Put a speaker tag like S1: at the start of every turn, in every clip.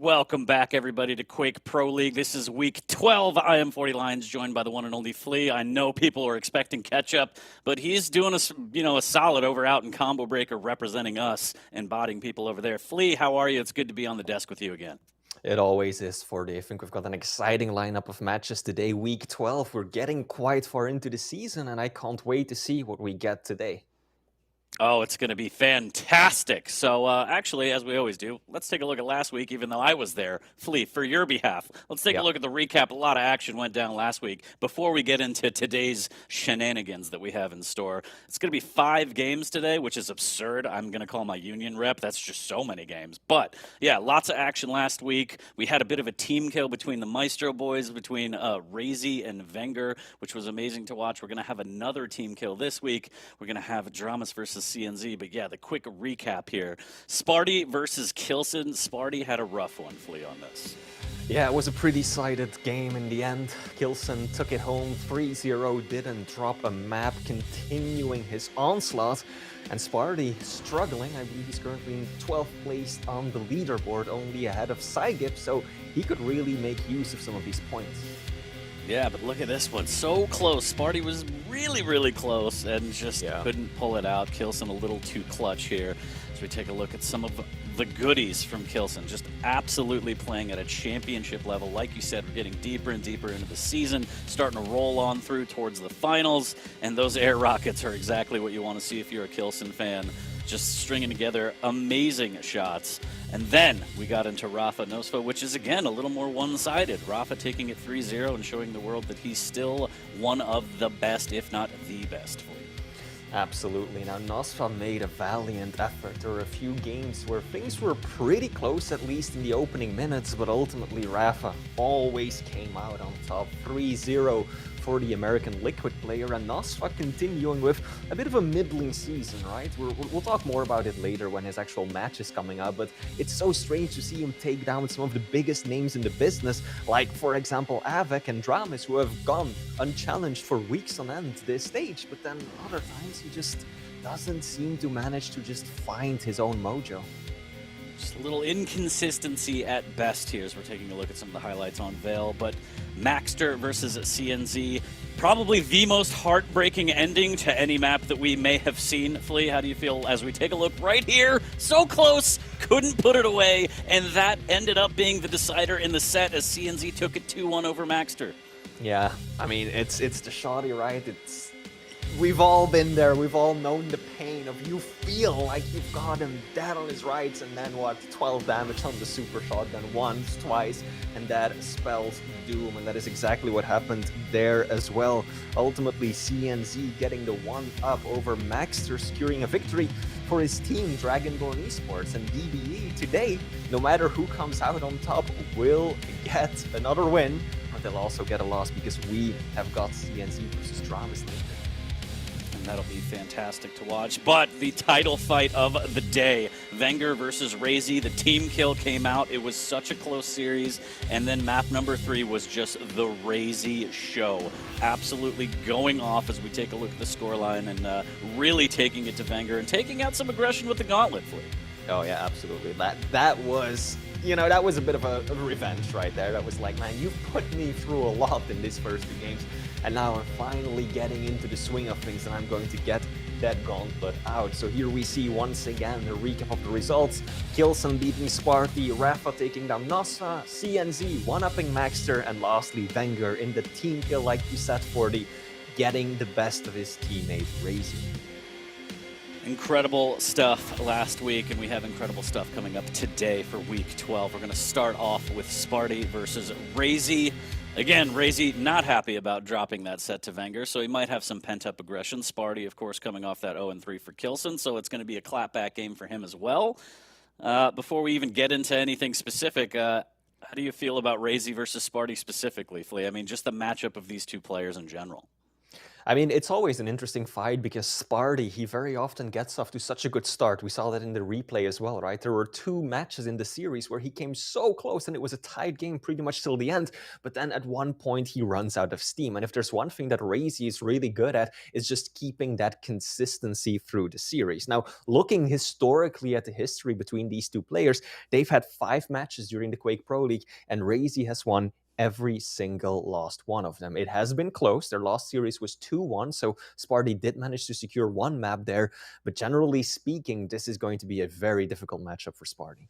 S1: Welcome back, everybody, to Quake Pro League. This is week 12. I am 40 Lions, joined by the one and only Flea. I know people are expecting catch-up, but he's doing a solid over out in Combo Breaker, representing us and botting people over there. Flea, how are you? It's good to be on the desk with you again.
S2: It always is, 40. I think we've got an exciting lineup of matches today. Week 12, we're getting quite far into the season, and I can't wait to see what we get today.
S1: Oh, it's going to be fantastic. So, actually, as we always do, let's take a look at last week, even though I was there. Flea, for your behalf, let's take a look at the recap. A lot of action went down last week. Before we get into today's shenanigans that we have in store, it's going to be 5 games today, which is absurd. I'm going to call my union rep. That's just so many games. But, yeah, lots of action last week. We had a bit of a team kill between the Maestro boys, between Razy and Wenger, which was amazing to watch. We're going to have another team kill this week. We're going to have Dramas versus CNZ, but yeah, the quick recap here. Sparty versus Kilson. Sparty had a rough one, Flea, on this.
S2: Yeah, it was a pretty sided game in the end. Kilson took it home 3-0, didn't drop a map, continuing his onslaught. And Sparty struggling. I believe he's currently in 12th place on the leaderboard, only ahead of Cygip, so he could really make use of some of these points.
S1: Yeah, but look at this one. So close. Sparty was really, really close and just couldn't pull it out. Kilson a little too clutch here. As we take a look at some of the goodies from Kilson. Just absolutely playing at a championship level. Like you said, we're getting deeper and deeper into the season, starting to roll on through towards the finals. And those air rockets are exactly what you want to see if you're a Kilson fan. Just stringing together amazing shots. And then we got into Rafa Nosfa, which is, again, a little more one-sided. Rafa taking it 3-0 and showing the world that he's still one of the best, if not the best.
S2: Absolutely. Now, Nosfa made a valiant effort. There were a few games where things were pretty close, at least in the opening minutes, but ultimately Rafa always came out on top. 3-0 for the American Liquid player, and Nosfa continuing with a bit of a middling season, right? We'll talk more about it later when his actual match is coming up, but it's so strange to see him take down some of the biggest names in the business, like, for example, Avec and Dramas, who have gone unchallenged for weeks on end this stage, but then other times he just doesn't seem to manage to just find his own mojo.
S1: Just a little inconsistency at best here as we're taking a look at some of the highlights on Veil. But Maxter versus CNZ, probably the most heartbreaking ending to any map that we may have seen. Flea, how do you feel as we take a look right here? So close, couldn't put it away, and that ended up being the decider in the set as CNZ took it 2-1 over Maxter.
S2: Yeah, I mean, it's the shoddy, right? We've all been there, we've all known the pain of you feel like you've got him dead on his rights, and then what, 12 damage on the super shotgun once, twice, and that spells doom, and that is exactly what happened there as well. Ultimately, CNZ getting the 1-up over Maxter, securing a victory for his team, Dragonborn Esports, and DBE today, no matter who comes out on top, will get another win, but they'll also get a loss because we have got CNZ versus Dramas later.
S1: That'll be fantastic to watch. But the title fight of the day, Wenger versus Razy, the team kill came out. It was such a close series. And then map number 3 was just the Razy show. Absolutely going off as we take a look at the scoreline and really taking it to Wenger and taking out some aggression with the gauntlet, Flea.
S2: Oh yeah, absolutely. That was, that was a bit of a revenge right there. That was like, man, you've put me through a lot in these first 2 games, and now I'm finally getting into the swing of things, and I'm going to get that gauntlet out. So here we see once again the recap of the results. Kilson beating Sparty, Rafa taking down Nosfa, CNZ 1-upping Maxter, and lastly Wenger in the team kill, like you said, 40, getting the best of his teammate Razy.
S1: Incredible stuff last week, and we have incredible stuff coming up today for week 12. We're going to start off with Sparty versus Razy. Again, Razy not happy about dropping that set to Wenger, so he might have some pent-up aggression. Sparty, of course, coming off that 0-3 for Kilson, so it's going to be a clapback game for him as well. Before we even get into anything specific, how do you feel about Razy versus Sparty specifically, Flea? I mean, just the matchup of these two players in general.
S2: I mean, it's always an interesting fight because Sparty, he very often gets off to such a good start. We saw that in the replay as well, right? There were 2 matches in the series where he came so close and it was a tight game pretty much till the end. But then at one point, he runs out of steam. And if there's one thing that Razy is really good at, is just keeping that consistency through the series. Now, looking historically at the history between these two players, they've had 5 matches during the Quake Pro League, and Razy has won every single last one of them. It has been close. Their last series was 2-1, so Sparty did manage to secure 1 map there. But generally speaking, this is going to be a very difficult matchup for Sparty.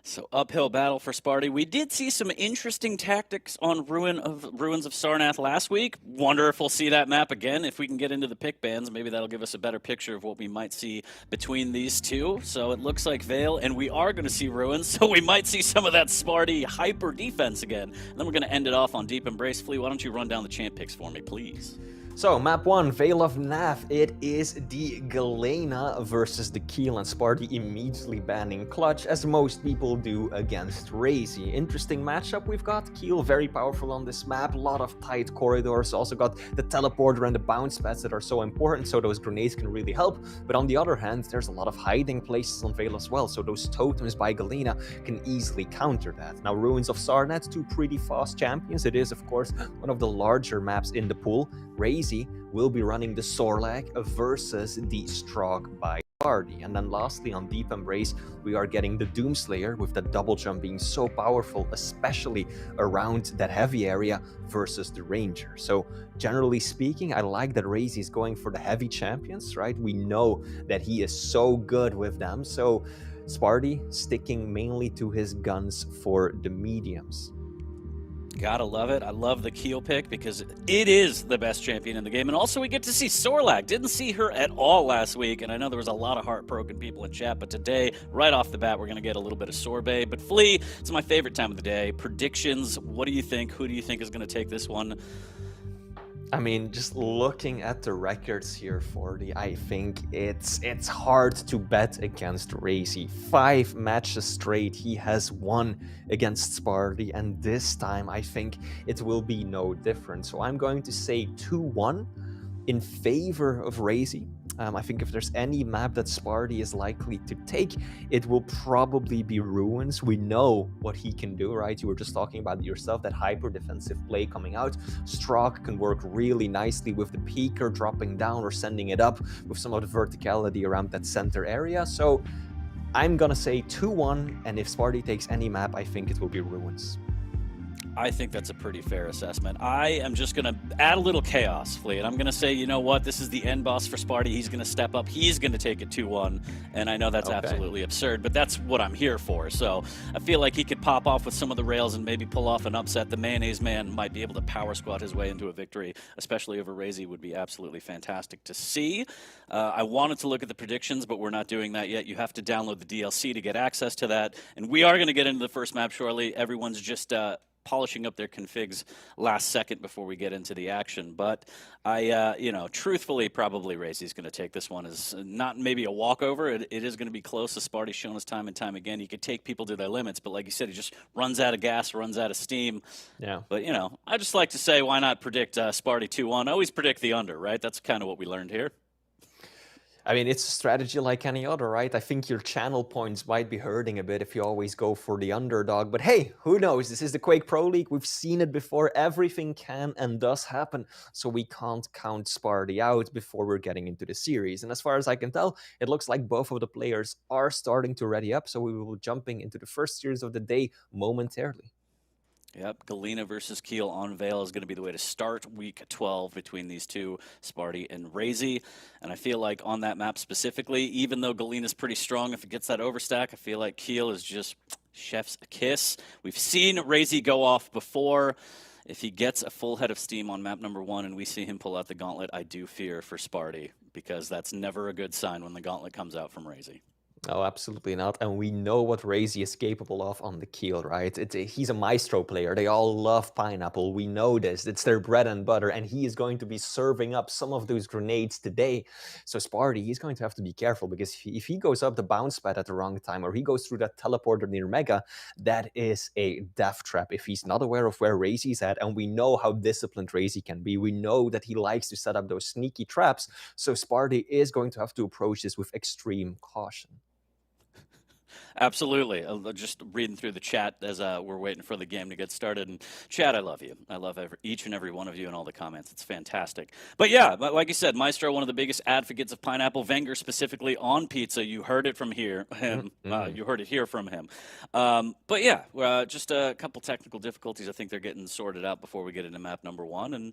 S1: So uphill battle for Sparty. We did see some interesting tactics on Ruins of Sarnath last week. Wonder if we'll see that map again. If we can get into the pick bands, maybe that'll give us a better picture of what we might see between these two. So it looks like Vale, and we are going to see Ruins, so we might see some of that Sparty hyper defense again. And then we're going to end it off on Deep Embrace. Flea, why don't you run down the champ picks for me, please?
S2: So, map 1, Veil of Nav. It is the Galena versus the Keel, and Sparty immediately banning Clutch, as most people do against Razy. Interesting matchup we've got. Keel very powerful on this map, a lot of tight corridors, also got the teleporter and the bounce pads that are so important, so those grenades can really help. But on the other hand, there's a lot of hiding places on Veil as well, so those totems by Galena can easily counter that. Now, Ruins of Sarnath, 2 pretty fast champions. It is, of course, one of the larger maps in the pool. Razy will be running the Sorlag versus the Strog by Sparty. And then lastly, on Deep Embrace, we are getting the Doomslayer with the double jump being so powerful, especially around that heavy area versus the Ranger. So generally speaking, I like that Razy is going for the heavy champions, right? We know that he is so good with them. So Sparty sticking mainly to his guns for the mediums.
S1: Gotta love it. I love the Keel pick because it is the best champion in the game. And also we get to see Sorlag. Didn't see her at all last week, and I know there was a lot of heartbroken people in chat, but today, right off the bat, we're going to get a little bit of Sorbet. But Flea, it's my favorite time of the day. Predictions, what do you think? Who do you think is going to take this one?
S2: I mean, just looking at the records here for I think it's hard to bet against Razy. 5 matches straight he has won against Sparty, and this time I think it will be no different. So I'm going to say 2-1 in favor of Razy. I think if there's any map that Sparty is likely to take, it will probably be Ruins. We know what he can do, right? You were just talking about it yourself, that hyper defensive play coming out. Strog can work really nicely with the peeker dropping down or sending it up with some of the verticality around that center area. So I'm gonna say 2-1, and if Sparty takes any map, I think it will be Ruins.
S1: I think that's a pretty fair assessment. I am just going to add a little chaos, Flea, and I'm going to say, you know what, this is the end boss for Sparty. He's going to step up. He's going to take it 2-1, and I know that's absolutely absurd, but that's what I'm here for. So I feel like he could pop off with some of the rails and maybe pull off an upset. The Mayonnaise Man might be able to power squat his way into a victory, especially over Razy would be absolutely fantastic to see. I wanted to look at the predictions, but we're not doing that yet. You have to download the DLC to get access to that, and we are going to get into the first map shortly. Everyone's just polishing up their configs last second before we get into the action. But I, truthfully, probably Razy's going to take this one as not maybe a walkover. It is going to be close, as Sparty's shown us time and time again. He could take people to their limits, but like you said, he just runs out of gas, runs out of steam.
S2: Yeah.
S1: But, I just like to say, why not predict Sparty 2-1? Always predict the under, right? That's kind of what we learned here.
S2: I mean, it's a strategy like any other, right? I think your channel points might be hurting a bit if you always go for the underdog. But hey, who knows? This is the Quake Pro League. We've seen it before. Everything can and does happen. So we can't count Sparty out before we're getting into the series. And as far as I can tell, it looks like both of the players are starting to ready up. So we will be jumping into the first series of the day momentarily.
S1: Yep, Galena versus Keel on Vale is going to be the way to start week 12 between these two, Sparty and Razy. And I feel like on that map specifically, even though Galena's pretty strong, if it gets that overstack, I feel like Keel is just chef's kiss. We've seen Razy go off before. If he gets a full head of steam on map number 1 and we see him pull out the gauntlet, I do fear for Sparty, because that's never a good sign when the gauntlet comes out from Razy.
S2: Oh, absolutely not. And we know what Razy is capable of on the keel, right? He's a maestro player. They all love pineapple. We know this. It's their bread and butter. And he is going to be serving up some of those grenades today. So Sparty, he's going to have to be careful because if he goes up the bounce pad at the wrong time or he goes through that teleporter near Mega, that is a death trap if he's not aware of where Razy's at. And we know how disciplined Razy can be. We know that he likes to set up those sneaky traps. So Sparty is going to have to approach this with extreme caution.
S1: Absolutely. Just reading through the chat as we're waiting for the game to get started. And chat, I love you. I love each and every one of you and all the comments. It's fantastic. But yeah, like you said, Maestro, one of the biggest advocates of pineapple, Wenger specifically on pizza. You heard it from him. You heard it here from him. But yeah, just a couple technical difficulties. I think they're getting sorted out before we get into map number 1. And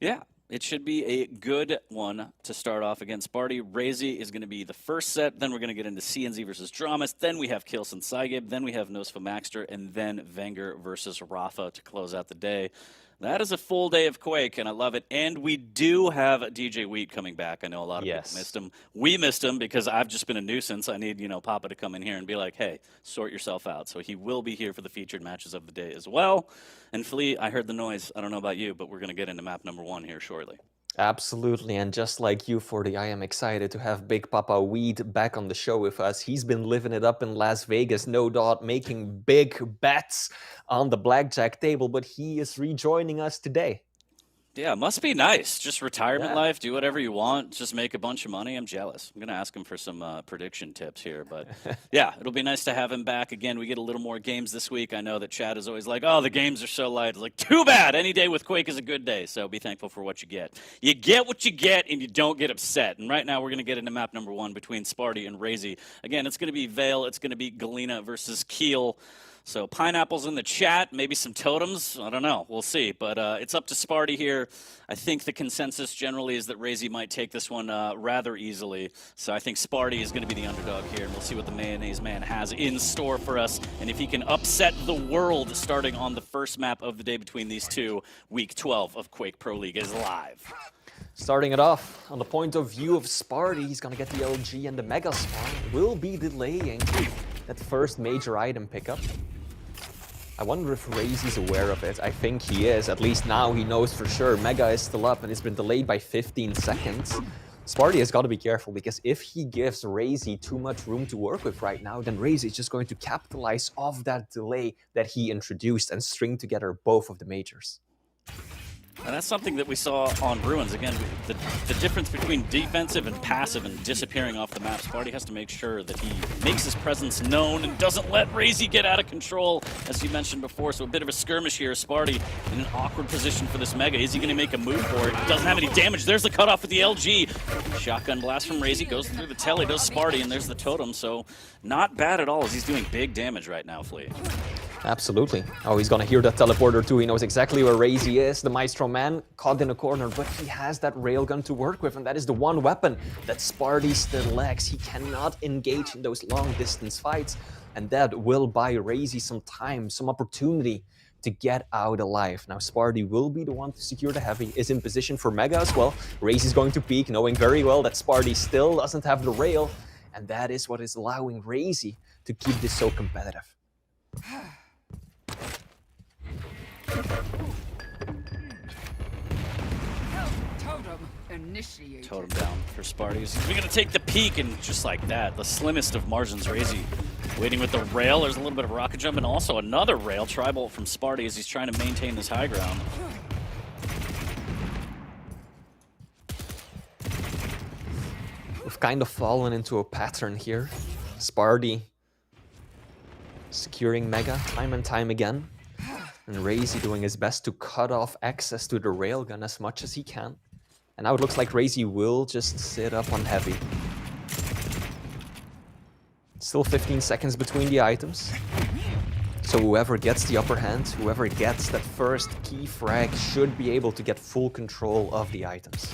S1: yeah, it should be a good one to start off against Sparty. Razy is going to be the first set. Then we're going to get into CNZ versus Dramas. Then we have Kilson Saigib. Then we have Nosfa Maxter. And then Wenger versus Rafa to close out the day. That is a full day of Quake, and I love it. And we do have DJ Wheat coming back. I know a lot of people missed him. We missed him because I've just been a nuisance. I need, Papa to come in here and be like, hey, sort yourself out. So he will be here for the featured matches of the day as well. And Flea, I heard the noise. I don't know about you, but we're going to get into map number 1 here shortly.
S2: Absolutely, and just like you, 40, I am excited to have Big Papa Weed back on the show with us. He's been living it up in Las Vegas, no doubt, making big bets on the blackjack table, but he is rejoining us today.
S1: Yeah, must be nice. Just retirement life, do whatever you want, just make a bunch of money. I'm jealous. I'm going to ask him for some prediction tips here. But yeah, it'll be nice to have him back. Again, we get a little more games this week. I know that Chad is always like, oh, the games are so light. It's like, too bad. Any day with Quake is a good day. So be thankful for what you get. You get what you get, and you don't get upset. And right now we're going to get into map number 1 between Sparty and Razy. Again, it's going to be Vale. It's going to be Galena versus Keel. So pineapples in the chat, maybe some totems. I don't know. We'll see. But it's up to Sparty here. I think the consensus generally is that Razy might take this one rather easily. So I think Sparty is going to be the underdog here. And we'll see what the Mayonnaise Man has in store for us. And if he can upset the world starting on the first map of the day between these two, Week 12 of Quake Pro League is live.
S2: Starting it off, on the point of view of Sparty, he's going to get the LG and the Mega Spawn. Will be delaying that first major item pickup. I wonder if Razy's aware of it. I think he is. At least now he knows for sure. Mega is still up and it's been delayed by 15 seconds. Sparty has got to be careful because if he gives Razy too much room to work with right now, then Razy is just going to capitalize off that delay that he introduced and string together both of the majors.
S1: And that's something that we saw on Ruins. Again, the difference between defensive and passive and disappearing off the map. Sparty has to make sure that he makes his presence known and doesn't let Razy get out of control, as you mentioned before. So a bit of a skirmish here. Sparty in an awkward position for this Mega. Is he going to make a move for it? Doesn't have any damage. There's the cutoff with the LG. Shotgun blast from Razy goes through the telly, does Sparty, and there's the totem. So not bad at all as he's doing big damage right now, Flea.
S2: Absolutely. Oh, he's gonna hear that teleporter too. He knows exactly where Razy is. The Maestro Man caught in a corner, but he has that railgun to work with, and that is the one weapon that Sparty still lacks. He cannot engage in those long-distance fights, and that will buy Razy some time, some opportunity to get out alive. Now, Sparty will be the one to secure the heavy, is in position for Mega as well. Razy's going to peek, knowing very well that Sparty still doesn't have the rail, and that is what is allowing Razy to keep this so competitive.
S1: Totem down for Sparty. He's going to take the peak, and just like that, the slimmest of margins. Razy waiting with the rail. There's a little bit of rocket jump, and also another rail. Tri-bolt from Sparty as he's trying to maintain this high ground.
S2: We've kind of fallen into a pattern here. Sparty securing Mega time and time again. And Razy doing his best to cut off access to the railgun as much as he can. And now it looks like Razy will just sit up on heavy. Still 15 seconds between the items. So whoever gets the upper hand, whoever gets that first key frag should be able to get full control of the items.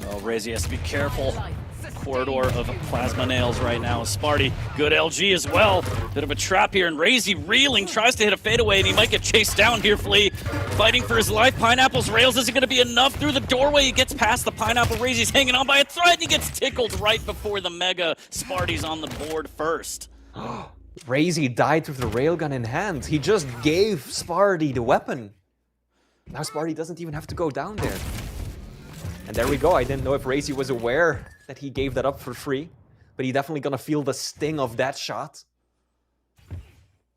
S1: Oh, Razy has to be careful. corridor of plasma nails right now. Sparty, good LG as well. Bit of a trap here, and Razy reeling, tries to hit a fadeaway, and he might get chased down here, Flea. Fighting for his life. Pineapple's rails isn't going to be enough through the doorway. He gets past the Pineapple. Razy's hanging on by a thread, and he gets tickled right before the Mega. Sparty's on the board first.
S2: Razy died with the railgun in hand. He just gave Sparty the weapon. Now Sparty doesn't even have to go down there. And there we go. I didn't know if Razy was aware that he gave that up for free, but he's definitely gonna feel the sting of that shot.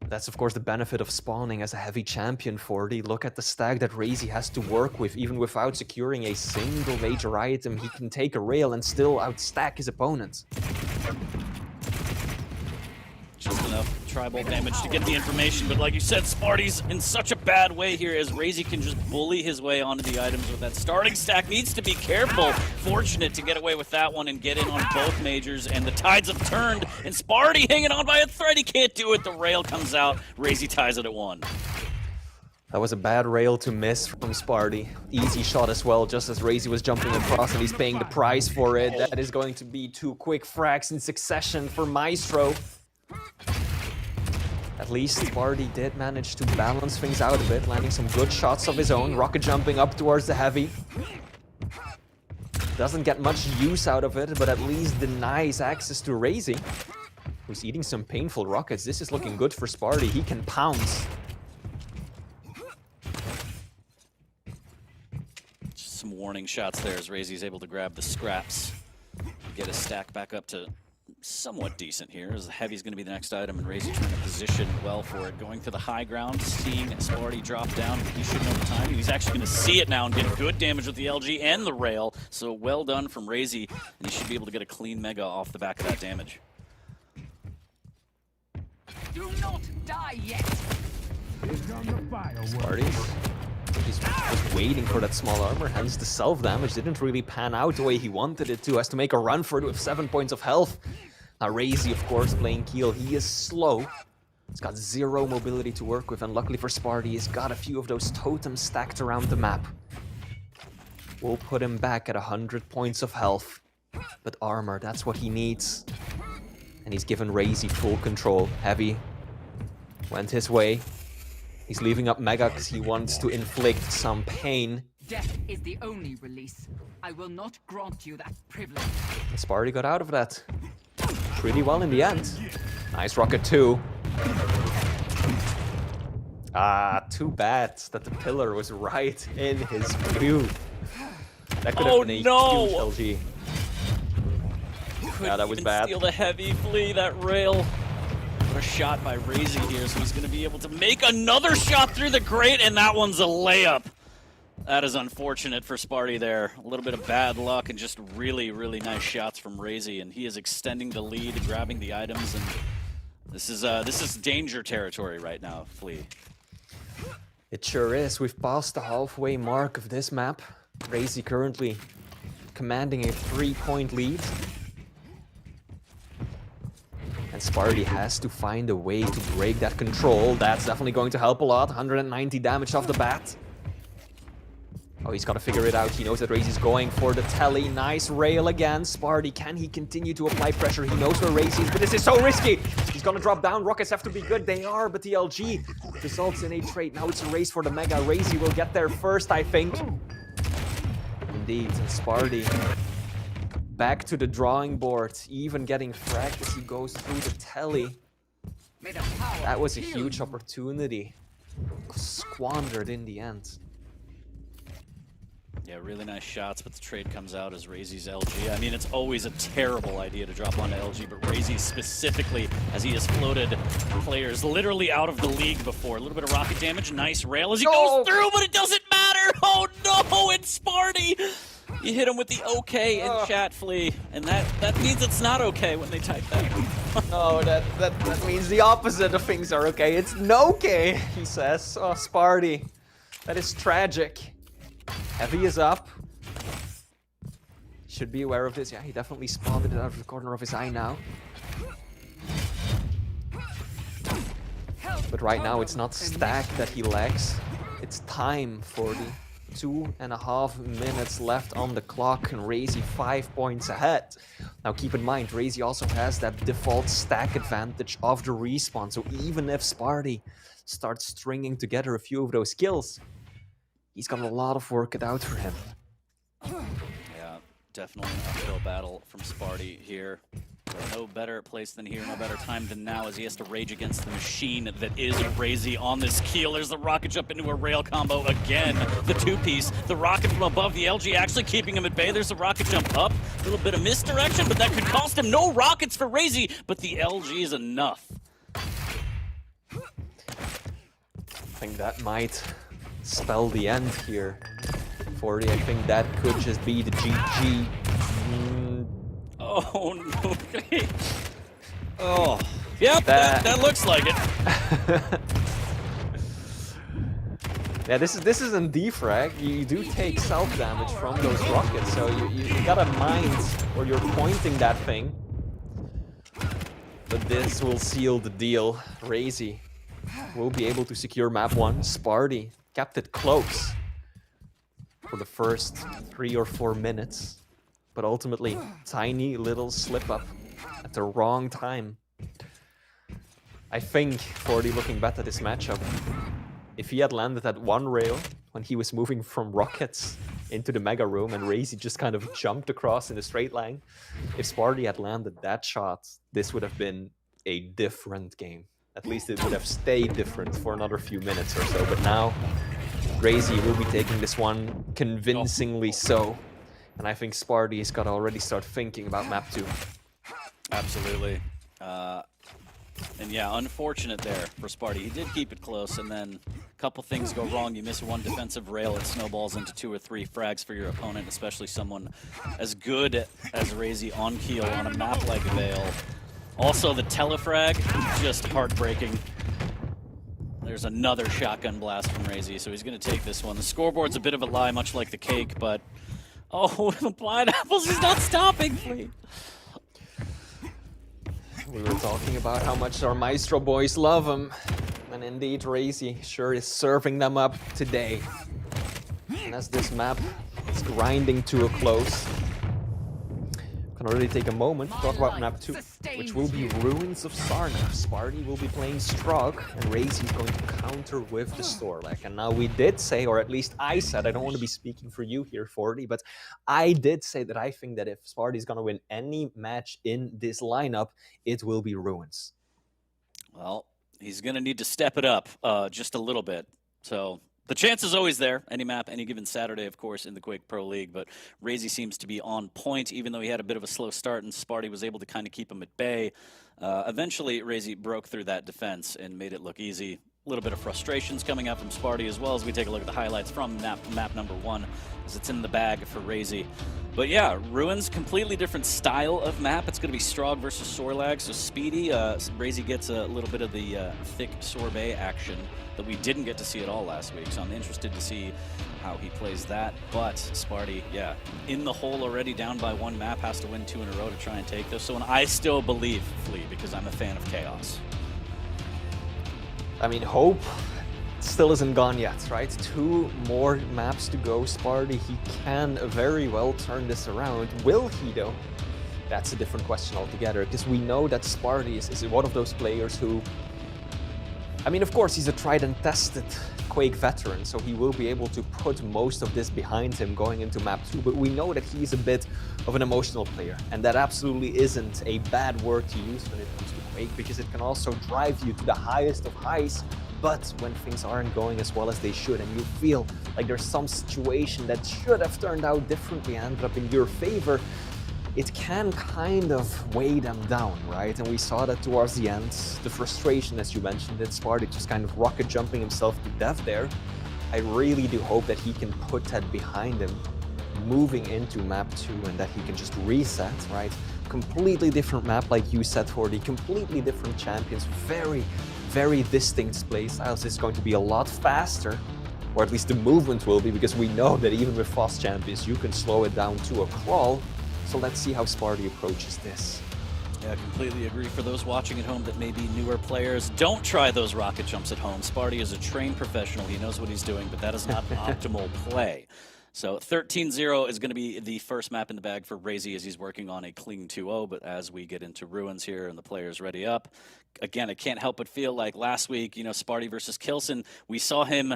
S2: That's of course the benefit of spawning as a heavy champion 40. Look at the stack that Razy has to work with. Even without securing a single major item, he can take a rail and still outstack his opponents.
S1: Just enough tribal damage to get the information, but like you said, Sparty's in such a bad way here as Razy can just bully his way onto the items with that starting stack. Needs to be careful. Fortunate to get away with that one and get in on both majors, and the tides have turned, and Sparty hanging on by a thread. He can't do it. The rail comes out. Razy ties it at 1.
S2: That was a bad rail to miss from Sparty. Easy shot as well, just as Razy was jumping across, and he's paying the price for it. That is going to be 2 quick frags in succession for Maestro. At least Sparty did manage to balance things out a bit, landing some good shots of his own. Rocket jumping up towards the heavy. Doesn't get much use out of it, but at least denies access to Razy, who's eating some painful rockets. This is looking good for Sparty. He can pounce.
S1: Just some warning shots there as Razy's able to grab the scraps. Get his stack back up to somewhat decent here, as the heavy's going to be the next item, and Razy trying to position well for it. Going for the high ground, seeing Sparty drop down. He should know the timing. He's actually going to see it now and get good damage with the LG and the rail. So well done from Razy, and he should be able to get a clean Mega off the back of that damage.
S3: Do not die yet.
S2: Sparty, he's just waiting for that small armor, hence the self-damage didn't really pan out the way he wanted it to. Has to make a run for it with 7 points of health. Now Razy, of course, playing Keel. He is slow. He's got 0 mobility to work with, and luckily for Sparty, he's got a few of those totems stacked around the map. We'll put him back at 100 points of health. But armor, that's what he needs. And he's given Razy full control. Heavy went his way. He's leaving up Mega because he wants to inflict some pain.
S3: Death is the only release. I will not grant you that privilege.
S2: And Sparty got out of that pretty well in the end. Nice rocket too. Ah, too bad that the pillar was right in his view. That could have been a huge LG. Yeah, that was bad.
S1: Steal the heavy, Flea, that rail. What a shot by Razy here, so he's going to be able to make another shot through the grate, and that one's a layup. That is unfortunate for Sparty there. A little bit of bad luck and just really, really nice shots from Razy, and he is extending the lead, grabbing the items, and this is danger territory right now, Flea.
S2: It sure is. We've passed the halfway mark of this map. Razy currently commanding a 3-point lead. And Sparty has to find a way to break that control. That's definitely going to help a lot. 190 damage off the bat. Oh, he's got to figure it out. He knows that Razy's going for the telly. Nice rail again. Sparty, can he continue to apply pressure? He knows where Razy is, but this is so risky. He's going to drop down. Rockets have to be good. They are, but the LG results in a trade. Now it's a race for the Mega. Razy will get there first, I think. Indeed, and Sparty back to the drawing board, even getting fragged as he goes through the telly. That was a huge opportunity. Squandered in the end.
S1: Yeah, really nice shots, but the trade comes out as Razy's LG. I mean, it's always a terrible idea to drop onto LG, but Razy specifically, as he has floated players literally out of the league before. A little bit of rocket damage, nice rail as he goes through, but it doesn't matter! Oh no, it's Sparty! You hit him with the okay in chat, Flea, and that means it's not okay when they type that.
S2: No, that means the opposite of things are okay. It's no okay, he says. Oh, Sparty. That is tragic. Heavy is up. Should be aware of this. Yeah, he definitely spotted it out of the corner of his eye now. But right now it's not stack that he lacks. It's time, 40. 2.5 minutes left on the clock, and Razy 5 points ahead. Now keep in mind, Razy also has that default stack advantage of the respawn, so even if Sparty starts stringing together a few of those kills, he's got a lot of work cut out for him.
S1: Yeah, definitely an uphill battle from Sparty here. But no better place than here, no better time than now, as he has to rage against the machine that is Razy on this keel. There's the rocket jump into a rail combo again. The two-piece, the rocket from above, the LG actually keeping him at bay. There's the rocket jump up, a little bit of misdirection, but that could cost him. No rockets for Razy, but the LG is enough.
S2: I think that might spell the end here. 40, I think that could just be the GG.
S1: Oh, no. Oh, yep, that looks like it.
S2: Yeah, this isn't defrag. You do take self-damage from those rockets, so you gotta mind where you're pointing that thing. But this will seal the deal. Razy will be able to secure map 1. Sparty kept it close for the first 3 or 4 minutes. But ultimately, tiny little slip up at the wrong time. I think 40 looking back at this matchup, if he had landed at one rail when he was moving from rockets into the mega room and Razy just kind of jumped across in a straight line, if Sparty had landed that shot, this would have been a different game. At least it would have stayed different for another few minutes or so. But now, Razy will be taking this one convincingly so. And I think Sparty has got to already start thinking about map 2.
S1: Absolutely. And yeah, unfortunate there for Sparty. He did keep it close, and then a couple things go wrong. You miss one defensive rail, it snowballs into 2 or 3 frags for your opponent, especially someone as good as Razy on keel on a map like Vale. Also, the telefrag, just heartbreaking. There's another shotgun blast from Razy, so he's going to take this one. The scoreboard's a bit of a lie, much like the cake, but... Oh, the blind apples is not stopping, please.
S2: We were talking about how much our Maestro boys love him. And indeed, Razy sure is serving them up today. And as this map is grinding to a close, we can already take a moment to talk about map 2, which will be Ruins of Sarna. Sparty will be playing Strog, and Razy is going to counter with the Storlek. And now we did say, or at least I said, I don't want to be speaking for you here, 40, but I did say that I think that if Sparty is going to win any match in this lineup, it will be Ruins.
S1: Well, he's going to need to step it up just a little bit. So the chance is always there, any map, any given Saturday, of course, in the Quake Pro League, but Razy seems to be on point, even though he had a bit of a slow start, and Sparty was able to kind of keep him at bay. Eventually, Razy broke through that defense and made it look easy. A little bit of frustrations coming up from Sparty, as well as we take a look at the highlights from map number 1, as it's in the bag for Razy. But yeah, Ruins, completely different style of map. It's going to be Strog versus Sorlag, so speedy. Razy gets a little bit of the thick sorbet action that we didn't get to see at all last week, so I'm interested to see how he plays that. But Sparty, yeah, in the hole already, down by 1 map, has to win 2 in a row to try and take this. So, and I still believe Flea, because I'm a fan of Chaos.
S2: I mean, hope still isn't gone yet, right? 2 more maps to go. Sparty, he can very well turn this around. Will he, though? That's a different question altogether, because we know that Sparty is one of those players who... I mean, of course, he's a tried and tested Quake veteran, so he will be able to put most of this behind him going into map 2, but we know that he's a bit of an emotional player, and that absolutely isn't a bad word to use when it comes to Quake, because it can also drive you to the highest of highs, but when things aren't going as well as they should, and you feel like there's some situation that should have turned out differently and ended up in your favor, it can kind of weigh them down, right? And we saw that towards the end. The frustration, as you mentioned, that Sparty just kind of rocket jumping himself to death there. I really do hope that he can put that behind him, moving into map 2, and that he can just reset, right? Completely different map, like you said, 40, completely different champions, very, very distinct play styles. It's going to be a lot faster, or at least the movement will be, because we know that even with fast champions, you can slow it down to a crawl. So let's see how Sparty approaches this.
S1: Yeah, I completely agree. For those watching at home that may be newer players, don't try those rocket jumps at home. Sparty is a trained professional. He knows what he's doing, but that is not an optimal play. So 13-0 is going to be the first map in the bag for Razy as he's working on a clean 2-0. But as we get into Ruins here and the players ready up, again, I can't help but feel like last week, Sparty versus Kilson, we saw him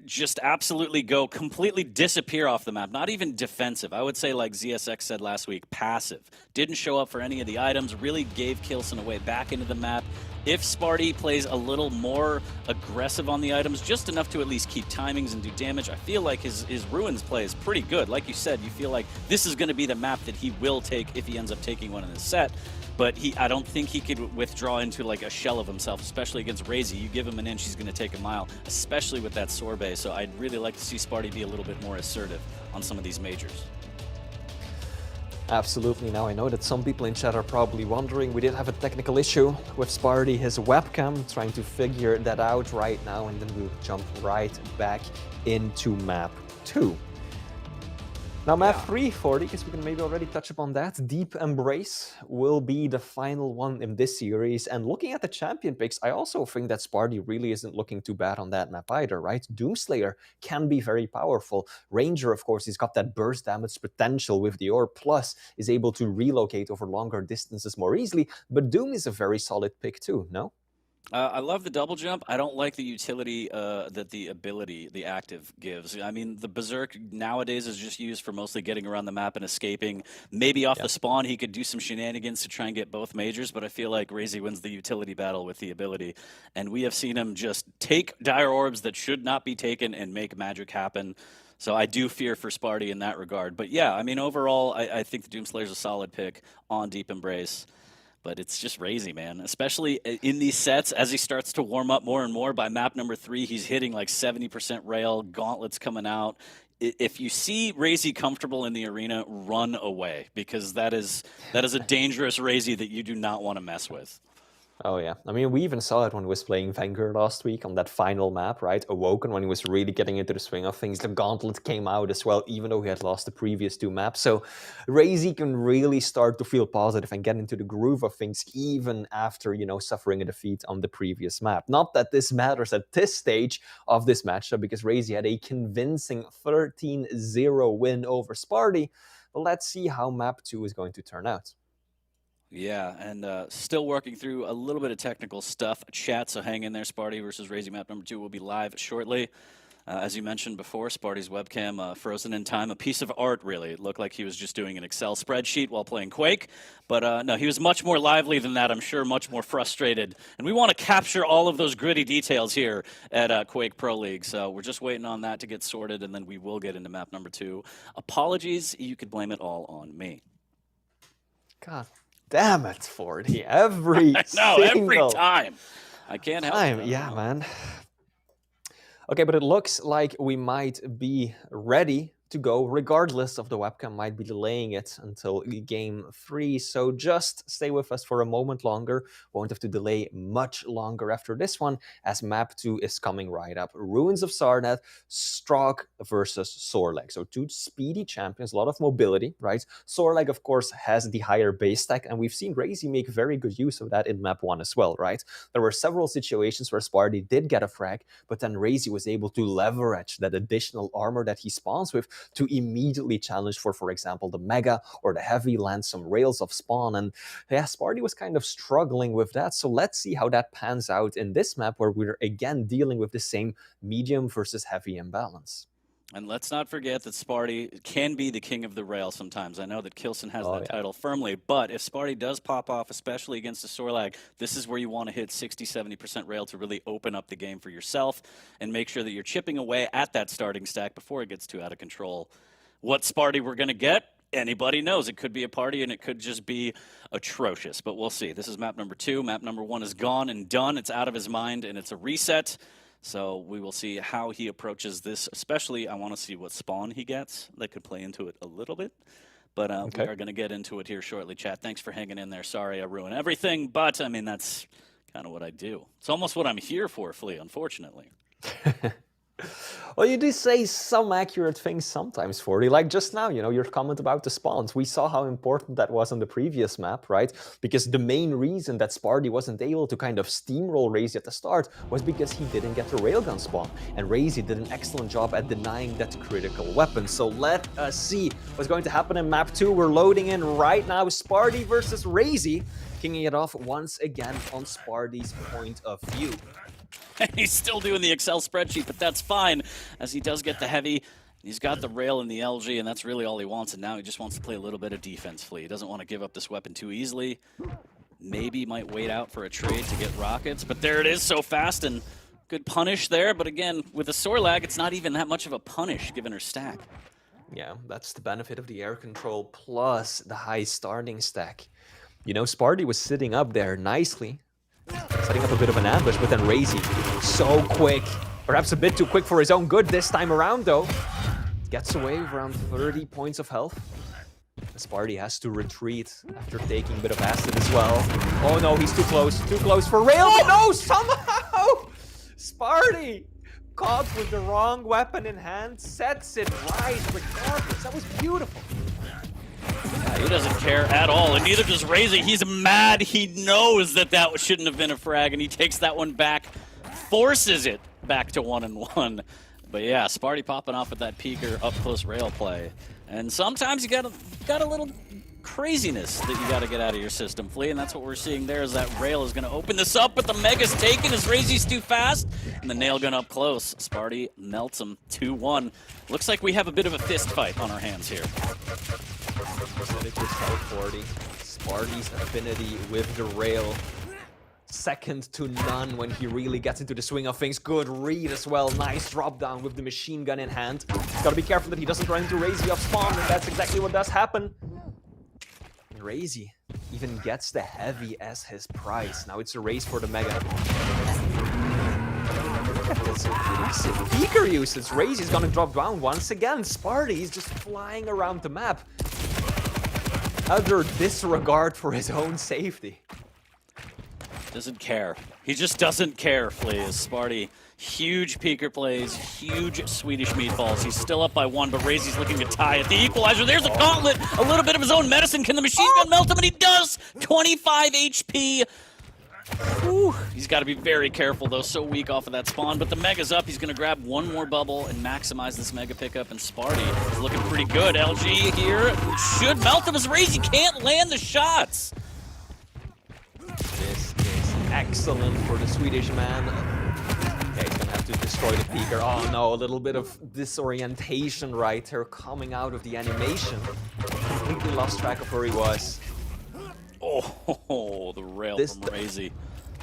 S1: just absolutely go completely disappear off the map. Not even defensive. I would say, like ZSX said last week, passive. Didn't show up for any of the items, really gave Kilson a way back into the map. If Sparty plays a little more aggressive on the items, just enough to at least keep timings and do damage, I feel like his Ruins play is pretty good. Like you said, you feel like this is going to be the map that he will take if he ends up taking one in this set. But I don't think he could withdraw into like a shell of himself, especially against Razy. You give him an inch, he's going to take a mile, especially with that sorbet. So I'd really like to see Sparty be a little bit more assertive on some of these majors.
S2: Absolutely. Now, I know that some people in chat are probably wondering, we did have a technical issue with Sparty, his webcam, trying to figure that out right now, and then we'll jump right back into map 2. Now, map 3, 40, because we can maybe already touch upon that. Deep Embrace will be the final one in this series. And looking at the champion picks, I also think that Sparty really isn't looking too bad on that map either, right? Doomslayer can be very powerful. Ranger, of course, he's got that burst damage potential with the orb, plus is able to relocate over longer distances more easily. But Doom is a very solid pick too, no?
S1: I love the double jump. I don't like the utility that the active gives. I mean, the Berserk nowadays is just used for mostly getting around the map and escaping. Maybe off the spawn, he could do some shenanigans to try and get both majors, but I feel like Razy wins the utility battle with the ability. And we have seen him just take dire orbs that should not be taken and make magic happen. So I do fear for Sparty in that regard. But yeah, I mean, overall, I think the Doomslayer's a solid pick on Deep Embrace. But it's just Razy, man, especially in these sets as he starts to warm up more and more. By map number 3, he's hitting like 70% rail, gauntlets coming out. If you see Razy comfortable in the arena, run away, because that is a dangerous Razy that you do not want to mess with.
S2: Oh yeah, I mean, we even saw it when he was playing Vanguard last week on that final map, right? Awoken, when he was really getting into the swing of things. The Gauntlet came out as well, even though he had lost the previous 2 maps. So Razy can really start to feel positive and get into the groove of things, even after, suffering a defeat on the previous map. Not that this matters at this stage of this matchup, because Razy had a convincing 13-0 win over Sparty. But let's see how map 2 is going to turn out.
S1: Yeah, and still working through a little bit of technical stuff. Chat, so hang in there. Sparty versus Razy map number 2 will be live shortly. As you mentioned before, Sparty's webcam frozen in time. A piece of art, really. It looked like he was just doing an Excel spreadsheet while playing Quake. But no, he was much more lively than that, I'm sure, much more frustrated. And we want to capture all of those gritty details here at Quake Pro League. So we're just waiting on that to get sorted, and then we will get into map number 2. Apologies, you could blame it all on me.
S2: God damn it, 40. Every
S1: time. I can't help it.
S2: Yeah, man. Okay, but it looks like we might be ready to go, regardless of the webcam might be delaying it until game 3. So just stay with us for a moment longer. Won't have to delay much longer after this one, as map 2 is coming right up. Ruins of Sarnath, Strogg versus Sorleg. So 2 speedy champions, a lot of mobility, right? Sorleg, of course, has the higher base stack, and we've seen Razy make very good use of that in map 1 as well, right? There were several situations where Sparty did get a frag, but then Razy was able to leverage that additional armor that he spawns with to immediately challenge for example, the Mega or the Heavy, land some rails of spawn. And yeah, Sparty was kind of struggling with that. So let's see how that pans out in this map, where we're again dealing with the same medium versus heavy imbalance.
S1: And let's not forget that Sparty can be the king of the rail sometimes. I know that Kilson has that title firmly, but if Sparty does pop off, especially against the Sorlag, this is where you want to hit 60-70% rail to really open up the game for yourself and make sure that you're chipping away at that starting stack before it gets too out of control. What Sparty we're going to get, anybody knows. It could be a party and it could just be atrocious, but we'll see. This is map number 2. Map number 1 is gone and done. It's out of his mind and it's a reset. So we will see how he approaches this. Especially, I want to see what spawn he gets. That could play into it a little bit. But we are going to get into it here shortly, chat. Thanks for hanging in there. Sorry I ruined everything, but I mean, that's kind of what I do. It's almost what I'm here for, Flea, unfortunately.
S2: Well, you do say some accurate things sometimes, Forty. Like just now, you know, your comment about the spawns. We saw how important that was on the previous map, right? Because the main reason that Sparty wasn't able to kind of steamroll Razy at the start was because he didn't get the railgun spawn. And Razy did an excellent job at denying that critical weapon. So let us see what's going to happen in map 2. We're loading in right now. Sparty versus Razy, kicking it off once again on Sparty's point of view.
S1: He's still doing the Excel spreadsheet, but that's fine, as he does get the heavy. He's got the rail and the LG, and that's really all he wants, and now he just wants to play a little bit of defense, Flea. He doesn't want to give up this weapon too easily. Maybe might wait out for a trade to get rockets, but there it is so fast, and good punish there. But again, with the Sorlag, it's not even that much of a punish, given her stack.
S2: Yeah, that's the benefit of the air control, plus the high starting stack. You know, Sparty was sitting up there nicely, setting up a bit of an ambush, but then Razy, so quick. Perhaps a bit too quick for his own good this time around, though. Gets away with around 30 points of health. Sparty has to retreat after taking a bit of acid as well. Oh no, he's too close for rail, but no, somehow! Sparty, caught with the wrong weapon in hand, sets it right regardless. That was beautiful.
S1: He doesn't care at all, and neither does Razy. He's mad. He knows that that shouldn't have been a frag, and he takes that one back, forces it back to 1-1. But yeah, Sparty popping off with that peeker up-close rail play. And sometimes you got a little craziness that you got to get out of your system, Flea, and that's what we're seeing there. Is that rail is going to open this up, but the Mega's taken as Razy's too fast, and the nail gun up close. Sparty melts him 2-1. Looks like we have a bit of a fist fight on our hands here.
S2: Said it yourself, 40. Sparty's affinity with the rail, second to none when he really gets into the swing of things. Good read as well. Nice drop down with the machine gun in hand. He's gotta be careful that he doesn't run into Razy off spawn, and that's exactly what does happen. And Razy even gets the heavy as his prize. Now it's a race for the Mega. That's a pretty peeker usage. Razy's gonna drop down once again. Sparty's just flying around the map. Utter disregard for his own safety.
S1: Doesn't care. He just doesn't care, Flea. Sparty, huge peeker plays, huge Swedish meatballs. He's still up by 1, but Razy's looking to tie it. The equalizer, there's a gauntlet, a little bit of his own medicine. Can the machine gun melt him? And he does! 25 HP. Whew. He's got to be very careful, though. So weak off of that spawn. But the Mega's up. He's going to grab one more bubble and maximize this Mega pickup. And Sparty is looking pretty good. LG here should melt him as Razy can't land the shots.
S2: This is excellent for the Swedish man. Okay, he's going to have to destroy the peeker. Oh no, a little bit of disorientation right here coming out of the animation. Completely lost track of where he was.
S1: Oh, the rail from Razy.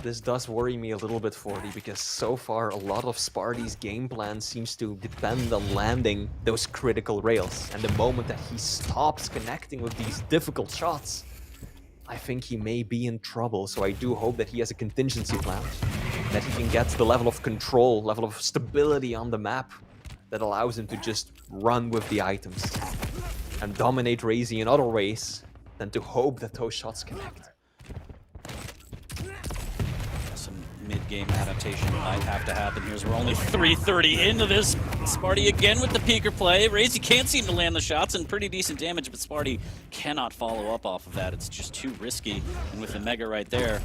S2: This does worry me a little bit, 40, because so far a lot of Sparty's game plan seems to depend on landing those critical rails. And the moment that he stops connecting with these difficult shots, I think he may be in trouble. So I do hope that he has a contingency plan, that he can get the level of control, level of stability on the map that allows him to just run with the items and dominate Razy in other ways than to hope that those shots connect.
S1: Some mid-game adaptation might have to happen here as we're only 3:30 into this. Sparty again with the peeker play. Razy can't seem to land the shots, and pretty decent damage, but Sparty cannot follow up off of that. It's just too risky, and with the Mega right there,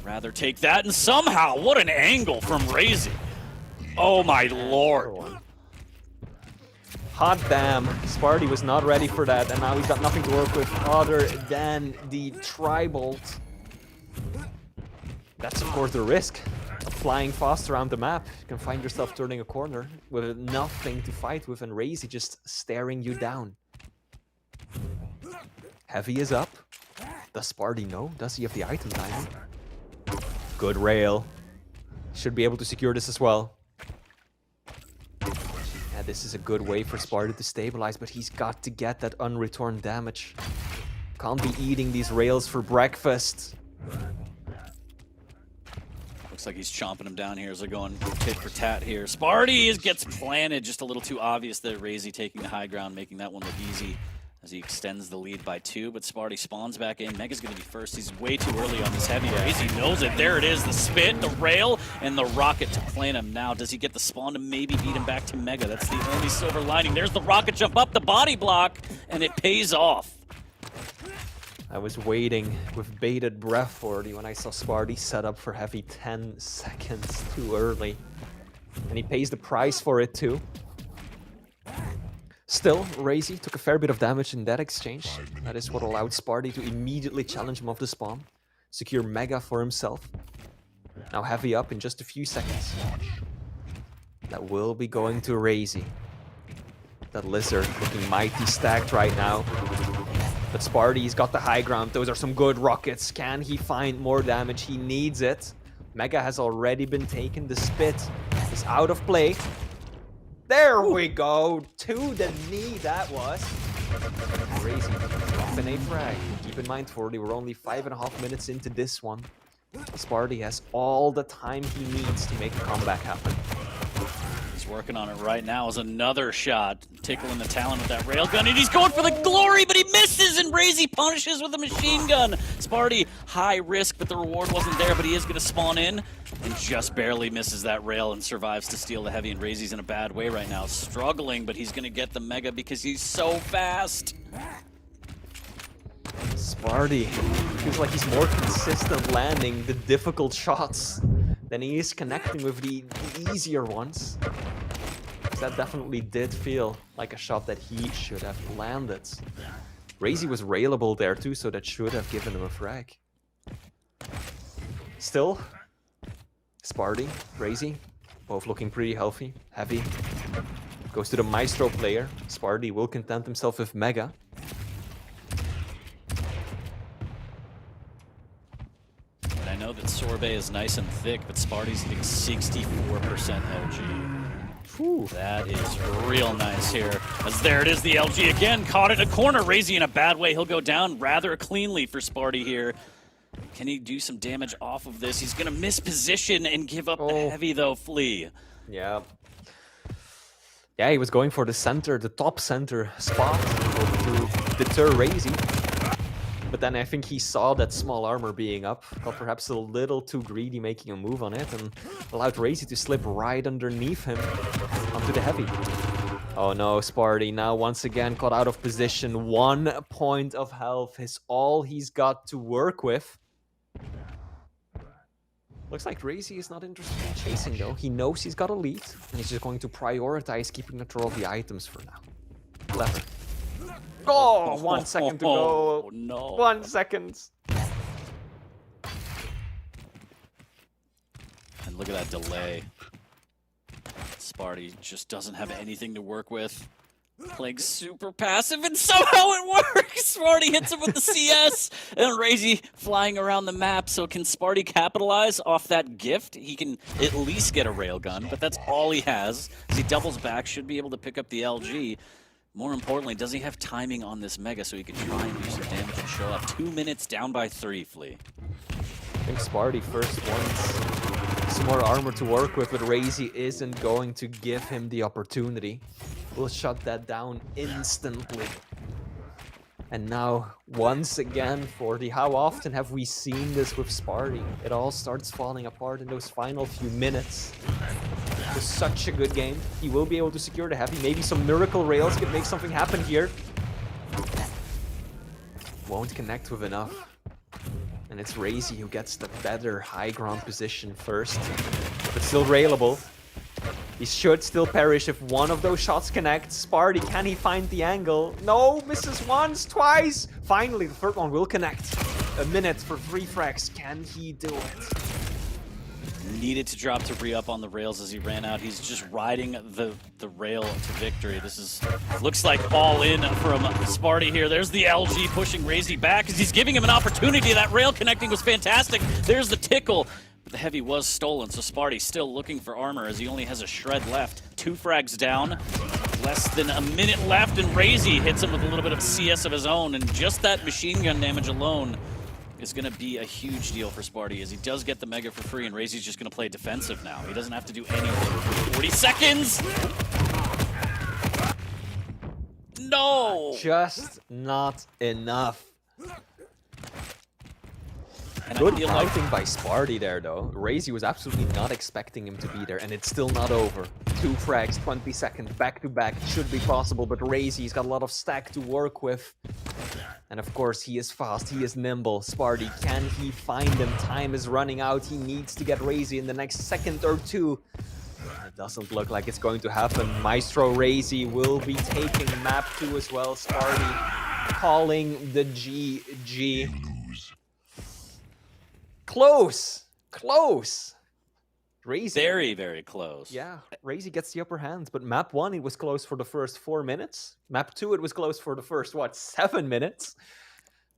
S1: rather take that, and somehow, what an angle from Razy. Oh my lord.
S2: Hot damn, Sparty was not ready for that, and now he's got nothing to work with other than the Tri-Bolt. That's of course the risk of flying fast around the map. You can find yourself turning a corner with nothing to fight with, and Razy just staring you down. Heavy is up. Does Sparty know? Does he have the item timing? Good rail. Should be able to secure this as well. Yeah, this is a good way for Sparty to stabilize, but he's got to get that unreturned damage. Can't be eating these rails for breakfast.
S1: Looks like he's chomping him down here as they're going tit for tat here. Sparty gets planted, just a little too obvious there. Razy taking the high ground, making that one look easy. as he extends the lead by 2, but Sparty spawns back in. Mega's going to be first. He's way too early on this heavy raise. He knows it. There it is, the spit, the rail, and the rocket to plant him. Now, does he get the spawn to maybe beat him back to Mega? That's the only silver lining. There's the rocket jump up, the body block, and it pays off.
S2: I was waiting with bated breath for it when I saw Sparty set up for heavy 10 seconds too early. And he pays the price for it too. Still, Razy took a fair bit of damage in that exchange. That is what allowed Sparty to immediately challenge him off the spawn, secure Mega for himself. Now heavy up in just a few seconds. That will be going to Razy. That Lizard looking mighty stacked right now. But Sparty's got the high ground. Those are some good rockets. Can he find more damage? He needs it. Mega has already been taken. The spit is out of play. There we go. To the knee, that was. Crazy. Dropping a frag. Keep in mind, 40, we're only 5.5 minutes into this one. Sparty has all the time he needs to make a comeback happen.
S1: He's working on it right now as another shot. Tickling the talon with that railgun, and he's going for the glory, but he misses, and Brazy punishes with a machine gun. Sparty, high risk, but the reward wasn't there, but he is going to spawn in, and just barely misses that rail and survives to steal the heavy, and Brazy's in a bad way right now. Struggling, but he's going to get the Mega because he's so fast.
S2: Sparty feels like he's more consistent landing the difficult shots than he is connecting with the easier ones. That definitely did feel like a shot that he should have landed. Razy was railable there too, so that should have given him a frag. Still, Sparty, Razy, both looking pretty healthy, heavy. Goes to the Maestro player. Sparty will content himself with Mega.
S1: And I know that Sorbet is nice and thick, but Sparty's hitting 64% LG.
S2: Whew.
S1: That is real nice here. As there it is, the LG again, caught in a corner. Razy in a bad way. He'll go down rather cleanly for Sparty here. Can he do some damage off of this? He's going to miss position and give up the heavy, though, Flea.
S2: Yeah. Yeah, he was going for the center, the top center spot to deter Razy. But then I think he saw that small armor being up, got perhaps a little too greedy making a move on it, and allowed Razy to slip right underneath him onto the heavy. Oh no, Sparty now once again caught out of position. 1 point of health is all he's got to work with. Looks like Razy is not interested in chasing though. He knows he's got a lead, and he's just going to prioritize keeping control of the items for now. Clever. Oh, 1 second to go.
S1: Oh, no.
S2: 1 second.
S1: And look at that delay. Sparty just doesn't have anything to work with. Playing super passive, and somehow it works! Sparty hits him with the CS, and Razy flying around the map. So can Sparty capitalize off that gift? He can at least get a railgun, but that's all he has. As he doubles back, should be able to pick up the LG. More importantly, does he have timing on this Mega so he can try and do some damage and show up? 2 minutes down by 3, Flea.
S2: I think Sparty first wants some more armor to work with, but Razy isn't going to give him the opportunity. We'll shut that down instantly. And now, once again, 40. How often have we seen this with Sparty? It all starts falling apart in those final few minutes. It was such a good game. He will be able to secure the heavy. Maybe some miracle rails could make something happen here. Won't connect with enough. And it's Razy who gets the better high ground position first. But still railable. He should still perish if one of those shots connects. Sparty, can he find the angle? No, misses once, twice. Finally, the third one will connect. A minute for 3 frags. Can he do it?
S1: Needed to drop to re-up on the rails as he ran out. He's just riding the rail to victory. This is looks like all in from Sparty here. There's the LG pushing Razy back as he's giving him an opportunity. That rail connecting was fantastic. There's the tickle. But the heavy was stolen, so Sparty still looking for armor as he only has a shred left. 2 frags down, less than a minute left, and Razy hits him with a little bit of CS of his own, and just that machine gun damage alone is going to be a huge deal for Sparty as he does get the Mega for free, and Razy's just going to play defensive now. He doesn't have to do anything. 40 seconds! No! No!
S2: Just not enough.
S1: And
S2: Good
S1: I feel like
S2: fighting by Sparty there, though. Razy was absolutely not expecting him to be there, and it's still not over. 2 frags, 20 seconds, back-to-back. It should be possible, but Razy's got a lot of stack to work with. And of course, he is fast, he is nimble. Sparty, can he find him? Time is running out. He needs to get Razy in the next second or two. It doesn't look like it's going to happen. Maestro Razy will be taking map 2 as well. Sparty calling the GG. Close! Close! Razy.
S1: very, very close.
S2: Yeah, Razy gets the upper hand, but map 1, it was close for the first 4 minutes. Map 2, it was close for the first, 7 minutes?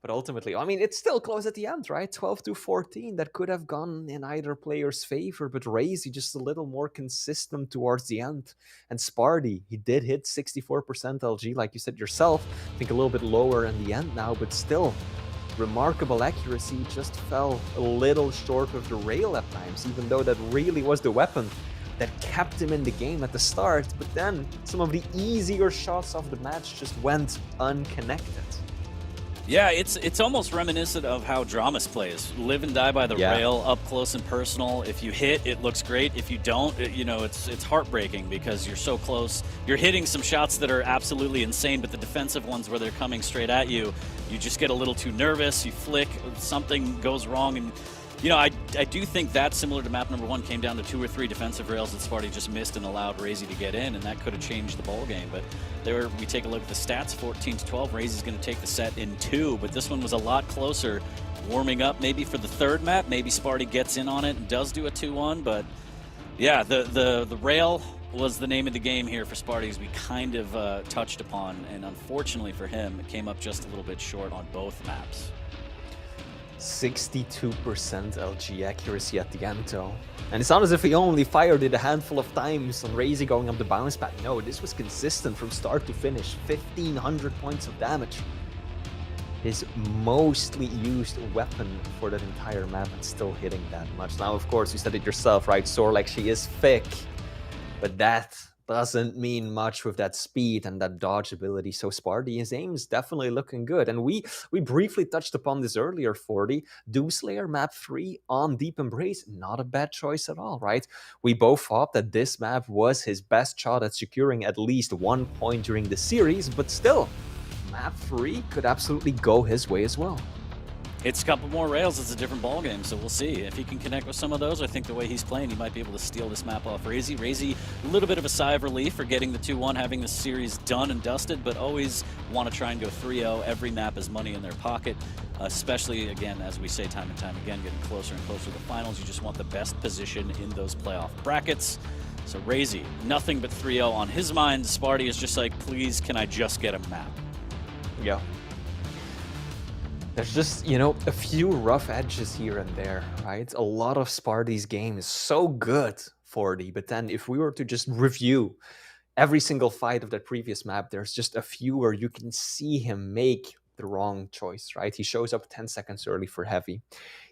S2: But ultimately, I mean, it's still close at the end, right? 12-14, that could have gone in either player's favor, but Razy just a little more consistent towards the end. And Sparty, he did hit 64% LG, like you said yourself. I think a little bit lower in the end now, but still, remarkable accuracy, just fell a little short of the rail at times, even though that really was the weapon that kept him in the game at the start. But then some of the easier shots of the match just went unconnected.
S1: Yeah, it's almost reminiscent of how Dramas plays. Live and die by the rail, up close and personal. If you hit, it looks great. If you don't, it's heartbreaking because you're so close. You're hitting some shots that are absolutely insane, but the defensive ones where they're coming straight at you, you just get a little too nervous. You flick, something goes wrong, and I do think that, similar to map number 1, came down to 2 or 3 defensive rails that Sparty just missed and allowed Razy to get in, and that could have changed the ball game. But we take a look at the stats, 14-12. Razy's going to take the set in 2, but this one was a lot closer. Warming up maybe for the 3rd map. Maybe Sparty gets in on it and does do a 2-1, but yeah, the rail was the name of the game here for Sparty, as we kind of touched upon, and unfortunately for him, it came up just a little bit short on both maps.
S2: 62% LG accuracy at the end, though. And it's not as if he only fired it a handful of times on Razy going up the bounce pad. No, this was consistent from start to finish. 1,500 points of damage. His mostly used weapon for that entire map, and still hitting that much. Now, of course, you said it yourself, right? Sorlex, she is thick, but that doesn't mean much with that speed and that dodge ability. So Sparty, his aim is definitely looking good. And we briefly touched upon this earlier, 40. Doomslayer map 3 on Deep Embrace, not a bad choice at all, right? We both thought that this map was his best shot at securing at least 1 point during the series, but still, map 3 could absolutely go his way as well.
S1: It's a couple more rails, it's a different ballgame, so we'll see. If he can connect with some of those, I think the way he's playing, he might be able to steal this map off Razy. Razy, a little bit of a sigh of relief for getting the 2-1, having the series done and dusted, but always want to try and go 3-0. Every map is money in their pocket, especially, again, as we say time and time again, getting closer and closer to the finals. You just want the best position in those playoff brackets. So Razy, nothing but 3-0 on his mind. Sparty is just like, please, can I just get a map?
S2: Yeah. There's just, a few rough edges here and there, right? A lot of Sparty's game is so good, 40, but then if we were to just review every single fight of that previous map, there's just a few where you can see him make the wrong choice, right? He shows up 10 seconds early for heavy.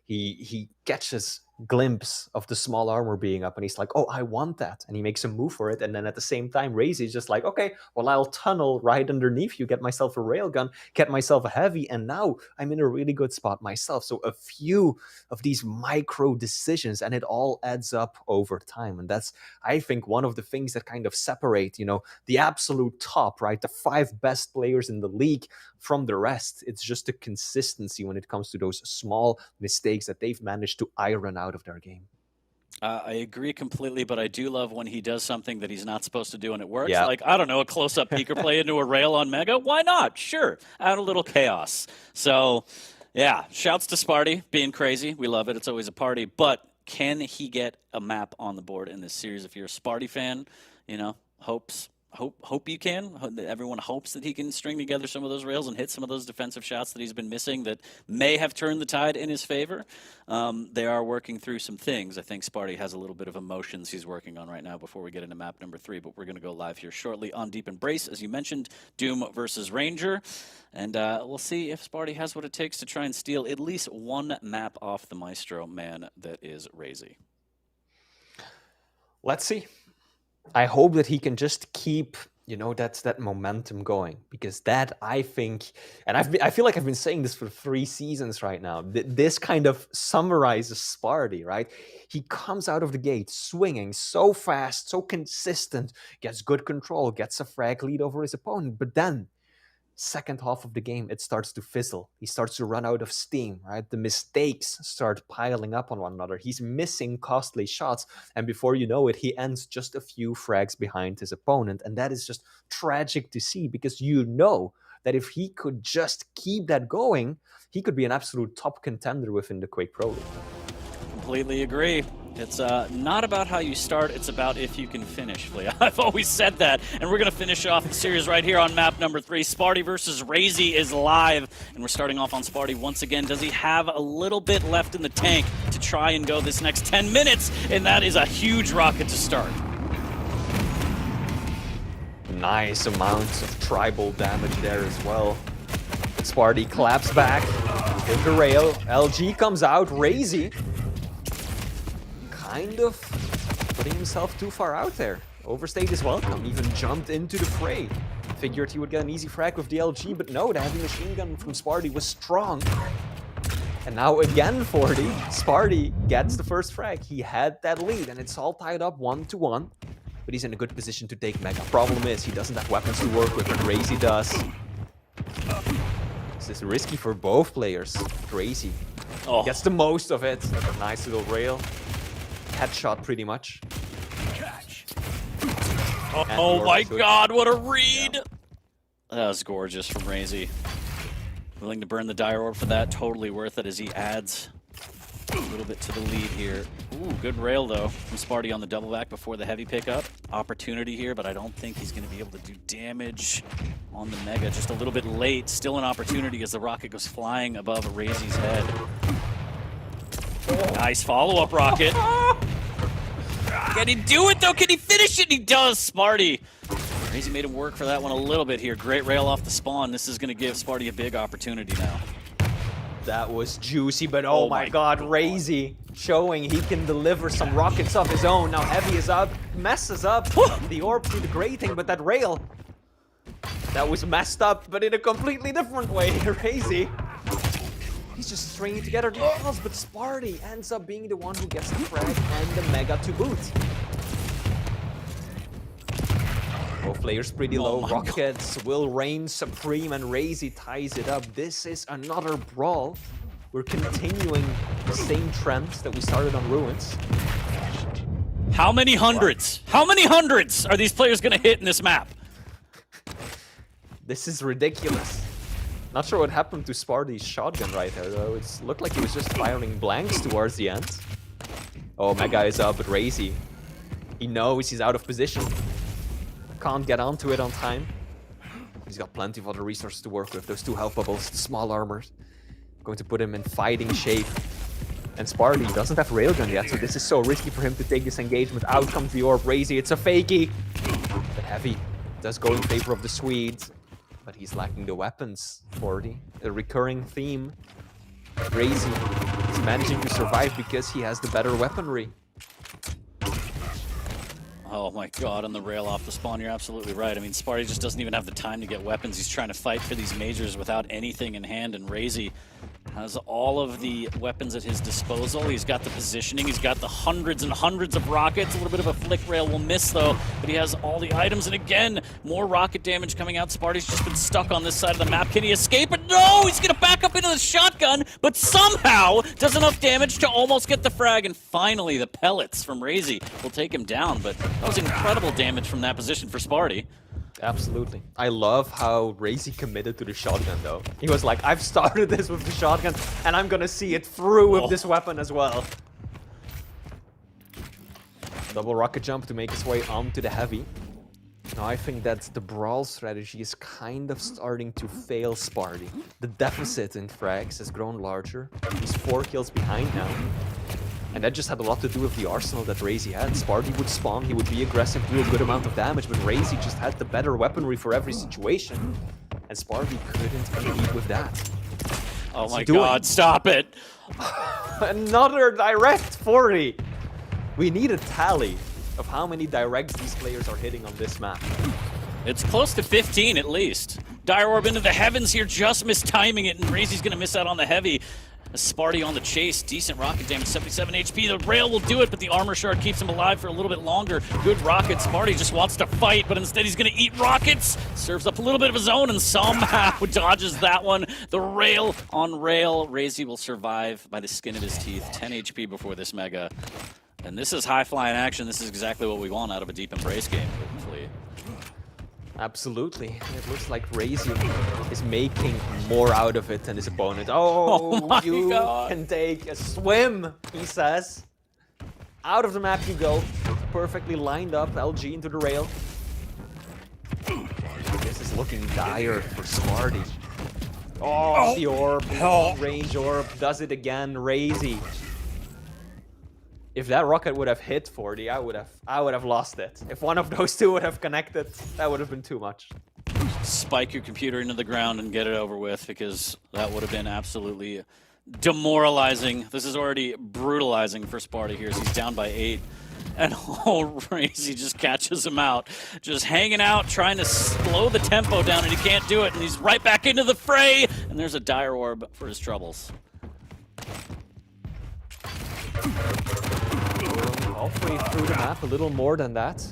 S2: He catches glimpse of the small armor being up, and he's like, oh, I want that, and he makes a move for it, and then at the same time Razy's just like, okay, well, I'll tunnel right underneath you, get myself a railgun, get myself a heavy, and now I'm in a really good spot myself. So a few of these micro decisions, and it all adds up over time, and that's, I think, one of the things that kind of separate, the absolute top, right, the 5 best players in the league from the rest. It's just the consistency when it comes to those small mistakes that they've managed to iron out of their game.
S1: I agree completely, but I do love when he does something that he's not supposed to do and it works.
S2: Yeah.
S1: Like, I don't know, a close-up peeker play into a rail on Mega. Why not? Sure. Add a little chaos. So, yeah, shouts to Sparty being crazy. We love it. It's always a party. But can he get a map on the board in this series? If you're a Sparty fan, hope you can. Everyone hopes that he can string together some of those rails and hit some of those defensive shots that he's been missing that may have turned the tide in his favor. They are working through some things. I think Sparty has a little bit of emotions he's working on right now before we get into map number 3, but we're going to go live here shortly on Deep Embrace, as you mentioned, Doom versus Ranger. And we'll see if Sparty has what it takes to try and steal at least one map off the Maestro man that is Razy.
S2: Let's see. I hope that he can just keep You know, that's that momentum going, because that, I think, and I feel like I've been saying this for 3 seasons right now. This kind of summarizes Sparty, right? He comes out of the gate swinging so fast, so consistent, gets good control, gets a frag lead over his opponent, but then second half of the game, it starts to fizzle. He starts to run out of steam, right? The mistakes start piling up on one another. He's missing costly shots, and before you know it, he ends just a few frags behind his opponent. And that is just tragic to see, because you know that if he could just keep that going, he could be an absolute top contender within the Quake Pro League.
S1: Completely agree. It's not about how you start, it's about if you can finish, Flea. I've always said that, and we're going to finish off the series right here on map number 3. Sparty versus Razy is live, and we're starting off on Sparty once again. Does he have a little bit left in the tank to try and go this next 10 minutes? And that is a huge rocket to start.
S2: Nice amounts of tribal damage there as well. Sparty claps back, hit the rail, LG comes out, Razy kind of putting himself too far out there. Overstayed his welcome, even jumped into the fray. Figured he would get an easy frag with the LG, but no, the heavy machine gun from Sparty was strong. And now again 40, Sparty gets the first frag. He had that lead, and it's all tied up 1-1. But he's in a good position to take Mega. Problem is, he doesn't have weapons to work with, but Razy does. This is risky for both players. Razy gets the most of it. Nice little rail. Headshot, pretty much.
S1: Oh my god, what a read! Yeah. That was gorgeous from Razy. Willing to burn the Dire Orb for that, totally worth it as he adds a little bit to the lead here. Ooh, good rail though from Sparty on the double back before the heavy pickup. Opportunity here, but I don't think he's going to be able to do damage on the Mega. Just a little bit late. Still an opportunity as the rocket goes flying above Razy's head. Nice follow-up rocket. Can he do it though? Can he finish it? He does, Sparty. Razy made him work for that one a little bit here. Great rail off the spawn. This is going to give Sparty a big opportunity now.
S2: That was juicy, but oh my god, Razy showing he can deliver some rockets of his own. Now heavy is up, messes up the orb through the grating, but that rail, that was messed up, but in a completely different way. Razy, he's just stringing together the balls, but Sparty ends up being the one who gets the frag and the Mega to boot. Both players pretty low. Rockets will reign supreme, and Razy ties it up. This is another brawl. We're continuing the same trends that we started on Ruins.
S1: How many hundreds? How many hundreds are these players going to hit in this map?
S2: This is ridiculous. Not sure what happened to Sparty's shotgun right there, though. It looked like he was just firing blanks towards the end. Oh, Mega is up, but Razy, he knows he's out of position. Can't get onto it on time. He's got plenty of other resources to work with. Those 2 health bubbles, the small armors, going to put him in fighting shape. And Sparty doesn't have railgun yet, so this is so risky for him to take this engagement. Out comes the orb. Razy, it's a fakie. But heavy does go in favor of the Swede, but he's lacking the weapons. 40, a recurring theme. Razy is managing to survive because he has the better weaponry.
S1: Oh my god, on the rail off the spawn, you're absolutely right. I mean, Sparty just doesn't even have the time to get weapons. He's trying to fight for these majors without anything in hand, and Razy has all of the weapons at his disposal. He's got the positioning, he's got the hundreds and hundreds of rockets. A little bit of a flick rail will miss though, but he has all the items, and again, more rocket damage coming out. Sparty's just been stuck on this side of the map. Can he escape it? No! He's gonna back up into the shotgun, but somehow does enough damage to almost get the frag, and finally the pellets from Razy will take him down, but that was incredible damage from that position for Sparty.
S2: Absolutely. I love how Razy committed to the shotgun, though. He was like, I've started this with the shotgun, and I'm gonna see it through with this weapon as well. Double rocket jump to make his way onto the heavy. Now I think that the brawl strategy is kind of starting to fail Sparty. The deficit in frags has grown larger. He's 4 kills behind now. And that just had a lot to do with the arsenal that Razy had. Sparty would spawn, he would be aggressive, do a good amount of damage, but Razy just had the better weaponry for every situation. And Sparty couldn't compete with that.
S1: Oh my god, stop it!
S2: Another direct 40! We need a tally of how many directs these players are hitting on this map.
S1: It's close to 15 at least. Dire Orb into the heavens here, just mistiming it, and Razy's gonna miss out on the heavy. Sparty on the chase, decent rocket damage, 77 HP. The rail will do it, but the armor shard keeps him alive for a little bit longer. Good rocket. Sparty just wants to fight, but instead he's gonna eat rockets. Serves up a little bit of his own and somehow dodges that one. The rail on rail. Razy will survive by the skin of his teeth. 10 HP before this mega. And this is high flying action. This is exactly what we want out of a deep embrace game, hopefully.
S2: Absolutely. It looks like Razy is making more out of it than his opponent. Oh,
S1: my
S2: you
S1: God.
S2: can take a swim, he says. Out of the map you go. Perfectly lined up, LG into the rail. This is looking dire for Sparty. Oh, the orb, range orb, does it again, Razy. If that rocket would have hit 40, I would have lost it. If one of those two would have connected, that would have been too much.
S1: Spike your computer into the ground and get it over with, because that would have been absolutely demoralizing. This is already brutalizing for Sparty here as he's down by 8. And Razy just catches him out. Just hanging out, trying to slow the tempo down, and he can't do it. And he's right back into the fray. And there's a Dire Orb for his troubles.
S2: Halfway through the map, a little more than that.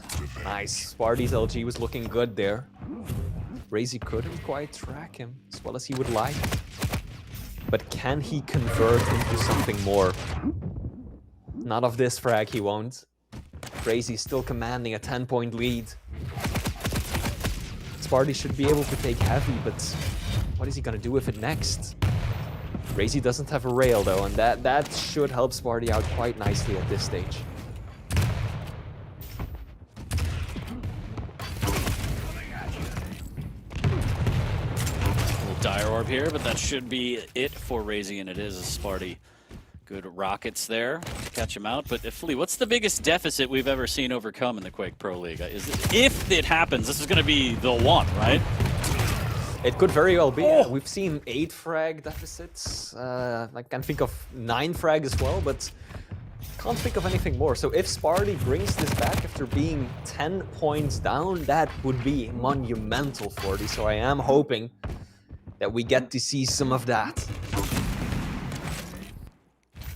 S2: Nice. Sparty's LG was looking good there. Razy couldn't quite track him as well as he would like. But can he convert into something more? Not of this frag, he won't. Razy's still commanding a 10-point lead. Sparty should be able to take heavy, but what is he gonna do with it next? Razy doesn't have a rail though, and that should help Sparty out quite nicely at this stage.
S1: Dire Orb here, but that should be it for Razy, and it is a Sparty. Good rockets there to catch him out. But Flea, what's the biggest deficit we've ever seen overcome in the Quake Pro League? If it happens, this is going to be the one, right?
S2: It could very well be. Yeah. We've seen 8 frag deficits. I can think of 9 frag as well, but can't think of anything more. So if Sparty brings this back after being 10 points down, that would be monumental for these. So I am hoping that we get to see some of that.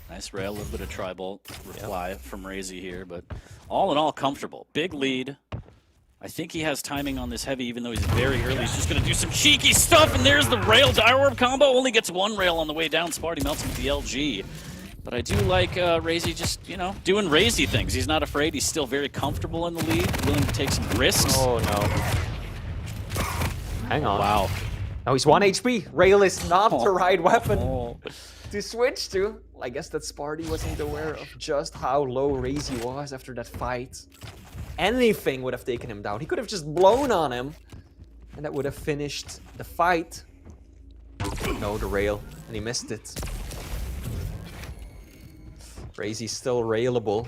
S1: Nice rail, a little bit of tri-bolt reply from Razy here, but all in all, comfortable. Big lead. I think he has timing on this heavy, even though he's very early. He's just going to do some cheeky stuff, and there's the rail Dire Orb combo. Only gets 1 rail on the way down. Sparty melts him with the LG. But I do like Razy just, you know, doing Razy things. He's not afraid. He's still very comfortable in the lead, willing to take some risks.
S2: Oh, no. Hang on.
S1: Wow.
S2: Now he's 1 HP. Rail is not the right weapon to switch to. I guess that Sparty wasn't aware of just how low Razy was after that fight. Anything would have taken him down. He could have just blown on him, and that would have finished the fight. No, the rail, and he missed it. Razy's still railable,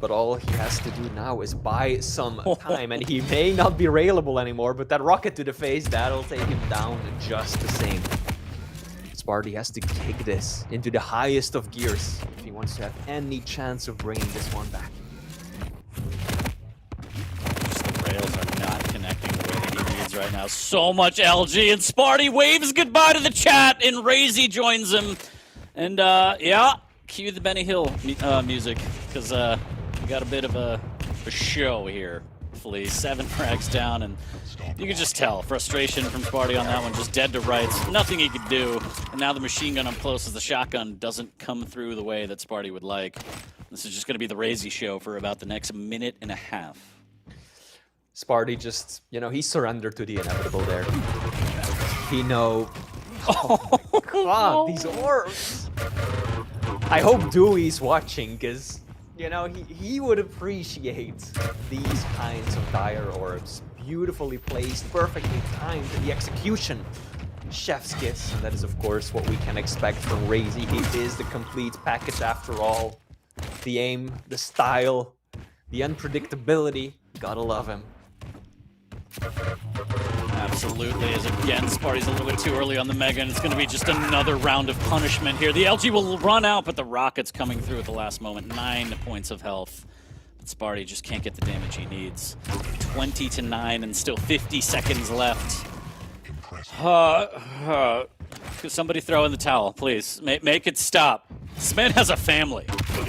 S2: but all he has to do now is buy some time, and he may not be railable anymore, but that rocket to the face, that'll take him down just the same. Sparty has to kick this into the highest of gears if he wants to have any chance of bringing this one back.
S1: The rails are not connecting the way that he needs right now. So much LG, and Sparty waves goodbye to the chat, and Razy joins him. And yeah, cue the Benny Hill music, because we got a bit of a show here. Hopefully 7 frags down, and you can just tell frustration from Sparty on that one, just dead to rights, nothing he could do. And now the machine gun up close as the shotgun doesn't come through the way that Sparty would like. This is just going to be the Razy show for about the next minute and a half.
S2: Sparty just, you know, he surrendered to the inevitable there. He know. Oh, God, these orbs. I hope Dewey's watching, because, you know, he would appreciate these kinds of Dire Orbs. Beautifully placed, perfectly timed, the execution. Chef's kiss, and that is, of course, what we can expect from Razy. He is the complete package after all. The aim, the style, the unpredictability. Gotta love him.
S1: Absolutely, as again, Sparty's a little bit too early on the Mega, and it's going to be just another round of punishment here. The LG will run out, but the rocket's coming through at the last moment. 9 points of health. But Sparty just can't get the damage he needs. 20-9 and still 50 seconds left. Could somebody throw in the towel, please? Make it stop. This man has a family.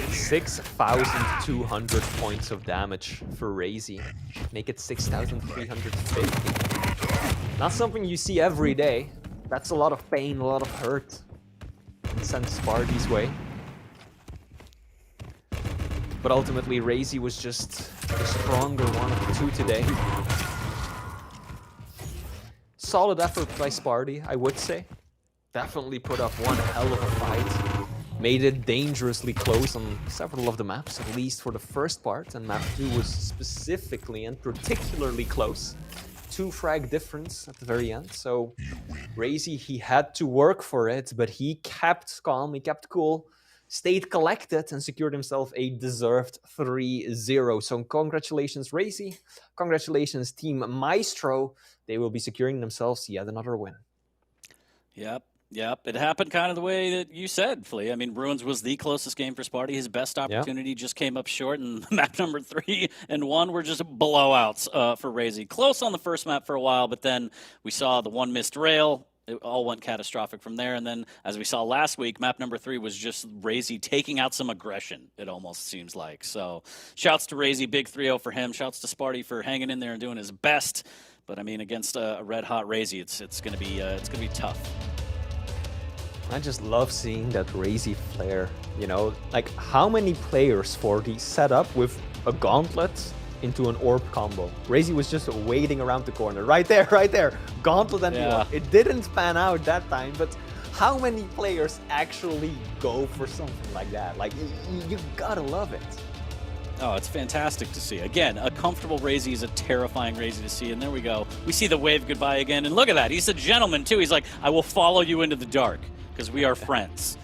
S2: 6,200 points of damage for Razy. Make it 6,350. Not something you see every day. That's a lot of pain, a lot of hurt. Sent Sparty's way. But ultimately, Razy was just the stronger one of the two today. Solid effort by Sparty, I would say. Definitely put up one hell of a fight. Made it dangerously close on several of the maps, at least for the first part. And map 2 was specifically and particularly close. 2 frag difference at the very end. So Razy, he had to work for it, but he kept calm, he kept cool, stayed collected, and secured himself a deserved 3-0. So congratulations, Razy. Congratulations, Team Maestro. They will be securing themselves yet another win.
S1: Yep. It happened kind of the way that you said, Flea. I mean, Ruins was the closest game for Sparty. His best opportunity just came up short, and map number 3 and 1 were just blowouts for Razy. Close on the first map for a while, but then we saw the one missed rail. It all went catastrophic from there. And then, as we saw last week, map number 3 was just Razy taking out some aggression, it almost seems like. So, shouts to Razy, big 3-0 for him. Shouts to Sparty for hanging in there and doing his best. But, I mean, against a red-hot Razy, it's going to be tough.
S2: I just love seeing that Razy flare, you know, like how many players for the setup with a gauntlet into an orb combo. Razy was just waiting around the corner, right there, gauntlet and the orb. It didn't pan out that time, but how many players actually go for something like that? Like, you gotta love it.
S1: Oh, it's fantastic to see. Again, a comfortable Razy is a terrifying Razy to see, and there we go. We see the wave goodbye again, and look at that. He's a gentleman, too. He's like, I will follow you into the dark, because we are friends.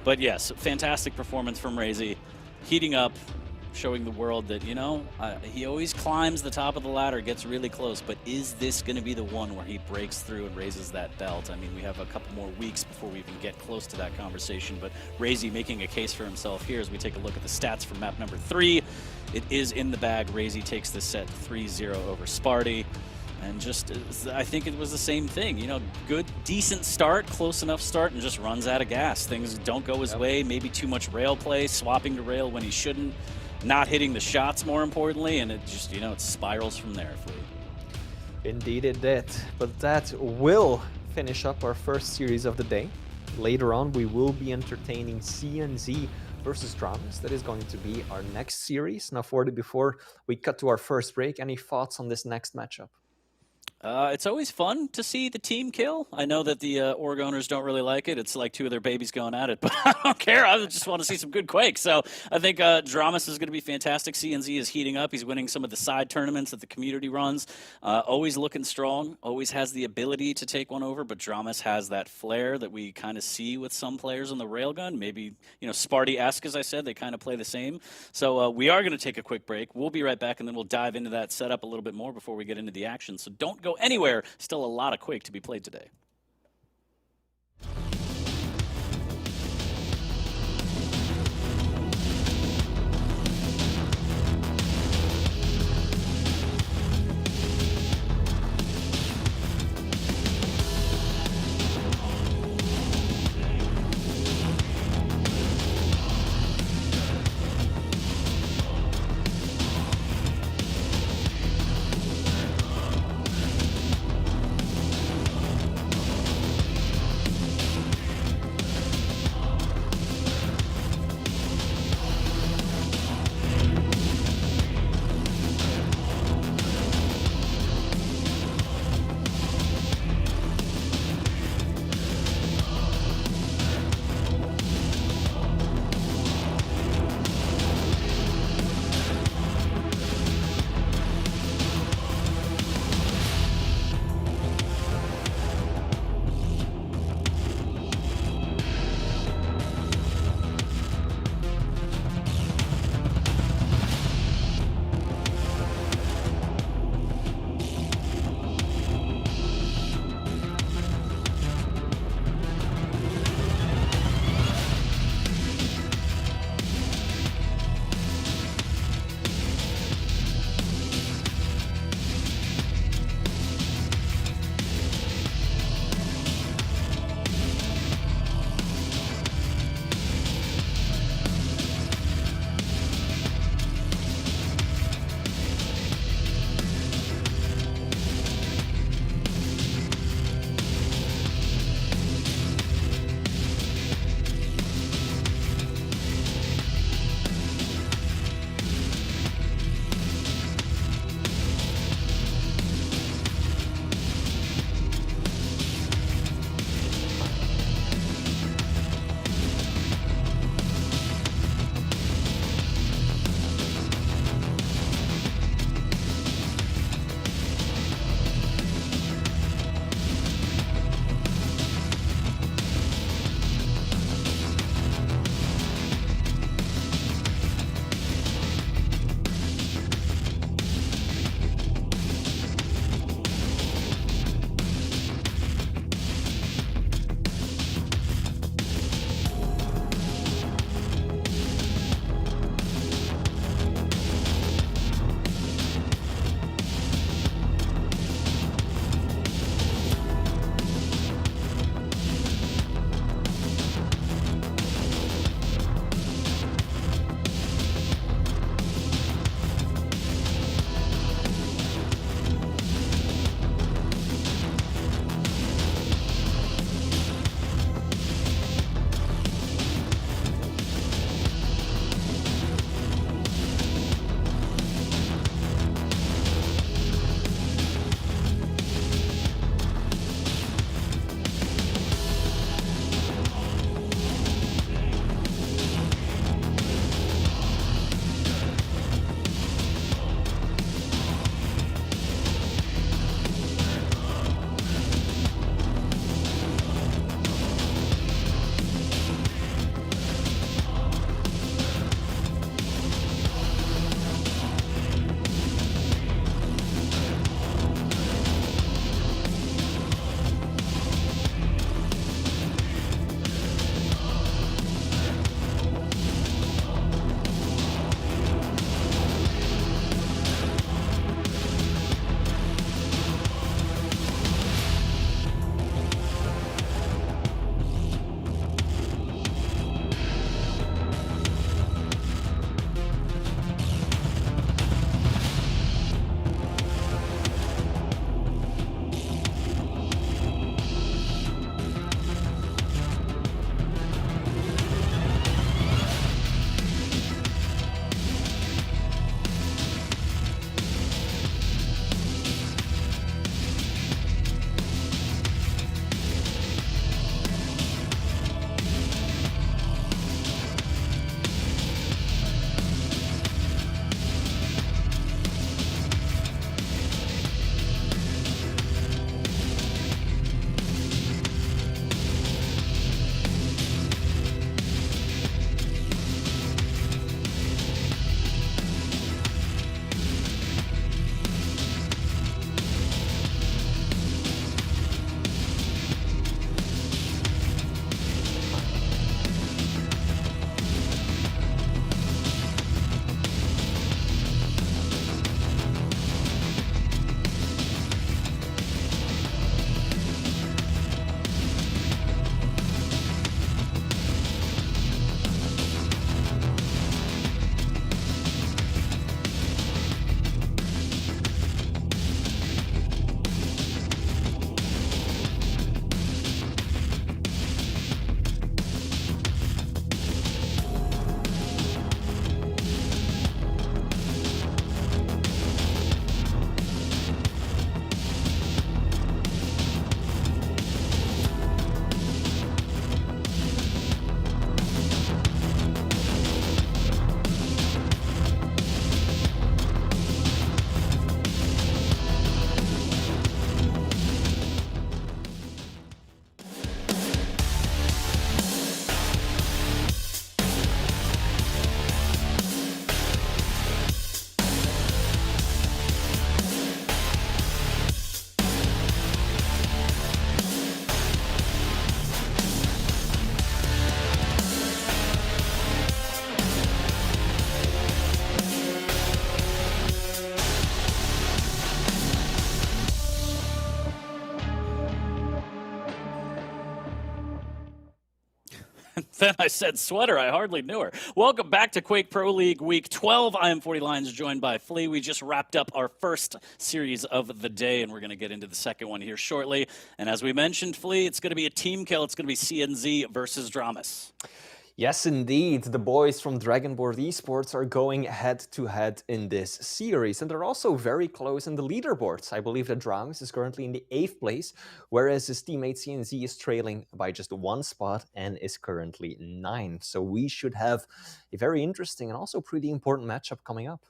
S1: But yes, fantastic performance from Razy. Heating up, showing the world that, you know, he always climbs the top of the ladder, gets really close, but is this going to be the one where he breaks through and raises that belt? I mean, we have a couple more weeks before we even get close to that conversation, but Razy making a case for himself here as we take a look at the stats for map number 3. It is in the bag. Razy takes this set 3-0 over Sparty. And just, I think it was the same thing. You know, good, decent start, close enough start, and just runs out of gas. Things don't go his way. Maybe too much rail play, swapping to rail when he shouldn't, not hitting the shots, more importantly, and it just, you know, it spirals from there, Flea.
S2: Indeed it did. But that will finish up our first series of the day. Later on, we will be entertaining CNZ versus Dramas. That is going to be our next series. Now, before we cut to our first break, any thoughts on this next matchup?
S1: It's always fun to see the team kill. I know that the org owners don't really like it. It's like 2 of their babies going at it, but I don't care. I just want to see some good Quake. So I think Dramas is going to be fantastic. CNZ is heating up. He's winning some of the side tournaments that the community runs. Always looking strong. Always has the ability to take one over, but Dramas has that flair that we kind of see with some players on the railgun. Maybe, you know, Sparty-esque, as I said. They kind of play the same. So we are going to take a quick break. We'll be right back, and then we'll dive into that setup a little bit more before we get into the action. So don't go anywhere. Still a lot of Quake to be played today. Then I said sweater. I hardly knew her. Welcome back to Quake Pro League Week 12. I am 40 Lions, joined by Flea. We just wrapped up our first series of the day, and we're going to get into the second one here shortly. And as we mentioned, Flea, it's going to be a team kill. It's going to be CNZ versus Dramas.
S2: Yes, indeed. The boys from Dragonboard Esports are going head-to-head in this series, and they're also very close in the leaderboards. I believe that Dramas is currently in the 8th place, whereas his teammate CNZ is trailing by just 1 spot and is currently 9th. So we should have a very interesting and also pretty important matchup coming up.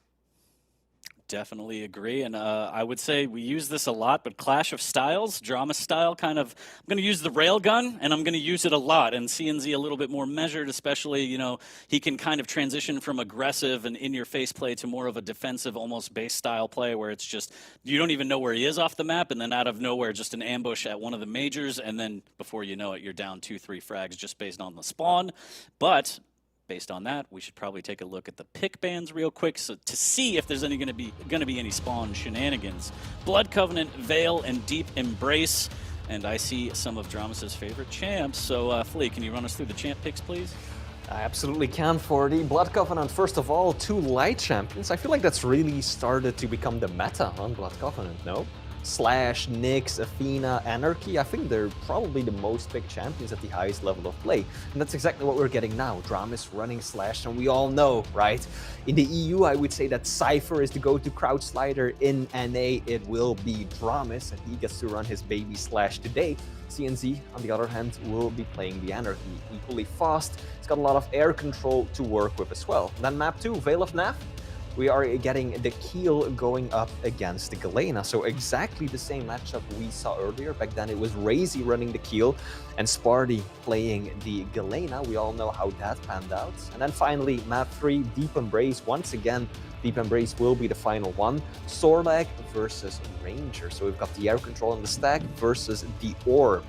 S1: Definitely agree. And I would say we use this a lot, but Clash of Styles, drama style, kind of, I'm going to use the railgun, and I'm going to use it a lot. And CNZ a little bit more measured, especially, you know, he can kind of transition from aggressive and in-your-face play to more of a defensive, almost base style play where it's just, you don't even know where he is off the map, and then out of nowhere, just an ambush at one of the majors, and then before you know it, you're down 2-3 frags just based on the spawn. But based on that, we should probably take a look at the pick bans real quick to see if there's going to be any spawn shenanigans. Blood Covenant, Veil, and Deep Embrace. And I see some of Dramas' favorite champs. So, Flea, can you run us through the champ picks, please?
S2: I absolutely can, 40. Blood Covenant, first of all, 2 light champions. I feel like that's really started to become the meta on Blood Covenant, no? Slash, Nyx, Athena, Anarchy, I think they're probably the most picked champions at the highest level of play. And that's exactly what we're getting now. Dramas running Slash, and we all know, right? In the EU, I would say that Cypher is the go-to crowd slider. In NA, it will be Dramas, and he gets to run his baby Slash today. CNZ, on the other hand, will be playing the Anarchy equally fast. It's got a lot of air control to work with as well. Then map 2, Veil of Nav. We are getting the Keel going up against the Galena. So exactly the same matchup we saw earlier. Back then it was Razy running the Keel and Sparty playing the Galena. We all know how that panned out. And then finally, map 3, Deep Embrace. Once again, Deep Embrace will be the final one. Sorlag versus Ranger. So we've got the air control on the stack versus the Orb.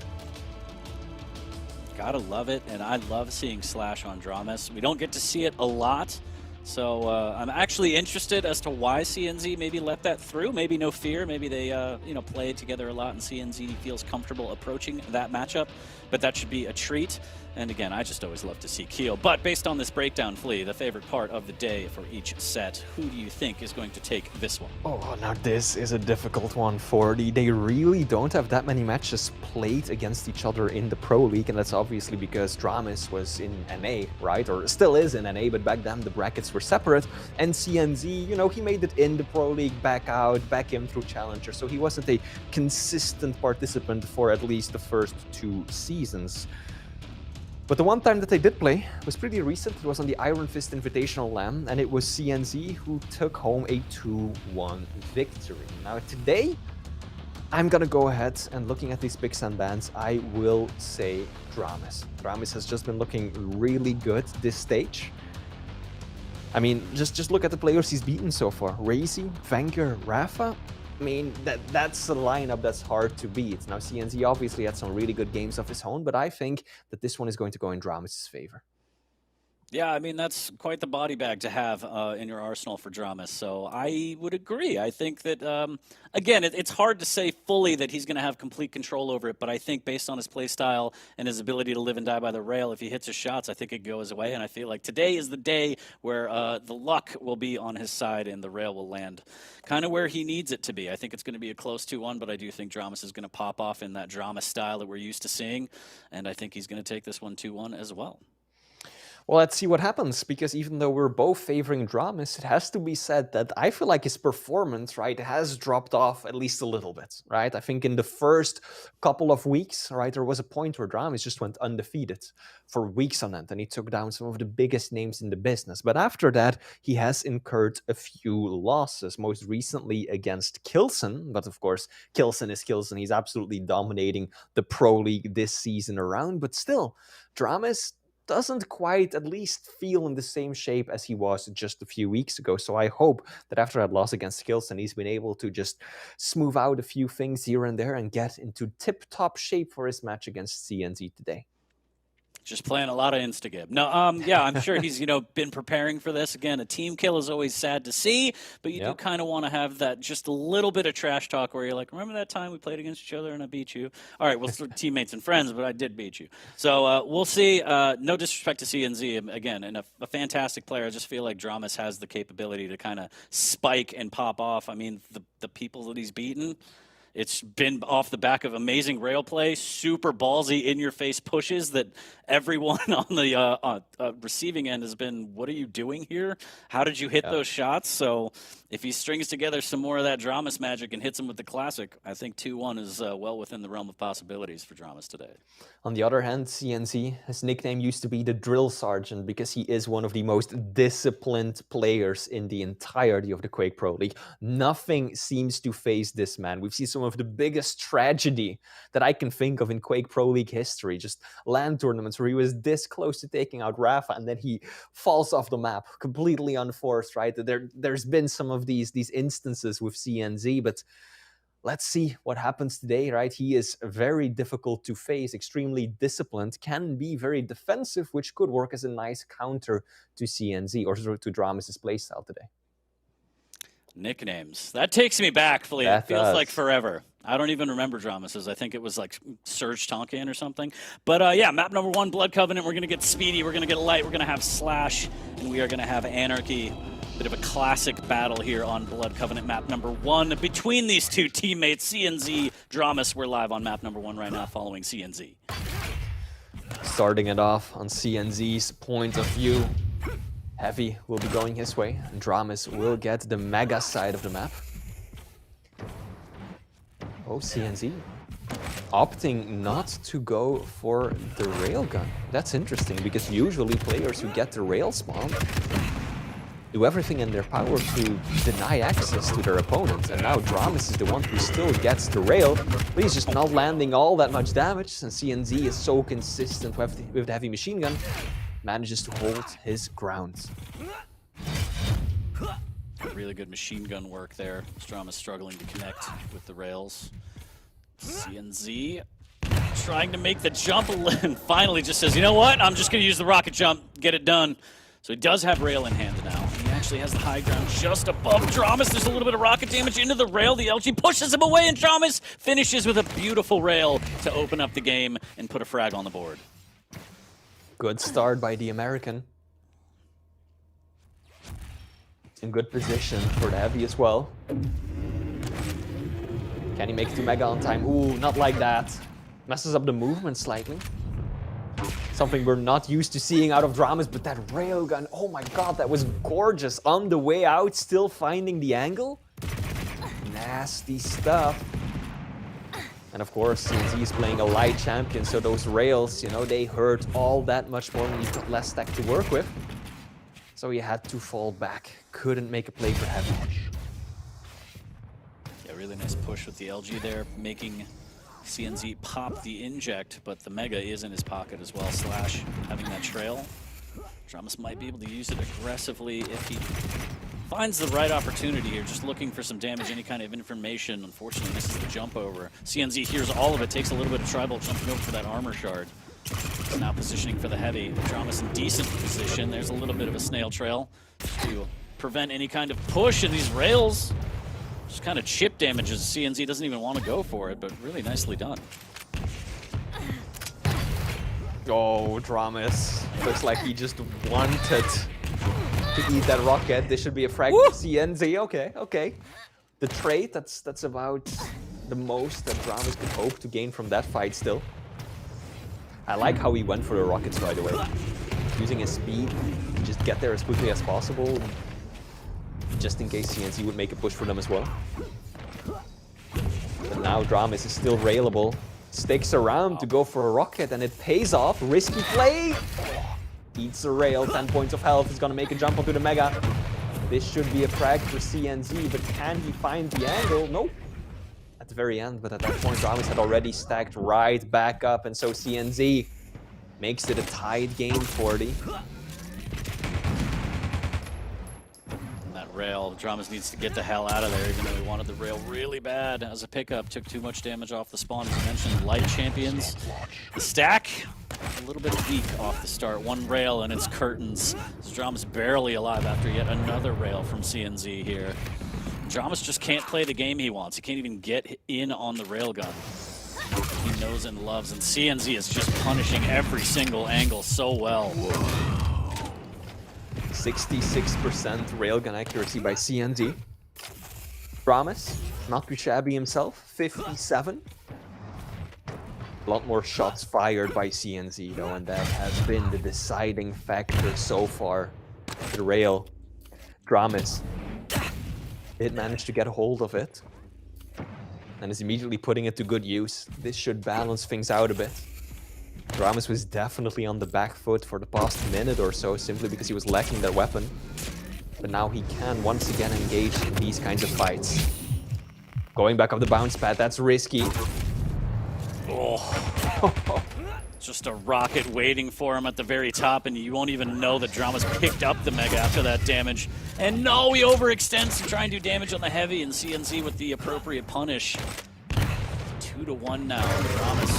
S1: Gotta love it, and I love seeing Slash on Dramas. We don't get to see it a lot. So I'm actually interested as to why CNZ maybe let that through. Maybe no fear. Maybe they play together a lot, and CNZ feels comfortable approaching that matchup. But that should be a treat. And again, I just always love to see Keel. But based on this breakdown, Flea, the favorite part of the day for each set, who do you think is going to take this one?
S2: Oh, now this is a difficult one, 40. They really don't have that many matches played against each other in the Pro League, and that's obviously because Dramas was in NA, right? Or still is in NA, but back then the brackets were separate. And CNZ, you know, he made it in the Pro League, back out, back in through Challenger, so he wasn't a consistent participant for at least the first 2 seasons. But the one time that they did play was pretty recent. It was on the Iron Fist Invitational LAN, and it was CNZ who took home a 2-1 victory. Now today, I'm gonna go ahead and looking at these picks and bans, I will say Dramas. Dramas has just been looking really good this stage. I mean, just look at the players he's beaten so far. Razy, Vanger, Rafa. I mean, that's a lineup that's hard to beat. Now, CNZ obviously had some really good games of his own, but I think that this one is going to go in Dramas' favor.
S1: Yeah, I mean, that's quite the body bag to have in your arsenal for Dramas. So I would agree. I think that, again, it's hard to say fully that he's going to have complete control over it, but I think based on his play style and his ability to live and die by the rail, if he hits his shots, I think it goes away. And I feel like today is the day where the luck will be on his side and the rail will land kind of where he needs it to be. I think it's going to be a close 2-1, but I do think Dramas is going to pop off in that drama style that we're used to seeing. And I think he's going to take this one 2-1 as well.
S2: Well, let's see what happens, because even though we're both favoring Dramas, it has to be said that I feel like his performance, right, has dropped off at least a little bit, right? I think in the first couple of weeks, right, there was a point where Dramas just went undefeated for weeks on end, and he took down some of the biggest names in the business. But after that, he has incurred a few losses, most recently against Kilson. But of course, Kilson is Kilson. He's absolutely dominating the Pro League this season around. But still, Dramas doesn't quite at least feel in the same shape as he was just a few weeks ago. So I hope that after that loss against Skilson, he's been able to just smooth out a few things here and there and get into tip-top shape for his match against CNZ today.
S1: Just playing a lot of Instagib. No, yeah, I'm sure he's, been preparing for this. Again, a team kill is always sad to see, but you do kind of want to have that just a little bit of trash talk where you're like, remember that time we played against each other and I beat you? All right, we're teammates and friends, but I did beat you. So we'll see. No disrespect to CNZ, again, and a fantastic player. I just feel like Dramas has the capability to kind of spike and pop off. I mean, the people that he's beaten, it's been off the back of amazing rail play, super ballsy, in-your-face pushes that everyone on the receiving end has been, what are you doing here? How did you hit those shots? So if he strings together some more of that Dramas magic and hits him with the classic, I think 2-1 is well within the realm of possibilities for Dramas today.
S2: On the other hand, CNZ, his nickname used to be the Drill Sergeant because he is one of the most disciplined players in the entirety of the Quake Pro League. Nothing seems to phase this man. We've seen some of the biggest tragedy that I can think of in Quake Pro League history. Just LAN tournaments where he was this close to taking out Rafa and then he falls off the map, completely unforced, right? There's been some of these instances with CNZ, but let's see what happens today, right? He is very difficult to face, extremely disciplined, can be very defensive, which could work as a nice counter to CNZ or to Dramas' playstyle today.
S1: Nicknames. That takes me back, Flea. It feels like forever. I don't even remember Dramas'. I think it was like Surge Tonkin or something. But yeah, map number 1, Blood Covenant. We're going to get Speedy. We're going to get Light. We're going to have Slash. And we are going to have Anarchy. Bit of a classic battle here on Blood Covenant map number 1 between these two teammates, CNZ, Dramas. We're live on map number 1 right now following CNZ.
S2: Starting it off on CNZ's point of view. Heavy will be going his way, and Dramas will get the mega side of the map. Oh, CNZ opting not to go for the railgun. That's interesting, because usually players who get the rail spawn do everything in their power to deny access to their opponent. And now Dramas is the one who still gets the rail, but he's just not landing all that much damage, since CNZ is so consistent with the heavy machine gun. Manages to hold his ground.
S1: Really good machine gun work there. Dramas struggling to connect with the rails. CNZ trying to make the jump and finally just says, you know what? I'm just going to use the rocket jump, get it done. So he does have rail in hand now. He actually has the high ground just above Dramas. There's a little bit of rocket damage into the rail. The LG pushes him away, and Dramas finishes with a beautiful rail to open up the game and put a frag on the board.
S2: Good start by the American. In good position for the heavy as well. Can he make it to Mega on time? Ooh, not like that. Messes up the movement slightly. Something we're not used to seeing out of Dramas, but that railgun, oh my god, that was gorgeous. On the way out, still finding the angle. Nasty stuff. And of course, CNZ is playing a light champion, so those rails, they hurt all that much more when you've got less stack to work with. So he had to fall back. Couldn't make a play for heavy.
S1: Yeah, really nice push with the LG there, making CNZ pop the inject, but the Mega is in his pocket as well. Slash having that trail. Dramas might be able to use it aggressively if he finds the right opportunity here, just looking for some damage, any kind of information. Unfortunately, misses the jump over. CNZ hears all of it, takes a little bit of tribal, jumping over for that armor shard. He's now positioning for the heavy. Dramas in decent position. There's a little bit of a snail trail to prevent any kind of push, and these rails just kind of chip damages. CNZ doesn't even want to go for it, but really nicely done.
S2: Oh, Dramas. Looks like he just wanted to eat that rocket. This should be a frag for CNZ. Okay. The trade, that's about the most that Dramas could hope to gain from that fight still. I like how he went for the rockets right away. Using his speed to just get there as quickly as possible, just in case CNZ would make a push for them as well. But now Dramas is still railable. Sticks around to go for a rocket, and it pays off. Risky play! Eats a rail, 10 points of health. He's gonna make a jump onto the Mega. This should be a frag for CNZ, but can he find the angle? Nope. At the very end, but at that point, Dramas had already stacked right back up, and so CNZ makes it a tied game 40.
S1: Rail. Dramas needs to get the hell out of there, even though he wanted the rail really bad as a pickup. Took too much damage off the spawn. As you mentioned, light champions. The stack a little bit weak off the start. One rail and it's curtains. Drama's barely alive after yet another rail from CNZ here. Dramas just can't play the game he wants. He can't even get in on the railgun. He knows and loves, and CNZ is just punishing every single angle so well.
S2: 66% railgun accuracy by CNZ. Dramas, not too shabby himself, 57. A lot more shots fired by CNZ though, and that has been the deciding factor so far. The rail, Dramas did manage to get a hold of it and is immediately putting it to good use. This should balance things out a bit. Dramas was definitely on the back foot for the past minute or so, simply because he was lacking that weapon. But now he can once again engage in these kinds of fights. Going back up the bounce pad, that's risky.
S1: Oh. Just a rocket waiting for him at the very top, and you won't even know that Drama's picked up the Mega after that damage. And no, he overextends to try and do damage on the heavy, and CNZ with the appropriate punish. 2-1 now, Dramas.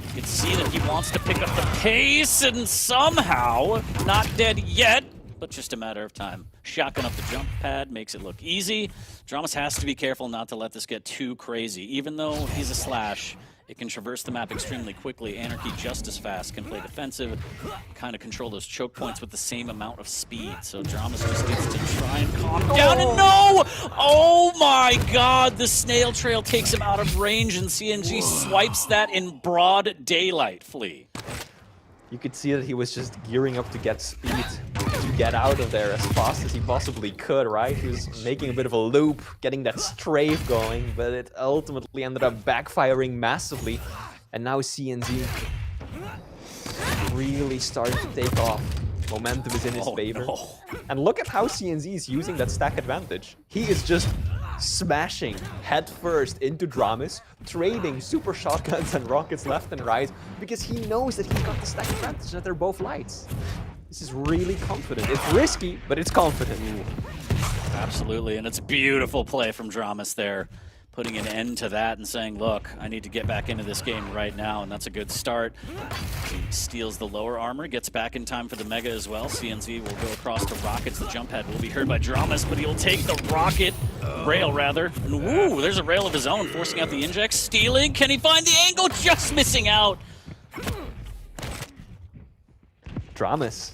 S1: You can see that he wants to pick up the pace, and somehow, not dead yet, but just a matter of time. Shotgun up the jump pad makes it look easy. Dramas has to be careful not to let this get too crazy. Even though he's a slash, it can traverse the map extremely quickly. Anarchy just as fast, can play defensive, kind of control those choke points with the same amount of speed. So Dramas just gets to try and calm down, and no! Oh my god, the snail trail takes him out of range, and CNG swipes that in broad daylight, Flea.
S2: You could see that he was just gearing up to get speed, to get out of there as fast as he possibly could, right? He was making a bit of a loop, getting that strafe going, but it ultimately ended up backfiring massively. And now CNZ really starting to take off. Momentum is in his favor.
S1: No.
S2: And look at how CNZ is using that stack advantage. He is just smashing head first into Dramas, trading super shotguns and rockets left and right, because he knows that he's got the stack advantage, that they're both lights. This is really confident. It's risky, but it's confident.
S1: Absolutely, and it's a beautiful play from Dramas there, putting an end to that and saying, look, I need to get back into this game right now, and that's a good start. He steals the lower armor, gets back in time for the Mega as well. CNZ will go across to rockets. The jump pad will be heard by Dramas, but he'll take the rocket, rail rather. And woo, there's a rail of his own, forcing out the inject, stealing. Can he find the angle? Just missing out.
S2: Dramas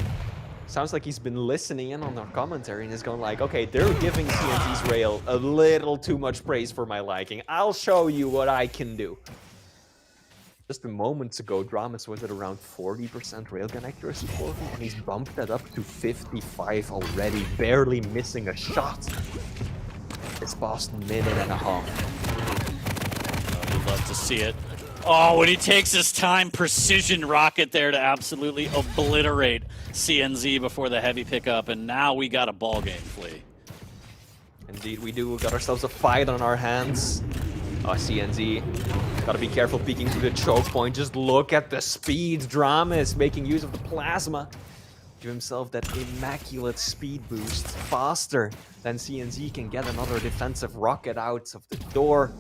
S2: sounds like he's been listening in on our commentary and is going like, okay, they're giving CNZ's rail a little too much praise for my liking. I'll show you what I can do. Just moments ago, Dramas was at around 40% railgun accuracy for him, and he's bumped that up to 55 already, barely missing a shot. This past minute and a half.
S1: Oh, you'd love to see it. Oh, when he takes his time, precision rocket there to absolutely obliterate CNZ before the heavy pickup, and now we got a ball game, Flea.
S2: Indeed we do. We got ourselves a fight on our hands. CNZ, gotta be careful peeking through the choke point. Just look at the speed. Dramas making use of the plasma. Give himself that immaculate speed boost. Faster than CNZ can get another defensive rocket out of the door.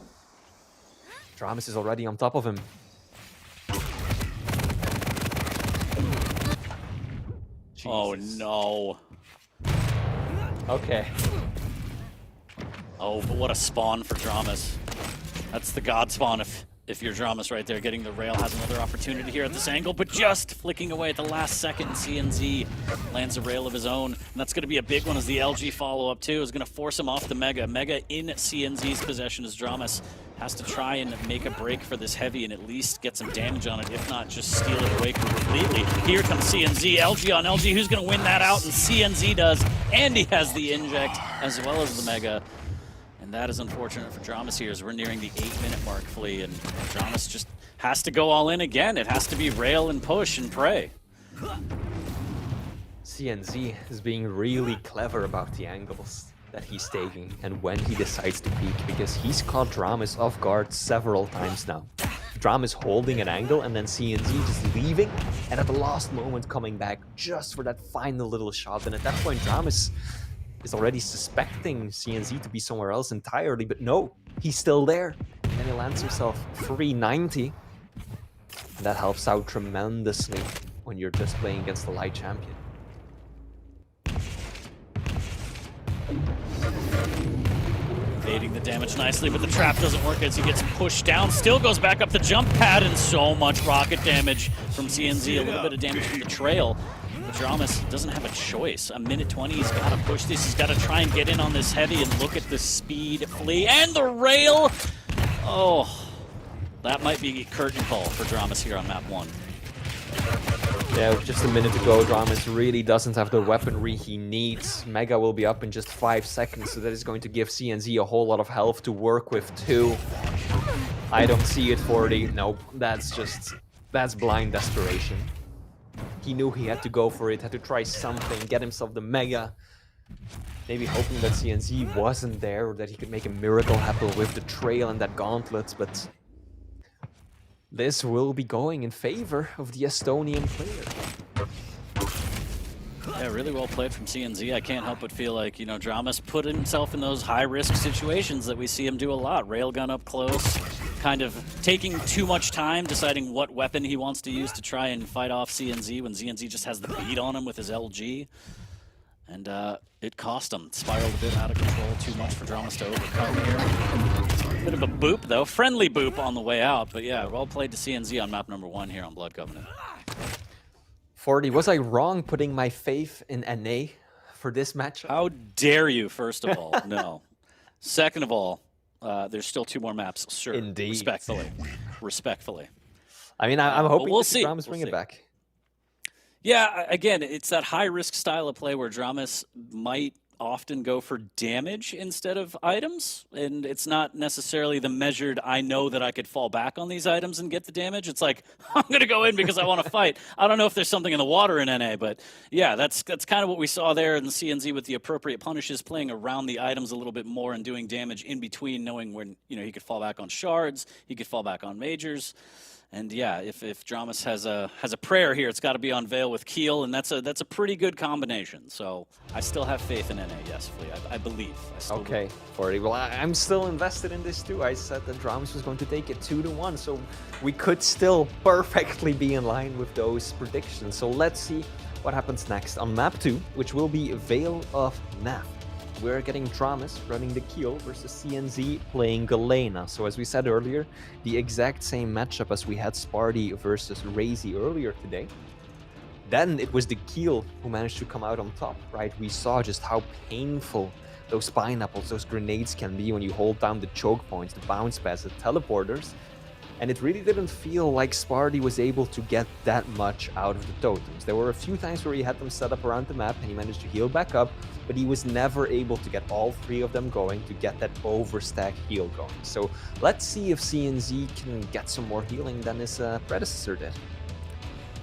S2: Dramas is already on top of him. Jesus.
S1: Oh no.
S2: Okay.
S1: Oh, but what a spawn for Dramas. That's the god spawn if you're Dramas right there. Getting the rail has another opportunity here at this angle, but just flicking away at the last second. CNZ lands a rail of his own, and that's going to be a big one as the LG follow-up too. Is going to force him off the Mega. Mega in CNZ's possession as Dramas has to try and make a break for this heavy and at least get some damage on it, if not just steal it away completely. Here comes CNZ, LG on LG. Who's going to win that out? And CNZ does, and he has the inject as well as the Mega. And that is unfortunate for Dramas here as we're nearing the 8-minute mark, Flea, and Dramas just has to go all in again. It has to be rail and push and pray.
S2: CNZ is being really clever about the angles that he's taking and when he decides to peek, because he's caught Dramas off guard several times now. Dramas holding an angle and then CNZ just leaving, and at the last moment coming back just for that final little shot. And at that point, Dramas is already suspecting CNZ to be somewhere else entirely, but no, he's still there. And he lands himself 390. And that helps out tremendously when you're just playing against the light champion.
S1: Evading the damage nicely, but the trap doesn't work as he gets pushed down. Still goes back up the jump pad, and so much rocket damage from CNZ. A little bit of damage from the trail. But Dramas doesn't have a choice. A minute 20, he's got to push this. He's got to try and get in on this heavy and look at the speed flee. And the rail! Oh, that might be a curtain call for Dramas here on map 1.
S2: Yeah, just a minute ago, Dramas really doesn't have the weaponry he needs. Mega will be up in just 5 seconds, so that is going to give CNZ a whole lot of health to work with too. I don't see it, 40. Nope, that's blind desperation. He knew he had to go for it, had to try something, get himself the Mega. Maybe hoping that CNZ wasn't there, or that he could make a miracle happen with the trail and that gauntlet, but this will be going in favor of the Estonian player.
S1: Yeah, really well played from CNZ. I can't help but feel like, you know, Dramas put himself in those high-risk situations that we see him do a lot. Railgun up close, kind of taking too much time, deciding what weapon he wants to use to try and fight off CNZ when CNZ just has the beat on him with his LG. And it cost him. Spiraled a bit out of control, too much for Dramas to overcome here. Bit of a boop, though. Friendly boop on the way out. But yeah, well played to CNZ on map number 1 here on Blood Covenant.
S2: 40, was I wrong putting my faith in NA for this match?
S1: How dare you, first of all? No. Second of all, there's still 2 more maps. Sure.
S2: Indeed.
S1: Respectfully. Respectfully.
S2: I mean, I'm hoping
S1: we'll
S2: that
S1: see.
S2: Dramas bring it back.
S1: Yeah, again, it's that high-risk style of play where Dramas might often go for damage instead of items, and it's not necessarily the measured, I know that I could fall back on these items and get the damage. It's like, I'm going to go in because I want to fight. I don't know if there's something in the water in NA, but yeah, that's kind of what we saw there in the CNZ with the appropriate punishes, playing around the items a little bit more and doing damage in between, knowing when, you know, he could fall back on shards, he could fall back on majors. And yeah, if Dramas has a prayer here, it's got to be on Veil with Keel, and that's a pretty good combination. So I still have faith in NA. Yes, Flea, I believe. I still
S2: Okay,
S1: believe.
S2: 40. Well, I'm still invested in this too. I said that Dramas was going to take it 2-1, so we could still perfectly be in line with those predictions. So let's see what happens next on map 2, which will be Veil of Nath. We're getting Dramas running the Keel versus CNZ playing Galena. So as we said earlier, the exact same matchup as we had Sparty versus Razy earlier today. Then it was the Keel who managed to come out on top, right? We saw just how painful those pineapples, those grenades can be when you hold down the choke points, the bounce pads, the teleporters. And it really didn't feel like Sparty was able to get that much out of the totems. There were a few times where he had them set up around the map and he managed to heal back up, but he was never able to get all 3 of them going to get that overstack heal going. So let's see if CNZ can get some more healing than his predecessor did.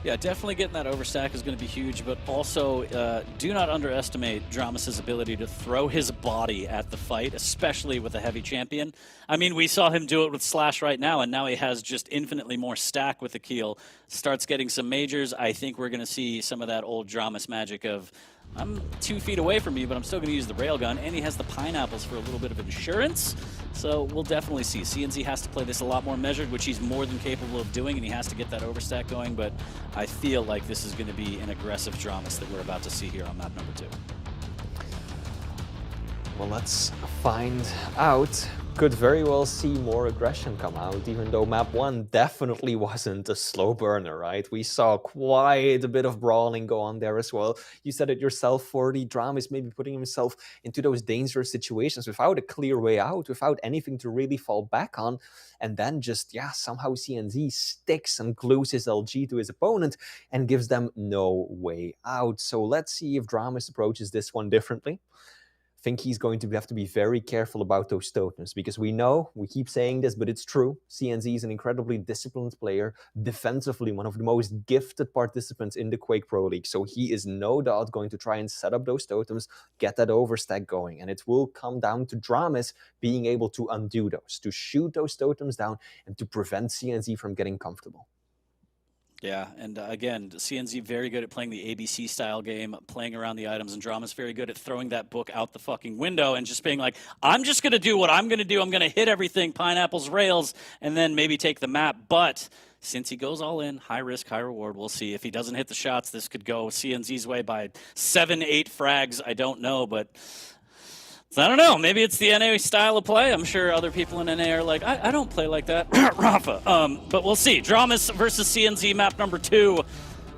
S1: Yeah, definitely getting that overstack is going to be huge, but also do not underestimate Dramas' ability to throw his body at the fight, especially with a heavy champion. I mean, we saw him do it with Slash right now, and now he has just infinitely more stack with the Keel. Starts getting some majors. I think we're going to see some of that old Dramas magic of, I'm 2 feet away from you, but I'm still going to use the railgun, and he has the pineapples for a little bit of insurance. So we'll definitely see. CNZ has to play this a lot more measured, which he's more than capable of doing, and he has to get that overstack going, but I feel like this is going to be an aggressive Dramas that we're about to see here on map number 2.
S2: Well, let's find out. Could very well see more aggression come out, even though map 1 definitely wasn't a slow burner, right? We saw quite a bit of brawling go on there as well. You said it yourself, 40. Dramas maybe putting himself into those dangerous situations without a clear way out, without anything to really fall back on. And then just, yeah, somehow CNZ sticks and glues his LG to his opponent and gives them no way out. So let's see if Dramas approaches this one differently. I think he's going to have to be very careful about those totems, because we know, we keep saying this, but it's true, CNZ is an incredibly disciplined player, defensively one of the most gifted participants in the Quake Pro League, so he is no doubt going to try and set up those totems, get that overstack going, and it will come down to Dramas being able to undo those, to shoot those totems down, and to prevent CNZ from getting comfortable.
S1: Yeah, and again, CNZ very good at playing the ABC style game, playing around the items, and Drama's very good at throwing that book out the fucking window and just being like, I'm just going to do what I'm going to do. I'm going to hit everything, pineapples, rails, and then maybe take the map. But since he goes all in, high risk, high reward, we'll see. If he doesn't hit the shots, this could go CNZ's way by 7, 8 frags. I don't know, but I don't know. Maybe it's the NA style of play. I'm sure other people in NA are like, I don't play like that, Rafa. But we'll see. Dramas versus CNZ map number 2.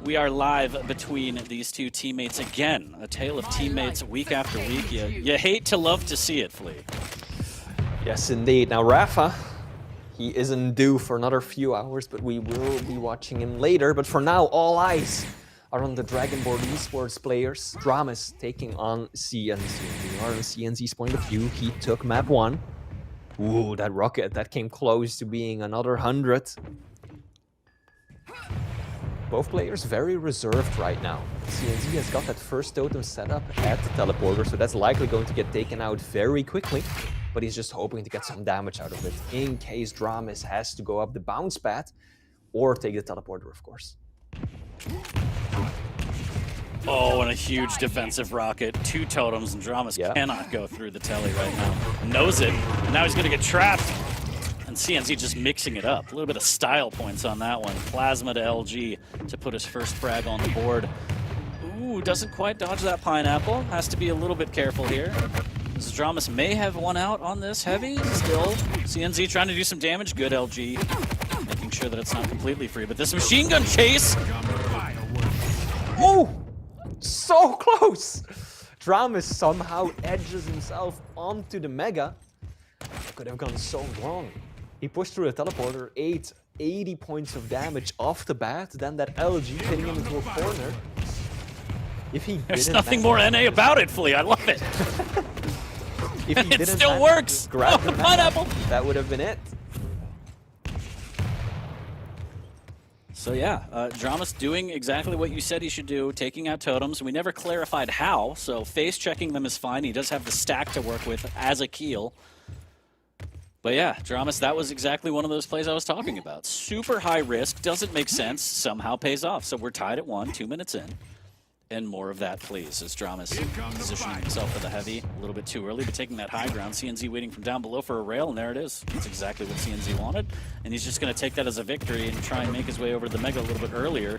S1: We are live between these two teammates again. A tale of teammates week after week. You hate to love to see it, Flea.
S2: Yes, indeed. Now, Rafa, he isn't due for another few hours, but we will be watching him later. But for now, all eyes are on the Dragonboard esports players. Dramas taking on CNZ. We are on CNZ's point of view. He took map 1. Ooh, that rocket, that came close to being another 100. Both players very reserved right now. CNZ has got that first totem set up at the teleporter, so that's likely going to get taken out very quickly. But he's just hoping to get some damage out of it in case Dramas has to go up the bounce pad or take the teleporter, of course.
S1: Oh, and a huge defensive rocket. 2 totems, and Dramas cannot go through the telly right now. Knows it. And now he's going to get trapped. And CNZ just mixing it up. A little bit of style points on that one. Plasma to LG to put his first frag on the board. Ooh, doesn't quite dodge that pineapple. Has to be a little bit careful here. This Dramas may have one out on this heavy. Still, CNZ trying to do some damage. Good LG. Making sure that it's not completely free. But this machine gun chase.
S2: Oh! So close! Dramas somehow edges himself onto the Mega. Could have gone so wrong. He pushed through the teleporter, 80 points of damage off the bat, then that LG hitting him into a corner. If he
S1: There's nothing more NA about it, Flea. I love it.
S2: If he
S1: it still works.
S2: Grab the
S1: pineapple.
S2: That would have been it.
S1: So yeah, Dramas doing exactly what you said he should do, taking out totems. We never clarified how, so face checking them is fine. He does have the stack to work with as a keel. But yeah, Dramas, that was exactly one of those plays I was talking about. Super high risk, doesn't make sense, somehow pays off. So we're tied at 1, 2 minutes in. And more of that, please, as Dramas positioning himself for the heavy. A little bit too early, but taking that high ground. CNZ waiting from down below for a rail, and there it is. That's exactly what CNZ wanted. And he's just going to take that as a victory and try and make his way over to the Mega a little bit earlier.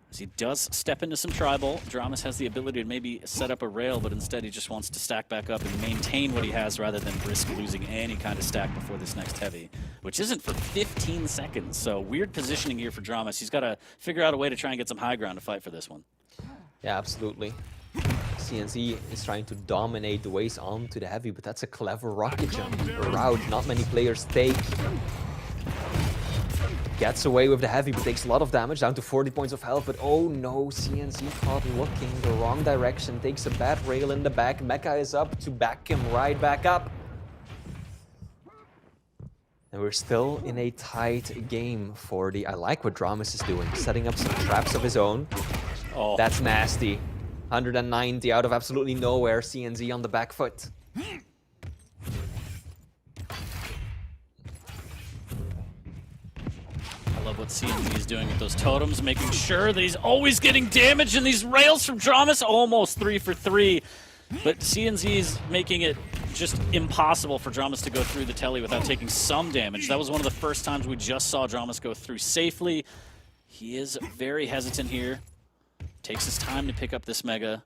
S1: As he does step into some tribal, Dramas has the ability to maybe set up a rail, but instead he just wants to stack back up and maintain what he has rather than risk losing any kind of stack before this next heavy, which isn't for 15 seconds. So weird positioning here for Dramas. He's got to figure out a way to try and get some high ground to fight for this one.
S2: Yeah, absolutely. CNZ is trying to dominate the ways onto the heavy, but that's a clever rocket jump. A route not many players take. Gets away with the heavy, but takes a lot of damage, down to 40 points of health. But oh no, CNZ caught looking the wrong direction. Takes a bad rail in the back. Mecha is up to back him right back up. And we're still in a tight game for the... I like what Dramas is doing, setting up some traps of his own.
S1: Oh,
S2: That's nasty. 190 out of absolutely nowhere. CNZ on the back foot.
S1: I love what CNZ is doing with those totems, making sure that he's always getting damage, and these rails from Dramas, almost 3 for 3. But CNZ is making it just impossible for Dramas to go through the telly without taking some damage. That was one of the first times we just saw Dramas go through safely. He is very hesitant here. Takes his time to pick up this Mega.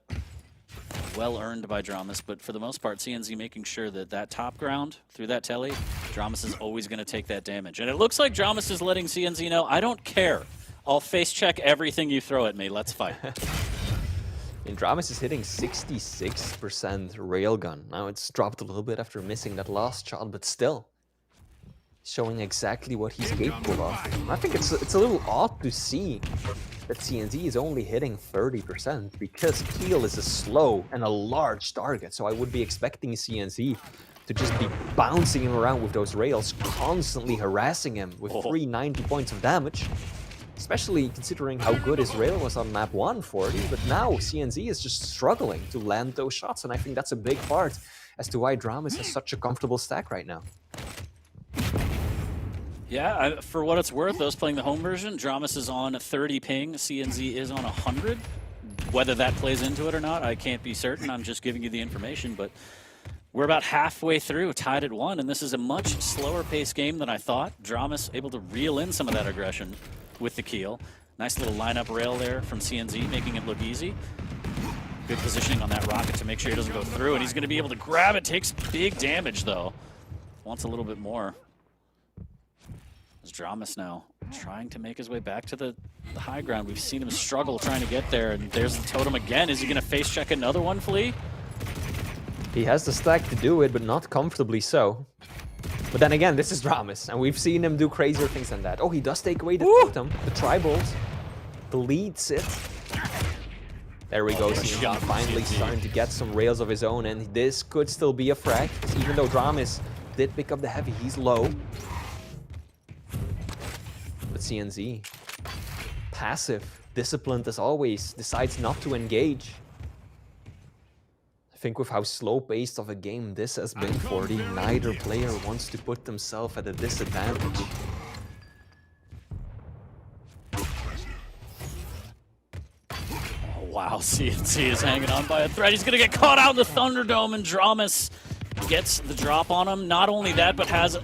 S1: Well earned by Dramas, but for the most part, CNZ making sure that that top ground through that telly, Dramas is always going to take that damage. And it looks like Dramas is letting CNZ know, I don't care. I'll face check everything you throw at me. Let's fight.
S2: And Dramas is hitting 66% railgun. Now it's dropped a little bit after missing that last shot, but still showing exactly what he's capable of. I think it's a little odd to see that CNZ is only hitting 30% because Keel is a slow and a large target. So I would be expecting CNZ to just be bouncing him around with those rails, constantly harassing him with 390 points of damage. Especially considering how good his rail was on map 140, but now CNZ is just struggling to land those shots, and I think that's a big part as to why Dramas has such a comfortable stack right now.
S1: Yeah, for what it's worth, those playing the home version, Dramas is on 30 ping, CNZ is on 100. Whether that plays into it or not, I can't be certain. I'm just giving you the information, but We're about halfway through, tied at 1, and this is a much slower paced game than I thought. Dramas able to reel in some of that aggression with the keel. Nice little lineup rail there from CNZ, making it look easy. Good positioning on that rocket to make sure he doesn't go through, and he's going to be able to grab it. Takes big damage, though. Wants a little bit more. There's Dramas now trying to make his way back to the high ground. We've seen him struggle trying to get there, and there's the totem again. Is he going to face check another one, Flea?
S2: He has the stack to do it, but not comfortably so. But then again, this is Dramas, and we've seen him do crazier things than that. Oh, he does take away the totem, the tribals, deletes it. There we go, CNZ finally starting to get some rails of his own, and this could still be a frag, even though Dramas did pick up the heavy, he's low. But CNZ, passive, disciplined as always, decides not to engage. I think with how slow-paced of a game this has been for the, neither player wants to put themselves at a disadvantage.
S1: Wow, CNC is hanging on by a thread. He's going to get caught out in the Thunderdome, and Dramas gets the drop on him. Not only that, but has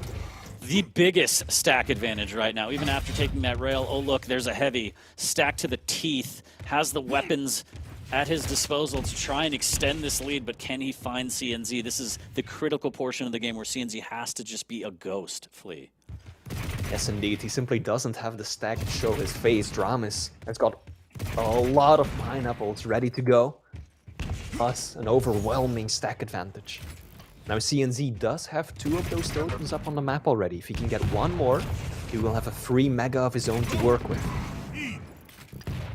S1: the biggest stack advantage right now, even after taking that rail. Oh, look, there's a heavy stacked to the teeth. Has the weapons at his disposal to try and extend this lead, but can he find CNZ? This is the critical portion of the game where CNZ has to just be a ghost, Flea.
S2: Yes, indeed. He simply doesn't have the stack to show his face. Dramas has got a lot of pineapples ready to go, plus an overwhelming stack advantage. Now CNZ does have 2 of those totems up on the map already. If he can get 1 more, he will have a free mega of his own to work with.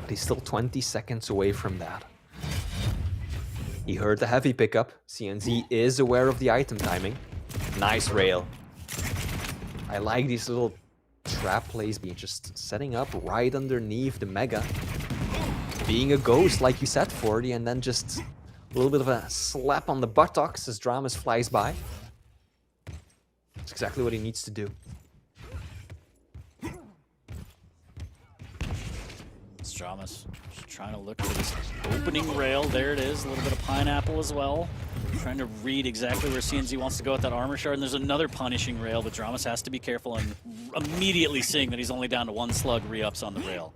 S2: But he's still 20 seconds away from that. He heard the heavy pickup. CNZ is aware of the item timing. Nice rail. I like these little trap plays, being just setting up right underneath the mega. Being a ghost, like you said, 40, and then just a little bit of a slap on the buttocks as Dramas flies by. That's exactly what he needs to do.
S1: It's Dramas just trying to look for this opening rail. There it is, a little bit of pineapple as well. Trying to read exactly where CNZ wants to go with that armor shard, and there's another punishing rail, but Dramas has to be careful, and immediately seeing that he's only down to 1 slug, re-ups on the rail.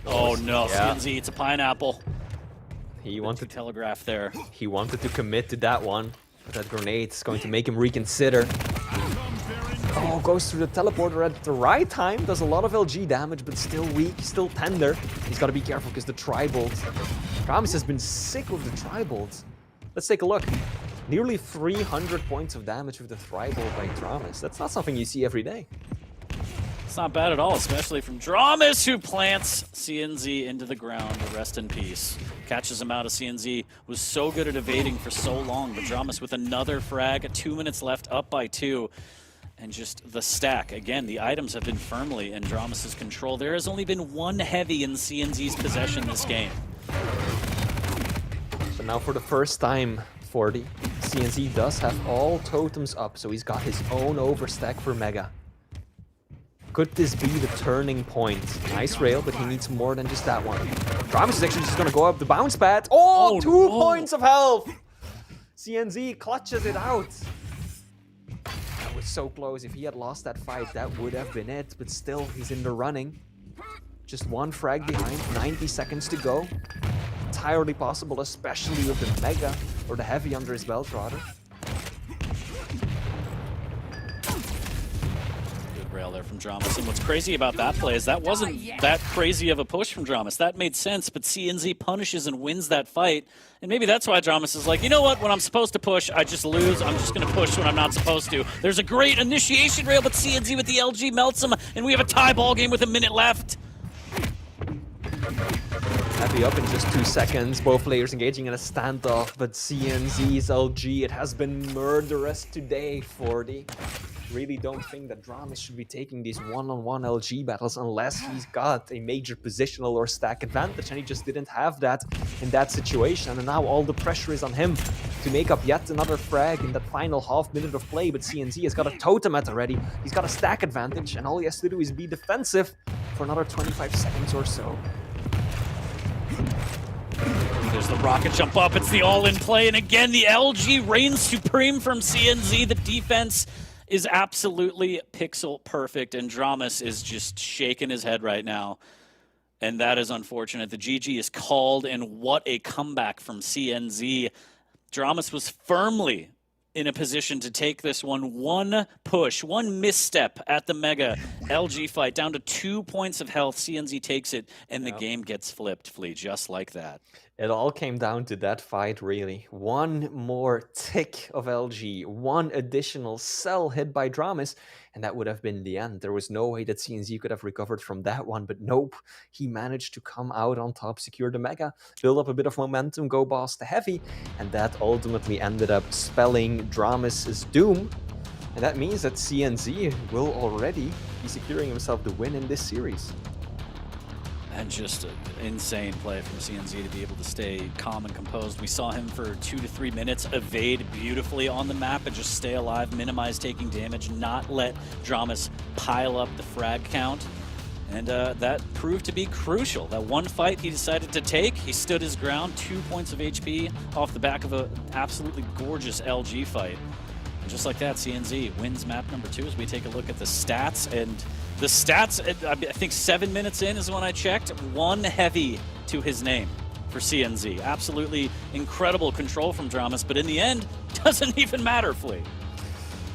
S1: Oh no,
S2: yeah.
S1: CNZ eats a pineapple.
S2: He wanted
S1: to telegraph there.
S2: He wanted to commit to that one, but that grenade is going to make him reconsider. Oh, goes through the teleporter at the right time, does a lot of LG damage, but still weak, still tender. He's got to be careful because the tribals. Dramas has been sick with the tribals. Let's take a look. Nearly 300 points of damage with the tribal by Dramas. That's not something you see every day.
S1: It's not bad at all, especially from Dramas, who plants CNZ into the ground. Rest in peace. Catches him out. Of CNZ was so good at evading for so long, but Dramas with another frag. 2 minutes left, up by 2. And just the stack. Again, the items have been firmly in Dramas' control. There has only been 1 heavy in CNZ's possession this game.
S2: But now for the first time, 40, CNZ does have all totems up, so he's got his own overstack for Mega. Could this be the turning point? Nice rail, but he needs more than just that one. Dramas is actually just going to go up the bounce pad. Oh, 2 points of health! CNZ clutches it out. That was so close. If he had lost that fight, that would have been it. But still, he's in the running. Just 1 frag behind, 90 seconds to go. Entirely possible, especially with the Mega or the Heavy under his belt, rather.
S1: Rail there from Dramas, and what's crazy about that play is that wasn't that crazy of a push from Dramas. That made sense, but CNZ punishes and wins that fight, and maybe that's why Dramas is like, you know what, when I'm supposed to push, I just lose. I'm just going to push when I'm not supposed to. There's a great initiation rail, but CNZ with the LG melts him, and we have a tie ball game with a minute left.
S2: Heavy up in just 2 seconds, both players engaging in a standoff, but CNZ's LG, it has been murderous today, 40. Really don't think that Dramas should be taking these one-on-one LG battles unless he's got a major positional or stack advantage, and he just didn't have that in that situation, and now all the pressure is on him to make up yet another frag in that final half minute of play. But CNZ has got a totem at already, he's got a stack advantage, and all he has to do is be defensive for another 25 seconds or so.
S1: There's the rocket jump up. It's the all-in play. And again, the LG reigns supreme from CNZ. The defense is absolutely pixel perfect. And Dramas is just shaking his head right now. And that is unfortunate. The GG is called. And what a comeback from CNZ. Dramas was firmly in a position to take this one push, one misstep at the Mega LG fight, down to 2 points of health. CNZ takes it, and the game gets flipped, Flea, just like that.
S2: It all came down to that fight, really. One more tick of LG, one additional cell hit by Dramas, and that would have been the end. There was no way that CNZ could have recovered from that one, but nope. He managed to come out on top, secure the Mega, build up a bit of momentum, go boss to heavy, and that ultimately ended up spelling Dramas' doom. And that means that CNZ will already be securing himself the win in this series.
S1: And just an insane play from CNZ to be able to stay calm and composed. We saw him for 2 to 3 minutes evade beautifully on the map and just stay alive, minimize taking damage, not let Dramas pile up the frag count. And that proved to be crucial. That one fight he decided to take, he stood his ground, 2 points of HP off the back of an absolutely gorgeous LG fight. And just like that, CNZ wins map number 2 as we take a look at the stats. And the stats, I think 7 minutes in is when I checked, 1 heavy to his name for CNZ. Absolutely incredible control from Dramas, but in the end, doesn't even matter, Flea.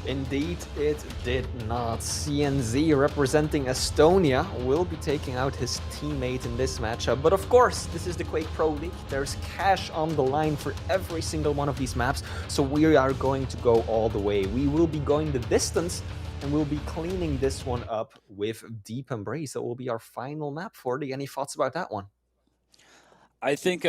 S2: Indeed, it did not. CNZ, representing Estonia, will be taking out his teammate in this matchup. But of course, this is the Quake Pro League. There's cash on the line for every single one of these maps, so we are going to go all the way. We will be going the distance, and we'll be cleaning this one up with Deep Embrace. That will be our final map for it. Any thoughts about that one?
S1: I think,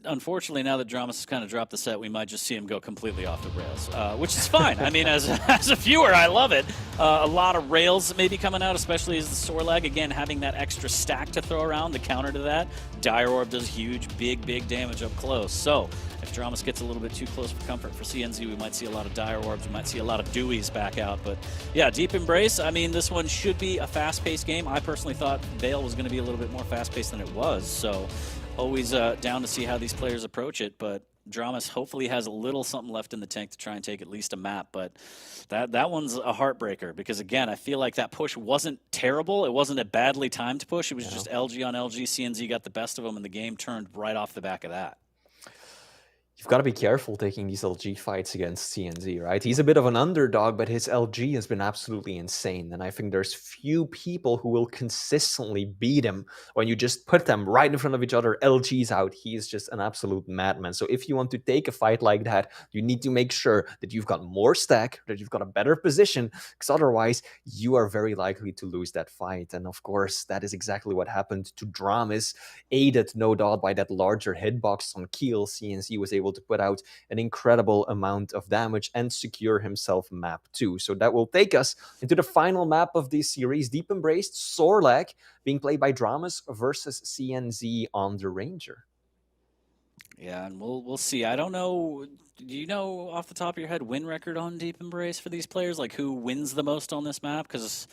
S1: unfortunately, now that Dramas has kind of dropped the set, we might just see him go completely off the rails, which is fine. I mean, as a viewer, I love it. A lot of rails maybe coming out, especially as the Sorlag, again, having that extra stack to throw around, the counter to that. Dire Orb does huge, big damage up close. So if Dramas gets a little bit too close for comfort for CNZ, we might see a lot of Dire Orbs, we might see a lot of Deweys back out. But yeah, Deep Embrace, I mean, this one should be a fast-paced game. I personally thought Vale was going to be a little bit more fast-paced than it was, so always down to see how these players approach it, but Dramas hopefully has a little something left in the tank to try and take at least a map, but that one's a heartbreaker because, again, I feel like that push wasn't terrible. It wasn't a badly timed push. It was just LG on LG. CNZ got the best of them, and the game turned right off the back of that.
S2: You've got to be careful taking these LG fights against CNZ, right? He's a bit of an underdog, but his LG has been absolutely insane. And I think there's few people who will consistently beat him when you just put them right in front of each other. LG's out. He is just an absolute madman. So if you want to take a fight like that, you need to make sure that you've got more stack, that you've got a better position, because otherwise you are very likely to lose that fight. And of course, that is exactly what happened to Dramas, aided no doubt by that larger hitbox on Keel. CNZ was able to put out an incredible amount of damage and secure himself map 2. So that will take us into the final map of this series, Deep Embraced Sorlag, being played by Dramas versus CNZ on the Ranger.
S1: Yeah, and we'll see. I don't know. Do you know off the top of your head win record on Deep Embrace for these players? Like who wins the most on this map? Because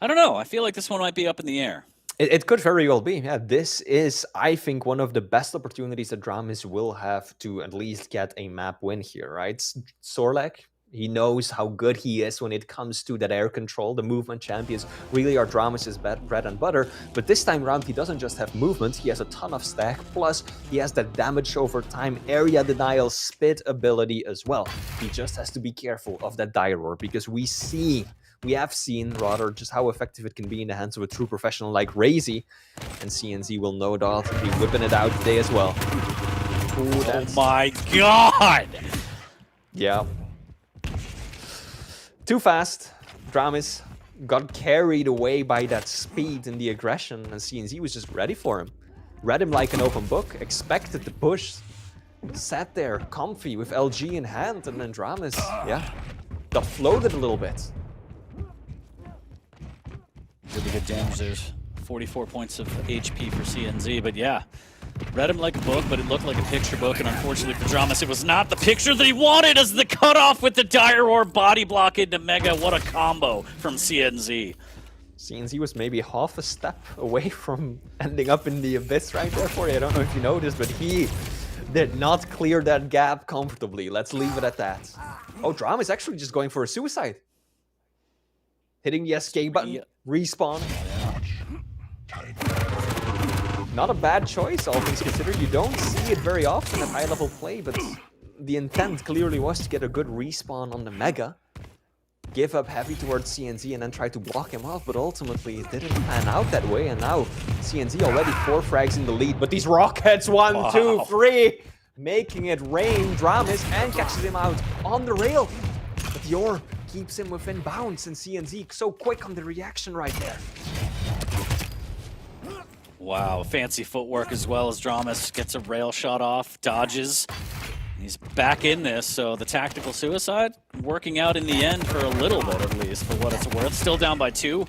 S1: I don't know. I feel like this one might be up in the air.
S2: It could very well be. Yeah, this is, I think, one of the best opportunities that Dramas will have to at least get a map win here, right? Sorlag, he knows how good he is when it comes to that air control. The movement champions really are Dramas' bread and butter. But this time around, he doesn't just have movement, he has a ton of stack. Plus, he has that damage over time, area denial, spit ability as well. He just has to be careful of that Dire Orb, because we have seen, rather, just how effective it can be in the hands of a true professional like Razy, and CNZ will no doubt be whipping it out today as well. Ooh,
S1: oh my god!
S2: Yeah. Too fast. Dramas got carried away by that speed and the aggression, and CNZ was just ready for him. Read him like an open book, expected the push, sat there comfy with LG in hand, and then Dramas, yeah, got floated a little bit.
S1: Really good damage. There's 44 points of HP for CNZ, but yeah, read him like a book, but it looked like a picture book, and unfortunately for Dramas, it was not the picture that he wanted as the cutoff with the Dire Orb body block into Mega. What a combo from CNZ.
S2: CNZ was maybe half a step away from ending up in the abyss right there for you. I don't know if you noticed, but he did not clear that gap comfortably. Let's leave it at that. Oh, Drama is actually just going for a suicide. Hitting the escape button, respawn. Not a bad choice, all things considered. You don't see it very often at high-level play, but the intent clearly was to get a good respawn on the Mega. Give up heavy towards CNZ and then try to block him off, but ultimately it didn't pan out that way, and now CNZ already 4 frags in the lead, but these rockets, 1, 2, 3, making it rain. Dramis and catches him out on the rail, but the orb keeps him within bounds, and CNZ so quick on the reaction right there.
S1: Wow, fancy footwork as well as Dramis gets a rail shot off, dodges. He's back in this, so the tactical suicide working out in the end for a little bit at least, for what it's worth. Still down by 2.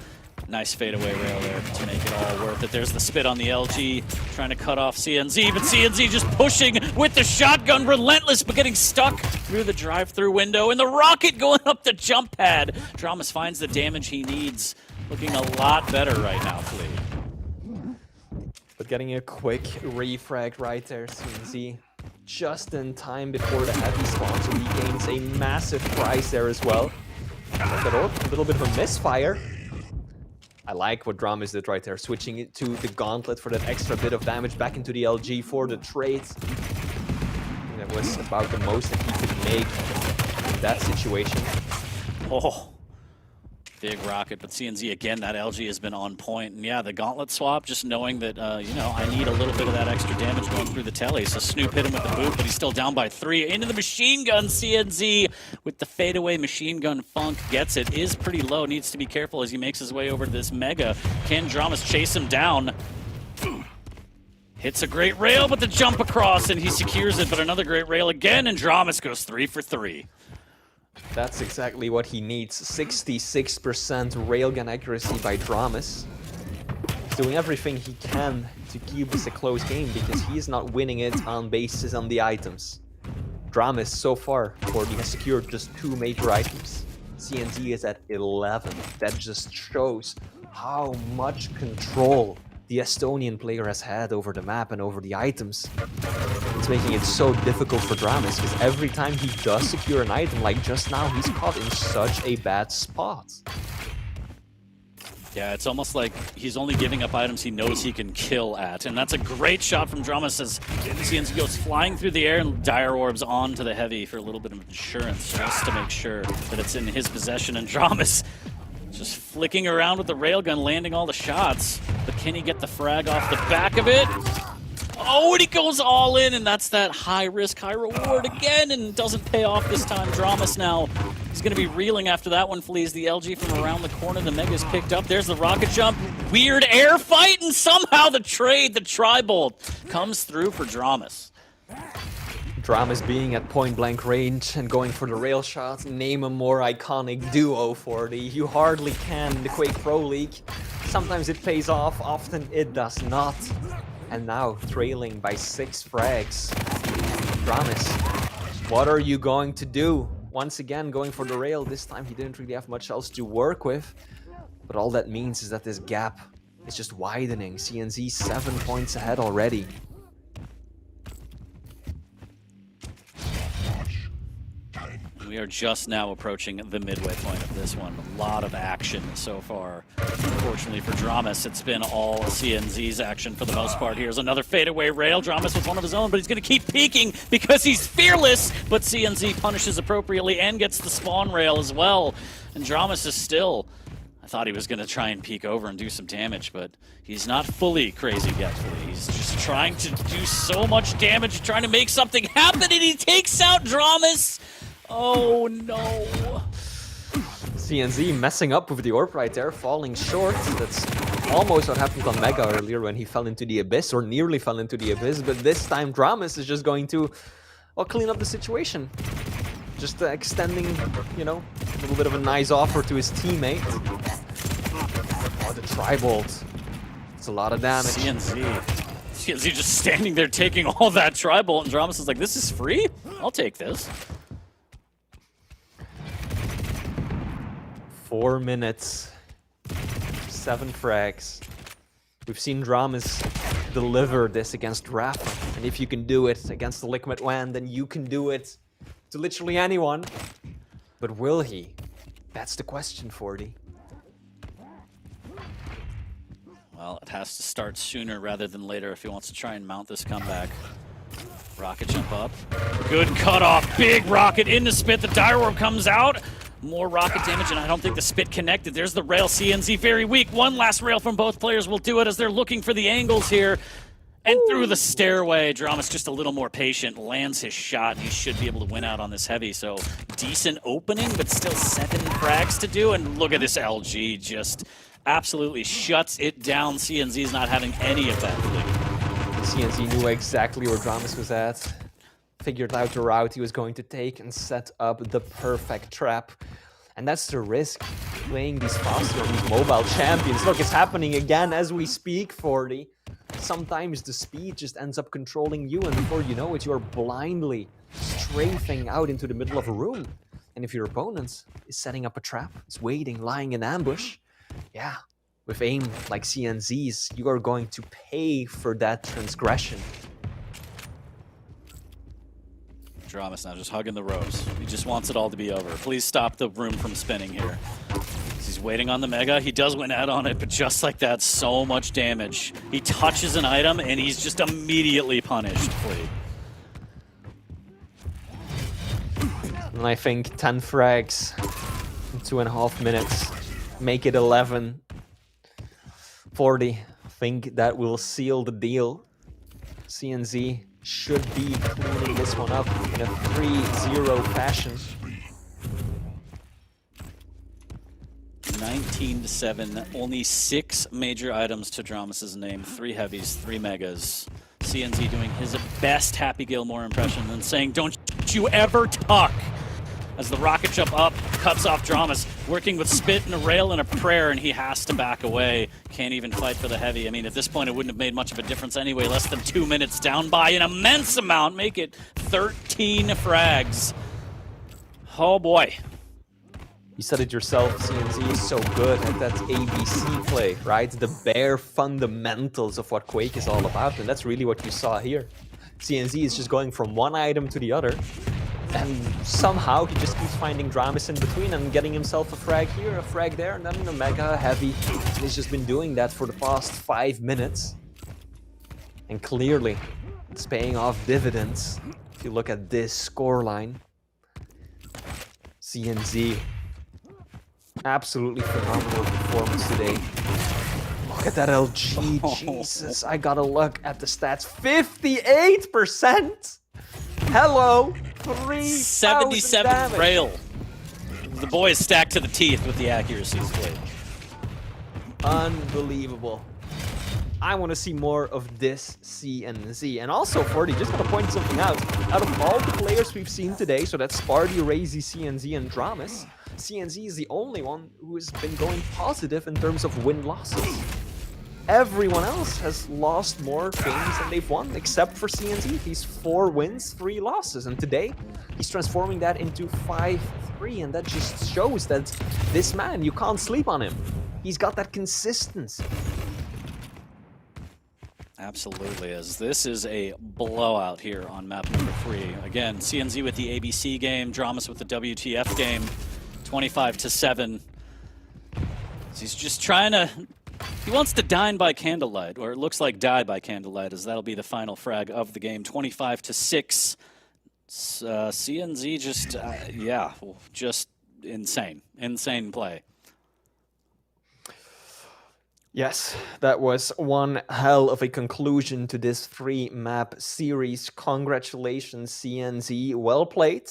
S1: Nice fadeaway rail there to make it all worth it. There's the spit on the LG, trying to cut off CNZ, but CNZ just pushing with the shotgun, relentless, but getting stuck through the drive-through window, and the rocket going up the jump pad. Dramis finds the damage he needs. Looking a lot better right now, Flea.
S2: But getting a quick refrag right there, CNZ. Just in time before the heavy spawn, so he gains a massive prize there as well. A little bit of a misfire. I like what Dramis did right there, switching it to the gauntlet for that extra bit of damage back into the LG for the trade. That was about the most that he could make in that situation.
S1: Oh, big rocket, but CNZ again, that LG has been on point. And yeah, the gauntlet swap, just knowing that, you know, I need a little bit of that extra damage going through the telly. So Snoop hit him with the boot, but he's still down by 3. Into the machine gun, CNZ with the fadeaway machine gun funk gets it. Is pretty low, needs to be careful as he makes his way over to this Mega. Can Dramis chase him down? Hits a great rail, but the jump across, and he secures it, but another great rail again, and Dramis goes 3 for 3.
S2: That's exactly what he needs. 66% railgun accuracy by Dramis. He's doing everything he can to keep this a close game because he is not winning it on basis on the items. Dramis so far, he has secured just 2 major items. CNZ is at 11. That just shows how much control the Estonian player has had over the map and over the items. It's making it so difficult for Dramis because every time he does secure an item, like just now, he's caught in such a bad spot.
S1: Yeah, it's almost like he's only giving up items he knows he can kill at. And that's a great shot from Dramis as CNZ goes flying through the air and Dire Orbs onto the heavy for a little bit of insurance just to make sure that it's in his possession. And Dramis just flicking around with the railgun, landing all the shots. But can he get the frag off the back of it? Oh, and he goes all in, and that's that high risk, high reward again, and doesn't pay off this time. Dramis now, he's going to be reeling after that one, flees the LG from around the corner. The Mega's picked up. There's the rocket jump. Weird air fight, and somehow the trade, the tri-bolt, comes through for Dramis.
S2: Dramis being at point-blank range and going for the rail shot. Name a more iconic duo for the You hardly can in the Quake Pro League. Sometimes it pays off, often it does not. And now trailing by 6 frags. Dramis, what are you going to do? Once again going for the rail. This time he didn't really have much else to work with. But all that means is that this gap is just widening. CNZ 7 points ahead already.
S1: We are just now approaching the midway point of this one. A lot of action so far. Unfortunately for Dramis, it's been all CNZ's action for the most part. Here's another fadeaway rail. Dramis with one of his own, but he's going to keep peeking because he's fearless. But CNZ punishes appropriately and gets the spawn rail as well. And Dramis is still... I thought he was going to try and peek over and do some damage, but he's not fully crazy yet. He's just trying to do so much damage, trying to make something happen, and he takes out Dramis. Oh no.
S2: CNZ messing up with the orb right there, falling short. That's almost what happened on Mega earlier when he fell into the abyss, or nearly fell into the abyss, but this time Dramis is just going to, well, clean up the situation. Just extending, you know, a little bit of a nice offer to his teammate. Oh, the tri-bolt. It's a lot of damage.
S1: CNZ just standing there taking all that tri-bolt, and Dramis is like, this is free? I'll take this.
S2: 4 minutes. 7 frags. We've seen Dramas deliver this against Rafa, and if you can do it against the Liquid Wan, then you can do it to literally anyone. But will he? That's the question, 40.
S1: Well, it has to start sooner rather than later if he wants to try and mount this comeback. Rocket jump up. Good cutoff. Big rocket into Spit. The Dire Orb comes out. More rocket damage, and I don't think the Spit connected. There's the rail. CNZ very weak. One last rail from both players will do it as they're looking for the angles here. And through the stairway, Dramas just a little more patient, lands his shot, and he should be able to win out on this heavy. So decent opening, but still 7 frags to do. And look at this LG, just absolutely shuts it down. CNZ's not having any of that lead.
S2: CNZ knew exactly where Dramas was at, figured out the route he was going to take, and set up the perfect trap. And that's the risk, playing these faster, these mobile champions. Look, it's happening again as we speak, 40. Sometimes the speed just ends up controlling you, and before you know it, you are blindly strafing out into the middle of a room. And if your opponent is setting up a trap, is waiting, lying in ambush, yeah, with aim like CNZ's, you are going to pay for that transgression.
S1: Dramas now just hugging the ropes. He just wants it all to be over. Please stop the room from spinning here. He's waiting on the Mega. He does win out on it, but just like that, so much damage. He touches an item, and he's just immediately punished. Flea.
S2: And I think 10 frags in 2.5 minutes. Make it 11. 40. I think that will seal the deal. CNZ should be cleaning this one up in a 3-0 fashion.
S1: 19-7. Only 6 major items to Dramas' name. 3 heavies, 3 megas. CNZ doing his best Happy Gilmore impression and saying, "Don't you ever tuck!" As the rocket jump up, cuts off Dramas, working with Spit and a rail and a prayer, and he has to back away. Can't even fight for the heavy. I mean, at this point, it wouldn't have made much of a difference anyway. Less than 2 minutes down by an immense amount. Make it 13 frags. Oh boy.
S2: You said it yourself, CNZ is so good at that ABC play, right? The bare fundamentals of what Quake is all about, and that's really what you saw here. CNZ is just going from one item to the other, and somehow he just keeps finding Dramas in between and getting himself a frag here, a frag there, and then a mega heavy. And he's just been doing that for the past 5 minutes. And clearly, it's paying off dividends. If you look at this scoreline, CNZ, absolutely phenomenal performance today. Look at that LG, Jesus, I gotta look at the stats. 58%! Hello!
S1: 77
S2: damage.
S1: rail. The boy is stacked to the teeth with the accuracies played.
S2: Unbelievable. I want to see more of this CNZ. And also, 40, just want to point something out. Out of all the players we've seen today, so that's Sparty, Razy, CNZ, and Dramas, CNZ is the only one who has been going positive in terms of win-losses. Everyone else has lost more games than they've won, except for CNZ. He's 4 wins, 3 losses, and today he's transforming that into 5-3, and that just shows that this man, you can't sleep on him. He's got that consistency.
S1: Absolutely, as this is a blowout here on map number 3. Again, CNZ with the ABC game, Dramas with the WTF game, 25-7. He's just trying to... He wants to dine by candlelight, or it looks like die by candlelight, as that'll be the final frag of the game. 25-6. CNZ just, yeah, just insane. Insane play.
S2: Yes, that was one hell of a conclusion to this 3-map series. Congratulations, CNZ. Well played.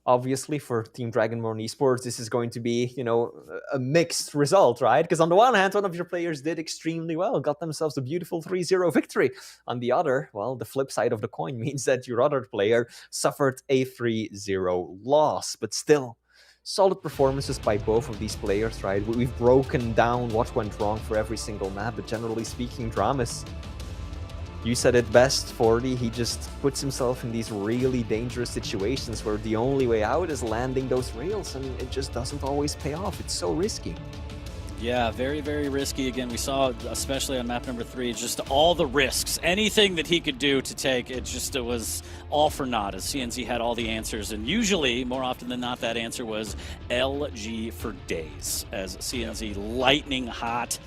S2: Obviously, for Team Dragonborn Esports, this is going to be, you know, a mixed result, right? Because on the one hand, one of your players did extremely well, got themselves a beautiful 3-0 victory. On the other, well, the flip side of the coin means that your other player suffered a 3-0 loss. But still, solid performances by both of these players, right? We've broken down what went wrong for every single map, but generally speaking, Dramas, you said it best, 40. He just puts himself in these really dangerous situations where the only way out is landing those rails, and it just doesn't always pay off. It's so risky.
S1: Yeah, very, very risky. Again, we saw, especially on map number 3, just all the risks. Anything that he could do to take, it was all for naught, as CNZ had all the answers. And usually, more often than not, that answer was LG for days, as CNZ lightning hot.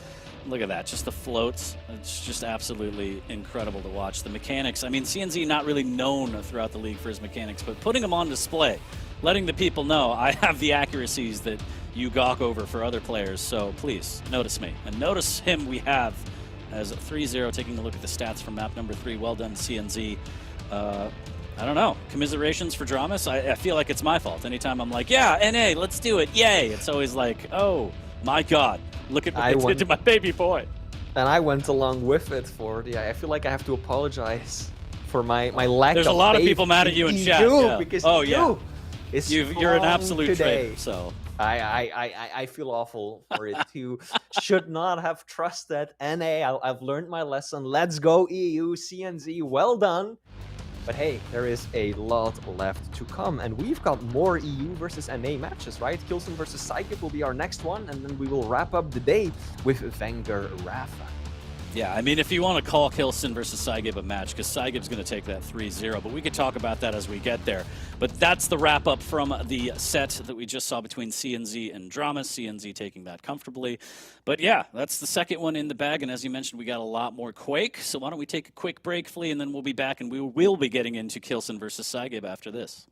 S1: Look at that, just the floats. It's just absolutely incredible to watch. The mechanics, I mean, CNZ not really known throughout the league for his mechanics, but putting them on display, letting the people know I have the accuracies that you gawk over for other players, so please notice me. And notice him we have as 3-0, taking a look at the stats from map number 3. Well done, CNZ. I don't know, commiserations for Dramas? I feel like it's my fault. Anytime I'm like, yeah, NA, let's do it, yay! It's always like, oh my god, look at what they did to my baby boy.
S2: And I went along with it for the. I feel like I have to apologize for my lack
S1: There's
S2: of
S1: a lot of
S2: faith
S1: people mad at you in chat.
S2: EU, because EU is
S1: you're an absolute
S2: today.
S1: traitor, so.
S2: I feel awful for it too. Should not have trusted NA. I've learned my lesson. Let's go EU, CNZ, well done. But hey, there is a lot left to come, and we've got more EU versus NA matches, right? Kilson versus Psychic will be our next one, and then we will wrap up the day with Wenger Rafa.
S1: Yeah, I mean, if you want to call Kilson versus Saigib a match, because Saigib's going to take that 3-0, but we could talk about that as we get there. But that's the wrap-up from the set that we just saw between CNZ and Drama, CNZ taking that comfortably. But yeah, that's the second one in the bag, and as you mentioned, we got a lot more Quake, so why don't we take a quick break, Flea, and then we'll be back, and we will be getting into Kilson versus Saigib after this.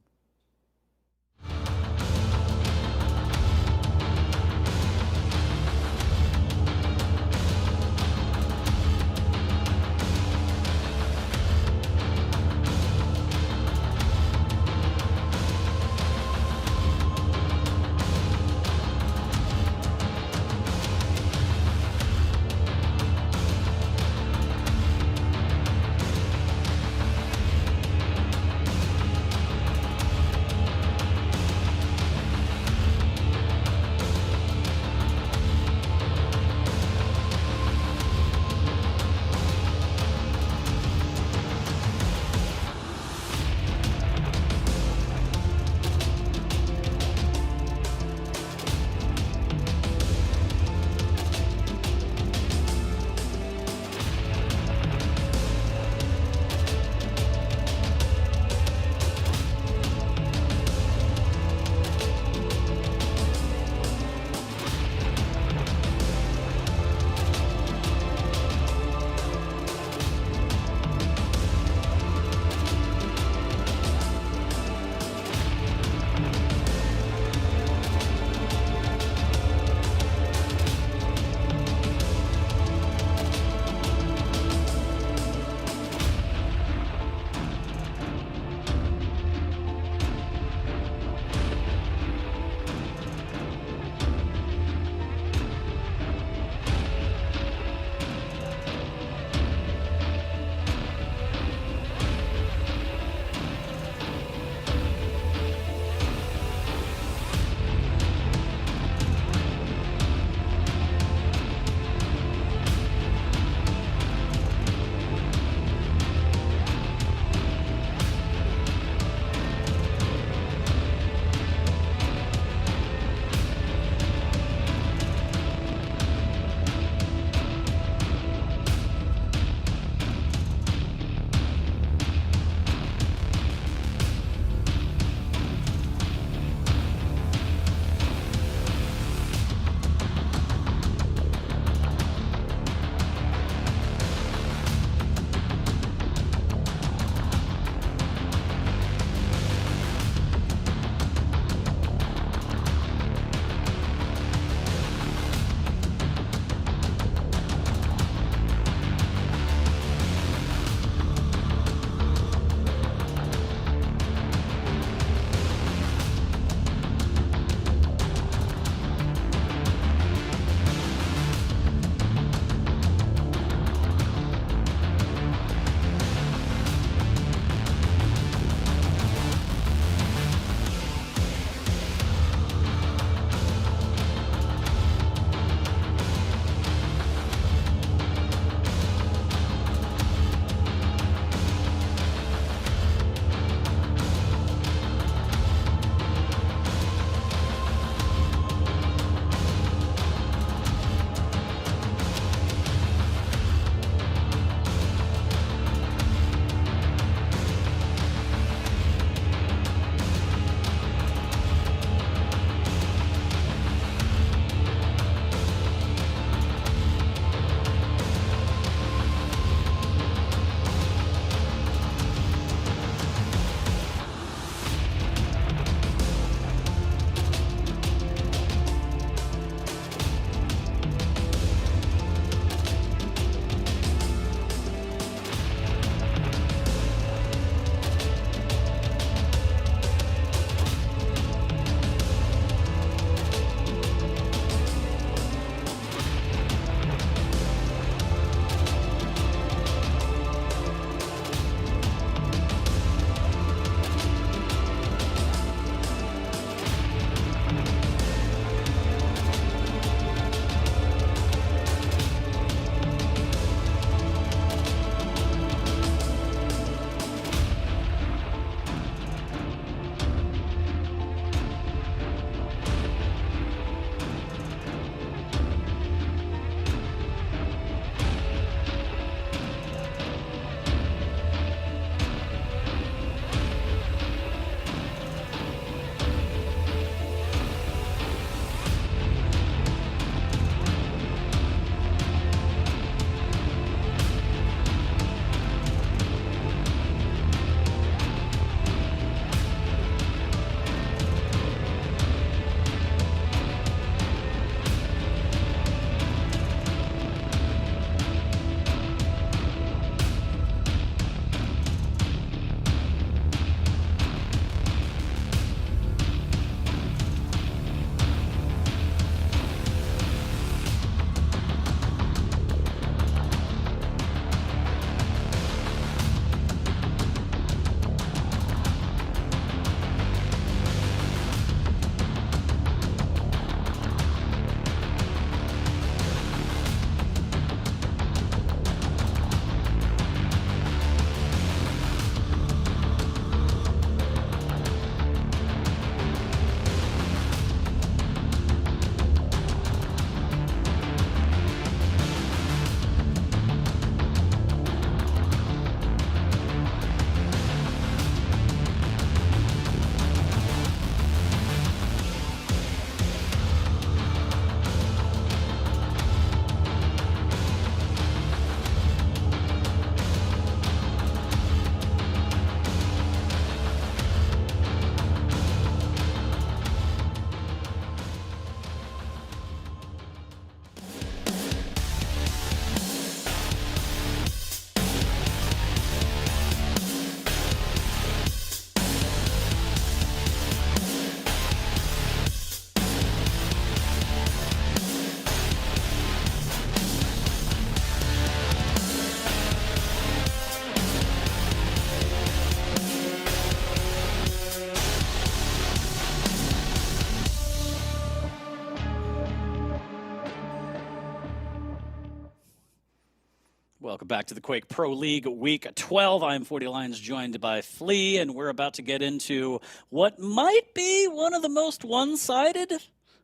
S1: Welcome back to the Quake Pro League Week 12. I'm 40 Lions, joined by Flea, and we're about to get into what might be one of the most one-sided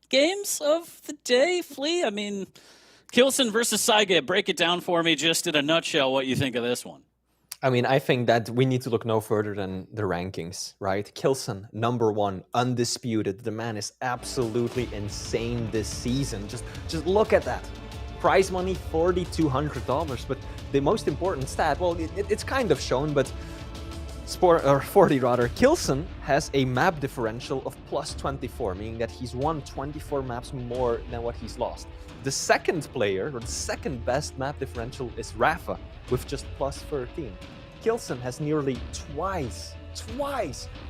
S1: games of the day. Flea, I mean, Kilson versus Saige. Break it down for me just in a nutshell what you think of this one.
S2: I mean, I think that we need to look no further than the rankings, right? Kilson, #1, undisputed. The man is absolutely insane this season. Just look at that. Prize money, $4,200. But the most important stat, well, it's kind of shown, but 40 rather. Kilson has a map differential of +24, meaning that he's won 24 maps more than what he's lost. The second player, or the second best map differential, is Rafa, with just +13. Kilson has nearly twice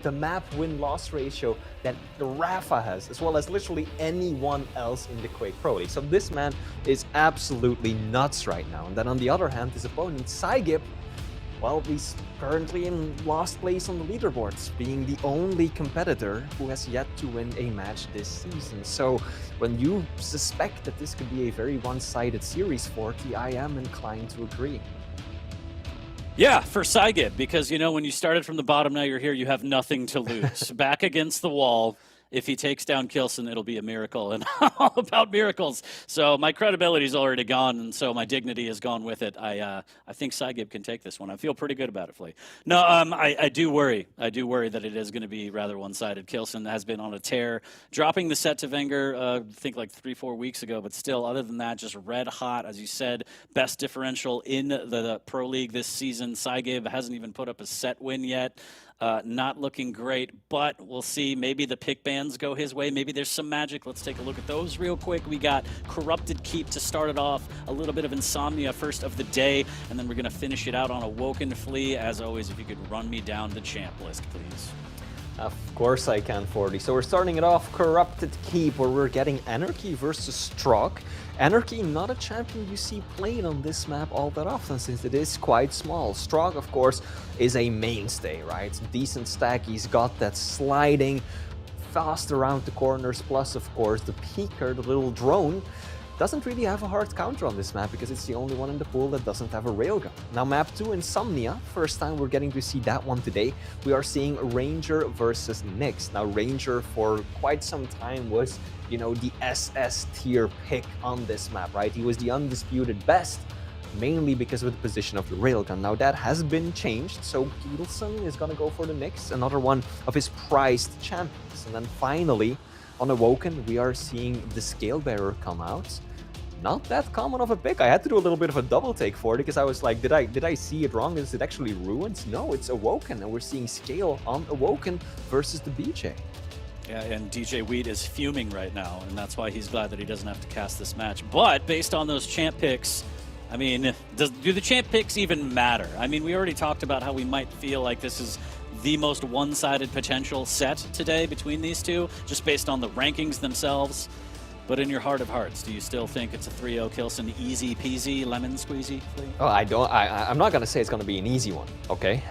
S2: the map win-loss ratio that Rafa has, as well as literally anyone else in the Quake Pro League. So this man is absolutely nuts right now. And then on the other hand, his opponent, Saige, well, he's currently in last place on the leaderboards, being the only competitor who has yet to win a match this season. So when you suspect that this could be a very one-sided series, 40, I am inclined to agree.
S1: Yeah, for Saige, because, you know, when you started from the bottom, now you're here, you have nothing to lose. Back against the wall. If he takes down Kilson, it'll be a miracle, and all about miracles. So my credibility's already gone, and so my dignity has gone with it. I think Saige can take this one. I feel pretty good about it, Flea. No, I do worry. I do worry that it is going to be rather one-sided. Kilson has been on a tear, dropping the set to Wenger, I think like 3-4 weeks ago, but still, other than that, just red hot, as you said, best differential in the Pro League this season. Saige hasn't even put up a set win yet. Not looking great, but we'll see. Maybe the pick bans go his way. Maybe there's some magic. Let's take a look at those real quick. We got Corrupted Keep to start it off, a little bit of Insomnia first of the day, and then we're going to finish it out on Awoken. Flea. As always, if you could run me down the champ list, please.
S2: Of course I can, 40. So we're starting it off, Corrupted Keep, where we're getting Anarchy versus Strok. Anarchy, not a champion you see played on this map all that often, since it is quite small. Strok, of course, is a mainstay, right? Decent stack, he's got that sliding fast around the corners, plus, of course, the Peeker, the little drone, doesn't really have a hard counter on this map because it's the only one in the pool that doesn't have a railgun. Now map 2, Insomnia, first time we're getting to see that one today. We are seeing Ranger versus Nyx. Now Ranger for quite some time was, you know, the SS tier pick on this map, right? He was the undisputed best, mainly because of the position of the railgun. Now that has been changed, so Kilson is gonna go for the Nyx, another one of his prized champions. And then finally, on Awoken, we are seeing the Scale Bearer come out. Not that common of a pick. I had to do a little bit of a double take for it because I was like, did I see it wrong? Is it actually Ruins? No, it's Awoken, and we're seeing Scale on Awoken versus the BJ.
S1: Yeah, and DJ Wheat is fuming right now, and that's why he's glad that he doesn't have to cast this match. But based on those champ picks, I mean, do the champ picks even matter? I mean, we already talked about how we might feel like this is the most one-sided potential set today between these two, just based on the rankings themselves. But in your heart of hearts, do you still think it's a 3-0 Kilson, easy peasy, lemon squeezy?
S2: Oh, I'm not gonna say it's gonna be an easy one, okay?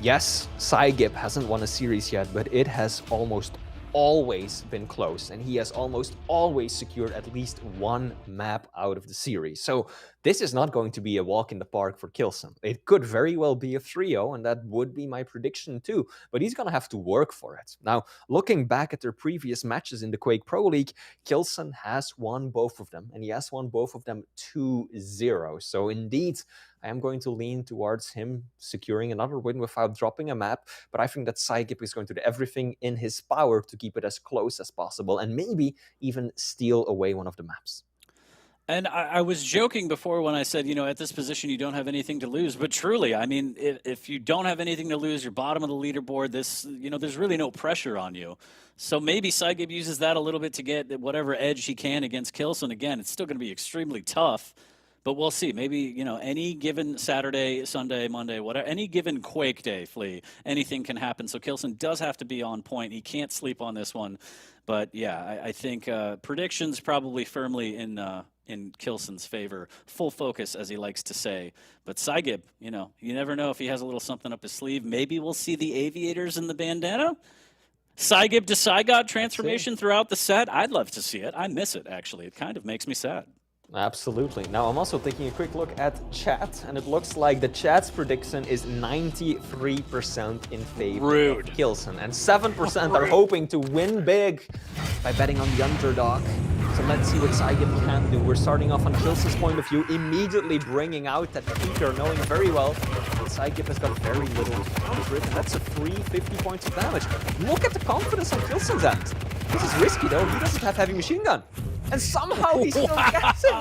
S2: Yes, Saige hasn't won a series yet, but it has almost always been close, and he has almost always secured at least one map out of the series. So this is not going to be a walk in the park for Kilson. It could very well be a 3-0, and that would be my prediction too, but he's gonna have to work for it. Now, looking back at their previous matches in the Quake Pro League, Kilson has won both of them, and he has won both of them 2-0. So indeed, I am going to lean towards him securing another win without dropping a map, but I think that Saige is going to do everything in his power to keep it as close as possible and maybe even steal away one of the maps.
S1: And I was joking before when I said, you know, at this position you don't have anything to lose. But truly, I mean, if you don't have anything to lose, you're bottom of the leaderboard. This, you know, there's really no pressure on you. So maybe Saige uses that a little bit to get whatever edge he can against Kilson. Again, it's still going to be extremely tough. But we'll see. Maybe, you know, any given Saturday, Sunday, Monday, whatever, any given Quake day, Flea, anything can happen. So Kilson does have to be on point. He can't sleep on this one. But yeah, I think predictions probably firmly in Kilson's favor. Full focus, as he likes to say. But Saige, you know, you never know if he has a little something up his sleeve. Maybe we'll see the aviators in the bandana. Saige to Saigot transformation throughout the set. I'd love to see it. I miss it, actually. It kind of makes me sad.
S2: Absolutely. Now I'm also taking a quick look at chat, and it looks like the chat's prediction is 93% in favor
S1: Rude.
S2: of Kilson, and 7% are hoping to win big by betting on the underdog. So let's see what Saigib can do. We're starting off on Kilson's point of view, immediately bringing out that Peeker, knowing very well that Saigib has got very little to counter it, and that's a free 50 points of damage. Look at the confidence on Kilson's end. This is risky though, he doesn't have heavy machine gun. And somehow he still gets it!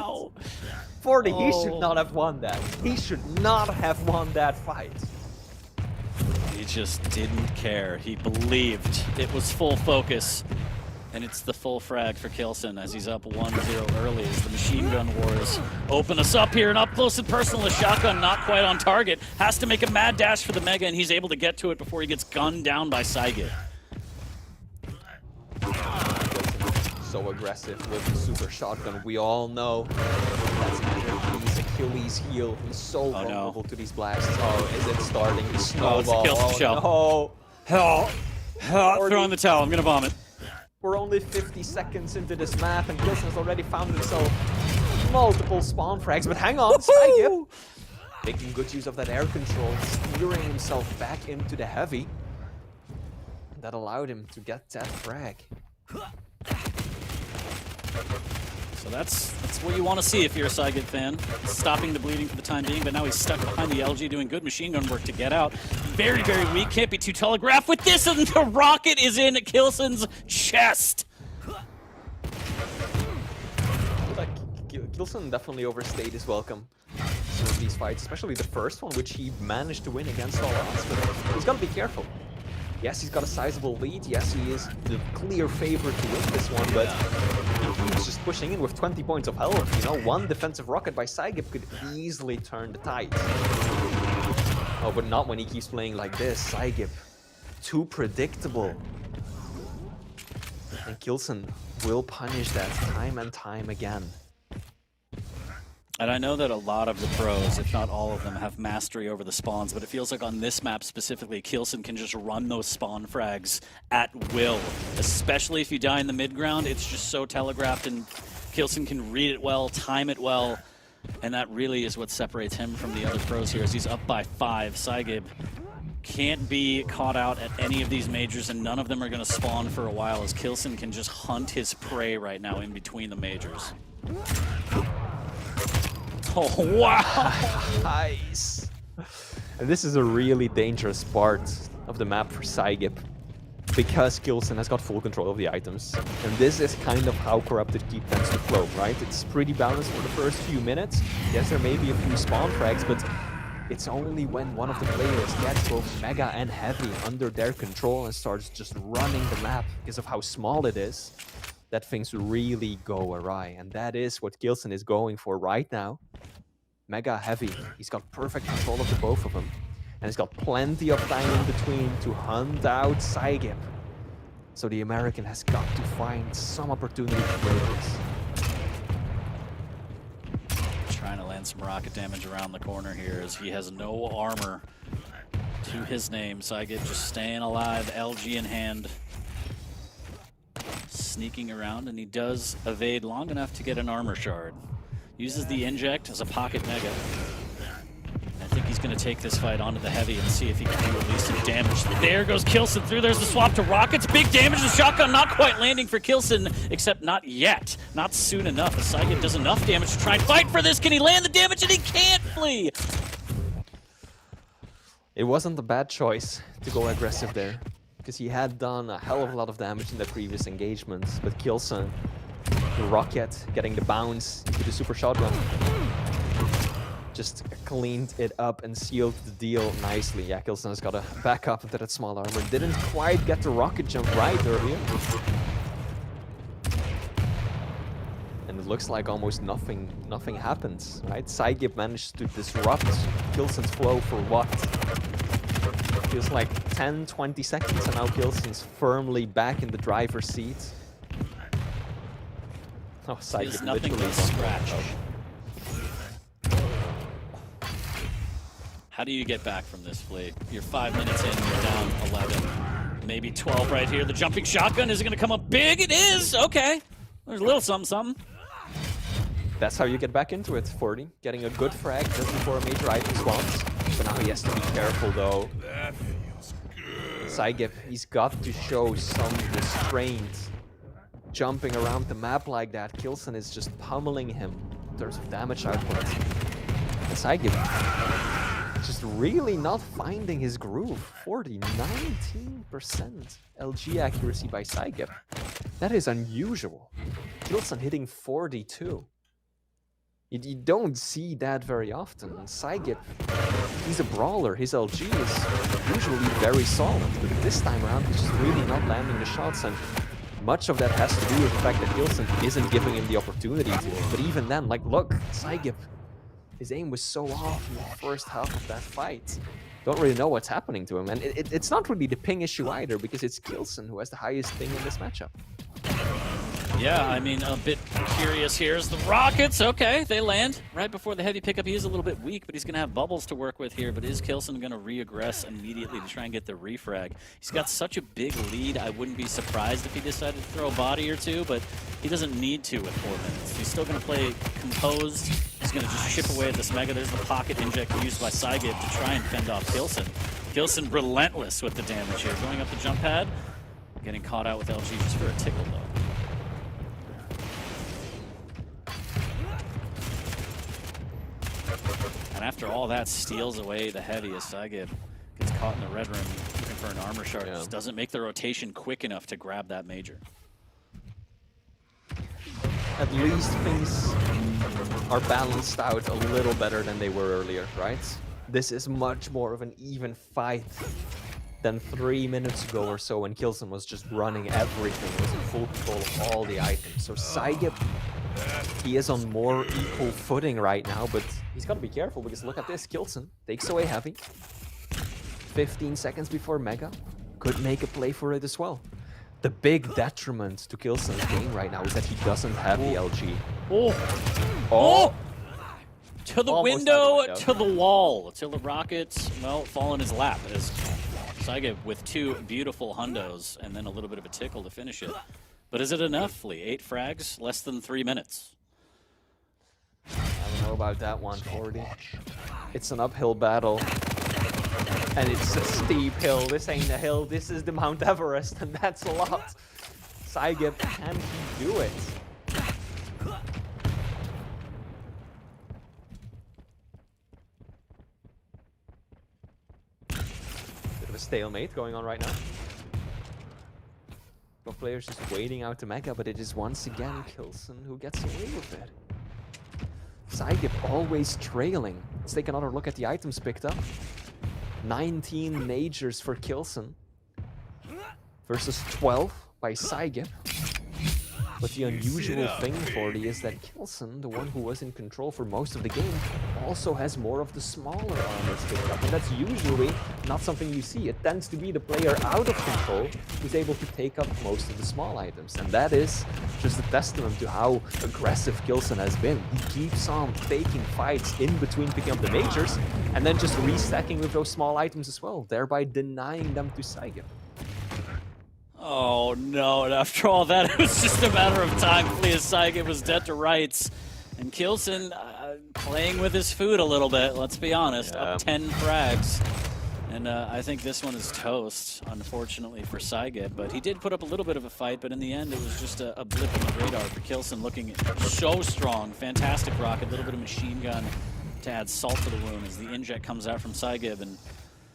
S2: 40, he should not have won that. He should not have won that fight.
S1: He just didn't care. He believed it was full focus. And it's the full frag for Kilson as he's up 1-0 early as the machine gun wars open us up here. And up close and personal, the shotgun not quite on target. Has to make a mad dash for the Mega, and he's able to get to it before he gets gunned down by Saigib.
S2: So aggressive with the super shotgun. We all know that's his Achilles heel. He's so vulnerable to these blasts. Oh, is it starting to snowball?
S1: Oh, it's a kill shell.
S2: No.
S1: Throwing the towel. I'm gonna vomit.
S2: We're only 50 seconds into this map, and Kilson has already found himself multiple spawn frags. But hang on, Saigib making good use of that air control, steering himself back into the heavy. And that allowed him to get that frag.
S1: So that's what you want to see if you're a Saigib fan. Stopping the bleeding for the time being, but now he's stuck behind the LG doing good machine gun work to get out. Very, very weak. Can't be too telegraphed with this, and the rocket is in Kilson's chest.
S2: Like, Kilson definitely overstayed his welcome. Some of these fights, especially the first one, which he managed to win against all odds, but he's got to be careful. Yes, he's got a sizable lead. Yes, he is the clear favorite to win this one, but he's just pushing in with 20 points of health. You know, one defensive rocket by Saigib could easily turn the tide. Oh, but not when he keeps playing like this. Saigib, too predictable. And Kilson will punish that time and time again.
S1: And I know that a lot of the pros, if not all of them, have mastery over the spawns, but it feels like on this map specifically, Kilson can just run those spawn frags at will. Especially if you die in the mid-ground, it's just so telegraphed, and Kilson can read it well, time it well, and that really is what separates him from the other pros here, as he's up by 5. Saigib can't be caught out at any of these majors, and none of them are going to spawn for a while, as Kilson can just hunt his prey right now in between the majors. Oh, wow!
S2: Nice! And this is a really dangerous part of the map for Saigib, because Kilson has got full control of the items. And this is kind of how Corrupted Keep tends to flow, right? It's pretty balanced for the first few minutes. Yes, there may be a few spawn frags, but it's only when one of the players gets both Mega and Heavy under their control and starts just running the map because of how small it is, that things really go awry. And that is what Kilson is going for right now. Mega Heavy. He's got perfect control of the both of them. And he's got plenty of time in between to hunt out Saigib. So the American has got to find some opportunity to play this.
S1: Trying to land some rocket damage around the corner here, as he has no armor to his name. Saigib just staying alive, LG in hand. Sneaking around, and he does evade long enough to get an armor shard. Uses the inject as a pocket Mega. I think he's going to take this fight onto the heavy and see if he can do at least some damage. There goes Kilson through. There's the swap to rockets. Big damage. The shotgun not quite landing for Kilson, except not yet. Not soon enough. As Saigib does enough damage to try and fight for this. Can he land the damage? And he can't flee.
S2: It wasn't a bad choice to go aggressive there, because he had done a hell of a lot of damage in the previous engagements. But Kilson, the rocket, getting the bounce into the super shotgun, just cleaned it up and sealed the deal nicely. Yeah, Kilson has got to back up into that small armor. Didn't quite get the rocket jump right earlier. And it looks like almost nothing happens, right? Saigib managed to disrupt Kilson's flow for what? Feels like 10-20 seconds, and now Kilson's firmly back in the driver's seat. Oh, Saigib
S1: nothing
S2: literally
S1: but scratch. How do you get back from this, Flea? You're 5 minutes in, you're down 11. Maybe 12 right here. The jumping shotgun, is it going to come up big? It is! Okay. There's a little something, something.
S2: That's how you get back into it, 40. Getting a good frag just before a major item spawns. But now he has to be careful, though. Saigip, he's got to show some restraint. Jumping around the map like that, Kilson is just pummeling him in terms of damage output. Saigip just really not finding his groove. 40, 19% LG accuracy by Saigip. That is unusual. Kilson hitting 42. You don't see that very often. Saigip, he's a brawler. His LG is usually very solid, but this time around he's just really not landing the shots, and much of that has to do with the fact that Kilson isn't giving him the opportunity to. But even then, like, look, Saigip, his aim was so off in the first half of that fight. Don't really know what's happening to him, and it's not really the ping issue either, because it's Kilson who has the highest ping in this matchup.
S1: Yeah, I mean, a bit curious here is the Rockets. Okay, they land right before the heavy pickup. He is a little bit weak, but he's going to have bubbles to work with here. But is Kilson going to re-aggress immediately to try and get the refrag? He's got such a big lead, I wouldn't be surprised if he decided to throw a body or two, but he doesn't need to with 4 minutes. He's still going to play composed. He's going to just chip away at this Mega. There's the pocket inject used by Saigip to try and fend off Kilson. Kilson relentless with the damage here. Going up the jump pad, getting caught out with LG just for a tickle, though. And after all that, steals away the heavy as Saigip gets caught in the red room looking for an armor shard. Just doesn't make the rotation quick enough to grab that major.
S2: At least things are balanced out a little better than they were earlier, right? This is much more of an even fight than 3 minutes ago or so when Kilson was just running everything. He was in full control of all the items. So Saigip, he is on more equal footing right now, but he's got to be careful because look at this. Kilson takes away heavy. 15 seconds before Mega. Could make a play for it as well. The big detriment to Kilson's game right now is that he doesn't have the LG.
S1: Oh! To the window, to the wall, till the Rockets, well, fall in his lap as Saigip with 2 beautiful hundos and then a little bit of a tickle to finish it. But is it enough, Flea? 8 frags, less than 3 minutes.
S2: I don't know about that one, 40. It's an uphill battle. And it's a steep hill. This ain't a hill, this is the Mount Everest, and that's a lot. Saigip, can he do it? Bit of a stalemate going on right now. Both players just waiting out the Mega, but it is once again Kilson who gets away with it. Saigip always trailing. Let's take another look at the items picked up. 19 majors for Kilson versus 12 by Saigip. But the unusual thing, 40, is that Kilson, the one who was in control for most of the game, also has more of the smaller armors picked up. And that's usually not something you see. It tends to be the player out of control who's able to take up most of the small items. And that is just a testament to how aggressive Kilson has been. He keeps on taking fights in between picking up the majors and then just restacking with those small items as well, thereby denying them to Saigip.
S1: Oh no, and after all that, it was just a matter of time. Flea Saigip was dead to rights. And Kilson playing with his food a little bit, let's be honest. Up 10 frags. And I think this one is toast, unfortunately, for Saigip. But he did put up a little bit of a fight, but in the end, it was just a blip on the radar for Kilson, looking so strong. Fantastic rocket, a little bit of machine gun to add salt to the wound as the inject comes out from Saigip. And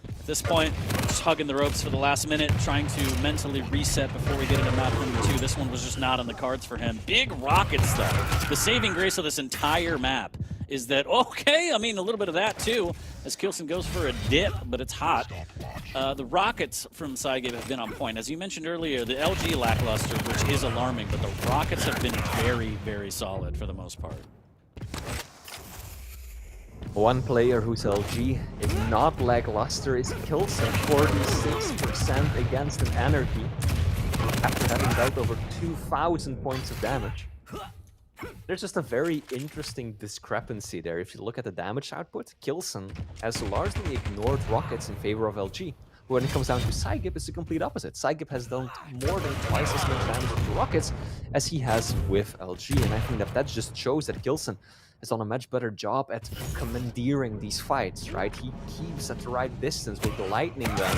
S1: at this point, just hugging the ropes for the last minute, trying to mentally reset before we get into map number 2. This one was just not on the cards for him. Big rockets, though. The saving grace of this entire map is that, okay, I mean, a little bit of that, too, as Kilson goes for a dip, but it's hot. The rockets from Saigip have been on point. As you mentioned earlier, the LG lackluster, which is alarming, but the rockets have been very, very solid for the most part.
S2: One player whose LG is not lackluster is Kilson, 46% against an Anarchy, after having dealt over 2,000 points of damage. There's just a very interesting discrepancy there. If you look at the damage output, Kilson has largely ignored rockets in favor of LG. When it comes down to Saigib, it's the complete opposite. Saigib has done more than twice as much damage with the rockets as he has with LG, and I think that just shows that Kilson has done a much better job at commandeering these fights, right? He keeps at the right distance with the lightning gun,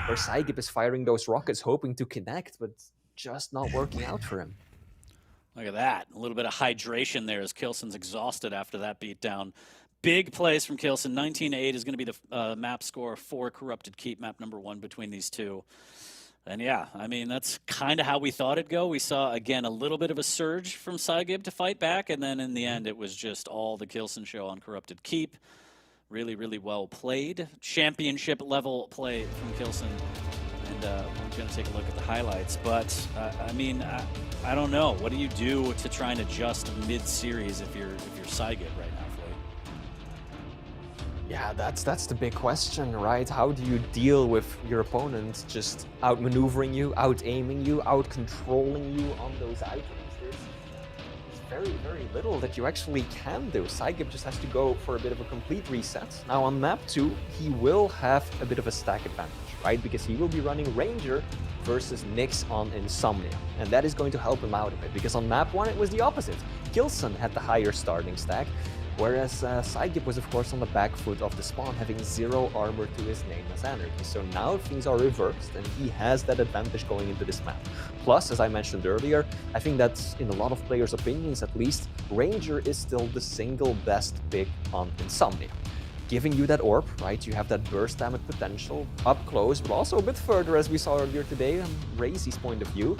S2: where Saigib is firing those rockets hoping to connect, but just not working out for him.
S1: Look at that. A little bit of hydration there as Kilson's exhausted after that beatdown. Big plays from Kilson. 19-8 is going to be the map score for Corrupted Keep, map number 1 between these two. And yeah, I mean, that's kind of how we thought it'd go. We saw, again, a little bit of a surge from Saigib to fight back, and then in the end, it was just all the Kilson show on Corrupted Keep. Really, really well played. Championship level play from Kilson. And we're going to take a look at the highlights. But, I mean, I don't know. What do you do to try and adjust mid-series if you're Saigib right now, Floyd?
S2: Yeah, that's the big question, right? How do you deal with your opponent just outmaneuvering you, out-aiming you, out-controlling you on those items? There's very, very little that you actually can do. Saigib just has to go for a bit of a complete reset. Now on map 2, he will have a bit of a stack advantage, right? Because he will be running Ranger versus Nyx on Insomnia. And that is going to help him out a bit, because on map 1 it was the opposite. Kilson had the higher starting stack, whereas Saigib was of course on the back foot of the spawn, having 0 armor to his name as Anarchy. So now things are reversed and he has that advantage going into this map. Plus, as I mentioned earlier, I think that in a lot of players' opinions at least, Ranger is still the single best pick on Insomnia. Giving you that orb, right? You have that burst damage potential up close, but also a bit further as we saw earlier today on Razy's point of view.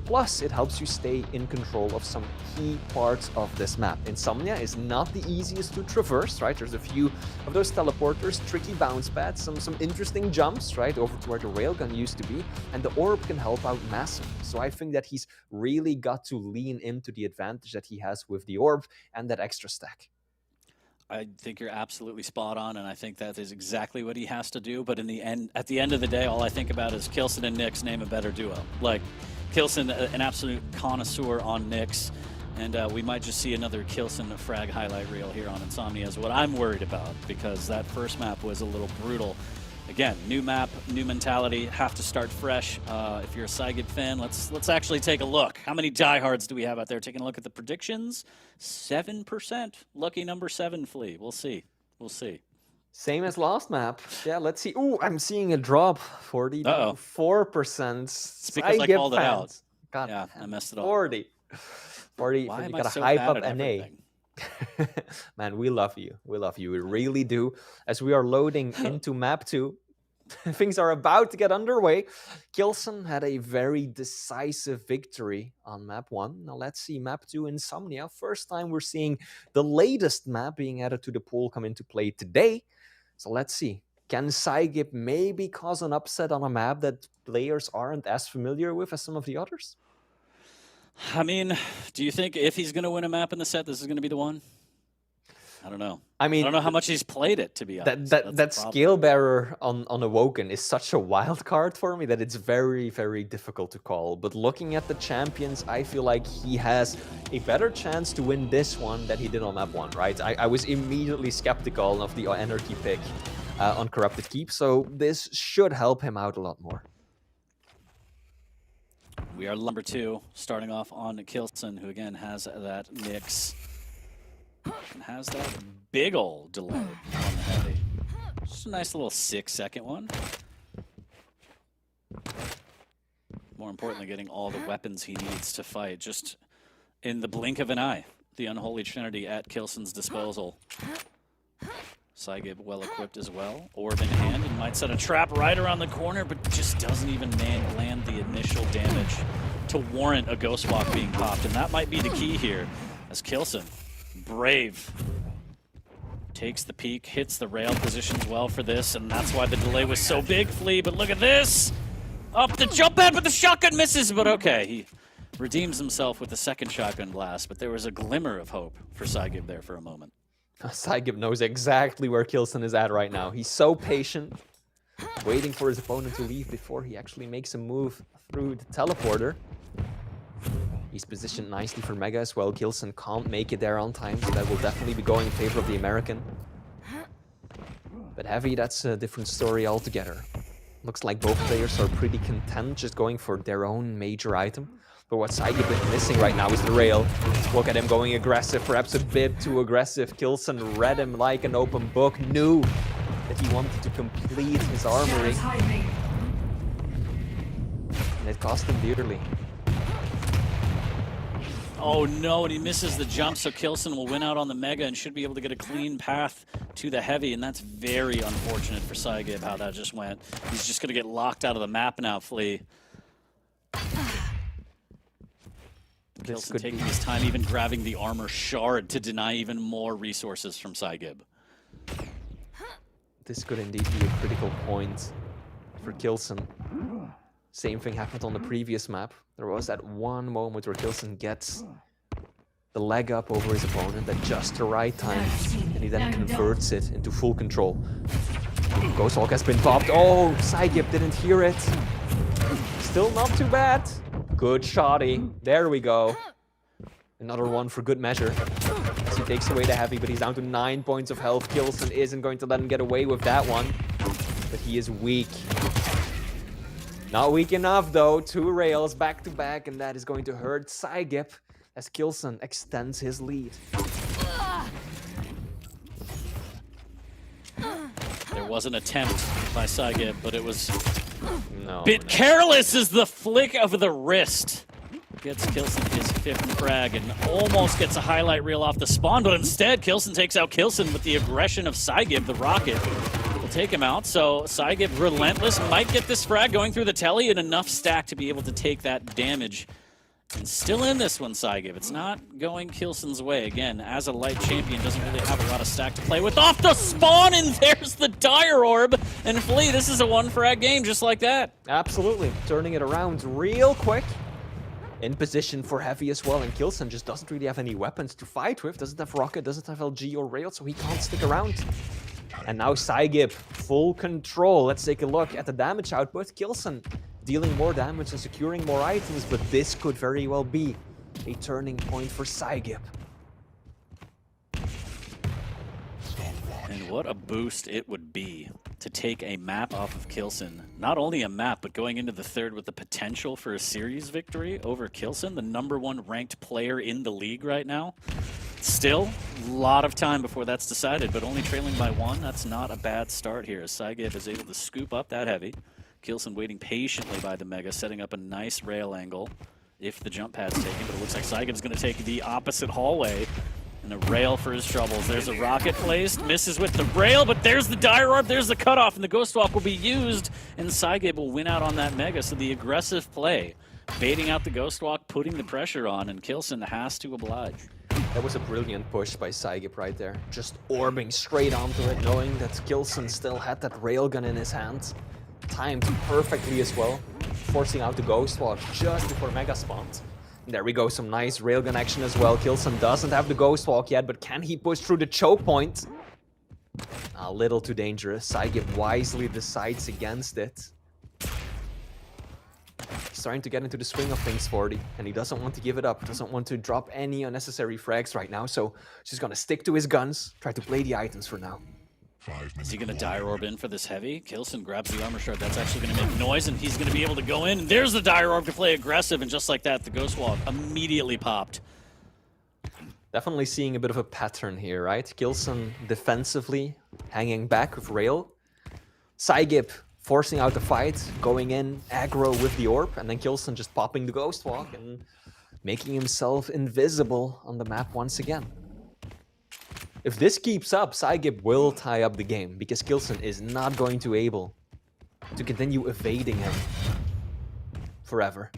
S2: Plus, it helps you stay in control of some key parts of this map. Insomnia is not the easiest to traverse, right? There's a few of those teleporters, tricky bounce pads, some interesting jumps, right, over to where the railgun used to be, and the orb can help out massively. So I think that he's really got to lean into the advantage that he has with the orb and that extra stack.
S1: I think you're absolutely spot on, and I think that is exactly what he has to do. But in the end, at the end of the day, all I think about is Kilson and Nyx, name a better duo. Like, Kilson, an absolute connoisseur on Nyx, and we might just see another Kilson frag highlight reel here on Insomnia is what I'm worried about, because that first map was a little brutal. Again, new map, new mentality, have to start fresh. If you're a Saigib fan, let's actually take a look. How many diehards do we have out there? Taking a look at the predictions, 7%. Lucky number 7, Flea. We'll see. We'll see.
S2: Same as last map. Yeah, let's see. Ooh, I'm seeing a drop. 44%.
S1: It's because I called it out.
S2: God,
S1: yeah, I messed it up.
S2: 40.
S1: Why
S2: you
S1: am I
S2: gotta
S1: so
S2: hype
S1: bad
S2: up
S1: at
S2: NA.
S1: everything?
S2: Man, we love you. We love you. We really do. As we are loading into map 2, things are about to get underway. Kilson had a very decisive victory on map 1. Now let's see map 2, Insomnia. First time we're seeing the latest map being added to the pool come into play today. So let's see. Can Saigib maybe cause an upset on a map that players aren't as familiar with as some of the others?
S1: I mean, do you think if he's going to win a map in the set, this is going to be the one? I don't know.
S2: I mean,
S1: I don't know how much he's played it, to be honest.
S2: That scale bearer on Awoken is such a wild card for me that it's very, very difficult to call. But looking at the champions, I feel like he has a better chance to win this one than he did on map 1, right? I was immediately skeptical of the Anarchy pick on Corrupted Keep, so this should help him out a lot more.
S1: We are number 2, starting off on Kilson, who again has that Nyx. And has that big old delay on the heavy. Just a nice little 6-second one. More importantly, getting all the weapons he needs to fight just in the blink of an eye. The unholy trinity at Kilson's disposal. Saigib well equipped as well. Orb in hand and might set a trap right around the corner, but just doesn't even land the initial damage to warrant a Ghost Walk being popped. And that might be the key here as Kilson, brave, takes the peak, hits the rail positions well for this, and that's why the delay was so big, Flea. But look at this! Up the jump pad, but the shotgun misses, but okay. He redeems himself with the second shotgun blast, but there was a glimmer of hope for Saigib there for a moment.
S2: Saigib knows exactly where Kilson is at right now. He's so patient, waiting for his opponent to leave before he actually makes a move through the teleporter. He's positioned nicely for Mega as well. Kilson can't make it there on time, so that will definitely be going in favor of the American. But Heavy, that's a different story altogether. Looks like both players are pretty content just going for their own major item. But what Saigib is missing right now is the rail. Look at him going aggressive, perhaps a bit too aggressive. Kilson read him like an open book, knew that he wanted to complete his armory. And it cost him dearly.
S1: Oh no, and he misses the jump, so Kilson will win out on the Mega and should be able to get a clean path to the Heavy, and that's very unfortunate for Saigib how that just went. He's just going to get locked out of the map now, Flea. Kilson taking his time, even grabbing the armor shard to deny even more resources from Saigib.
S2: This could indeed be a critical point for Kilson. Same thing happened on the previous map. There was that one moment where Kilson gets the leg up over his opponent at just the right time, and he then converts it into full control. Ghostwalk has been popped. Oh, Saigib didn't hear it. Still not too bad. Good shotty. There we go. Another one for good measure. As he takes away the Heavy, but he's down to 9 points of health. Kilson isn't going to let him get away with that one. But he is weak. Not weak enough though. 2 rails back to back, and that is going to hurt Saigib as Kilson extends his lead.
S1: There was an attempt by Saigib, but it was
S2: No.
S1: bit careless as the flick of the wrist gets Kilson his 5th frag and almost gets a highlight reel off the spawn, but instead Kilson takes out Kilson with the aggression of Saigib. The rocket will take him out, so Saigib, relentless, might get this frag going through the telly and enough stack to be able to take that damage. And still in this one, Saigib. It's not going Kilson's way. Again, as a light champion, doesn't really have a lot of stack to play with. Off the spawn, and there's the Dire Orb. And Flea, this is a 1-frag game just like that.
S2: Absolutely. Turning it around real quick. In position for Heavy as well, and Kilson just doesn't really have any weapons to fight with. Doesn't have rocket, doesn't have LG or rail, so he can't stick around. And now Saigib, full control. Let's take a look at the damage output. Kilson dealing more damage and securing more items, but this could very well be a turning point for Saigib.
S1: And what a boost it would be to take a map off of Kilson. Not only a map, but going into the 3rd with the potential for a series victory over Kilson, the #1 ranked player in the league right now. Still, a lot of time before that's decided, but only trailing by 1. That's not a bad start here, as Saigib is able to scoop up that Heavy. Kilson waiting patiently by the Mega, setting up a nice rail angle if the jump pad's taken, but it looks like Saigib's going to take the opposite hallway. And a rail for his troubles. There's a rocket placed, misses with the rail, but there's the Dire Orb, there's the cutoff, and the Ghost Walk will be used, and Saigib will win out on that Mega. So the aggressive play, baiting out the Ghost Walk, putting the pressure on, and Kilson has to oblige.
S2: That was a brilliant push by Saigib right there. Just orbing straight onto it, knowing that Kilson still had that railgun in his hand. Timed perfectly as well, forcing out the Ghost Walk just before Mega spawned. There we go, some nice railgun action as well. Kilson doesn't have the Ghost Walk yet, but can he push through the choke point? A little too dangerous. Saigib wisely decides against it. He's starting to get into the swing of things, 40, and he doesn't want to give it up. Doesn't want to drop any unnecessary frags right now, so he's gonna stick to his guns, try to play the items for now.
S1: Is he going to Dire Orb in for this Heavy? Kilson grabs the armor shard. That's actually going to make noise, and he's going to be able to go in. And there's the Dire Orb to play aggressive, and just like that, the Ghost Walk immediately popped.
S2: Definitely seeing a bit of a pattern here, right? Kilson defensively hanging back with rail. Saigib forcing out the fight, going in aggro with the orb, and then Kilson just popping the Ghost Walk and making himself invisible on the map once again. If this keeps up, Saigib will tie up the game, because Kilson is not going to be able to continue evading him forever.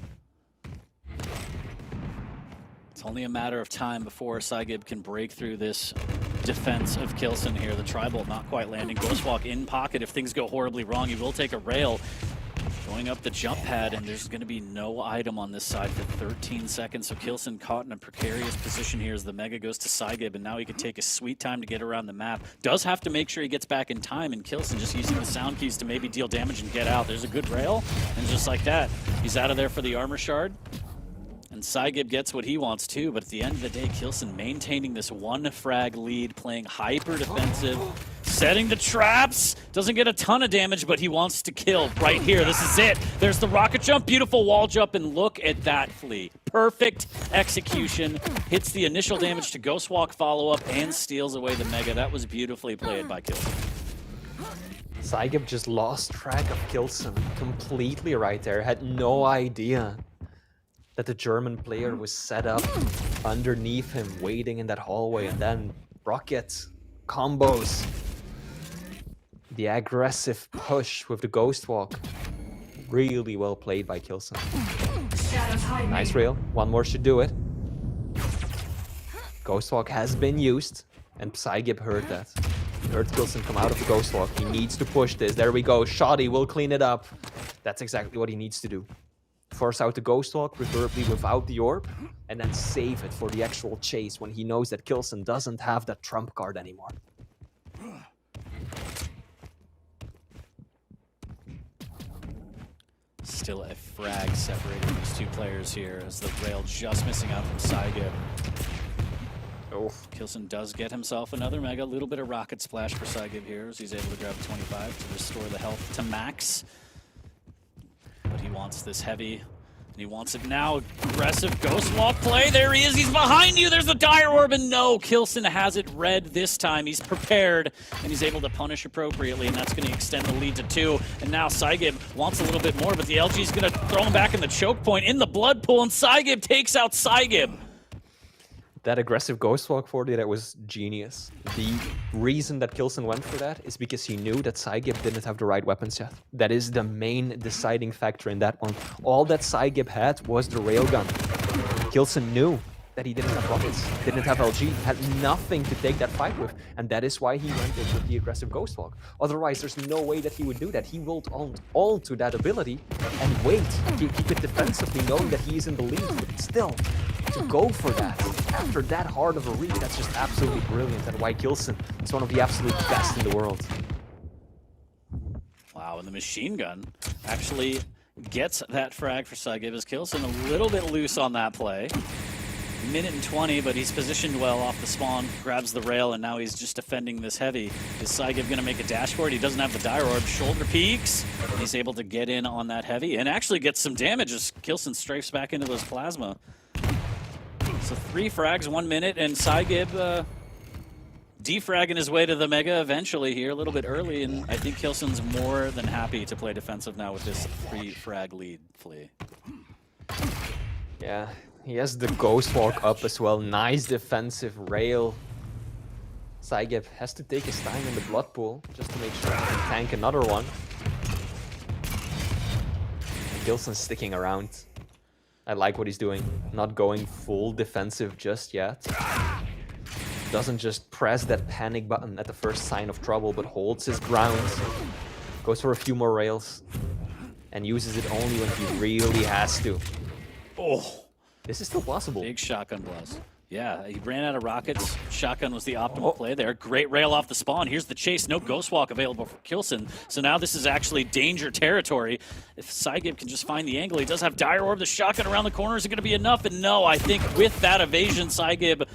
S1: It's only a matter of time before Saigib can break through this defense of Kilson here. The Tri-Bolt not quite landing. Ghostwalk in pocket. If things go horribly wrong, he will take a rail. Going up the jump pad, and there's going to be no item on this side for 13 seconds. So Kilson caught in a precarious position here as the Mega goes to Saigib, and now he can take his sweet time to get around the map. Does have to make sure he gets back in time, and Kilson just using the sound keys to maybe deal damage and get out. There's a good rail, and just like that, he's out of there for the armor shard. And Saigib gets what he wants too, but at the end of the day, Kilson maintaining this 1-frag lead, playing hyper defensive, Setting the traps. Doesn't get a ton of damage, but he wants to kill right here. This is it. There's the rocket jump. Beautiful wall jump, and look at that, Flea. Perfect execution. Hits the initial damage to Ghost Walk follow-up and steals away the Mega. That was beautifully played by Kilson.
S2: Saigib just lost track of Kilson completely right there. Had no idea that the German player was set up underneath him, waiting in that hallway, and then rockets, combos. The aggressive push with the Ghost Walk. Really well played by Kilson. Nice rail. One more should do it. Ghost Walk has been used, and Saigib heard that. He heard Kilson come out of the Ghost Walk. He needs to push this. There we go. Shoddy will clean it up. That's exactly what he needs to do. Force out the Ghost Walk, preferably without the orb, and then save it for the actual chase when he knows that Kilson doesn't have that trump card anymore.
S1: Still a frag separating these two players here as the rail just missing out from Saigib.
S2: Oh.
S1: Kilson does get himself another Mega. A little bit of rocket splash for Saigib here as he's able to grab 25 to restore the health to max. But he wants this heavy, and he wants it now. Aggressive Ghost Walk play. There he is. He's behind you. There's the Dire Orb, and no, Kilson has it red this time. He's prepared, and he's able to punish appropriately, and that's going to extend the lead to 2. And now Saigib wants a little bit more, but the LG's going to throw him back in the choke point in the blood pool, and Saigib takes out Saigib.
S2: That aggressive Ghost Walk 40, that was genius. The reason that Kilson went for that is because he knew that Saigib didn't have the right weapons yet. That is the main deciding factor in that one. All that Saigib had was the railgun. Kilson knew that he didn't have rockets, didn't have LG, had nothing to take that fight with, and that is why he went in with the aggressive Ghost Walk. Otherwise, there's no way that he would do that. He rolled on to that ability and wait, keep it defensively, knowing that he is in the lead, but still, to go for that after that hard of a read, that's just absolutely brilliant, and why Kilson is one of the absolute best in the world.
S1: Wow, and the machine gun actually gets that frag for Saigib as Kilson a little bit loose on that play. Minute and 20, but he's positioned well off the spawn, grabs the rail, and now he's just defending this heavy. Is Saigib going to make a dash for it? He doesn't have the Dire Orb. Shoulder peaks, and he's able to get in on that heavy and actually gets some damage as Kilson strafes back into those plasma. So 3 frags, 1 minute, and Saigib defragging his way to the Mega eventually here, a little bit early, and I think Kilson's more than happy to play defensive now with this 3-frag lead, Flea.
S2: Yeah. He has the Ghost Walk up as well. Nice defensive rail. Saigib has to take his time in the blood pool just to make sure he can tank another one. Kilson's sticking around. I like what he's doing. Not going full defensive just yet. Doesn't just press that panic button at the first sign of trouble, but holds his ground. Goes for a few more rails. And uses it only when he really has to.
S1: Oh!
S2: This is still possible.
S1: Big shotgun blast. Yeah, he ran out of rockets. Shotgun was the optimal play there. Great rail off the spawn. Here's the chase. No Ghost Walk available for Kilson. So now this is actually danger territory. If Saigib can just find the angle, he does have Dire Orb. The shotgun around the corner, is it going to be enough? And no, I think with that evasion, Saigib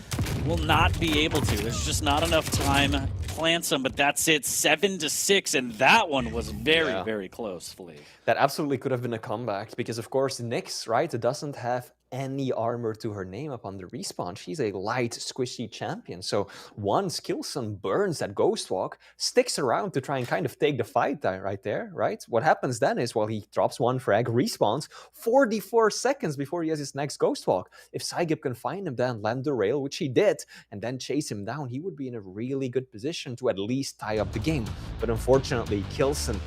S1: will not be able to. There's just not enough time. Plants him, but that's it. 7-6, and that one was very, very close, Flea.
S2: That absolutely could have been a comeback, because of course Nyx, right, doesn't have any armor to her name upon the respawn. She's a light, squishy champion. So once Kilson burns that Ghost Walk, sticks around to try and kind of take the fight right there, right? What happens then is, well, he drops 1 frag, respawns 44 seconds before he has his next Ghost Walk. If Saigib can find him then, land the rail, which he did, and then chase him down, he would be in a really good position to at least tie up the game. But unfortunately, Kilson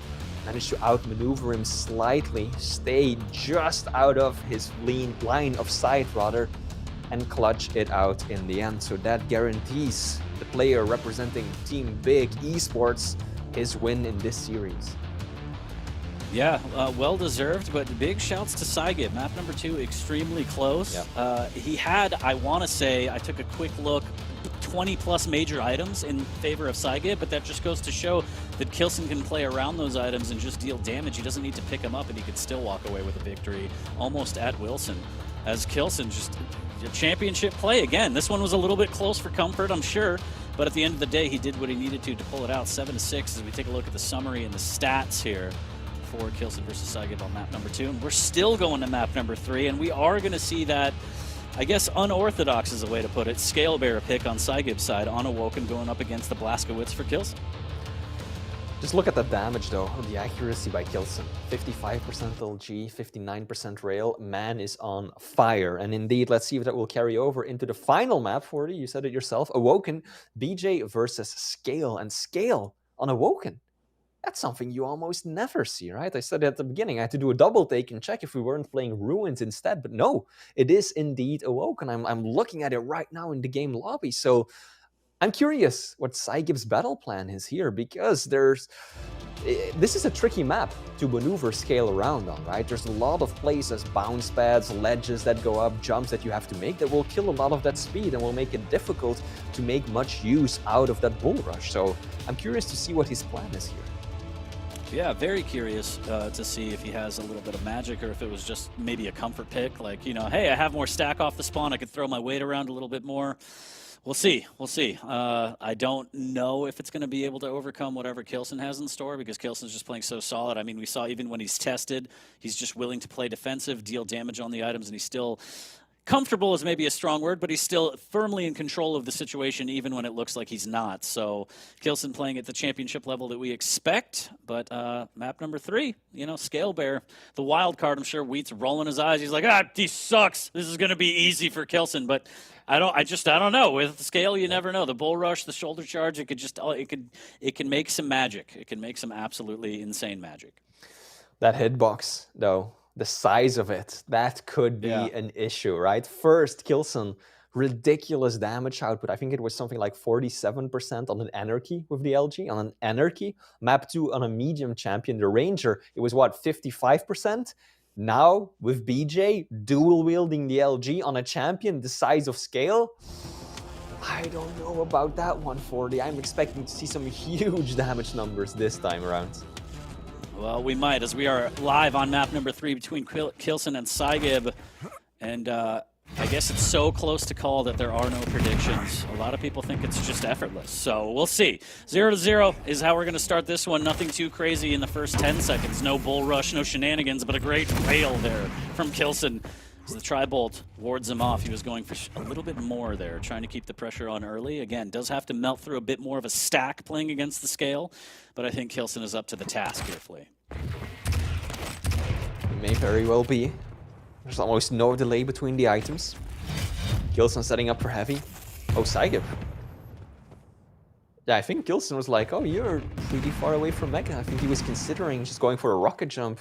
S2: managed to outmaneuver him slightly, stay just out of his line of sight rather, and clutch it out in the end. So that guarantees the player representing Team Big Esports his win in this series.
S1: Yeah, well deserved, but big shouts to Saigib. Map number 2, extremely close.
S2: Yeah.
S1: He had, I want to say, I took a quick look, 20 plus major items in favor of Saigib, but that just goes to show that Kilson can play around those items and just deal damage. He doesn't need to pick them up, and he could still walk away with a victory almost at Wilson. As Kilson just a championship play again. This one was a little bit close for comfort, I'm sure, But at the end of the day, he did what he needed to pull it out. 7-6 as we take a look at the summary and the stats here for Kilson versus Saigib on map number 2. And we're still going to map number 3, and we are going to see that, I guess, unorthodox is a way to put it, Scale Bear pick on Saigib's side on Awoken going up against the Blazkowicz for Kilson.
S2: Just look at the damage, though, the accuracy by Kilson. 55% LG, 59% rail. Man is on fire. And indeed, let's see if that will carry over into the final map, 40. You said it yourself. Awoken, BJ versus Scale. And Scale on Awoken. That's something you almost never see, right? I said at the beginning, I had to do a double take and check if we weren't playing Ruins instead. But no, it is indeed Awoken. I'm looking at it right now in the game lobby. So I'm curious what Saigib's battle plan is here, because this is a tricky map to maneuver Scale around on, right? There's a lot of places, bounce pads, ledges that go up, jumps that you have to make that will kill a lot of that speed and will make it difficult to make much use out of that bull rush. So I'm curious to see what his plan is here.
S1: Yeah, very curious to see if he has a little bit of magic or if it was just maybe a comfort pick. Like, you know, hey, I have more stack off the spawn. I could throw my weight around a little bit more. We'll see. We'll see. I don't know if it's going to be able to overcome whatever Kilson has in store, because Kilson's just playing so solid. I mean, we saw even when he's tested, he's just willing to play defensive, deal damage on the items, and he's still comfortable is maybe a strong word, but he's still firmly in control of the situation even when it looks like he's not. So Kilson playing at the championship level that we expect, but map number 3, you know, Scale Bear, the wild card. I'm sure Wheat's rolling his eyes. He's like, he sucks. This is going to be easy for Kilson, but I don't know. With Scale, you never know. The bull rush, the shoulder charge, it can make some magic. It can make some absolutely insane magic.
S2: That hitbox, though, the size of it, that could be an issue, right? First, Kilson, ridiculous damage output. I think it was something like 47% on an Anarchy with the LG. On an Anarchy, map 2 on a medium champion, the Ranger, it was what, 55%? Now, with BJ dual-wielding the LG on a champion the size of Scale, I don't know about that 140. I'm expecting to see some huge damage numbers this time around.
S1: Well, we might, as we are live on map number 3 between Kilson and Saigib. And I guess it's so close to call that there are no predictions. A lot of people think it's just effortless. So we'll see. 0-0 is how we're going to start this one. Nothing too crazy in the first 10 seconds. No bull rush, no shenanigans, but a great rail there from Kilson. As the Tri-Bolt wards him off, he was going for a little bit more there, trying to keep the pressure on early. Again, does have to melt through a bit more of a stack playing against the Scale, but I think Kilson is up to the task here, Flea.
S2: It may very well be. There's almost no delay between the items. Kilson setting up for heavy. Oh, Saigib. Yeah, I think Kilson was like, oh, you're pretty far away from Mega. I think he was considering just going for a rocket jump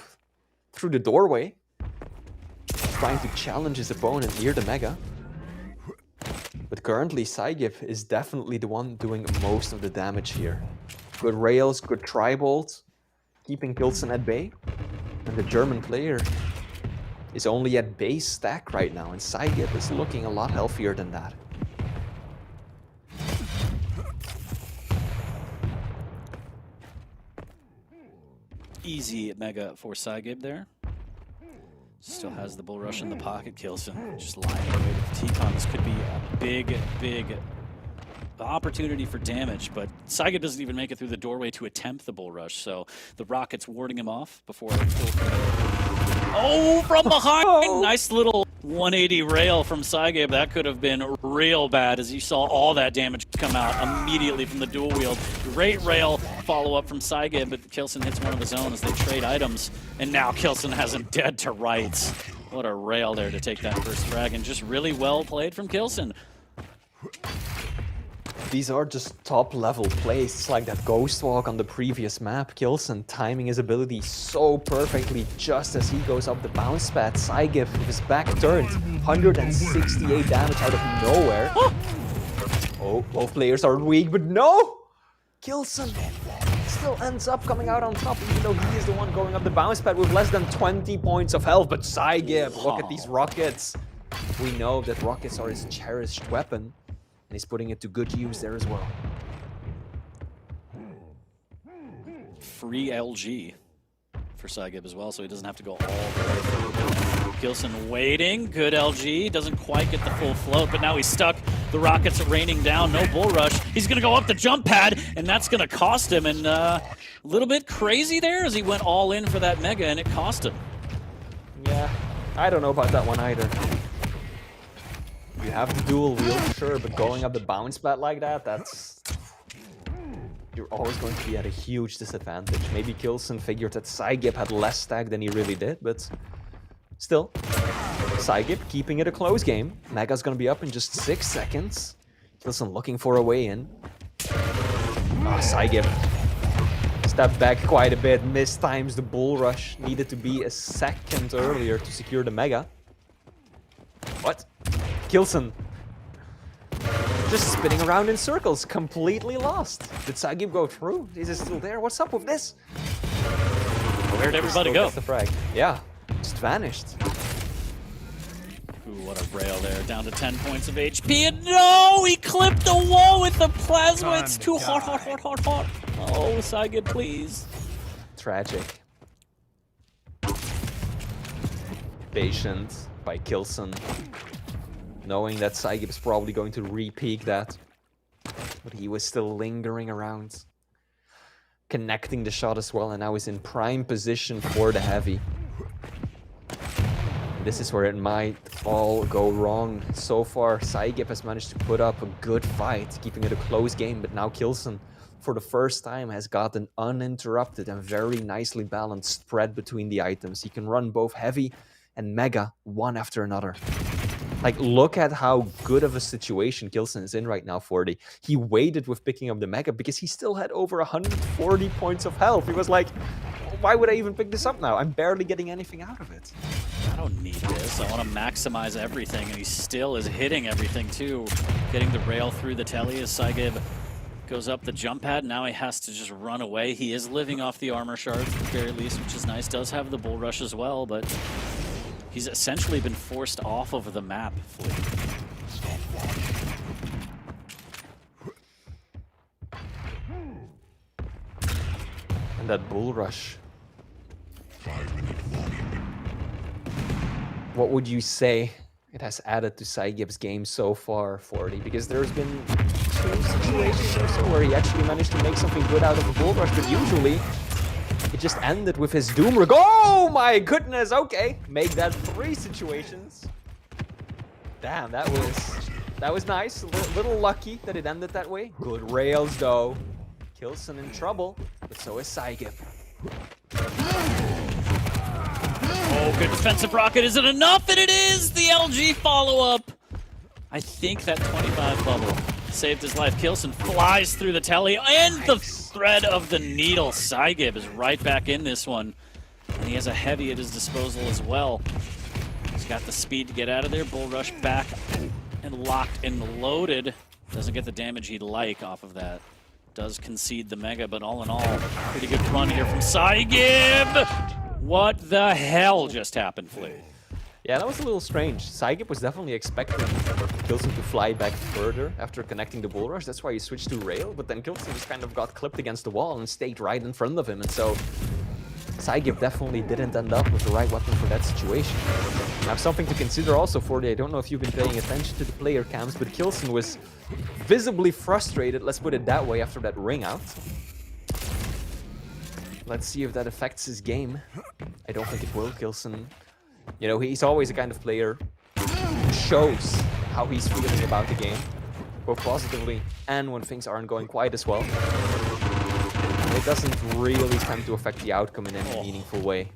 S2: through the doorway, trying to challenge his opponent near the Mega. But currently, Saigib is definitely the one doing most of the damage here. Good rails, good Tri-Bolt, keeping Kilson at bay. And the German player is only at base stack right now, and Saigib is looking a lot healthier than that.
S1: Easy Mega for Saigib there. Still has the bull rush in the pocket. Kilson just lying away with the T-Con. This could be a big opportunity for damage, but Saigib doesn't even make it through the doorway to attempt the bull rush, so the rocket's warding him off before... Oh, from behind! Nice little 180 rail from Saigib. That could have been real bad, as you saw all that damage come out immediately from the dual wield. Great rail follow-up from Saigib, but Kilson hits one of his own as they trade items, and now Kilson has him dead to rights. What a rail there to take that first frag, and just really well played from Kilson.
S2: These are just top-level plays. It's like that ghost walk on the previous map. Kilson timing his ability so perfectly just as he goes up the bounce pad. Saigib with his back turned. 168 damage out of nowhere. Oh, both players are weak, but no! Kilson still ends up coming out on top, even though he is the one going up the bounce pad with less than 20 points of health. But Saigib, look at these rockets. We know that rockets are his cherished weapon. And he's putting it to good use there as well.
S1: Free LG for Saigib as well, so he doesn't have to go all the way through. Kilson waiting, good LG, doesn't quite get the full float, but now he's stuck The rockets are raining down, no bull rush. He's gonna go up the jump pad, and that's gonna cost him. And a little bit crazy there as he went all in for that mega, and it cost him.
S2: Yeah, I don't know about that one either. You have the dual wield, sure, but going up the bounce pad like that, that's... You're always going to be at a huge disadvantage. Maybe Kilson figured that Saigib had less stack than he really did, but still. Saigib keeping it a close game. Mega's gonna be up in just 6 seconds. Kilson looking for a way in. Saigib stepped back quite a bit, mistimes the bull rush. Needed to be a second earlier to secure the mega. What? Kilson just spinning around in circles, completely lost. Did Saigib go through? Is it still there? What's up with this?
S1: Where'd everybody go?
S2: The frag. Yeah, just vanished.
S1: Ooh, what a rail there. Down to 10 points of HP. And no! He clipped the wall with the plasma. It's too hot. Oh, Saigib, please.
S2: Tragic. Patient by Kilson. Knowing that Saigib is probably going to re-peak that. But he was still lingering around. Connecting the shot as well, and now is in prime position for the heavy. This is where it might all go wrong. So far, Saigib has managed to put up a good fight, keeping it a close game, but now Kilson, for the first time, has got an uninterrupted and very nicely balanced spread between the items. He can run both heavy and mega, one after another. Like, look at how good of a situation Kilson is in right now, 40. He waited with picking up the mega because he still had over 140 points of health. He was like, why would I even pick this up now? I'm barely getting anything out of it.
S1: I don't need this. I want to maximize everything, and he still is hitting everything, too. Getting the rail through the telly as Saigib goes up the jump pad. Now he has to just run away. He is living off the armor shards, at the very least, which is nice. Does have the bull rush as well, but he's essentially been forced off of the map.
S2: And that bull rush. What would you say it has added to Saigib's game so far, 40? Because there's been 2 situations or so where he actually managed to make something good out of a bull rush, but usually it just ended with his doom rig. Oh my goodness, okay. Make that 3 situations. Damn, that was nice. A little lucky that it ended that way. Good rails though. Kilson in trouble, but so is Saigib.
S1: Oh, good defensive rocket. Is it enough? And it is! The LG follow-up. I think that 25 bubble saved his life. Kilson flies through the telly and the thread of the needle. Saigib is right back in this one. And he has a heavy at his disposal as well. He's got the speed to get out of there. Bull rush back and locked and loaded. Doesn't get the damage he'd like off of that. Does concede the mega, but all in all, pretty good run here from Saigib. What the hell just happened, Flea?
S2: Yeah, that was a little strange. Saigib was definitely expecting Kilson to fly back further after connecting the bull rush. That's why he switched to rail, but then Kilson just kind of got clipped against the wall and stayed right in front of him. And so Saigib definitely didn't end up with the right weapon for that situation. Now, something to consider also, 40, I don't know if you've been paying attention to the player cams, but Kilson was visibly frustrated, let's put it that way, after that ring out. Let's see if that affects his game. I don't think it will. Kilson, you know, he's always a kind of player who shows how he's feeling about the game, both positively and when things aren't going quite as well. It doesn't really tend to affect the outcome in any meaningful way.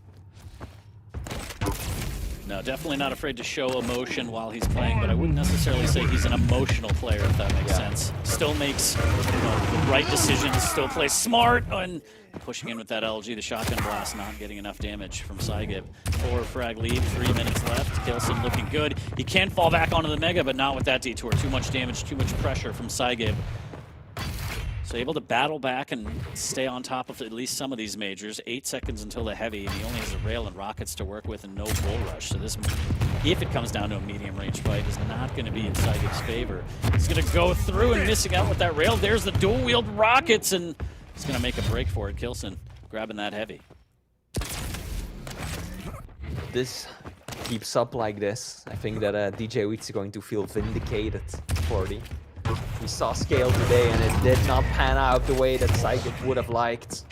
S1: No, definitely not afraid to show emotion while he's playing, but I wouldn't necessarily say he's an emotional player, if that makes sense. Still makes the right decisions, still plays smart, and pushing in with that LG, the shotgun blast, not getting enough damage from Saigib. 4 frag lead, 3 minutes left. Kilson looking good. He can fall back onto the mega, but not with that detour. Too much damage, too much pressure from Saigib. So able to battle back and stay on top of at least some of these majors. 8 seconds until the heavy, and he only has a rail and rockets to work with and no bull rush. So this, if it comes down to a medium range fight, is not going to be in Saigib's favor. He's going to go through and missing out with that rail. There's the dual wield rockets, and he's going to make a break for it. Kilson grabbing that heavy.
S2: This keeps up like this, I think that DJ Weeks is going to feel vindicated 40. We saw scale today, and it did not pan out the way that Psychic would have liked.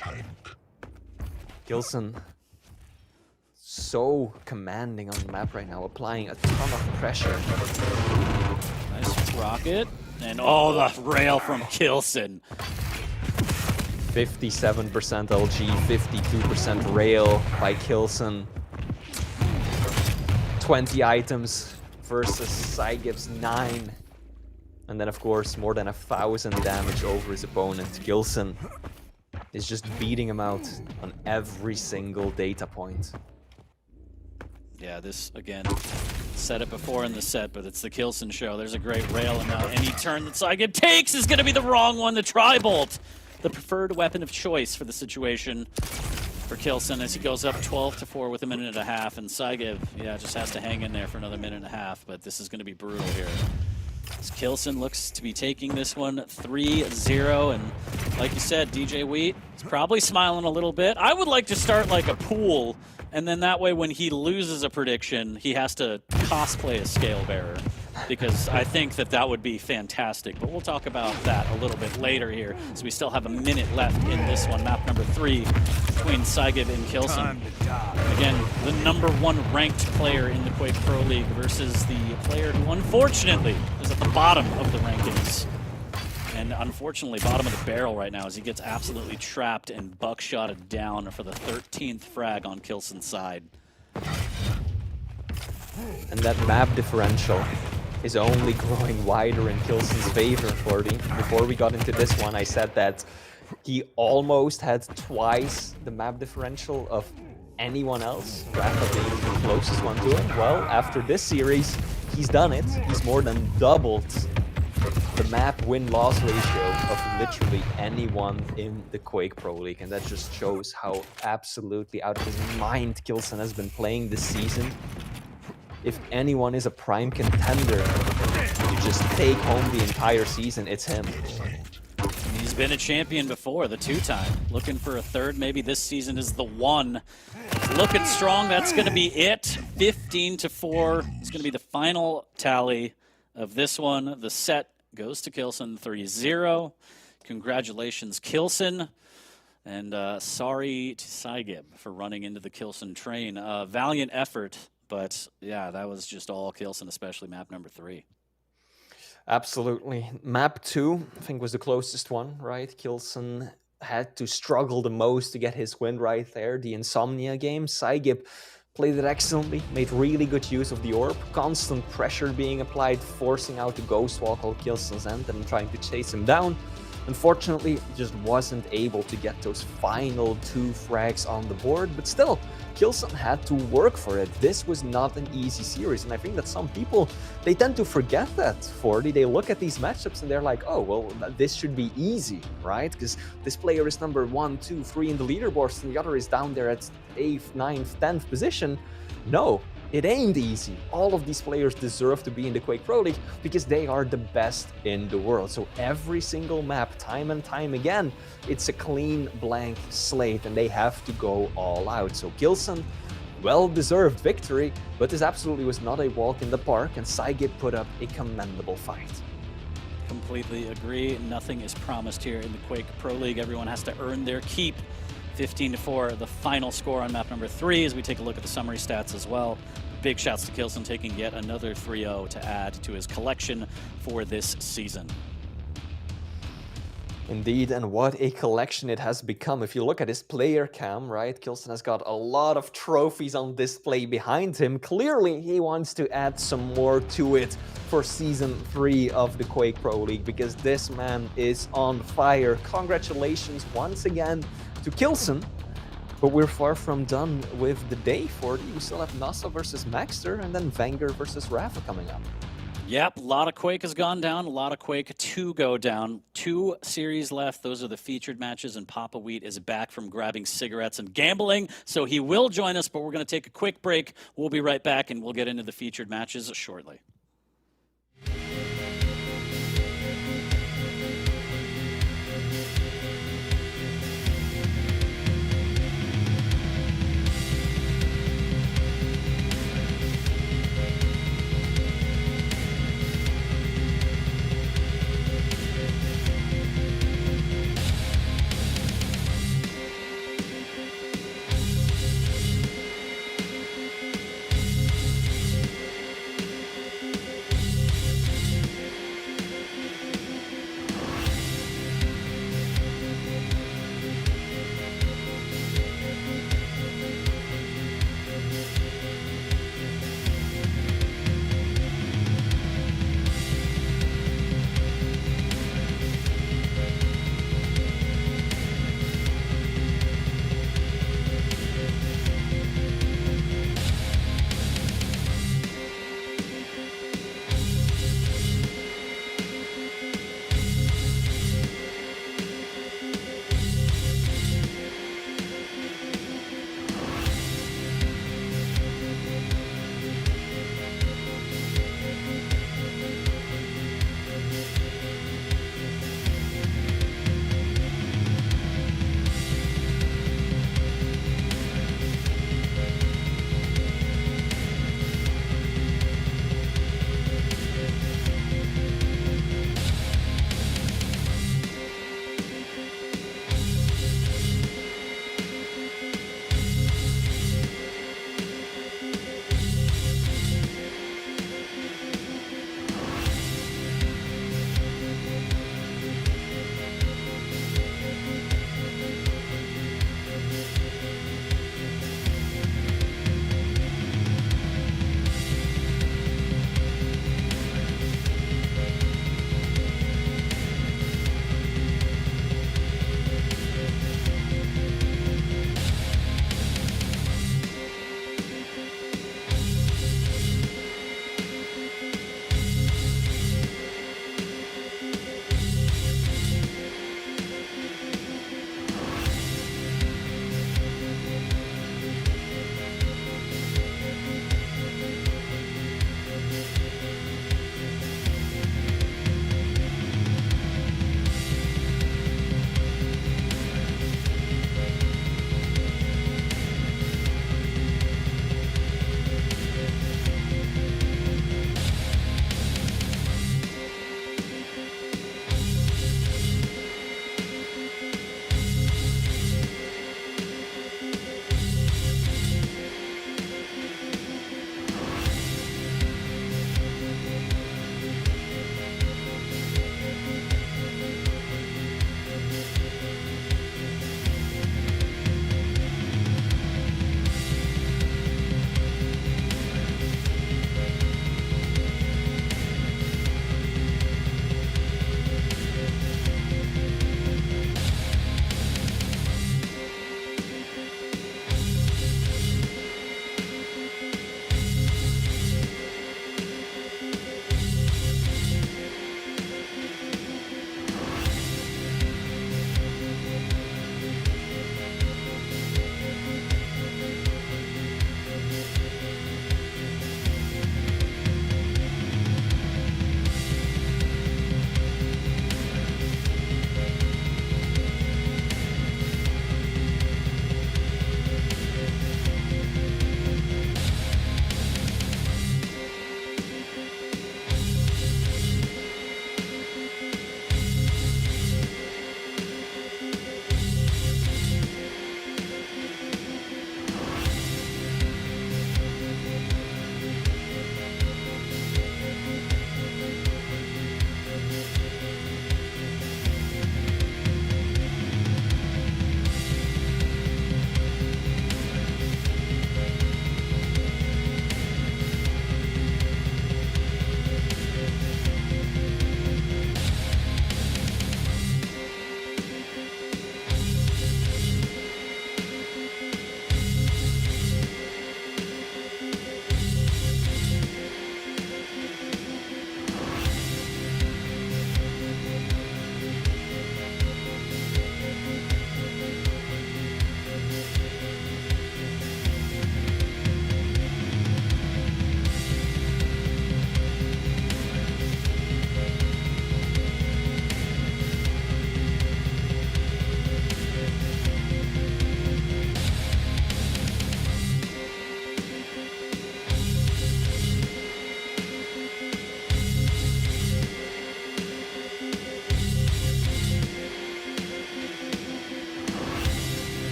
S2: Gilson, so commanding on the map right now, applying a ton of pressure.
S1: Nice rocket. And oh, the rail from Kilson.
S2: 57% LG, 52% rail by Kilson. 20 items versus Cygib's 9. And then, of course, more than 1,000 damage over his opponent. Gilson is just beating him out on every single data point.
S1: Yeah, this, again, said it before in the set, but it's the Kilson show. There's a great rail, and now any turn that Cygib takes is going to be the wrong one. The Tri-Bolt, the preferred weapon of choice for the situation for Kilson as he goes up 12-4 with a minute and a half, and Cygib, yeah, just has to hang in there for another minute and a half, but this is going to be brutal here. As Kilson looks to be taking this one 3-0, and like you said, DJ Wheat is probably smiling a little bit. I would like to start like a pool, and then that way when he loses a prediction, he has to cosplay a scale bearer, because I think that that would be fantastic. But we'll talk about that a little bit later here, so we still have a minute left in this one, map number 3 between Cygib and Kilson. Again, the #1 ranked player in the Quake Pro League versus the player who unfortunately is at the bottom of the rankings. And unfortunately, bottom of the barrel right now as he gets absolutely trapped and buckshotted down for the 13th frag on Kilson's side.
S2: And that map differential is only growing wider in Kilson's favor, 40. Before we got into this one, I said that he almost had twice the map differential of anyone else, Rafa being the closest one to him. Well, after this series, he's done it. He's more than doubled the map win-loss ratio of literally anyone in the Quake Pro League, and that just shows how absolutely out of his mind Kilson has been playing this season. If anyone is a prime contender to just take home the entire season, it's him.
S1: He's been a champion before, the 2-time. Looking for a third, maybe this season is the one. Looking strong, that's going to be it. 15-4 is going to be the final tally of this one. The set goes to Kilson 3-0. Congratulations, Kilson. And sorry to Cygib for running into the Kilson train. Valiant effort, but yeah, that was just all Kilson, especially map number 3.
S2: Absolutely. Map 2, I think, was the closest one, right? Kilson had to struggle the most to get his win right there. The Insomnia game, Cygib played it excellently, made really good use of the orb, constant pressure being applied, forcing out the Ghost Walk on Kilson's end and trying to chase him down. Unfortunately, just wasn't able to get those final 2 frags on the board, but still, Kilson had to work for it. This was not an easy series, and I think that some people, they tend to forget that, 40. They look at these matchups and they're like, oh, well, this should be easy, right? Because this player is number 1, 2, 3 in the leaderboards, and the other is down there at 8th, 9th, 10th position. No, it ain't easy. All of these players deserve to be in the Quake Pro League because they are the best in the world. So every single map, time and time again, it's a clean blank slate and they have to go all out. So Kilson, well-deserved victory, but this absolutely was not a walk in the park, and Cygib put up a commendable fight.
S1: Completely agree. Nothing is promised here in the Quake Pro League. Everyone has to earn their keep. 15-4, the final score on map number 3 as we take a look at the summary stats as well. Big shouts to Kilson taking yet another 3-0 to add to his collection for this season.
S2: Indeed, and what a collection it has become. If you look at his player cam, right, Kilson has got a lot of trophies on display behind him. Clearly, he wants to add some more to it for Season 3 of the Quake Pro League, because this man is on fire. Congratulations once again to Kilson. But we're far from done with the day, 40. We still have Nasa versus Maxter, and then Wenger versus Rafa coming up.
S1: Yep, a lot of Quake has gone down, a lot of Quake 2 go down. 2 series left. Those are the featured matches, and Papa Wheat is back from grabbing cigarettes and gambling, so he will join us, but we're going to take a quick break. We'll be right back, and we'll get into the featured matches shortly.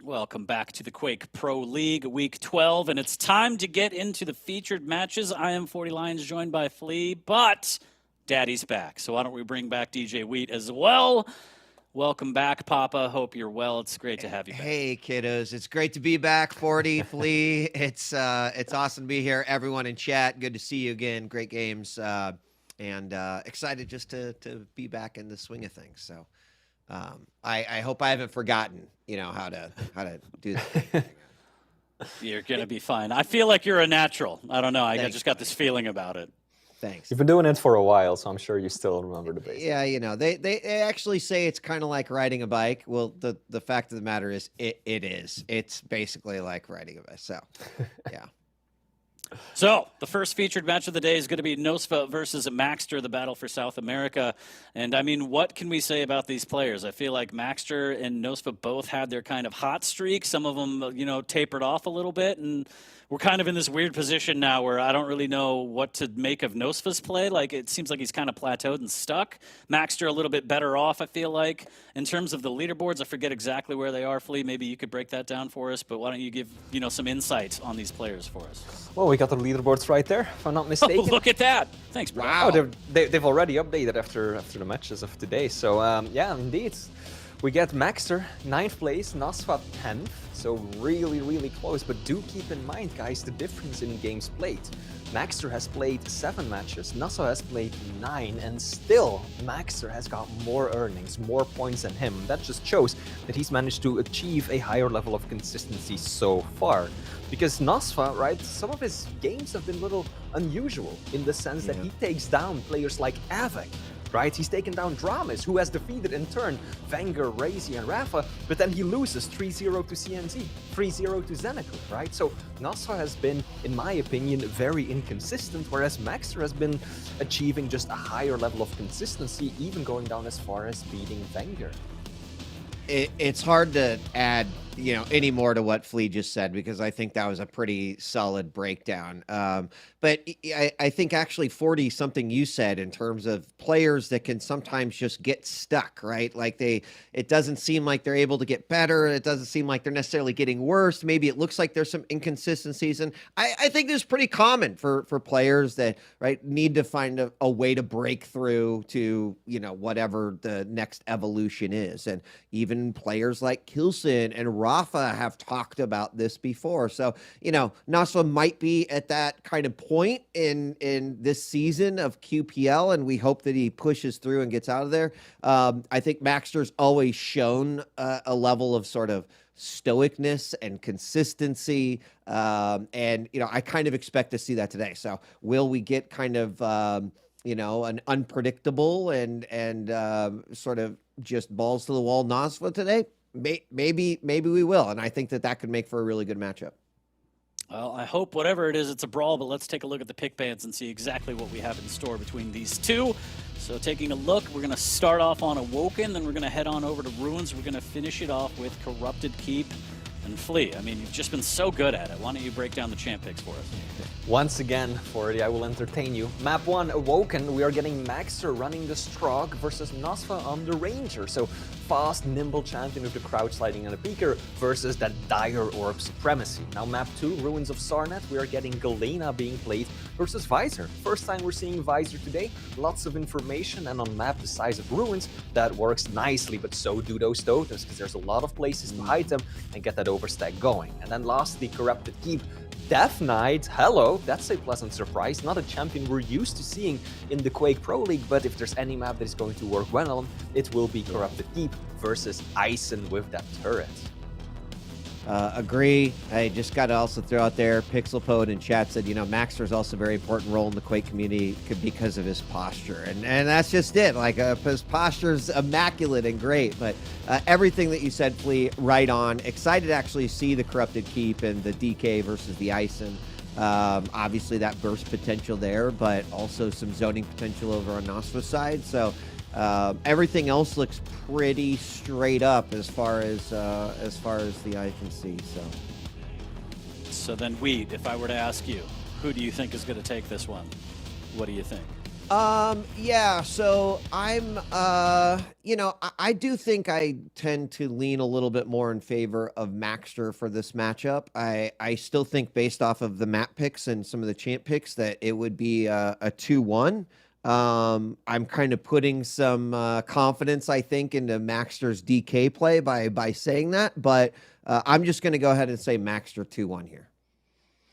S1: Welcome back to the Quake Pro League, Week 12, and it's time to get into the featured matches. I am 40 Lions, joined by Flea, but Daddy's back, so why don't we bring back DJ Wheat as well? Welcome back, Papa. Hope you're well. It's great to have you back.
S4: Hey, kiddos. It's great to be back, 40, Flea. It's awesome to be here. Everyone in chat, good to see you again. Great games, and excited just to be back in the swing of things. So I hope I haven't forgotten, how to do that.
S1: You're going to be fine. I feel like you're a natural. I don't know. I
S4: Thanks,
S1: just got this feeling about it.
S4: Thanks.
S2: You've been doing it for a while, so I'm sure you still remember the basics.
S4: Yeah, they actually say it's kind of like riding a bike. Well, the fact of the matter is it is. It's basically like riding a bike. So, yeah.
S1: So, the first featured match of the day is going to be Nosfa versus Maxter, the battle for South America. And, I mean, what can we say about these players? I feel like Maxter and Nosfa both had their kind of hot streak. Some of them, tapered off a little bit. And we're kind of in this weird position now where I don't really know what to make of Nosfa's play. Like, it seems like he's kind of plateaued and stuck. Maxter a little bit better off, I feel like. In terms of the leaderboards, I forget exactly where they are, Flea. Maybe you could break that down for us. But why don't you give, some insights on these players for us?
S2: Well, we got the leaderboards right there, if I'm not mistaken.
S1: Oh, look at that. Thanks, bro.
S4: Wow.
S2: Oh, they've already updated after the matches of today. So, yeah, indeed. We get Maxter, 9th place, Nosfa 10th. So really, really close. But do keep in mind, guys, the difference in games played. Maxter has played 7 matches, Nosfa has played 9, and still Maxter has got more earnings, more points than him. That just shows that he's managed to achieve a higher level of consistency so far. Because Nosfa, right, some of his games have been a little unusual in the sense that he takes down players like Avik, right? He's taken down Dramis, who has defeated in turn Wenger, Razy, and Rafa, but then he loses 3-0 to CNZ, 3-0 to Zeneku, right? So Nosfa has been, in my opinion, very inconsistent, whereas Maxter has been achieving just a higher level of consistency, even going down as far as beating Wenger.
S4: It's hard to add, any more to what Flea just said, because I think that was a pretty solid breakdown. But I think actually 40 something you said in terms of players that can sometimes just get stuck, right? Like it doesn't seem like they're able to get better. It doesn't seem like they're necessarily getting worse. Maybe it looks like there's some inconsistencies. And I think this is pretty common for players that, right, need to find a way to break through to, whatever the next evolution is. And even players like Kilson and Rafa have talked about this before. So, Nosfa might be at that kind of point in this season of QPL, and we hope that he pushes through and gets out of there. I think Maxter's always shown a level of sort of stoicness and consistency, and I kind of expect to see that today. So will we get kind of an unpredictable and sort of just balls to the wall Nosfa today? Maybe we will, and I think that could make for a really good matchup.
S1: Well, I hope whatever it is, it's a brawl, but let's take a look at the pick bands and see exactly what we have in store between these two. So taking a look, we're going to start off on Awoken, then we're going to head on over to Ruins. We're going to finish it off with Corrupted Keep and Flea. I mean, you've just been so good at it. Why don't you break down the champ picks for us?
S2: Once again, 40, I will entertain you. Map 1, Awoken, we are getting Maxter running the Strog versus Nosfa on the Ranger. So fast, nimble champion with the crouch sliding and a peeker versus that dire orb supremacy. Now map 2, Ruins of Sarnet, we are getting Galena being played versus Visor. First time we're seeing Visor today, lots of information, and on map the size of Ruins, that works nicely, but so do those totems, because there's a lot of places to hide them and get that overstack going. And then lastly, Corrupted Keep. Death Knight, hello, that's a pleasant surprise. Not a champion we're used to seeing in the Quake Pro League, but if there's any map that is going to work well on, it will be Corrupted Keep versus Ison with that turret.
S4: Agree. I just got to also throw out there, Pixelpode in chat said, Maxter's also a very important role in the Quake community because of his posture. And that's just it. Like, his posture's immaculate and great. But everything that you said, Flea, right on. Excited to actually see the Corrupted Keep and the DK versus the Ison. Obviously, that burst potential there, but also some zoning potential over on Nosfa's side. So everything else looks pretty straight up as far as the eye can see. So
S1: then, Wheat, if I were to ask you, who do you think is going to take this one? What do you think?
S4: Yeah, so I'm, I do think I tend to lean a little bit more in favor of Maxter for this matchup. I still think based off of the map picks and some of the champ picks that it would be a 2-1. I'm kind of putting some confidence, I think, into Maxter's DK play by saying that, but I'm just going to go ahead and say Maxter 2-1 here.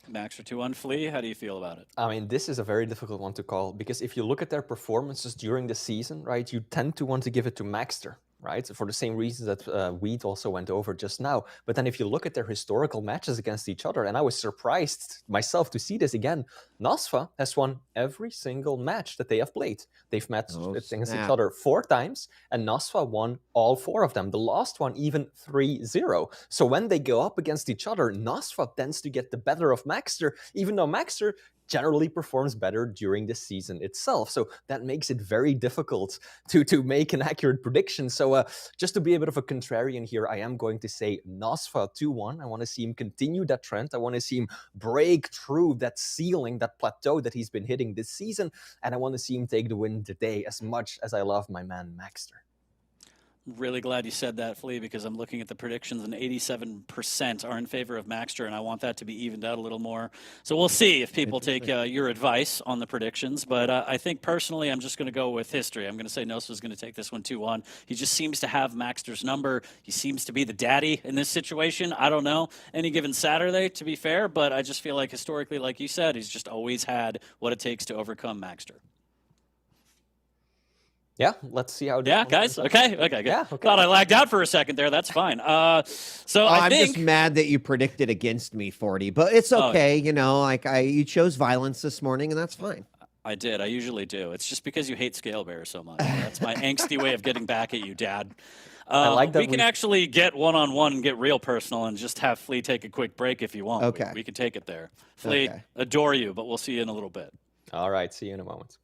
S1: Max or 2-1 Flea, how do you feel about it?
S2: I mean, this is a very difficult one to call because if you look at their performances during the season, right, you tend to want to give it to Maxter, right, for the same reasons that Wheat also went over just now. But then if you look at their historical matches against each other, and I was surprised myself to see this again, Nasfa has won every single match that they have played. They've met against each other 4 times, and Nasfa won all 4 of them. The last one even 3-0. So when they go up against each other, Nasfa tends to get the better of Maxter, even though Maxter generally performs better during the season itself. So that makes it very difficult to make an accurate prediction. So just to be a bit of a contrarian here, I am going to say Nasfa 2-1. I want to see him continue that trend. I want to see him break through that ceiling, that plateau that he's been hitting this season. And I want to see him take the win today as much as I love my man Maxter.
S1: Really glad you said that, Flea, because I'm looking at the predictions and 87% are in favor of Maxter, and I want that to be evened out a little more. So we'll see if people take your advice on the predictions. But I think personally, I'm just going to go with history. I'm going to say Nosfa's going to take this one 2-1. He just seems to have Maxter's number. He seems to be the daddy in this situation. I don't know any given Saturday, to be fair, but I just feel like historically, like you said, he's just always had what it takes to overcome Maxter.
S2: Yeah, let's see how.
S1: Yeah, guys. Okay, good.
S2: Yeah, okay.
S1: Thought I lagged out for a second there. That's fine. So
S4: I'm
S1: think
S4: just mad that you predicted against me, 40, but it's okay. You chose violence this morning, and that's fine.
S1: I did. I usually do. It's just because you hate Scale Bear so much. That's my angsty way of getting back at you, Dad.
S2: I like that
S1: we can actually get one-on-one and get real personal and just have Flea take a quick break if you want.
S4: Okay.
S1: We can take it there. Flea, adore you, but we'll see you in a little bit.
S2: All right, see you in a moment.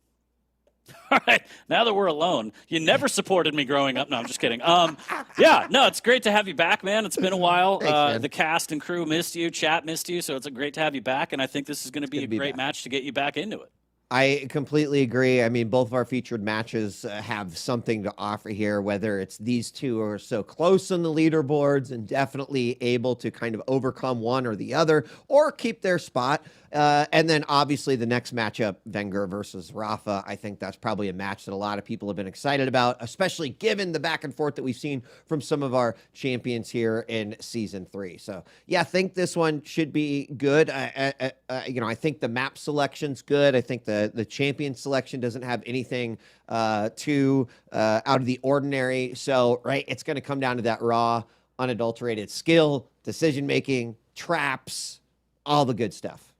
S1: All right, now that we're alone, you never supported me growing up. No, I'm just kidding. Yeah, no, it's great to have you back, man. It's been a while.
S4: Thanks,
S1: the cast and crew missed you, chat missed you, so it's great to have you back, and I think this is going to be a great match to get you back into it.
S4: I completely agree. I mean, both of our featured matches have something to offer here, whether it's these two are so close on the leaderboards and definitely able to kind of overcome one or the other or keep their spot. And then obviously the next matchup, Wenger versus Rafa, I think that's probably a match that a lot of people have been excited about, especially given the back and forth that we've seen from some of our champions here in Season 3. So, yeah, I think this one should be good. I think the map selection's good. I think the champion selection doesn't have anything too out of the ordinary. So, right, it's going to come down to that raw, unadulterated skill, decision-making, traps, all the good stuff.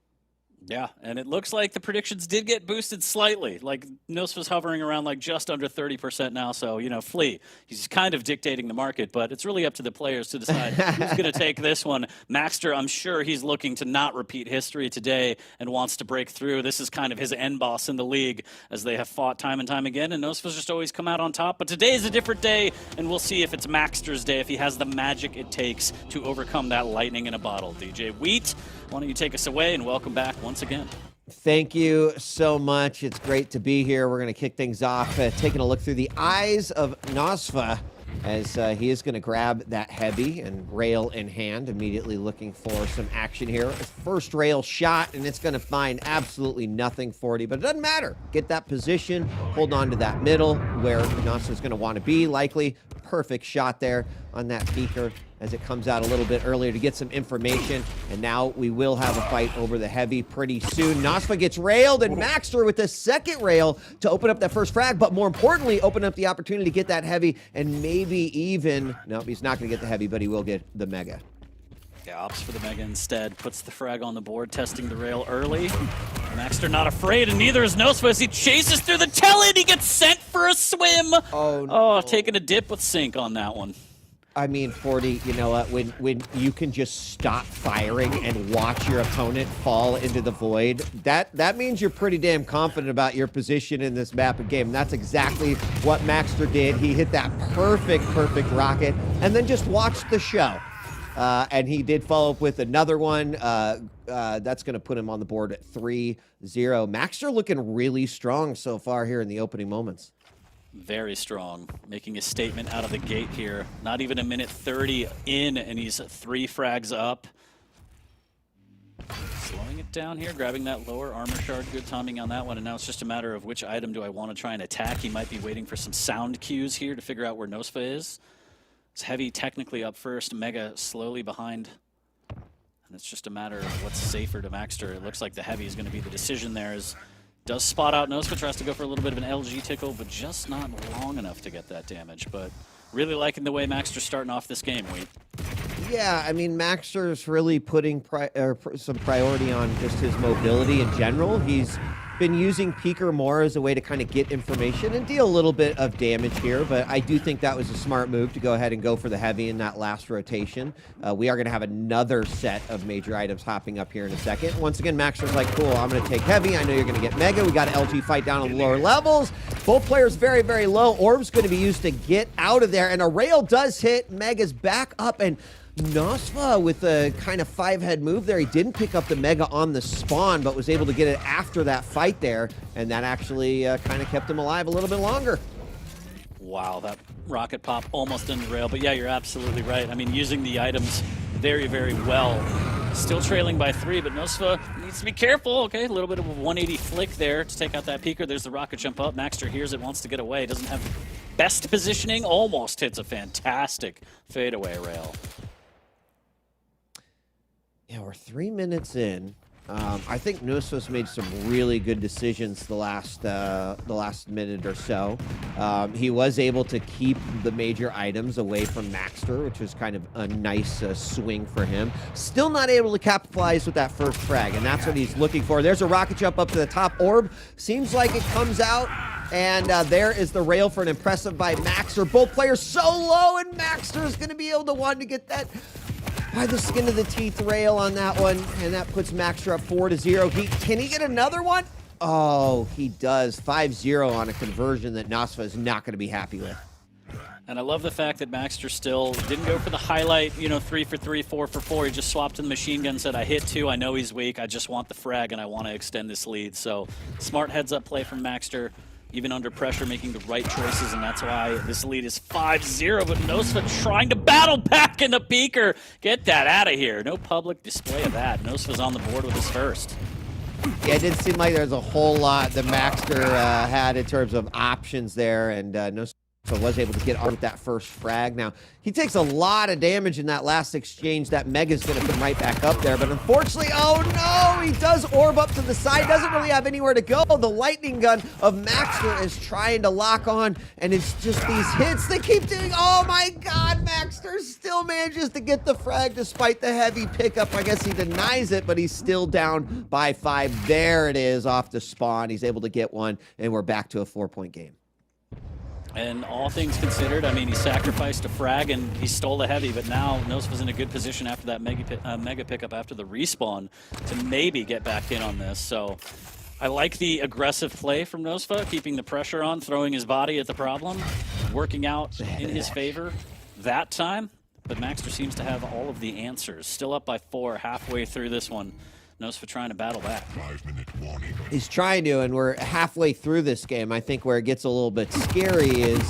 S1: Yeah, and it looks like the predictions did get boosted slightly. Like, Nosfa's hovering around like just under 30% now. So, Flea, he's kind of dictating the market, but it's really up to the players to decide who's going to take this one. Maxter, I'm sure he's looking to not repeat history today and wants to break through. This is kind of his end boss in the league as they have fought time and time again, and Nosfa's just always come out on top. But today is a different day, and we'll see if it's Maxter's day, if he has the magic it takes to overcome that lightning in a bottle. DJ Wheat, why don't you take us away and welcome back once again.
S4: Thank you so much. It's great to be here. We're going to kick things off, taking a look through the eyes of Nosfa as he is going to grab that heavy and rail in hand, immediately looking for some action here. First rail shot, and it's going to find absolutely nothing, 40, but it doesn't matter. Get that position, hold on to that middle where Nosfa's going to want to be, likely. Perfect shot there on that beaker as it comes out a little bit earlier to get some information. And now we will have a fight over the heavy pretty soon. Nosfa gets railed, and Maxter with the second rail to open up that first frag, but more importantly, open up the opportunity to get that heavy and maybe even, no, he's not going to get the heavy, but he will get the mega.
S1: Yeah, opts for the mega instead, puts the frag on the board, testing the rail early. Maxter not afraid, and neither is Nosfa as he chases through the tellet. He gets sent for a swim.
S4: Oh, no.
S1: Oh, taking a dip with sync on that one.
S4: I mean, 40, you know what, when you can just stop firing and watch your opponent fall into the void, that means you're pretty damn confident about your position in this map and game. And that's exactly what Maxter did. He hit that perfect rocket and then just watched the show. And he did follow up with another one. That's going to put him on the board at 3-0. Maxter looking really strong so far here in the opening moments.
S1: Very strong, making a statement out of the gate here. Not even a minute 30 in, and he's 3 frags up. Slowing it down here, grabbing that lower armor shard. Good timing on that one, and now it's just a matter of which item do I want to try and attack. He might be waiting for some sound cues here to figure out where Nosfa is. It's Heavy technically up first, Mega slowly behind. And it's just a matter of what's safer to Maxter. It looks like the Heavy is going to be the decision there. Does spot out Nosfa, tries to go for a little bit of an LG tickle, but just not long enough to get that damage. But really liking the way Maxter's starting off this game, Wheat.
S4: Yeah, I mean, Maxter's really putting some priority on just his mobility in general. He's been using Peeker more as a way to kind of get information and deal a little bit of damage here, but I do think that was a smart move to go ahead and go for the Heavy in that last rotation. We are going to have another set of major items hopping up here in a second. Once again, Maxter's like, cool, I'm going to take Heavy. I know you're going to get Mega. We got an LG fight down on the lower levels. Both players very, very low. Orb's going to be used to get out of there, and a rail does hit. Mega's back up, and Nosfa with a kind of 5-head move there. He didn't pick up the Mega on the spawn, but was able to get it after that fight there, and that actually kind of kept him alive a little bit longer.
S1: Wow, that rocket pop almost in the rail, but yeah, you're absolutely right. I mean, using the items very, very well. Still trailing by 3, but Nosfa needs to be careful. Okay, a little bit of a 180 flick there to take out that Peeker. There's the rocket jump up. Maxter hears it, wants to get away. Doesn't have the best positioning. Almost hits a fantastic fadeaway rail.
S4: Yeah, we're 3 minutes in. I think Nosfa's made some really good decisions the last minute or so. He was able to keep the major items away from Maxter, which was kind of a nice swing for him. Still not able to capitalize with that first frag, and that's what he's looking for. There's a rocket jump up to the top. Orb seems like it comes out, and there is the rail for an impressive by Maxter. Both players so low, and Maxter is going to be able to want to get that by the skin of the teeth rail on that one, and that puts Maxter up 4-0. Can he get another one? Oh, he does. 5-0 on a conversion that Nosfa is not going to be happy with.
S1: And I love the fact that Maxter still didn't go for the highlight, 3 for 3, 4 for 4. He just swapped to the machine gun, said, I hit 2, I know he's weak, I just want the frag, and I want to extend this lead. So smart heads-up play from Maxter. Even under pressure, making the right choices, and that's why this lead is 5-0, but Nosfa trying to battle back in the Peeker. Get that out of here. No public display of that. Nosfa's on the board with his first.
S4: Yeah, it didn't seem like there's a whole lot that Maxter had in terms of options there, and Nosfa was able to get out with that first frag. Now, he takes a lot of damage in that last exchange. That Mega's going to come right back up there, but unfortunately, oh no, he does orb up to the side, doesn't really have anywhere to go. The lightning gun of Maxter is trying to lock on, and it's just these hits they keep doing. Oh my god, Maxter still manages to get the frag despite the heavy pickup. I guess he denies it, but he's still down by 5. There it is off the spawn. He's able to get one, and we're back to a 4-point game.
S1: And all things considered, I mean, he sacrificed a frag and he stole the heavy, but now Nosfa's in a good position after that mega pickup after the respawn to maybe get back in on this. So I like the aggressive play from Nosfa, keeping the pressure on, throwing his body at the problem, working out in his favor that time. But Maxter seems to have all of the answers. Still up by 4 halfway through this one. Nosfa trying to battle back.
S5: 5-minute warning.
S4: He's trying to, and we're halfway through this game. I think where it gets a little bit scary is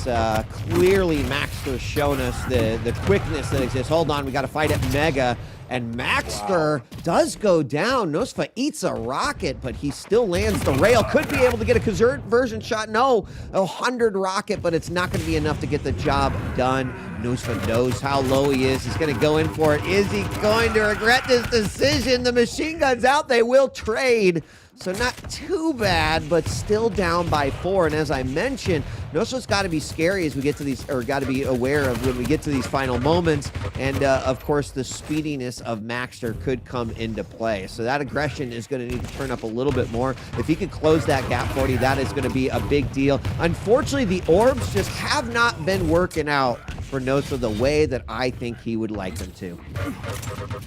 S4: clearly Maxter's shown us the quickness that exists. Hold on, we got to fight at Mega. And Maxter does go down. Nosfa eats a rocket, but he still lands the rail. Could be able to get a conversion shot. No, 100 rocket, but it's not going to be enough to get the job done. Nosfa knows how low he is. He's going to go in for it. Is he going to regret this decision? The machine gun's out. They will trade. So not too bad, but still down by 4. And as I mentioned, Nosfa's got to be scary as we get to these, or got to be aware of when we get to these final moments. And of course, the speediness of Maxter could come into play. So that aggression is going to need to turn up a little bit more. If he could close that gap 40, that is going to be a big deal. Unfortunately, the orbs just have not been working out for Nosfa the way that I think he would like them to.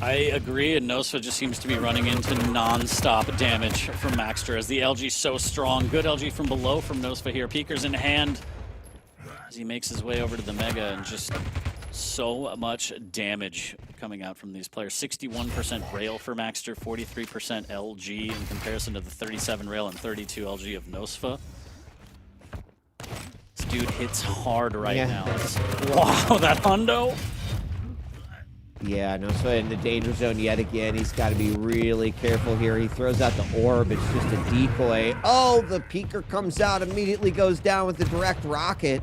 S1: I agree, and Nosfa just seems to be running into non-stop damage from Maxter as the LG so strong. Good LG from below from Nosfa here. Peeker's in hand as he makes his way over to the Mega and just So much damage coming out from these players. 61% rail for Maxter, 43% LG in comparison to the 37 rail and 32 LG of Nosfa. This dude hits hard right now. Wow, that hundo.
S4: Yeah, Nosfa in the danger zone yet again. He's got to be really careful here. He throws out the orb. It's just a decoy. Oh, the peeker comes out, immediately goes down with the direct rocket.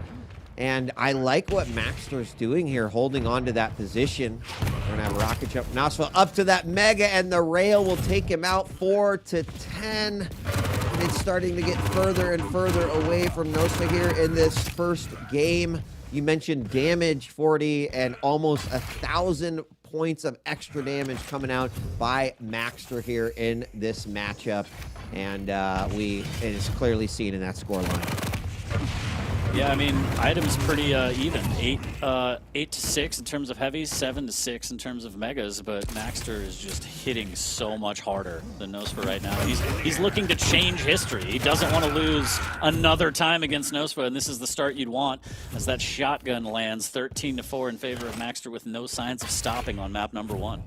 S4: And I like what Maxter's doing here, holding on to that position. We're going to have a rocket jump. Nosfa up to that mega, and the rail will take him out 4 to 10. And it's starting to get further and further away from Nosfa here in this first game. You mentioned damage, 40, and almost 1,000 points of extra damage coming out by Maxter here in this matchup. And it is clearly seen in that scoreline.
S1: Yeah, I mean, items pretty even. 8 to 6 in terms of heavies, 7 to 6 in terms of megas, but Maxter is just hitting so much harder than Nosfa right now. He's looking to change history. He doesn't want to lose another time against Nosfa, and this is the start you'd want as that shotgun lands 13 to 4 in favor of Maxter with no signs of stopping on map number 1.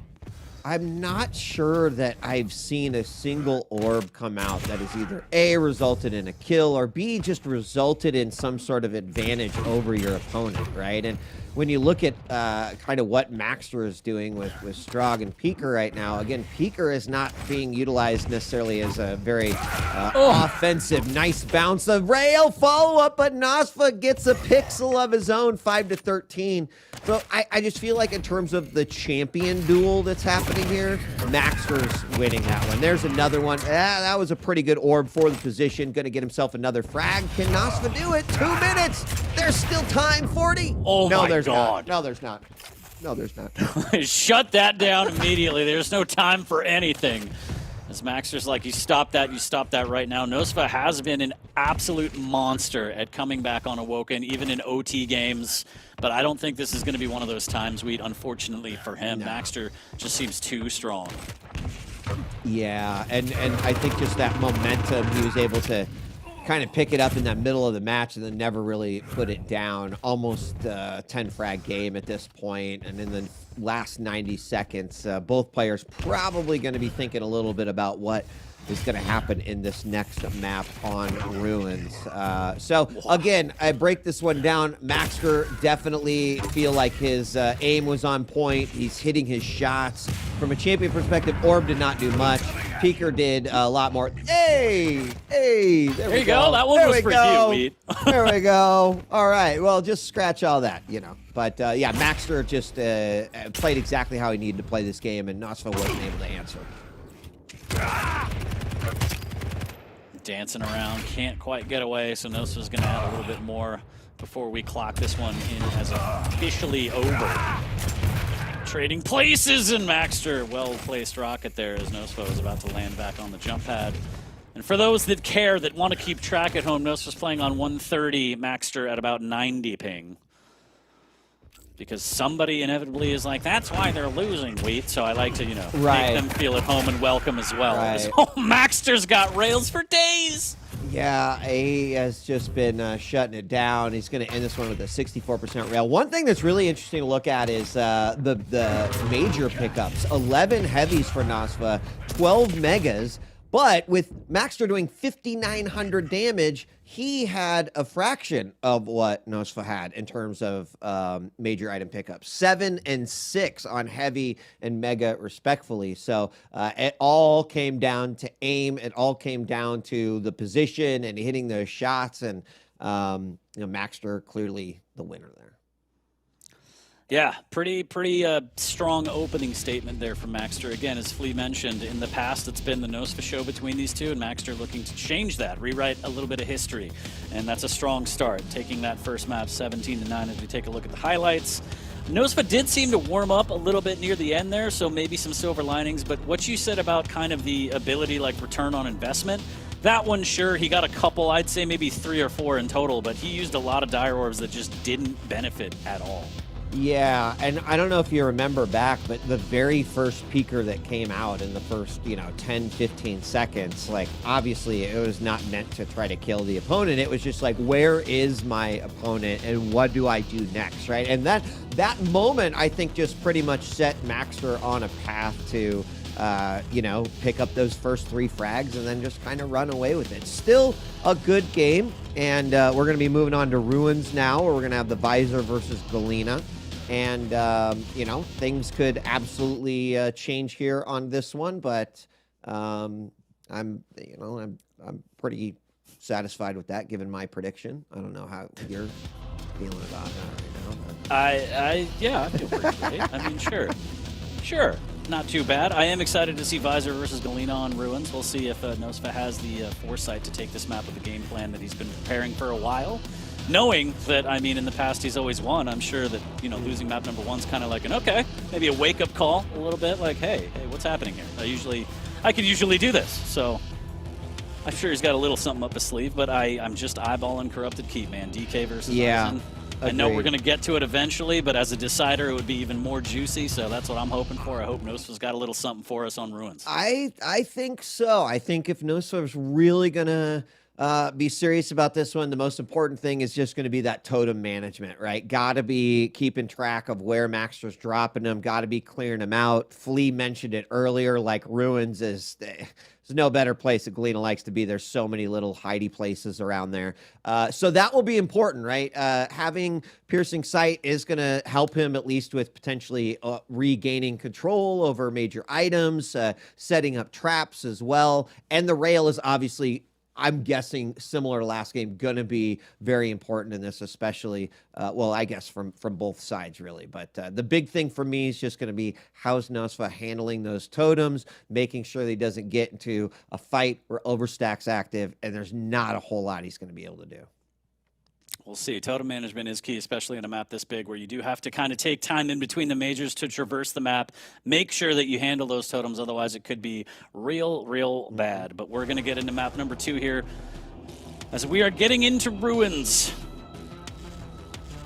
S4: I'm not sure that I've seen a single orb come out that has either A, resulted in a kill, or B, just resulted in some sort of advantage over your opponent, right? And when you look at kind of what Maxter is doing with Strogg and Peeker right now, again, Peeker is not being utilized necessarily as a very offensive, nice bounce. The rail follow-up, but Nosfa gets a pixel of his own, 5 to 13. So I just feel like in terms of the champion duel that's happening here, Maxter's winning that one. There's another one. That was a pretty good orb for the position. Going to get himself another frag. Can Nosfa do it? 2 minutes. There's still time. 40.
S1: Oh
S4: no,
S1: my
S4: there's
S1: God.
S4: Not. No, there's not. No, there's not.
S1: Shut that down immediately. There's no time for anything. As Maxter's like, you stop that right now. Nosfa has been an absolute monster at coming back on Awoken, even in OT games. But I don't think this is going to be one of those times, unfortunately for him. No. Maxter just seems too strong.
S4: Yeah, and I think just that momentum, he was able to kind of pick it up in that middle of the match and then never really put it down. Almost 10 frag game at this point, and in the last 90 seconds, both players probably going to be thinking a little bit about what is going to happen in this next map on Ruins. So again, I break this one down. Maxter definitely feel like his aim was on point. He's hitting his shots. From a champion perspective, Orb did not do much. Peeker did a lot more. Hey, there we go.
S1: That one was for you, Wheat.
S4: There we go. All right, well, just scratch all that, you know. But yeah, Maxter just played exactly how he needed to play this game, and Nosfa wasn't able to answer.
S1: Dancing around, can't quite get away, so Nosfa's going to add a little bit more before we clock this one in as officially over. Trading places, and Maxter, well-placed rocket there as Nosfa was about to land back on the jump pad. And for those that care, that want to keep track at home, Nosfa's playing on 130, Maxter at about 90 ping. Because somebody inevitably is like, that's why they're losing, Wheat. So I like to, make them feel at home and welcome as well.
S4: Right.
S1: Oh, Maxter's got rails for days.
S4: Yeah, he has just been shutting it down. He's going to end this one with a 64% rail. One thing that's really interesting to look at is the major pickups. 11 heavies for Nosfa, 12 megas. But with Maxter doing 5,900 damage, he had a fraction of what Nosfa had in terms of major item pickups. 7 and 6 on heavy and mega, respectfully. So it all came down to aim. It all came down to the position and hitting those shots. And Maxter clearly the winner there.
S1: Yeah, pretty strong opening statement there from Maxter. Again, as Flea mentioned, in the past it's been the Nosfa show between these two, and Maxter looking to change that, rewrite a little bit of history. And that's a strong start, taking that first map 17-9 as we take a look at the highlights. Nosfa did seem to warm up a little bit near the end there, so maybe some silver linings, but what you said about kind of the ability, like return on investment, that one, sure, he got a couple, I'd say maybe 3 or 4 in total, but he used a lot of dire orbs that just didn't benefit at all.
S4: Yeah, and I don't know if you remember back, but the very first peeker that came out in the first, 10, 15 seconds, like, obviously it was not meant to try to kill the opponent. It was just like, where is my opponent and what do I do next, right? And that moment, I think, just pretty much set Maxter on a path to, you know, pick up those first 3 frags and then just kind of run away with it. Still a good game, and we're going to be moving on to Ruins now, where we're going to have the Visor versus Galena. And, you know, things could absolutely change here on this one, but I'm pretty satisfied with that, given my prediction. I don't know how you're feeling about that right now. But...
S1: Yeah, I feel pretty great. I mean, sure, not too bad. I am excited to see Visor versus Galena on Ruins. We'll see if Nosfa has the foresight to take this map with the game plan that he's been preparing for a while. Knowing that, I mean, in the past he's always won, I'm sure that, you know, losing map number 1's kind of like maybe a wake-up call a little bit, like, hey, what's happening here? I can usually do this, so I'm sure he's got a little something up his sleeve, but I'm just eyeballing Corrupted Keep, man. DK versus Arisen. I know we're going to get to it eventually, but as a decider, it would be even more juicy, so that's what I'm hoping for. I hope Nosfa's got a little something for us on Ruins.
S4: I think so. I think if Nosfa's really going to be serious about this one, the most important thing is just going to be that totem management, right? Got to be keeping track of where Maxter's dropping them, got to be clearing them out. Flea mentioned it earlier, like Ruins is... There's no better place that Galena likes to be. There's so many little hidey places around there. So that will be important, right? Having Piercing Sight is going to help him at least with potentially regaining control over major items, setting up traps as well. And the rail is obviously, I'm guessing, similar to last game, going to be very important in this, especially, well, I guess from both sides, really. But the big thing for me is just going to be how's Nosfa handling those totems, making sure that he doesn't get into a fight where Overstack's active, and there's not a whole lot he's going to be able to do.
S1: We'll see. Totem management is key, especially in a map this big where you do have to kind of take time in between the majors to traverse the map. Make sure that you handle those totems, otherwise it could be real bad. But we're going to get into map number 2 here as we are getting into Ruins.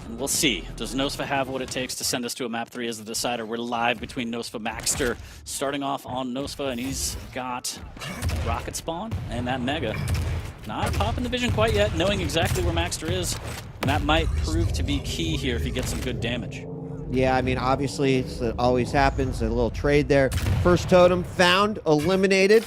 S1: And we'll see. Does Nosfa have what it takes to send us to a map 3 as the decider? We're live between Nosfa Maxter, starting off on Nosfa, and he's got Rocket Spawn and that Mega. Not popping the vision quite yet, knowing exactly where Maxter is. And that might prove to be key here if he gets some good damage.
S4: Yeah, I mean, obviously, it always happens. A little trade there. First totem found, eliminated.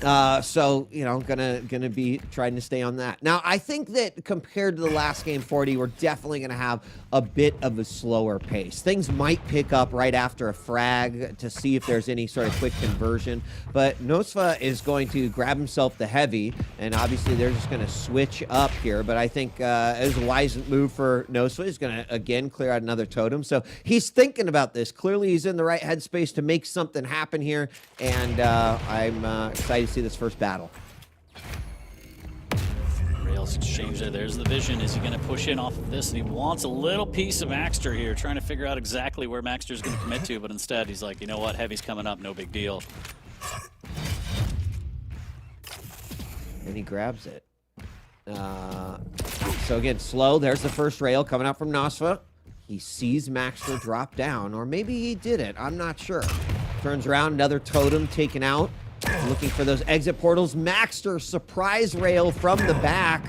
S4: So, you know, gonna be trying to stay on that. Now, I think that compared to the last game 40, we're definitely gonna have a bit of a slower pace. Things might pick up right after a frag to see if there's any sort of quick conversion, but Nosfa is going to grab himself the heavy, and obviously they're just gonna switch up here, but I think it was a wise move for Nosfa. He's gonna, again, clear out another totem, so he's thinking about this. Clearly, he's in the right headspace to make something happen here, and I'm excited to see this first battle.
S1: Rails exchange there. There's the vision. Is he going to push in off of this? And he wants a little piece of Maxter here, trying to figure out exactly where Maxter's going to commit to, but instead he's like, you know what, Heavy's coming up, no big deal.
S4: And he grabs it. So again, slow. There's the first rail coming out from Nosfa. He sees Maxter drop down, or maybe he didn't. I'm not sure. Turns around, another totem taken out. Looking for those exit portals. Maxter, surprise rail from the back.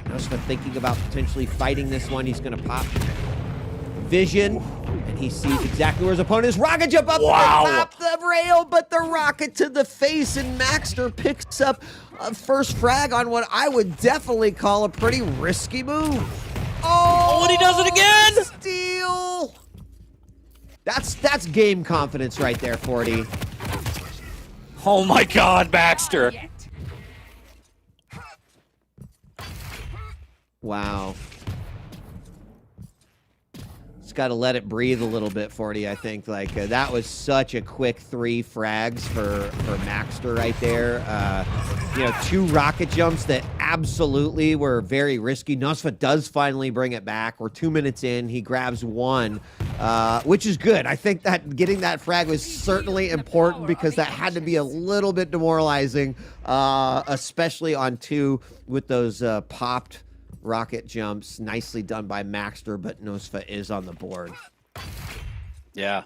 S4: Nosfa thinking about potentially fighting this one. He's going to pop vision, and he sees exactly where his opponent is. Rocket jump up to the top the rail, but the rocket to the face, and Maxter picks up a first frag on what I would definitely call a pretty risky move. Oh,
S1: and he does it again!
S4: Steal! That's game confidence right there, 40.
S1: Oh my God, Maxter!
S4: Wow. Just got to let it breathe a little bit, 40, I think. Like, that was such a quick 3 frags for Maxter right there. You know, 2 rocket jumps that absolutely were very risky. Nosfa does finally bring it back. We're 2 minutes in. He grabs 1, which is good. I think that getting that frag was certainly important because that had to be a little bit demoralizing, especially on 2 with those popped rocket jumps. Nicely done by Maxter, but Nosfa is on the board.
S1: Yeah,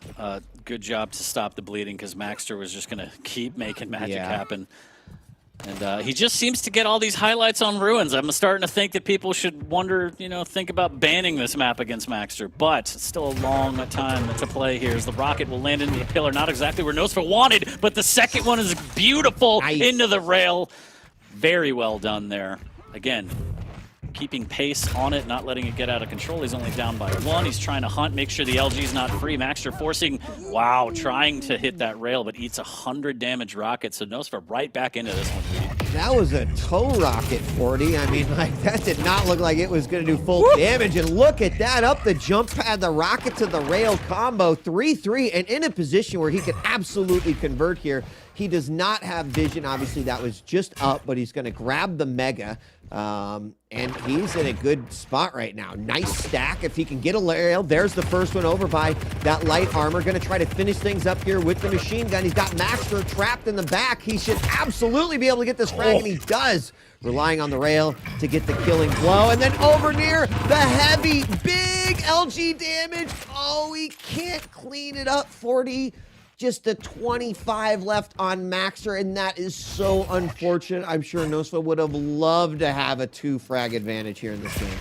S1: good job to stop the bleeding because Maxter was just going to keep making magic happen. And he just seems to get all these highlights on Ruins. I'm starting to think that people should wonder, think about banning this map against Maxter. But it's still a long time to play here as the rocket will land into the pillar. Not exactly where Nosfa wanted, but the second one is beautiful into the rail. Very well done there. Again, keeping pace on it, not letting it get out of control. He's only down by 1. He's trying to hunt, make sure the LG's not free. Maxter forcing, trying to hit that rail, but eats 100 damage rocket. So Nosfa right back into this one.
S4: That was a toe rocket, 40. I mean, that did not look like it was going to do full damage. And look at that, up the jump pad, the rocket to the rail combo, 3-3, and in a position where he could absolutely convert here. He does not have vision. Obviously, that was just up, but he's going to grab the Mega. And he's in a good spot right now. Nice stack if he can get a rail. There's the first one over by that light armor. Going to try to finish things up here with the machine gun. He's got Maxter trapped in the back. He should absolutely be able to get this frag, and he does. Relying on the rail to get the killing blow. And then over near the heavy, big LG damage. Oh, he can't clean it up, 40. Just a 25 left on Maxter, and that is so unfortunate. I'm sure Nosfa would have loved to have a 2-frag advantage here in this game.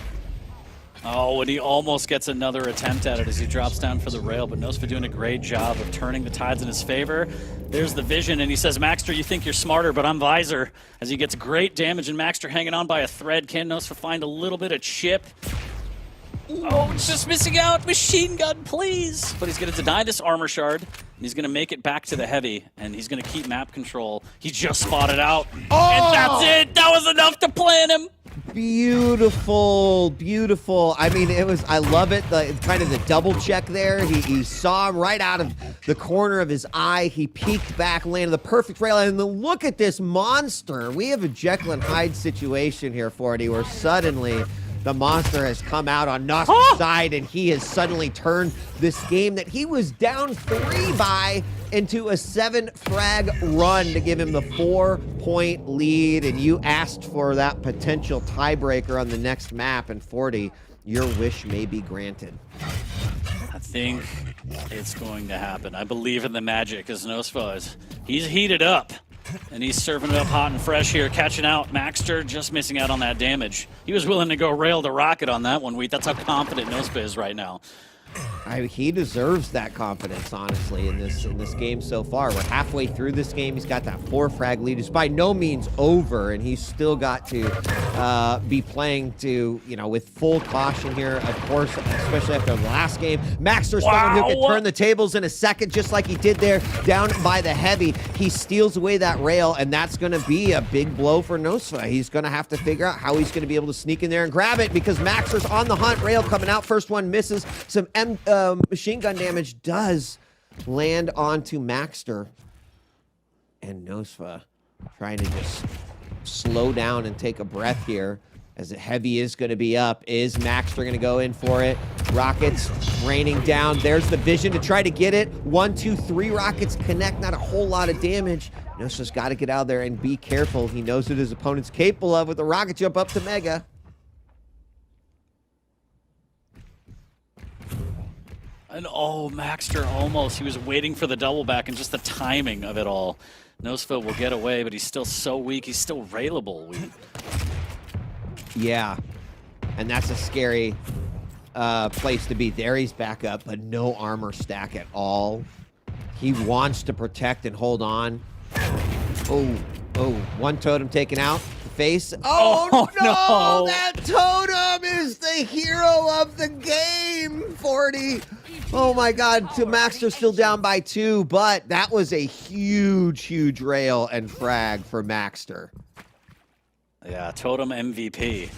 S1: Oh, and he almost gets another attempt at it as he drops down for the rail, but Nosfa doing a great job of turning the tides in his favor. There's the vision, and he says, Maxter, you think you're smarter, but I'm Visor, as he gets great damage, and Maxter hanging on by a thread. Can Nosfa find a little bit of chip? Oh, just missing out. Machine gun, please. But he's going to deny this armor shard. And he's going to make it back to the heavy. And he's going to keep map control. He just spotted out. Oh! And that's it. That was enough to plan him.
S4: Beautiful, beautiful. I mean, I love it. Kind of the double check there. He saw him right out of the corner of his eye. He peeked back, landed the perfect rail. And then look at this monster. We have a Jekyll and Hyde situation here, 40, where suddenly the monster has come out on Nosfa's side, and he has suddenly turned this game that he was down 3 by into a 7-frag run to give him the 4-point lead. And you asked for that potential tiebreaker on the next map, and 40, your wish may be granted.
S1: I think it's going to happen. I believe in the magic, as Nosfa he's heated up. And he's serving it up hot and fresh here, catching out. Maxter just missing out on that damage. He was willing to go rail the rocket on that one, Wheat. That's how confident Nosfa is right now.
S4: He deserves that confidence, honestly, in this game so far. We're halfway through this game. He's got that 4-frag lead. It's by no means over, and he's still got to be playing to, with full caution here, of course, especially after the last game. Maxter, someone who can turn the tables in a second, just like he did there, down by the heavy. He steals away that rail, and that's going to be a big blow for Nosfa. He's going to have to figure out how he's going to be able to sneak in there and grab it, because Maxter's on the hunt. Rail coming out. First one misses. Some machine gun damage does land onto Maxter, and Nosfa trying to just slow down and take a breath here as the heavy is going to be up. Is Maxter going to go in for it? Rockets raining down. There's the vision to try to get it. 1, 2, 3 rockets connect. Not a whole lot of damage. Nosfa's got to get out there and be careful. He knows what his opponent's capable of with the rocket jump up to Mega.
S1: And Maxter almost. He was waiting for the double back, and just the timing of it all. Nosfa will get away, but he's still so weak. He's still railable.
S4: Yeah, and that's a scary place to be. There he's back up, but no armor stack at all. He wants to protect and hold on. Oh, one totem taken out. Face. Oh no! That totem is the hero of the game, 40. Oh my God, Maxter still down by 2, but that was a huge rail and frag for Maxter.
S1: Yeah, totem MVP.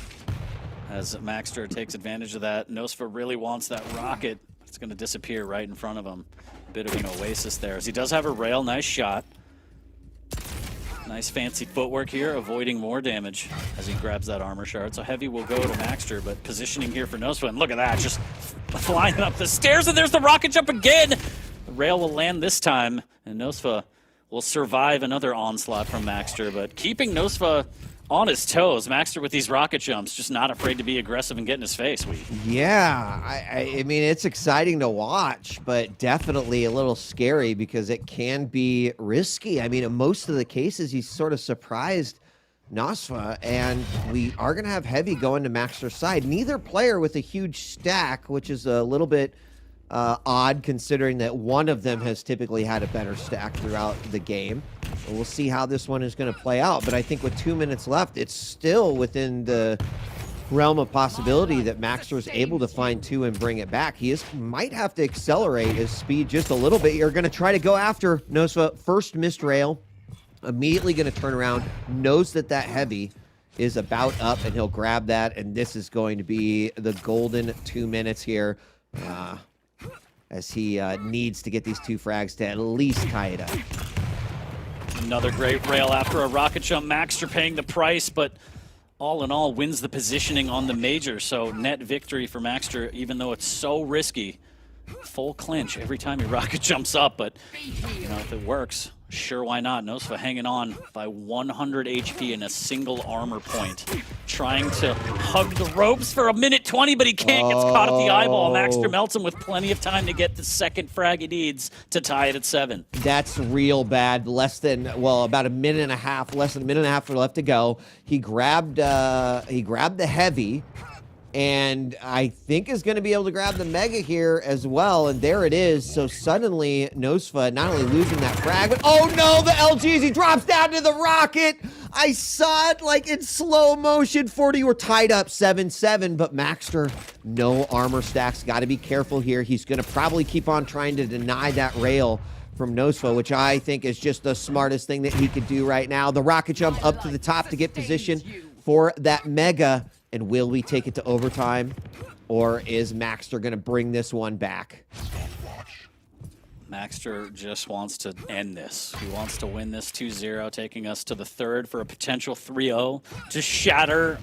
S1: As Maxter takes advantage of that, Nosfa really wants that rocket. It's going to disappear right in front of him. A bit of an oasis there, as he does have a rail. Nice shot. Nice fancy footwork here, avoiding more damage as he grabs that armor shard. So heavy will go to Maxter, but positioning here for Nosfa. And look at that, just flying up the stairs, and there's the rocket jump again. The rail will land this time, and Nosfa will survive another onslaught from Maxter, but keeping Nosfa on his toes. Maxter with these rocket jumps, just not afraid to be aggressive and get in his face.
S4: Yeah, I mean, it's exciting to watch, but definitely a little scary because it can be risky. I mean, in most of the cases, he's sort of surprised Nosfa, and we are going to have Heavy going to Maxter's side. Neither player with a huge stack, which is a little bit odd considering that one of them has typically had a better stack throughout the game. We'll see how this one is going to play out, but I think with 2 minutes left, it's still within the realm of possibility that Maxter is able to find two and bring it back. He might have to accelerate his speed just a little bit. You're going to try to go after Nosfa. First missed rail. Immediately going to turn around. Knows that Heavy is about up, and he'll grab that. And this is going to be the golden 2 minutes here. As he needs to get these two frags to at least tie it up.
S1: Another great rail after a rocket jump. Maxter paying the price, but all in all wins the positioning on the major. So net victory for Maxter, even though it's so risky. Full clinch every time he rocket jumps up, but you know, if it works, sure, why not? Nosfa hanging on by 100 HP in a single armor point. Trying to hug the ropes for 1:20, but he can't. Gets caught at the eyeball. Maxter melts him with plenty of time to get the second frag he needs to tie it at 7.
S4: That's real bad. Less than, well, about a minute and a half, less than a minute and a half left to go. He grabbed the Heavy, and I think is going to be able to grab the Mega here as well, and there it is. So suddenly, Nosfa not only losing that frag, but oh no, the LGs, he drops down to the rocket. I saw it like in slow motion. 40 were tied up 7-7, but Maxter, no armor stacks. Got to be careful here. He's going to probably keep on trying to deny that rail from Nosfa, which I think is just the smartest thing that he could do right now. The rocket jump up to the top to get position for that Mega. And will we take it to overtime, or is Maxter going to bring this one back?
S1: Maxter just wants to end this. He wants to win this 2-0, taking us to the third for a potential 3-0 to shatter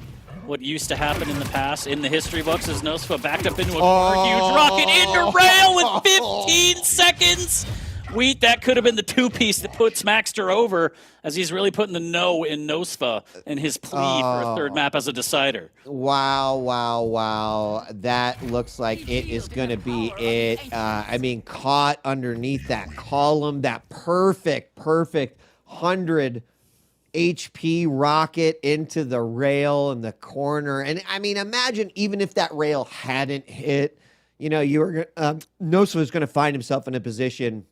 S1: what used to happen in the past in the history books as Nosfa backed up into a huge rocket into rail with 15 seconds. Wheat, that could have been the two-piece that puts Maxter over, as he's really putting the no in Nosfa in his plea for a third map as a decider.
S4: Wow, wow, wow. That looks like it is going to be it. I mean, caught underneath that column, that perfect 100 HP rocket into the rail in the corner. And I mean, imagine even if that rail hadn't hit, you know, Nosfa is going to find himself in a position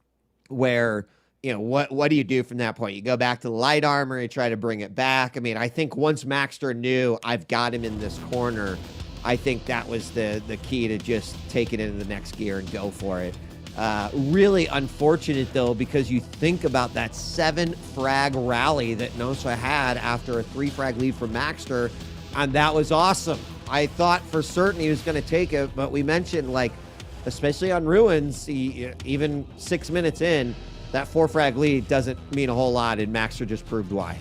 S4: where, you know, what do you do from that point? You go back to the light armor, you try to bring it back. I mean, I think once Maxter knew I've got him in this corner, I think that was the key to just take it into the next gear and go for it. Really unfortunate, though, because you think about that 7 frag rally that Nosfa had after a 3 frag lead from Maxter, and that was awesome. I thought for certain he was going to take it, but we mentioned, like, especially on Ruins, even 6 minutes in, that 4 frag lead doesn't mean a whole lot, and Maxter just proved why.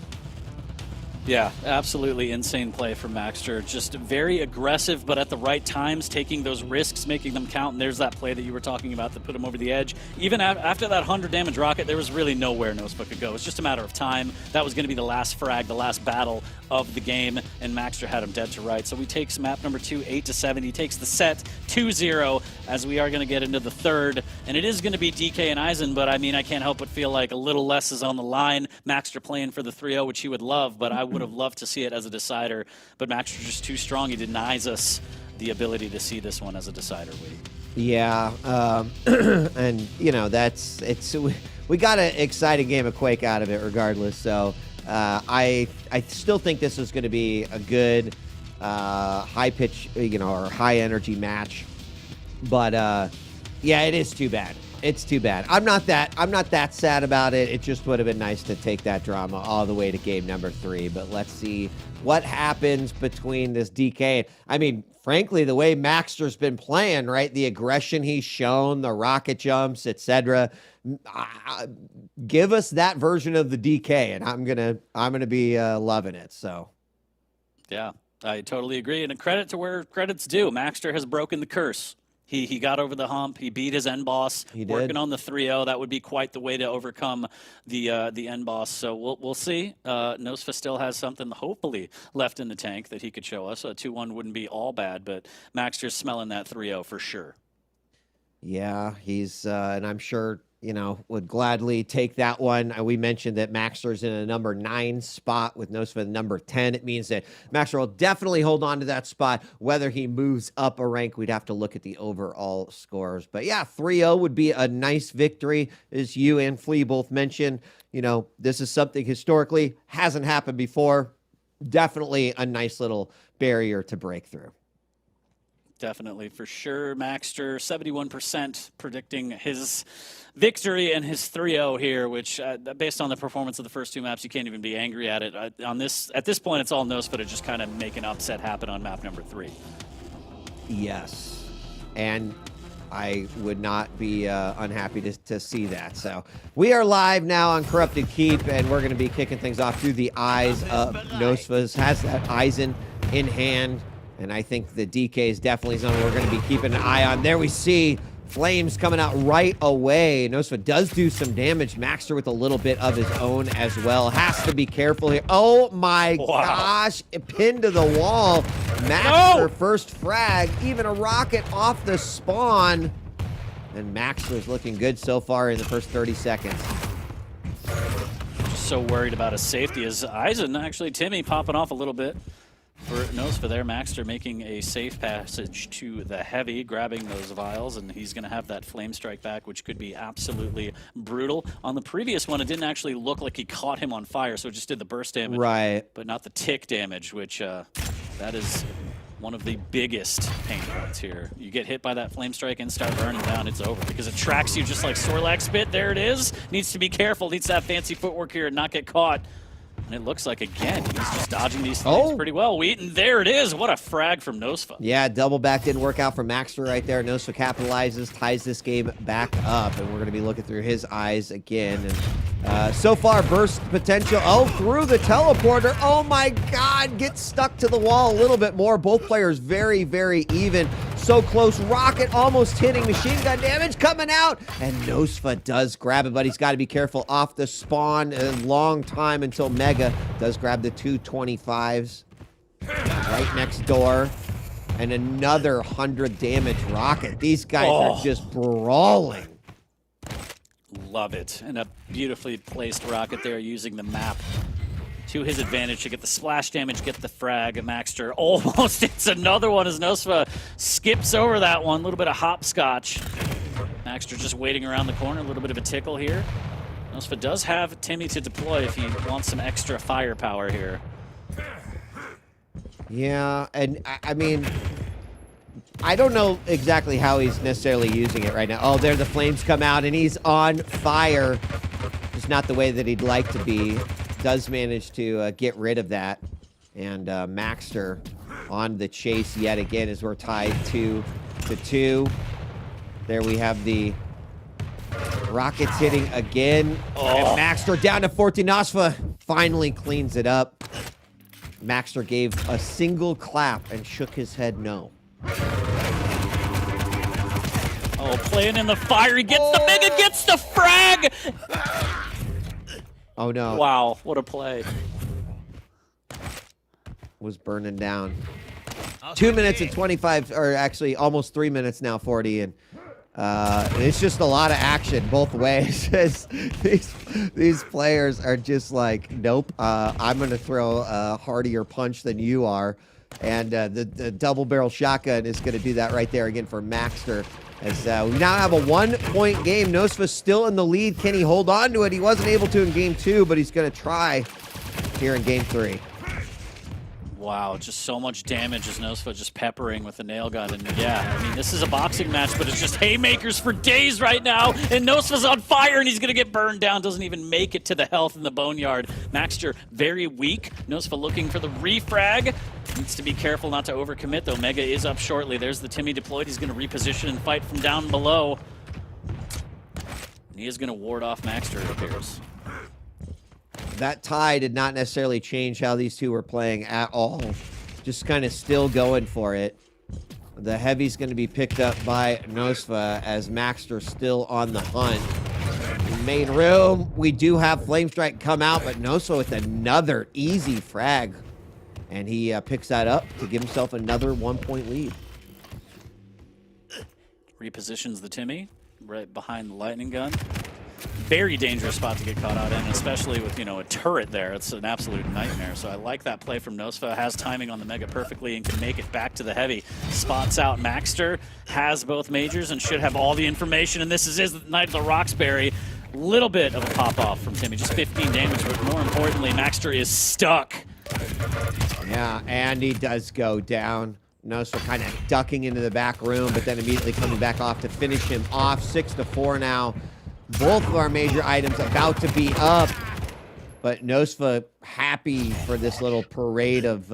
S1: Yeah, absolutely insane play from Maxter. Just very aggressive, but at the right times, taking those risks, making them count. And there's that play that you were talking about that put him over the edge. Even after that 100 damage rocket, there was really nowhere Nosfa could go. It's just a matter of time. That was going to be the last frag, the last battle of the game, and Maxter had him dead to right. So we take map number 2, 8-7. He takes the set 2-0 as we are going to get into the third. And it is going to be DK and Eisen, but I mean, I can't help but feel like a little less is on the line. Maxter playing for the 3-0, which he would love, but I would have loved to see it as a decider. But Maxter's just too strong. He denies us the ability to see this one as a decider.
S4: Yeah, and you know, we got an exciting game of Quake out of it regardless. So I still think this is going to be a good high pitch, you know, or high energy match. But yeah, it is too bad. It's too bad. I'm not that sad about it. It just would have been nice to take that drama all the way to game number 3. But let's see what happens between this DK. I mean, frankly, the way Maxter's been playing, right? The aggression he's shown, the rocket jumps, etc. Give us that version of the DK, and I'm gonna be loving it. So,
S1: yeah, I totally agree. And a credit to where credit's due. Maxter has broken the curse. He got over the hump. He beat his end boss.
S4: He did.
S1: Working on the 3-0. That would be quite the way to overcome the end boss. So we'll see. Nosfa still has something hopefully left in the tank that he could show us. A 2-1 wouldn't be all bad, but Maxter's smelling that 3-0 for sure.
S4: Yeah, he's and I'm sure, you know, would gladly take that one. We mentioned that Maxter's in a number 9 spot with Nosfa number 10. It means that Maxter will definitely hold on to that spot. Whether he moves up a rank, we'd have to look at the overall scores. But yeah, 3-0 would be a nice victory, as you and Flea both mentioned. You know, this is something historically hasn't happened before. Definitely a nice little barrier to break through.
S1: Definitely, for sure. Maxter, 71% predicting his victory and his 3-0 here, which, based on the performance of the first 2 maps, you can't even be angry at it. At this point, it's all Nosfa to just kind of make an upset happen on map number 3.
S4: Yes, and I would not be unhappy to see that. So we are live now on Corrupted Keep, and we're going to be kicking things off through the eyes of Nosfa's. Has that Eisen in hand. And I think the DK is definitely something we're going to be keeping an eye on. There we see Flames coming out right away. Nosfa does do some damage. Maxter with a little bit of his own as well. Has to be careful here. Oh my gosh. Pinned to the wall. Maxter first frag. Even a rocket off the spawn. And Maxter is looking good so far in the first 30 seconds.
S1: Just so worried about his safety as Eisen, actually, Timmy popping off a little bit. For Nosfa there, Maxter making a safe passage to the heavy, grabbing those vials, and he's going to have that flame strike back, which could be absolutely brutal. On the previous one, it didn't actually look like he caught him on fire, so it just did the burst damage.
S4: Right.
S1: But not the tick damage, which that is one of the biggest pain points here. You get hit by that flame strike and start burning down, it's over, because it tracks you just like Sorlac spit. There it is. Needs to be careful. Needs to have fancy footwork here and not get caught. And it looks like, again, he's just dodging these things pretty well. Wheaton, there it is. What a frag from Nosfa.
S4: Yeah, double back didn't work out for Maxter right there. Nosfa capitalizes, ties this game back up, and we're going to be looking through his eyes again. And so far, burst potential. Oh, through the teleporter. Oh, my God. Gets stuck to the wall a little bit more. Both players very, very even. So close. Rocket almost hitting. Machine gun damage coming out. And Nosfa does grab it, but he's got to be careful off the spawn. A long time until Mega does grab the 225s right next door, and another 100 damage rocket. These guys are just brawling.
S1: Love it. And a beautifully placed rocket there using the map to his advantage to get the splash damage, get the frag. Maxter almost hits another one as Nosfa skips over that one. A little bit of hopscotch. Maxter just waiting around the corner. A little bit of a tickle here. Nosfa does have Timmy to deploy if he wants some extra firepower here.
S4: Yeah, and I mean, I don't know exactly how he's necessarily using it right now. Oh, there the flames come out, and he's on fire. Just not the way that he'd like to be. Does manage to get rid of that. And Maxter on the chase yet again as we're tied 2-2. There we have the rockets hitting again. And Maxter down to 14. Nosfa finally cleans it up. Maxter gave a single clap and shook his head no.
S1: Oh, playing in the fire. He gets the Mega, gets the frag.
S4: Oh, no.
S1: Wow, what a play.
S4: Was burning down. 2 minutes and 25, or actually almost 3 minutes now, 40, and it's just a lot of action both ways. These players are just like, nope, I'm going to throw a hardier punch than you are. And the double barrel shotgun is going to do that right there again for Maxter. As we now have a 1-point game. Nosfa's still in the lead. Can he hold on to it? He wasn't able to in game 2, but he's going to try here in game 3.
S1: Wow, just so much damage as Nosfa just peppering with the nail gun. And yeah, I mean, this is a boxing match, but it's just haymakers for days right now. And Nosfa's on fire, and he's going to get burned down. Doesn't even make it to the health in the boneyard. Maxter very weak. Nosfa looking for the refrag. Needs to be careful not to overcommit, though. Mega is up shortly. There's the Timmy deployed. He's going to reposition and fight from down below. And he is going to ward off Maxter, it appears.
S4: That tie did not necessarily change how these two were playing at all. Just kind of still going for it. The heavy's going to be picked up by Nosfa as Maxter still on the hunt. In main room, we do have Flame Strike come out, but Nosfa with another easy frag. And he picks that up to give himself another 1-point lead.
S1: Repositions the Timmy right behind the lightning gun. Very dangerous spot to get caught out in, especially with, you know, a turret there. It's an absolute nightmare. So I like that play from Nosfa. Has timing on the Mega perfectly and can make it back to the heavy. Spots out Maxter, has both majors and should have all the information. And this is his Knight of the Roxbury. Little bit of a pop-off from Timmy, just 15 damage, but more importantly, Maxter is stuck.
S4: Yeah, and he does go down. Nosfa kind of ducking into the back room, but then immediately coming back off to finish him off. 6-4 now. Both of our major items about to be up, but Nosfa happy for this little parade of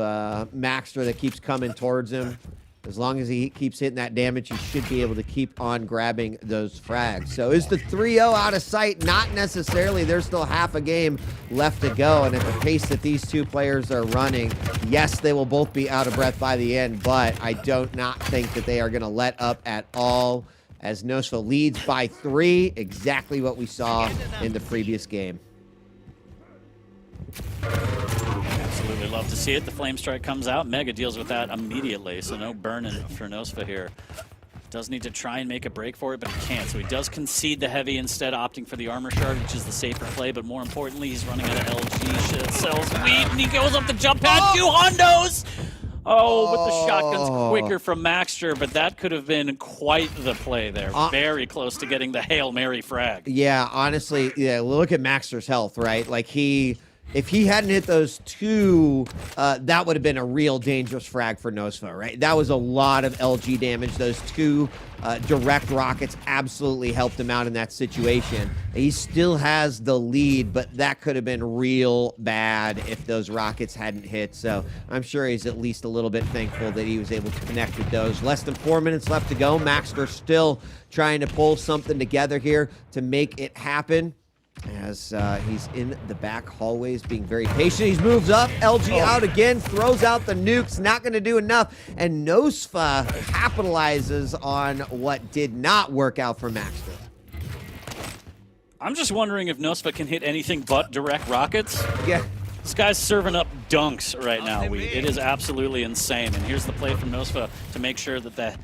S4: Maxter that keeps coming towards him. As long as he keeps hitting that damage, he should be able to keep on grabbing those frags. So is the 3-0 out of sight? Not necessarily. There's still half a game left to go, and at the pace that these two players are running, yes, they will both be out of breath by the end, but I don't not think that they are going to let up at all, as Nosfa leads by 3, exactly what we saw in the previous game.
S1: Absolutely love to see it. The Flame Strike comes out. Mega deals with that immediately, so no burning for Nosfa here. Does need to try and make a break for it, but he can't. So he does concede the heavy instead, opting for the armor shard, which is the safer play. But more importantly, he's running out of LG. Shit sells wheat, and he goes up the jump pad. 2 hondos! Oh, but the shotgun's quicker from Maxter, but that could have been quite the play there. Very close to getting the Hail Mary frag.
S4: Yeah, honestly, yeah, look at Maxter's health, right? Like if he hadn't hit those 2, that would have been a real dangerous frag for Nosfa, right? That was a lot of LG damage. Those 2 direct rockets absolutely helped him out in that situation. He still has the lead, but that could have been real bad if those rockets hadn't hit. So I'm sure he's at least a little bit thankful that he was able to connect with those. Less than 4 minutes left to go. Maxter still trying to pull something together here to make it happen, as he's in the back hallways being very patient. He's moves up, LG out again, throws out the nukes, not going to do enough, and Nosfa capitalizes on what did not work out for Maxter.
S1: I'm just wondering if Nosfa can hit anything but direct rockets.
S4: Yeah.
S1: This guy's serving up dunks right now. It is absolutely insane. And here's the play from Nosfa to make sure that the,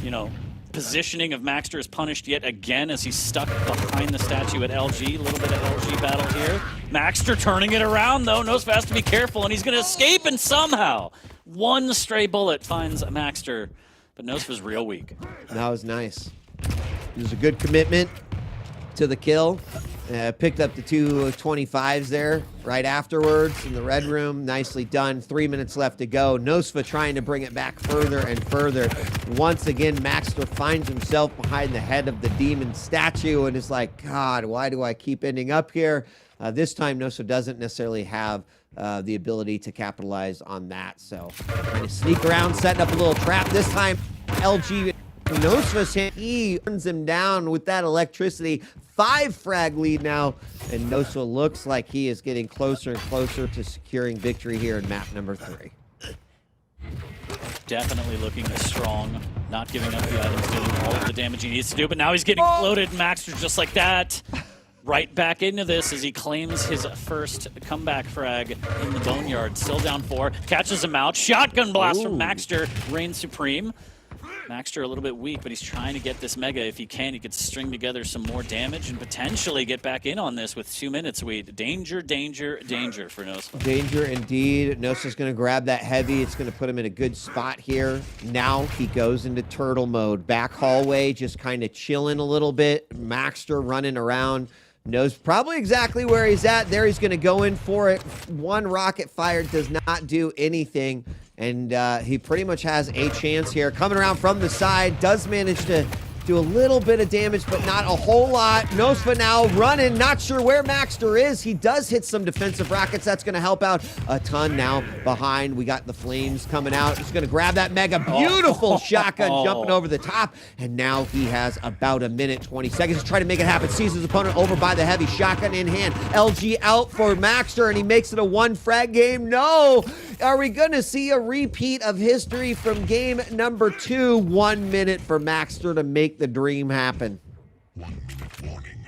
S1: you know, positioning of Maxter is punished yet again as he's stuck behind the statue at LG. A little bit of LG battle here. Maxter turning it around, though. Nosfa has to be careful, and he's going to escape, and somehow one stray bullet finds Maxter. But Nosfa's real weak.
S4: That was nice. It was a good commitment to the kill. Picked up the 2 25s there right afterwards in the red room. Nicely done. 3 minutes left to go. Nosfa trying to bring it back further and further. Once again, Maxter finds himself behind the head of the demon statue and is like, God, why do I keep ending up here? This time, Nosfa doesn't necessarily have the ability to capitalize on that. So trying to sneak around, setting up a little trap. This time, LG Nosfa's hand, he turns him down with that electricity. 5 frag lead now, and Nosfa looks like he is getting closer and closer to securing victory here in map number 3.
S1: Definitely looking strong, not giving up the items, doing all of the damage he needs to do, but now he's getting floated. Maxter just like that. Right back into this as he claims his first comeback frag in the Boneyard. Still down 4, catches him out. Shotgun blast from Maxter, reigns supreme. Maxter a little bit weak, but he's trying to get this Mega. If he can, he could string together some more damage and potentially get back in on this with 2 minutes. Danger, danger, danger for Nosfa.
S4: Danger indeed. Nosfa's going to grab that heavy. It's going to put him in a good spot here. Now he goes into turtle mode. Back hallway, just kind of chilling a little bit. Maxter running around. Knows probably exactly where he's at. There he's going to go in for it. 1 rocket fired does not do anything. And he pretty much has a chance here. Coming around from the side, does manage to do a little bit of damage, but not a whole lot. Nosfa now running, not sure where Maxter is. He does hit some defensive rockets. That's going to help out a ton now behind. We got the flames coming out. He's going to grab that Mega. Beautiful shotgun jumping over the top. And now he has about 1 minute, 20 seconds to try to make it happen. Sees his opponent over by the heavy, shotgun in hand. LG out for Maxter, and he makes it a 1 frag game. No! Are we going to see a repeat of history from game number 2? 1 minute for Maxter to make the dream happen.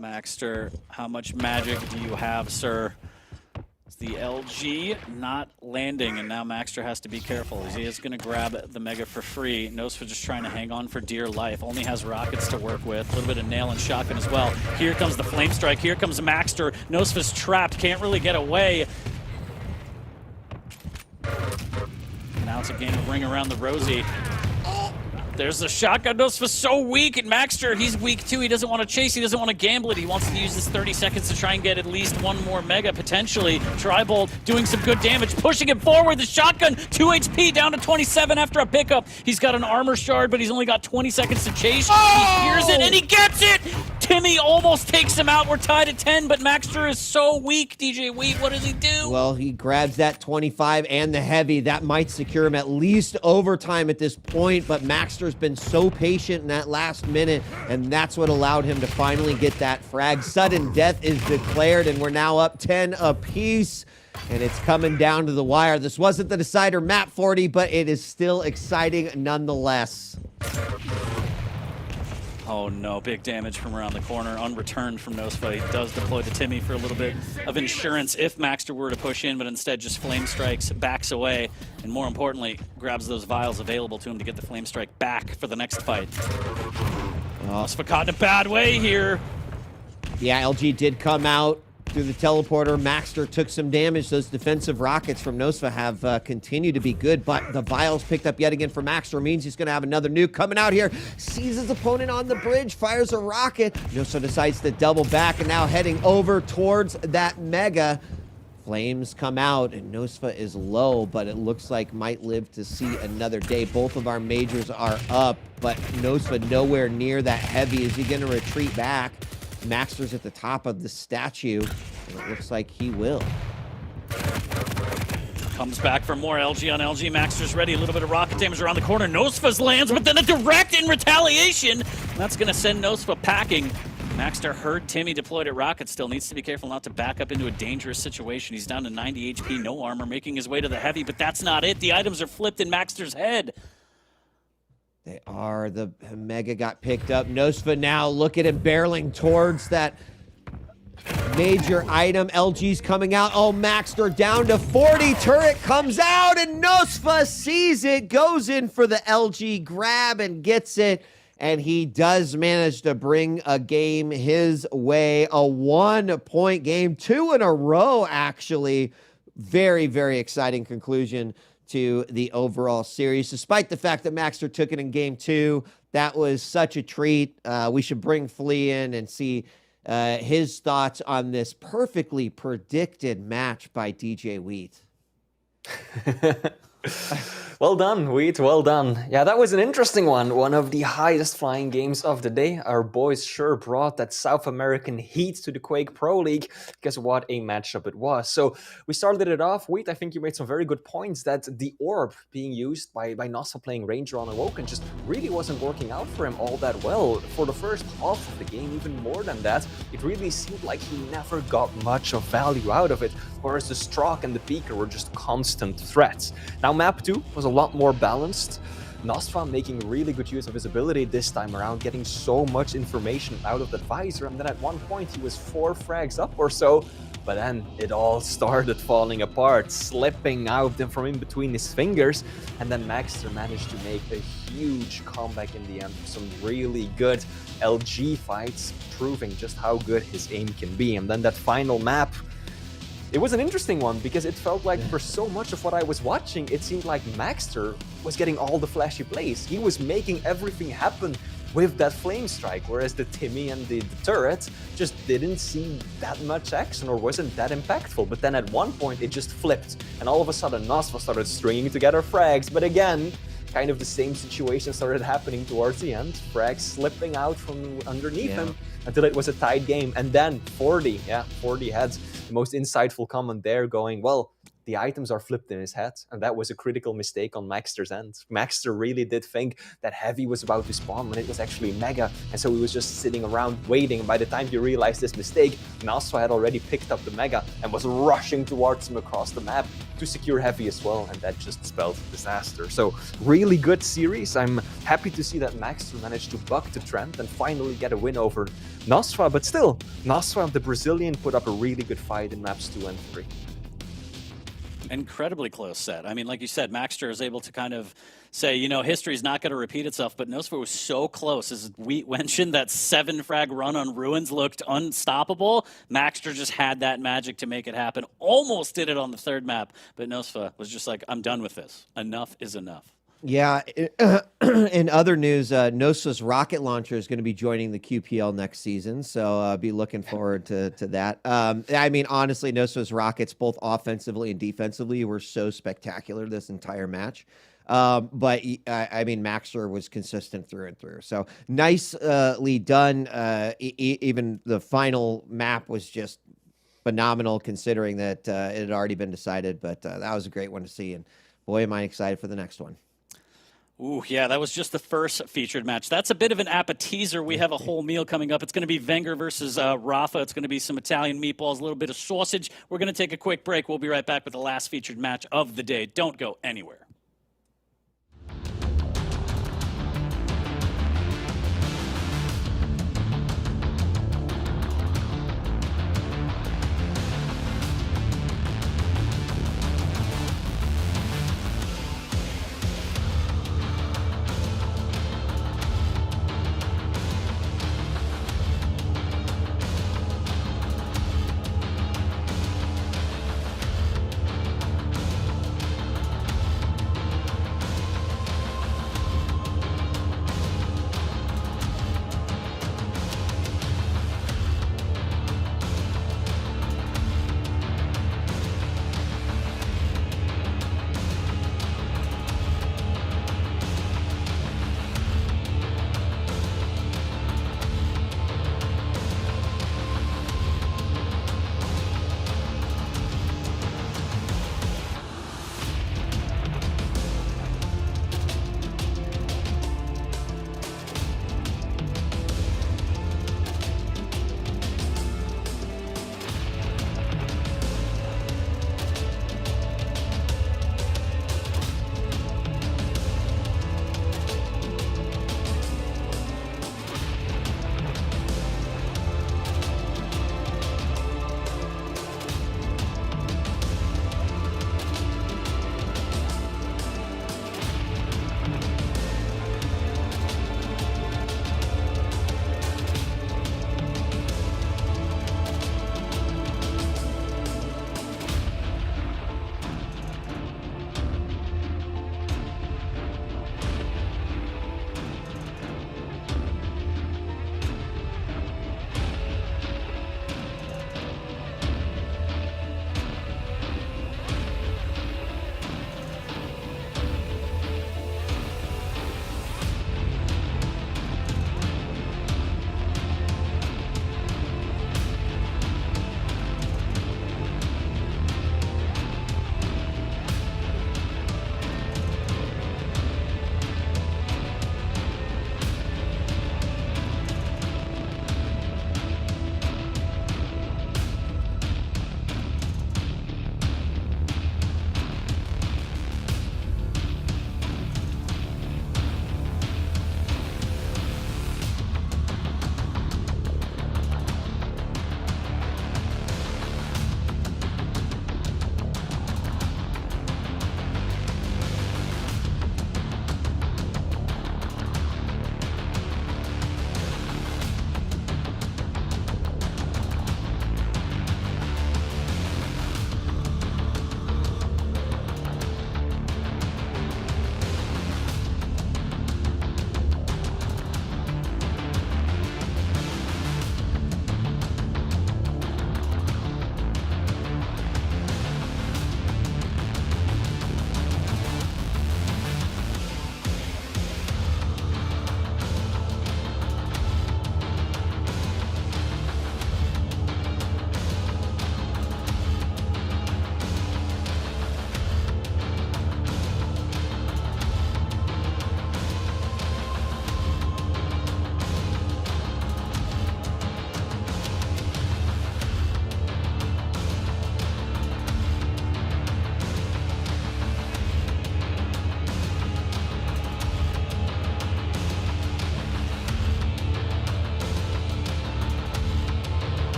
S1: Maxter, how much magic do you have, sir? It's the LG not landing, and now Maxter has to be careful. He is going to grab the Mega for free. Nosfa just trying to hang on for dear life. Only has rockets to work with. A little bit of nail and shotgun as well. Here comes the Flame Strike. Here comes Maxter. Nosfa's trapped. Can't really get away. Now it's a game of ring around the rosy. There's the shotgun. Nosfa's so weak, and Maxter, he's weak too. He doesn't want to chase. He doesn't want to gamble it. He wants to use this 30 seconds to try and get at least one more Mega, potentially. Tribolt doing some good damage, pushing him forward. The shotgun, 2 HP, down to 27 after a pickup. He's got an armor shard, but he's only got 20 seconds to chase. He hears it, and he gets it! Timmy almost takes him out. We're tied at 10, but Maxter is so weak. DJ Wheat, what does he do?
S4: Well, he grabs that 25 and the heavy. That might secure him at least overtime at this point, but Maxter's been so patient in that last minute, and that's what allowed him to finally get that frag. Sudden death is declared, and we're now up 10 apiece, and it's coming down to the wire. This wasn't the decider map 40, but it is still exciting nonetheless.
S1: Oh no, big damage from around the corner, unreturned from Nosfa. He does deploy the Timmy for a little bit of insurance if Maxter were to push in, but instead just Flame Strikes, backs away, and more importantly, grabs those vials available to him to get the Flame Strike back for the next fight. Nosfa caught in a bad way here.
S4: Yeah, LG did come out through the teleporter. Maxter took some damage. Those defensive rockets from Nosfa have continued to be good, but the vials picked up yet again for Maxter means he's going to have another nuke coming out here. Sees his opponent on the bridge, fires a rocket. Nosfa decides to double back and now heading over towards that Mega. Flames come out and Nosfa is low, but it looks like might live to see another day. Both of our majors are up, but Nosfa nowhere near that heavy. Is he going to retreat back? Maxter's at the top of the statue, and it looks like he will.
S1: Comes back for more LG on LG. Maxter's ready. A little bit of rocket damage around the corner. Nosfa's lands, but then a direct in retaliation. That's going to send Nosfa packing. Maxter heard Timmy deployed at rocket. Still needs to be careful not to back up into a dangerous situation. He's down to 90 HP, no armor, making his way to the heavy, but that's not it. The items are flipped in Maxter's head.
S4: They are. The Mega got picked up. Nosfa now, look at him barreling towards that major item. LG's coming out. Oh, Maxter down to 40. Turret comes out, and Nosfa sees it, goes in for the LG grab and gets it. And he does manage to bring a game his way. A 1-point game. 2 in a row, actually. Very, very exciting conclusion to the overall series. Despite the fact that Maxter took it in game 2, that was such a treat. We should bring Flea in and see his thoughts on this perfectly predicted match by DJ Wheat.
S2: Well done, Wheat, well done. Yeah, that was an interesting one. One of the highest flying games of the day. Our boys sure brought that South American heat to the Quake Pro League. Guess what a matchup it was. So we started it off. Wheat, I think you made some very good points that the orb being used by Nosfa playing Ranger on Awoken just really wasn't working out for him all that well. For the first half of the game, even more than that, it really seemed like he never got much of value out of it, whereas the Strock and the Beaker were just constant threats. Now map 2 was a lot more balanced. Nosfa making really good use of his ability this time around, getting so much information out of the visor, and then at one point he was 4 frags up or so, but then it all started falling apart, slipping out from in between his fingers, and then Maxter managed to make a huge comeback in the end with some really good LG fights, proving just how good his aim can be. And then that final map, it was an interesting one because it felt like for so much of what I was watching, it seemed like Maxter was getting all the flashy plays. He was making everything happen with that Flame Strike, whereas the Timmy and the turret just didn't see that much action or wasn't that impactful. But then at one point it just flipped, and all of a sudden Nosfa started stringing together frags, but again, kind of the same situation started happening towards the end. Frags slipping out from underneath him until it was a tied game. And then 40 heads, the most insightful comment there, going, well, the items are flipped in his head, and that was a critical mistake on Maxter's end. Maxter really did think that Heavy was about to spawn when it was actually Mega, and so he was just sitting around waiting. By the time he realized this mistake, Naswa had already picked up the Mega and was rushing towards him across the map to secure Heavy as well, and that just spelled disaster. So really good series. I'm happy to see that Maxter managed to buck the trend and finally get a win over Naswa, but still, Naswa, the Brazilian, put up a really good fight in maps 2 and 3.
S1: Incredibly close set. I mean, like you said, Maxter is able to kind of say, you know, history's not going to repeat itself, but Nosfer was so close. As we mentioned, that 7-frag run on Ruins looked unstoppable. Maxter just had that magic to make it happen. Almost did it on the third map, but Nosfer was just like, I'm done with this. Enough is enough.
S4: Yeah. In other news, Nosfa's rocket launcher is going to be joining the QPL next season, so be looking forward to that. I mean, honestly, Nosfa's rockets, both offensively and defensively, were so spectacular this entire match. But I mean, Maxter was consistent through and through. So nicely done. Even the final map was just phenomenal, considering that it had already been decided. But that was a great one to see, and boy, am I excited for the next one.
S1: Ooh, yeah, that was just the first featured match. That's a bit of an appetizer. We have a whole meal coming up. It's going to be Wenger versus Rafa. It's going to be some Italian meatballs, a little bit of sausage. We're going to take a quick break. We'll be right back with the last featured match of the day. Don't go anywhere.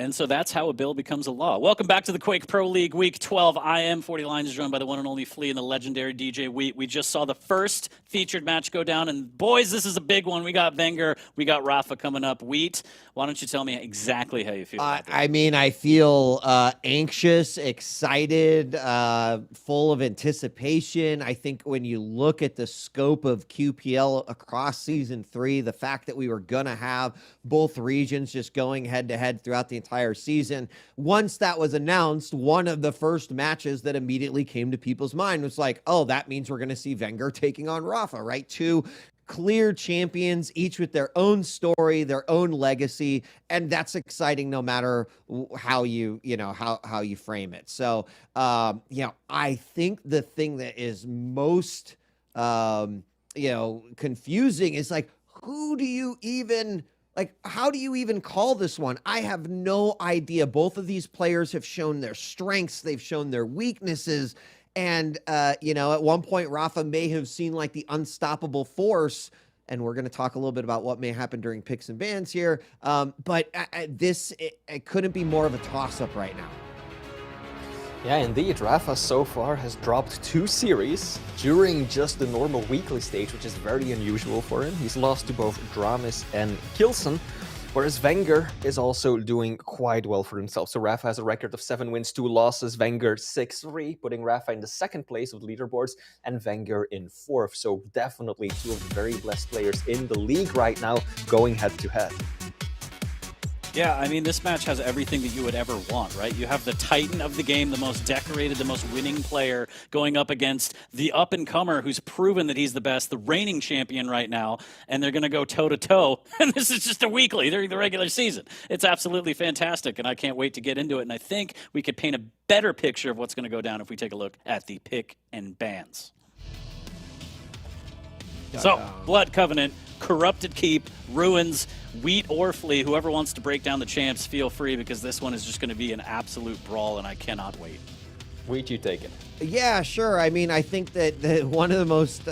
S1: And so that's how a bill becomes a law. Welcome back to the Quake Pro League Week 12. I am 40 Lines, joined by the one and only Flea and the legendary DJ Wheat. We just saw the first featured match go down, and boys, this is a big one. We got Wenger, we got Rafa coming up. Wheat, why don't you tell me exactly how you feel about this?
S4: I mean, I feel anxious, excited, full of anticipation. I think when you look at the scope of QPL across Season 3, the fact that we were going to have both regions just going head-to-head throughout the entire season, once that was announced, one of the first matches that immediately came to people's mind was like, oh, that means we're going to see Wenger taking on Rafa, right? Two clear champions, each with their own story, their own legacy, and that's exciting no matter how you frame it. So, I think the thing that is most, confusing is like, how do you even call this one? I have no idea. Both of these players have shown their strengths. They've shown their weaknesses. And, at one point, Rafa may have seemed like the unstoppable force. And we're going to talk a little bit about what may happen during picks and bans here. But it couldn't be more of a toss-up right now.
S2: Yeah, indeed. Rafa so far has dropped 2 series during just the normal weekly stage, which is very unusual for him. He's lost to both Dramis and Kilson, whereas Wenger is also doing quite well for himself. So Rafa has a record of 7 wins, 2 losses, Wenger 6-3, putting Rafa in the 2nd place of the leaderboards and Wenger in 4th. So definitely 2 of the very blessed players in the league right now going head-to-head.
S1: Yeah, I mean, this match has everything that you would ever want, right? You have the titan of the game, the most decorated, the most winning player going up against the up-and-comer who's proven that he's the best, the reigning champion right now, and they're going to go toe-to-toe, and this is just a weekly during the regular season. It's absolutely fantastic, and I can't wait to get into it, and I think we could paint a better picture of what's going to go down if we take a look at the pick and bans. So, Blood Covenant, Corrupted Keep, Ruins, Wheat or Flea, whoever wants to break down the champs, feel free, because this one is just going to be an absolute brawl, and I cannot wait.
S2: Wheat, you take it.
S4: Yeah, sure. I mean, I think that one of the most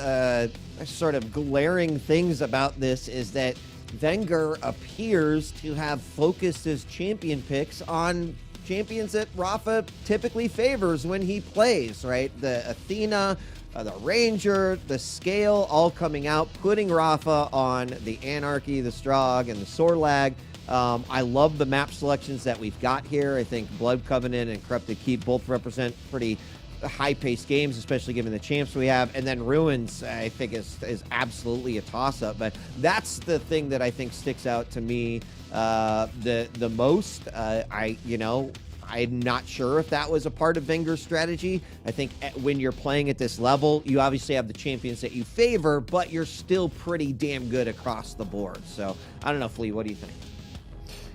S4: sort of glaring things about this is that Wenger appears to have focused his champion picks on champions that Rafa typically favors when he plays, right? The Athena, the Ranger, the Scale, all coming out, putting Rafa on the Anarchy, the Strogg, and the Sorlag. I love the map selections that we've got here. I think Blood Covenant and Corrupted Keep both represent pretty high-paced games, especially given the champs we have. And then Ruins, I think, is absolutely a toss-up. But that's the thing that I think sticks out to me the most. I'm not sure if that was a part of Wenger's strategy. I think when you're playing at this level, you obviously have the champions that you favor, but you're still pretty damn good across the board. So I don't know, Flea, what do you think?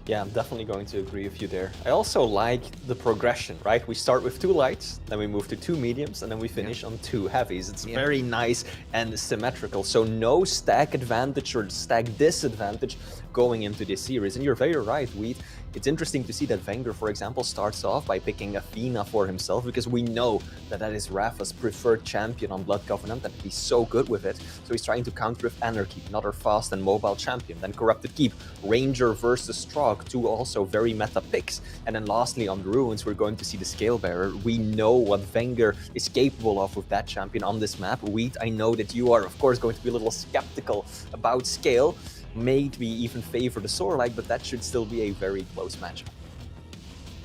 S2: Yeah, I'm definitely going to agree with you there. I also like the progression, right? We start with 2 lights, then we move to 2 mediums, and then we finish on 2 heavies. It's very nice and symmetrical. So no stack advantage or stack disadvantage going into this series. And you're very right, Wheat. It's interesting to see that Wenger, for example, starts off by picking Athena for himself, because we know that is Rafa's preferred champion on Blood Covenant, and he's so good with it. So he's trying to counter with Anarchy, another fast and mobile champion. Then Corrupted Keep, Ranger versus Strogg, 2 also very meta picks. And then lastly on the Ruins, we're going to see the Scale Bearer. We know what Wenger is capable of with that champion on this map. Wheat, I know that you are, of course, going to be a little skeptical about Scale. Maybe even favor the Sorlag, but that should still be a very close matchup.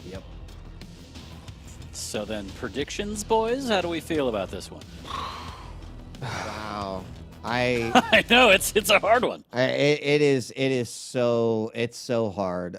S4: Yep.
S1: So then, predictions, boys? How do we feel about this one?
S4: Wow.
S1: I know it's a hard one.
S4: It's so hard.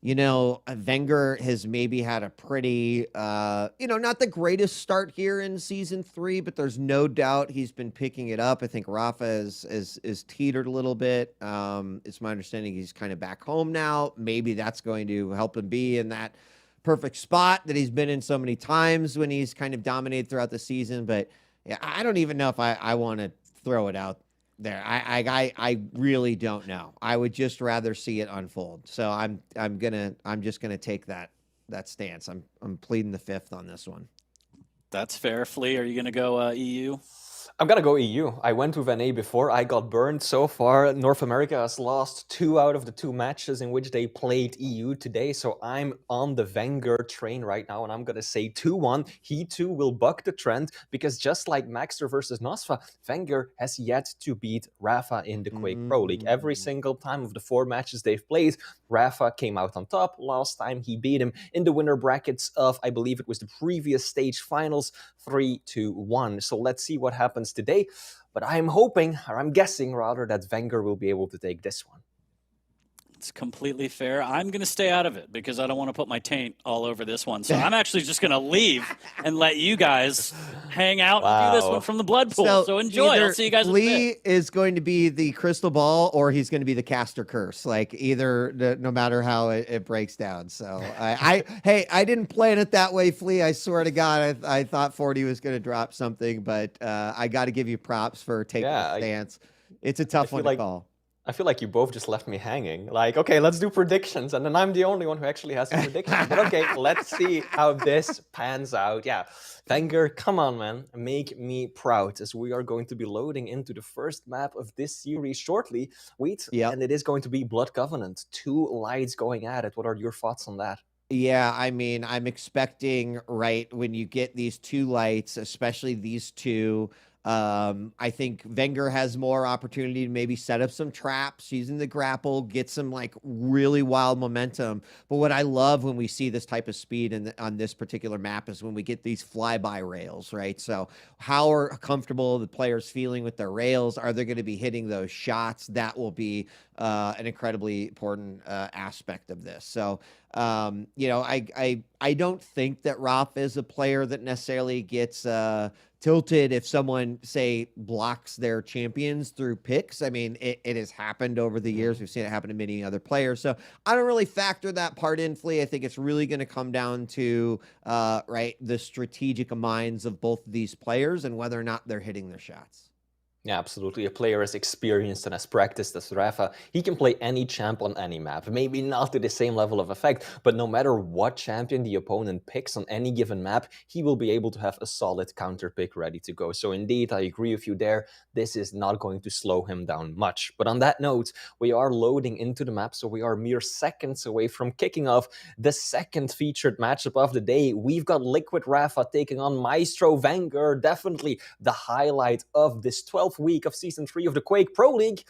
S4: Wenger has maybe had a pretty, not the greatest start here in Season 3, but there's no doubt he's been picking it up. I think Rafa is teetered a little bit. It's my understanding he's kind of back home now. Maybe that's going to help him be in that perfect spot that he's been in so many times when he's kind of dominated throughout the season. But yeah, I don't even know if I want to throw it out there. I really don't know. I would just rather see it unfold. So I'm just gonna take that stance. I'm pleading the fifth on this one.
S1: That's fair. Flea, are you gonna go EU?
S2: I'm gonna go EU. I went with NA before. I got burned so far. North America has lost 2 out of the 2 matches in which they played EU today. So I'm on the Wenger train right now, and I'm gonna say 2-1. He too will buck the trend because just like Maxter versus Nosfa, Wenger has yet to beat Rafa in the Quake Pro League. Every single time of the 4 matches they've played, Rafa came out on top. Last time he beat him in the winner brackets of, I believe it was the previous stage finals, 3-1. So let's see what happens today. But I'm hoping, or I'm guessing rather, that Wenger will be able to take this one.
S1: It's completely fair. I'm going to stay out of it because I don't want to put my taint all over this one. So I'm actually just going to leave and let you guys hang out and do this one from the blood pool. So enjoy. I'll see you guys in a bit.
S4: Lee is going to be the crystal ball, or he's going to be the caster curse. Like either, no matter how it breaks down. So hey, I didn't plan it that way, Flea. I swear to God, I thought 40 was going to drop something, but I got to give you props for taking a stance. It's a tough one to call.
S2: I feel like you both just left me hanging. Like, okay, let's do predictions. And then I'm the only one who actually has a prediction. But okay, let's see how this pans out. Yeah, Wenger, come on, man. Make me proud as we are going to be loading into the first map of this series shortly. And it is going to be Blood Covenant. 2 lights going at it. What are your thoughts on that?
S4: Yeah, I mean, I'm expecting, right, when you get these 2 lights, especially these 2, I think Wenger has more opportunity to maybe set up some traps using the grapple, get some like really wild momentum. But what I love when we see this type of speed on this particular map is when we get these flyby rails, right? So how are comfortable the players feeling with their rails? Are they going to be hitting those shots? That will be an incredibly important aspect of this. So, you know, I don't think that Rafa is a player that necessarily gets tilted if someone, say, blocks their champions through picks. I mean, it has happened over the years. We've seen it happen to many other players. So I don't really factor that part in, Flea. I think it's really going to come down to, right, the strategic minds of both of these players and whether or not they're hitting their shots.
S2: Yeah, absolutely. A player as experienced and as practiced as Rafa, he can play any champ on any map. Maybe not to the same level of effect, but no matter what champion the opponent picks on any given map, he will be able to have a solid counter pick ready to go. So indeed, I agree with you there. This is not going to slow him down much. But on that note, we are loading into the map, so we are mere seconds away from kicking off the second featured matchup of the day. We've got Liquid Rafa taking on Maestro Wenger, definitely the highlight of this 12th week of Season 3 of the Quake Pro League.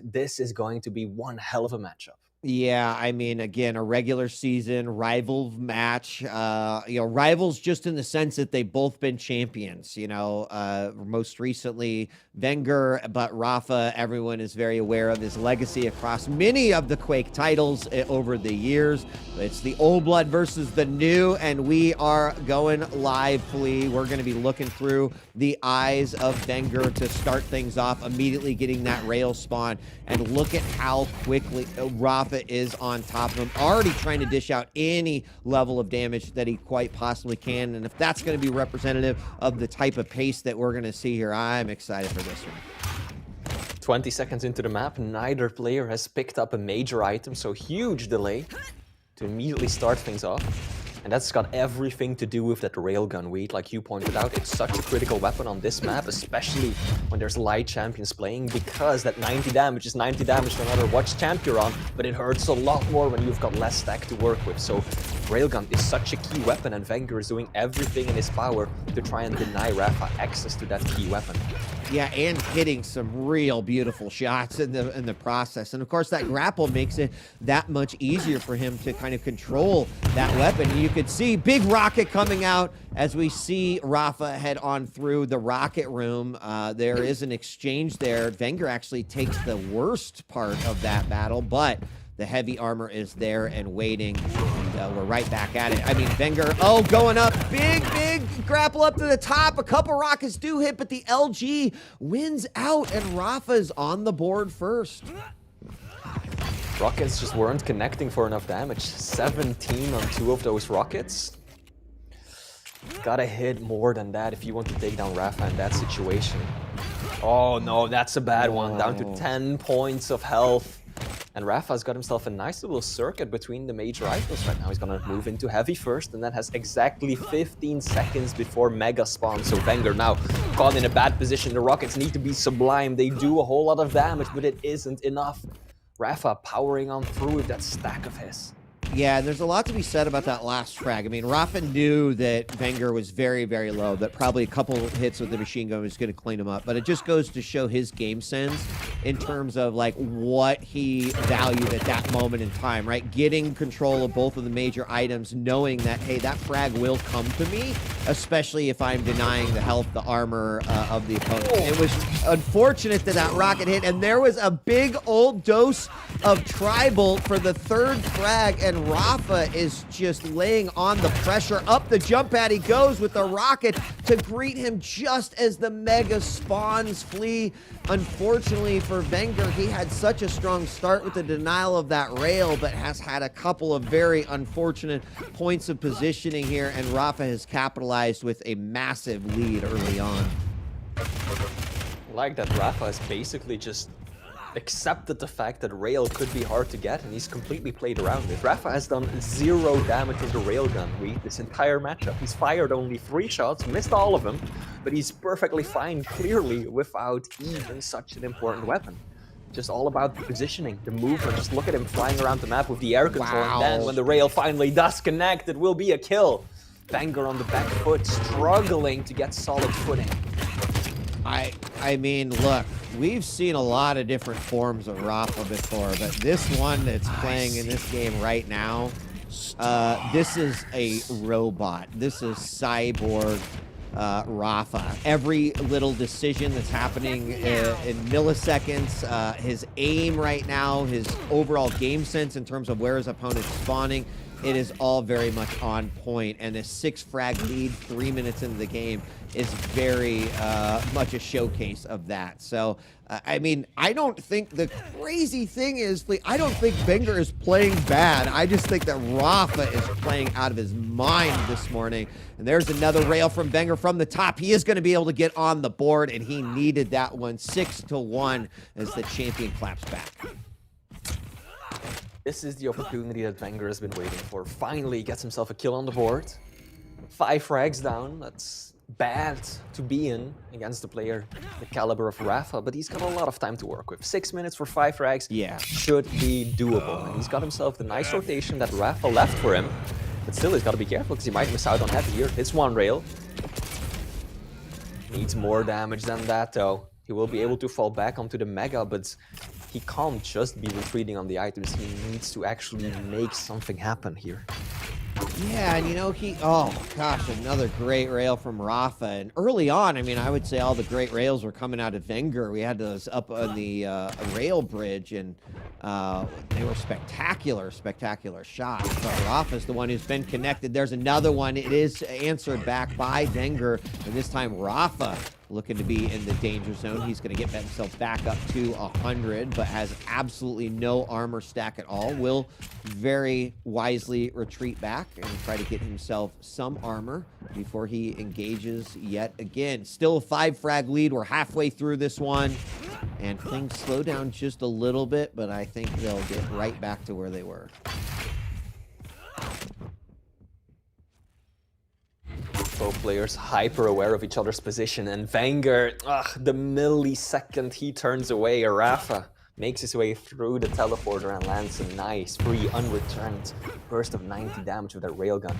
S2: This is going to be one hell of a matchup.
S4: Yeah, I mean, again, a regular season rival match. You know, rivals just in the sense that they've both been champions. You know, most recently Wenger, but Rafa, everyone is very aware of his legacy across many of the Quake titles over the years. It's the old blood versus the new, and we are going live, Flea. We're going to be looking through the eyes of Wenger to start things off, immediately getting that rail spawn, and look at how quickly Rafa is on top of him, already trying to dish out any level of damage that he quite possibly can. And if that's going to be representative of the type of pace that we're going to see here, I'm excited for this one.
S2: 20 seconds into the map, neither player has picked up a major item, so huge delay to immediately start things off. And that's got everything to do with that railgun weed, like you pointed out. It's such a critical weapon on this map, especially when there's light champions playing, because that 90 damage is 90 damage no matter what champ you're on, but it hurts a lot more when you've got less stack to work with. So railgun is such a key weapon, and Wenger is doing everything in his power to try and deny Rafa access to that key weapon.
S4: Yeah, and hitting some real beautiful shots in the process. And of course, that grapple makes it that much easier for him to kind of control that weapon. You could see big rocket coming out as we see Rafa head on through the rocket room. There is an exchange there. Wenger actually takes the worst part of that battle, but the heavy armor is there and waiting, and we're right back at it. I mean, Wenger, going up, big grapple up to the top. A couple rockets do hit, but the LG wins out, and Rafa's on the board first.
S2: Rockets just weren't connecting for enough damage. 17 on 2 of those rockets. Gotta hit more than that if you want to take down Rafa in that situation. Oh no, that's a bad one. Down to 10 points of health. And Rafa's got himself a nice little circuit between the major items right now. He's gonna move into heavy first, and that has exactly 15 seconds before Mega spawns. So Wenger now caught in a bad position. The Rockets need to be sublime. They do a whole lot of damage, but it isn't enough. Rafa powering on through with that stack of his.
S4: Yeah, and there's a lot to be said about that last frag. I mean, Rafa knew that Wenger was very, very low, that probably a couple hits with the machine gun was going to clean him up. But it just goes to show his game sense in terms of, like, what he valued at that moment in time, right? Getting control of both of the major items, knowing that, hey, that frag will come to me, especially if I'm denying the health, the armor of the opponent. It was unfortunate that that rocket hit, and there was a big old dose of Tribal for the third frag, and Rafa is just laying on the pressure. Up the jump pad he goes with the rocket to greet him just as the Mega spawns. Flea, unfortunately for Wenger, he had such a strong start with the denial of that rail, but has had a couple of very unfortunate points of positioning here, and Rafa has capitalized with a massive lead early on.
S2: Like that Rafa has basically just accepted the fact that rail could be hard to get, and he's completely played around it. Rafa has done 0 damage with the railgun this entire matchup. He's fired only 3 shots, missed all of them, but he's perfectly fine, clearly, without even such an important weapon. Just all about the positioning, the movement. Just look at him flying around the map with the air control, and then when the rail finally does connect, it will be a kill. Wenger on the back foot, struggling to get solid footing.
S4: I mean, look, we've seen a lot of different forms of Rafa before, but this one that's playing in this game right now, this is a robot. This is cyborg Rafa. Every little decision that's happening in milliseconds, his aim right now, his overall game sense in terms of where his opponent's spawning, it is all very much on point, and this 6 frag lead 3 minutes into the game is very much a showcase of that. So, I mean, I don't think the crazy thing is, I don't think Wenger is playing bad. I just think that Rafa is playing out of his mind this morning. And there's another rail from Wenger from the top. He is going to be able to get on the board, and he needed that one. 6-1 as the champion claps back.
S2: This is the opportunity that Wenger has been waiting for. Finally gets himself a kill on the board. 5 frags down. That's bad to be in against the player the caliber of Rafa, but he's got a lot of time to work with. 6 minutes for 5 frags should be doable. And he's got himself the nice rotation that Rafa left for him. But still, he's got to be careful because he might miss out on heavy here. Hits 1 rail. Needs more damage than that, though. He will be able to fall back onto the Mega, but he can't just be retreating on the items. He needs to actually make something happen here.
S4: Yeah, and you know, oh gosh, another great rail from Rafa. And early on, I mean, I would say all the great rails were coming out of Wenger. We had those up on the rail bridge, and they were spectacular, spectacular shots. But Rafa's the one who's been connected. There's another one. It is answered back by Wenger, and this time Rafa looking to be in the danger zone. He's going to get himself back up to 100, but has absolutely no armor stack at all. Will very wisely retreat back and try to get himself some armor before he engages yet again. Still a 5 frag lead. We're halfway through this one, and things slow down just a little bit, but I think they'll get right back to where they were.
S2: Both players hyper aware of each other's position, and Wenger, the millisecond he turns away, Rafa makes his way through the teleporter and lands a nice, free, unreturned burst of 90 damage with that railgun.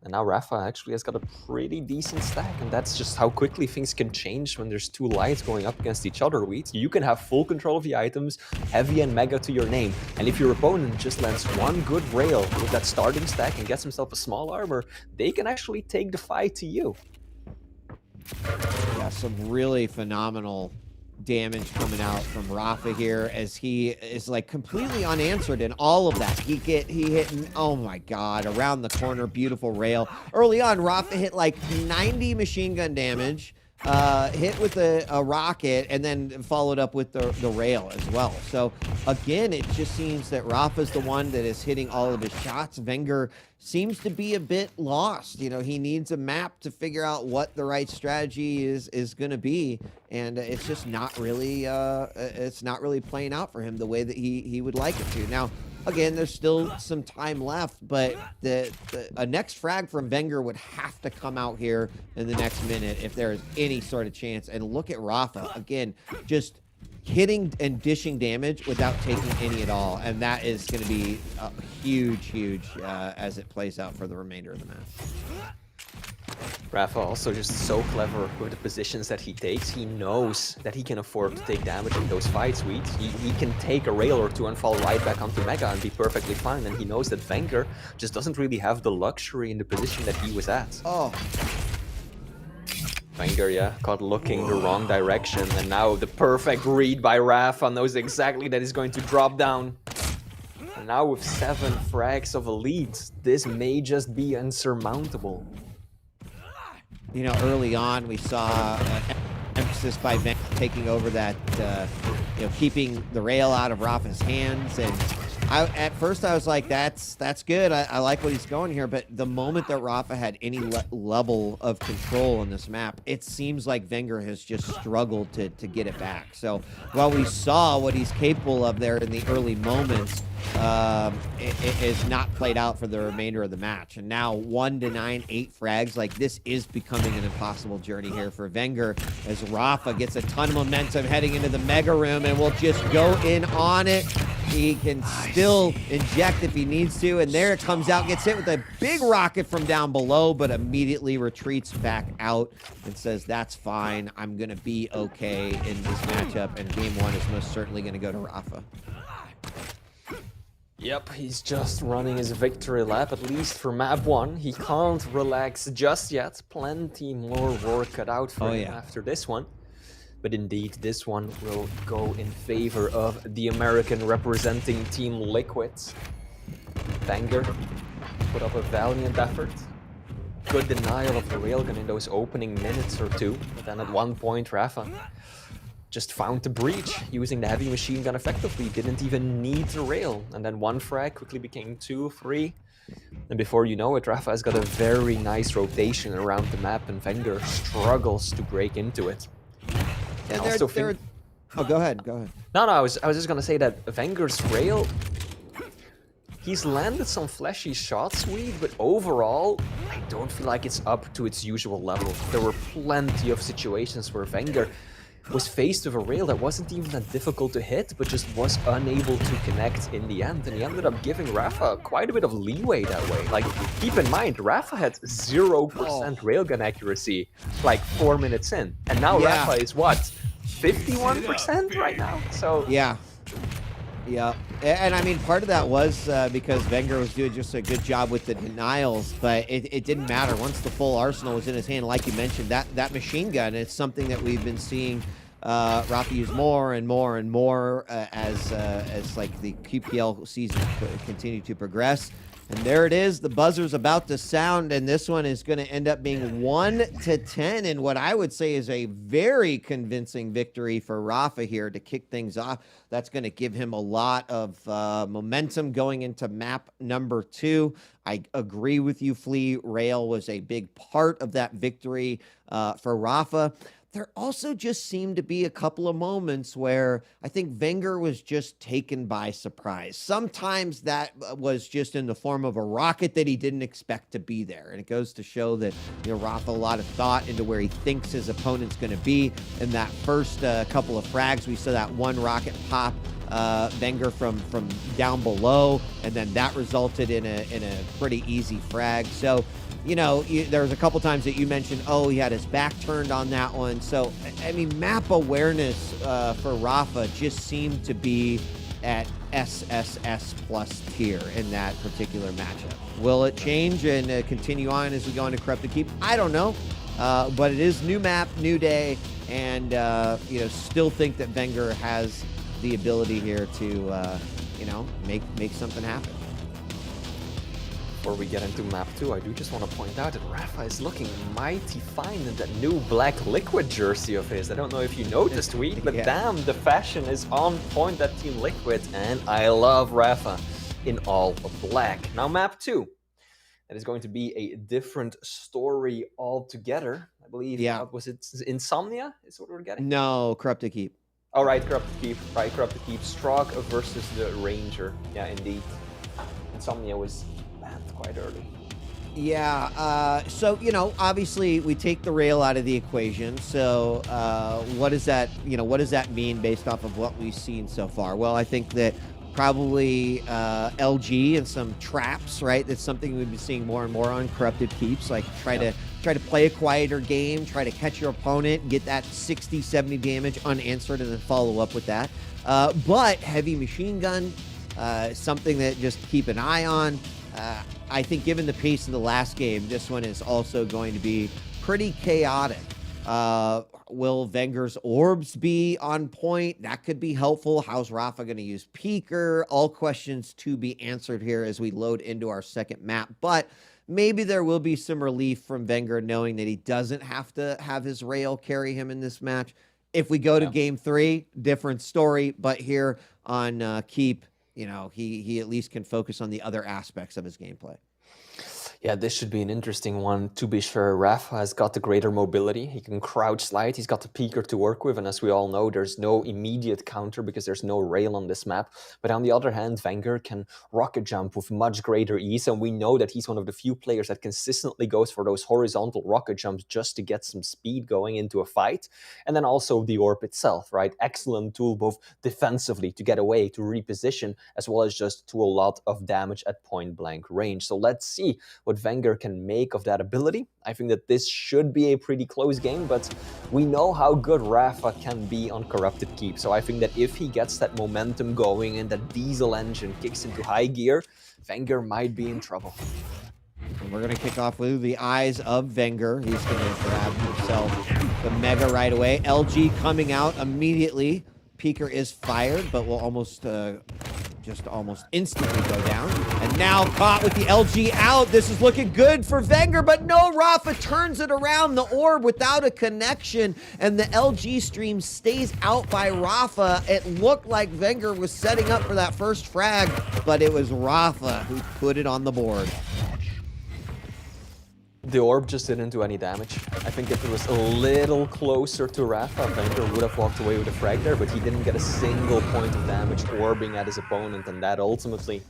S2: And now Rafa actually has got a pretty decent stack, and that's just how quickly things can change when there's 2 lights going up against each other. You can have full control of the items, heavy and mega to your name, and if your opponent just lands 1 good rail with that starting stack and gets himself a small armor, they can actually take the fight to you.
S4: Yeah, some really phenomenal damage coming out from Rafa here as he is like completely unanswered in all of that. He hit, oh my god, around the corner, beautiful rail. Early on, Rafa hit like 90 machine gun damage, hit with a rocket, and then followed up with the rail as well. So again, it just seems that Rafa's the one that is hitting all of his shots. Wenger seems to be a bit lost. You know, he needs a map to figure out what the right strategy is going to be, and it's just not really playing out for him the way that he would like it to. Now, again, there's still some time left, but a next frag from Wenger would have to come out here in the next minute if there is any sort of chance. And look at Rafa, again, just hitting and dishing damage without taking any at all. And that is going to be huge as it plays out for the remainder of the match.
S2: Rafa also just so clever with the positions that he takes. He knows that he can afford to take damage in those fights. He can take a rail or two and fall right back onto Mega and be perfectly fine. And he knows that Wenger just doesn't really have the luxury in the position that he was at.
S4: Oh.
S2: Wenger, yeah, caught looking the wrong direction. And now the perfect read by Rafa knows exactly that he's going to drop down. And now with 7 frags of a lead, this may just be insurmountable.
S4: You know, early on, we saw emphasis by Wenger taking over that, keeping the rail out of Rafa's hands. And at first I was like, that's good. I like what he's going here. But the moment that Rafa had any level of control on this map, it seems like Wenger has just struggled to get it back. So while we saw what he's capable of there in the early moments, it is not played out for the remainder of the match. And now 1-9, 8 frags. Like, this is becoming an impossible journey here for Wenger as Rafa gets a ton of momentum heading into the Mega Room and will just go in on it. He can still inject if he needs to, and there it comes out, gets hit with a big rocket from down below, but immediately retreats back out and says, that's fine, I'm going to be okay in this matchup, and game 1 is most certainly going to go to Rafa.
S2: Yep, he's just running his victory lap, at least for map 1. He can't relax just yet. Plenty more work cut out for him after this one. But indeed, this one will go in favor of the American representing Team Liquid. Wenger put up a valiant effort. Good denial of the railgun in those opening minutes or two. But then at one point, Rafa just found the breach, using the heavy machine gun effectively. Didn't even need the rail. And then 1 frag quickly became 2, 3. And before you know it, Rafa has got a very nice rotation around the map, and Wenger struggles to break into it.
S4: And oh, go ahead.
S2: No, I was just gonna say that Wenger's rail, he's landed some flashy shots, but overall, I don't feel like it's up to its usual level. There were plenty of situations where Wenger was faced with a rail that wasn't even that difficult to hit, but just was unable to connect in the end. And he ended up giving Rafa quite a bit of leeway that way. Like, keep in mind, Rafa had 0% railgun accuracy like 4 minutes in. And now Rafa is what? 51% right now? So
S4: yeah. And I mean, part of that was because Wenger was doing just a good job with the denials, but it didn't matter. Once the full arsenal was in his hand, like you mentioned, that machine gun, it's something that we've been seeing Rafa use more and more as like the QPL season continued to progress. And there it is, the buzzer's about to sound, and this one is going to end up being 1-10 in what I would say is a very convincing victory for Rafa here to kick things off. That's going to give him a lot of momentum going into map number 2. I agree with you, Flea. Rail was a big part of that victory for Rafa. There also just seemed to be a couple of moments where I think Wenger was just taken by surprise. Sometimes that was just in the form of a rocket that he didn't expect to be there. And it goes to show that, Rafa, a lot of thought into where he thinks his opponent's going to be. In that first couple of frags, we saw that 1 rocket pop Wenger from down below, and then that resulted in a pretty easy frag. So, there was a couple times that you mentioned, he had his back turned on that one. So, I mean, map awareness for Rafa just seemed to be at SSS plus tier in that particular matchup. Will it change and continue on as we go into Corrupted Keep? I don't know. But it is new map, new day, and, still think that Wenger has the ability here to, make something happen.
S2: Before we get into map 2, I do just want to point out that Rafa is looking mighty fine in that new black Liquid jersey of his. I don't know if you noticed, Tweet, but damn, the fashion is on point at Team Liquid, and I love Rafa in all black. Now map 2. That is going to be a different story altogether. I believe, was it Insomnia is what we're getting?
S4: No, Corrupted Keep.
S2: Oh, right, Corrupted Keep. Right, Corrupted Keep. Strog versus the Ranger. Yeah, indeed. Insomnia was banned quite early.
S4: Yeah, so, you know, obviously we take the rail out of the equation. So what does that, what does that mean based off of what we've seen so far? Well, I think that probably LG and some traps, right? That's something we've been seeing more and more on Corrupted Keeps. Like try to play a quieter game, try to catch your opponent, get that 60, 70 damage unanswered, and then follow up with that. But heavy machine gun, something that just keep an eye on. I think given the pace of the last game, this one is also going to be pretty chaotic. Will Wenger's orbs be on point? That could be helpful. How's Rafa going to use Peeker? All questions to be answered here as we load into our second map. But maybe there will be some relief from Wenger knowing that he doesn't have to have his rail carry him in this match. If we go to game 3, different story. But here on Keep, he at least can focus on the other aspects of his gameplay.
S2: Yeah, this should be an interesting one, to be sure. Rafa has got the greater mobility. He can crouch slide. He's got the peeker to work with. And as we all know, there's no immediate counter because there's no rail on this map. But on the other hand, Wenger can rocket jump with much greater ease. And we know that he's one of the few players that consistently goes for those horizontal rocket jumps just to get some speed going into a fight. And then also the orb itself, right? Excellent tool both defensively to get away, to reposition, as well as just to a lot of damage at point blank range. So let's see what Wenger can make of that ability. I think that this should be a pretty close game, but we know how good Rafa can be on Corrupted Keep. So I think that if he gets that momentum going and that diesel engine kicks into high gear, Wenger might be in trouble.
S4: And we're going to kick off with the eyes of Wenger. He's going to grab himself the Mega right away. LG coming out immediately. Peeker is fired, but will almost instantly go down. And now caught with the LG out. This is looking good for Wenger, but no, Rafa turns it around. The orb without a connection, and the LG stream stays out by Rafa. It looked like Wenger was setting up for that first frag, but it was Rafa who put it on the board.
S2: The orb just didn't do any damage. I think if it was a little closer to Rafa, Wenger would have walked away with a frag there, but he didn't get a single point of damage orbing at his opponent, and that ultimately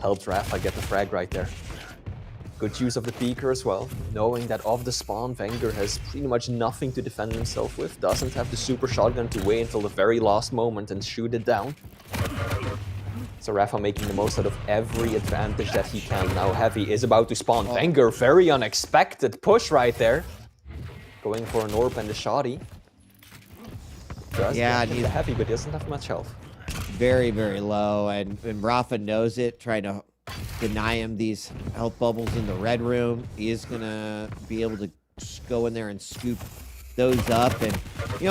S2: helped Rafa get the frag right there. Good use of the peeker as well, knowing that off the spawn, Wenger has pretty much nothing to defend himself with, doesn't have the super shotgun to wait until the very last moment and shoot it down. So Rafa making the most out of every advantage that he can. Now Heavy is about to spawn. Wenger, very unexpected push right there. Going for an orb and a shoddy. Does get the Heavy, but doesn't have much health.
S4: Very, very low, and Rafa knows it, trying to deny him these health bubbles in the red room. He is going to be able to go in there and scoop those up. And,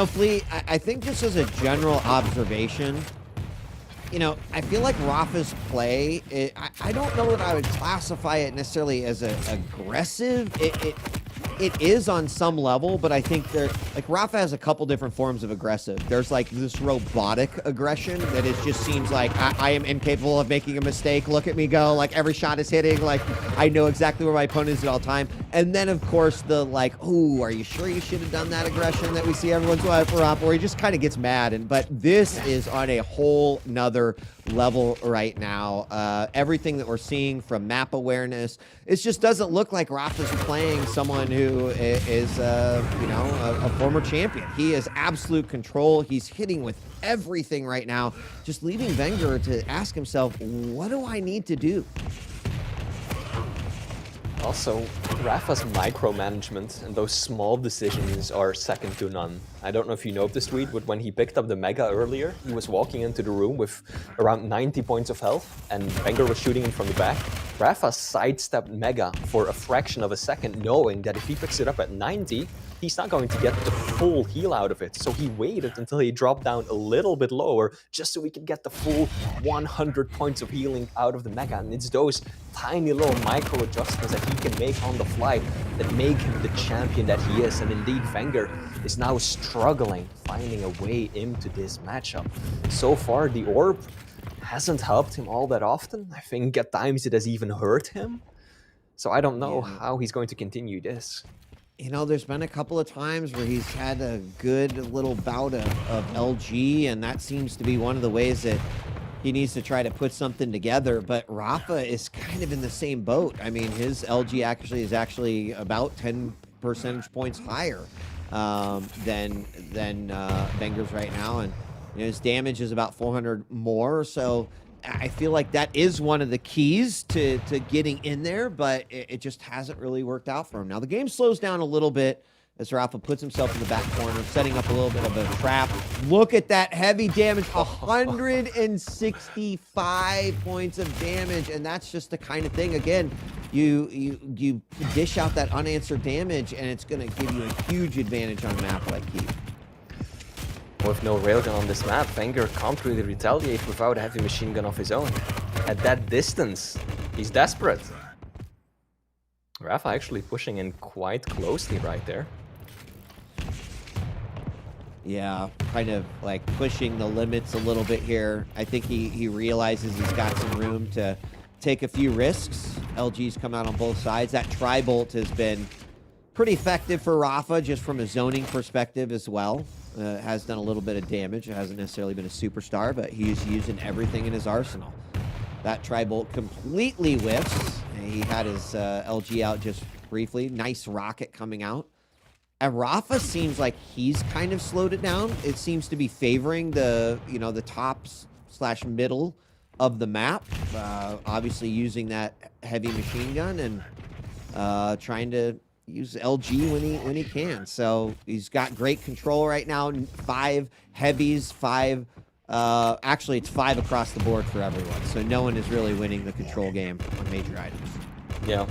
S4: Flea, I think just as a general observation, I feel like Rafa's play, I don't know that I would classify it necessarily as aggressive. It is on some level, but I think Rafa has a couple different forms of aggressive. There's like this robotic aggression that it just seems like I am incapable of making a mistake. Look at me go. Like every shot is hitting. Like I know exactly where my opponent is at all time. And then of course the oh, are you sure you should have done that aggression that we see every once in a while for Rafa, where he just kind of gets mad. But this is on a whole nother level right now. Everything that we're seeing from map awareness, it just doesn't look like Rafa's playing someone who is a former champion. He is absolute control. He's hitting with everything right now, just leaving Wenger to ask himself, what do I need to do?
S2: Also, Rafa's micromanagement and those small decisions are second to none. I don't know if you noticed, Tweet, but when he picked up the Mega earlier, he was walking into the room with around 90 points of health, and Wenger was shooting him from the back. Rafa sidestepped Mega for a fraction of a second, knowing that if he picks it up at 90, he's not going to get the full heal out of it. So he waited until he dropped down a little bit lower, just so he could get the full 100 points of healing out of the Mega. And it's those tiny little micro adjustments that he can make on the fly that make him the champion that he is. And indeed, Wenger is now struggling, finding a way into this matchup. So far, the orb hasn't helped him all that often. I think at times it has even hurt him. So I don't know how he's going to continue this.
S4: You know, there's been a couple of times where he's had a good little bout of LG, and that seems to be one of the ways that he needs to try to put something together. But Rafa is kind of in the same boat. I mean, his LG actually is about 10 percentage points higher than Wenger's right now, and you know, his damage is about 400 more. So I feel like that is one of the keys to getting in there, but it just hasn't really worked out for him. Now the game slows down a little bit as Rafa puts himself in the back corner, setting up a little bit of a trap. Look at that heavy damage, 165 points of damage, and that's just the kind of thing. Again, you dish out that unanswered damage, and it's going to give you a huge advantage on a map like Quake.
S2: With no railgun on this map, Wenger can't really retaliate without a heavy machine gun of his own. At that distance, he's desperate. Rafa actually pushing in quite closely right there.
S4: Yeah, kind of like pushing the limits a little bit here. I think he realizes he's got some room to take a few risks. LG's come out on both sides. That tri-bolt has been pretty effective for Rafa, just from a zoning perspective as well. Has done a little bit of damage. It hasn't necessarily been a superstar, but he's using everything in his arsenal. That tri-bolt completely whiffs. He had his LG out just briefly. Nice rocket coming out. And Rafa seems like he's kind of slowed it down. It seems to be favoring the tops / middle of the map. Obviously using that heavy machine gun and trying to use LG when he can. So he's got great control right now. 5 heavies, 5 actually it's 5 across the board for everyone. So no one is really winning the control game on major items.
S2: Yeah.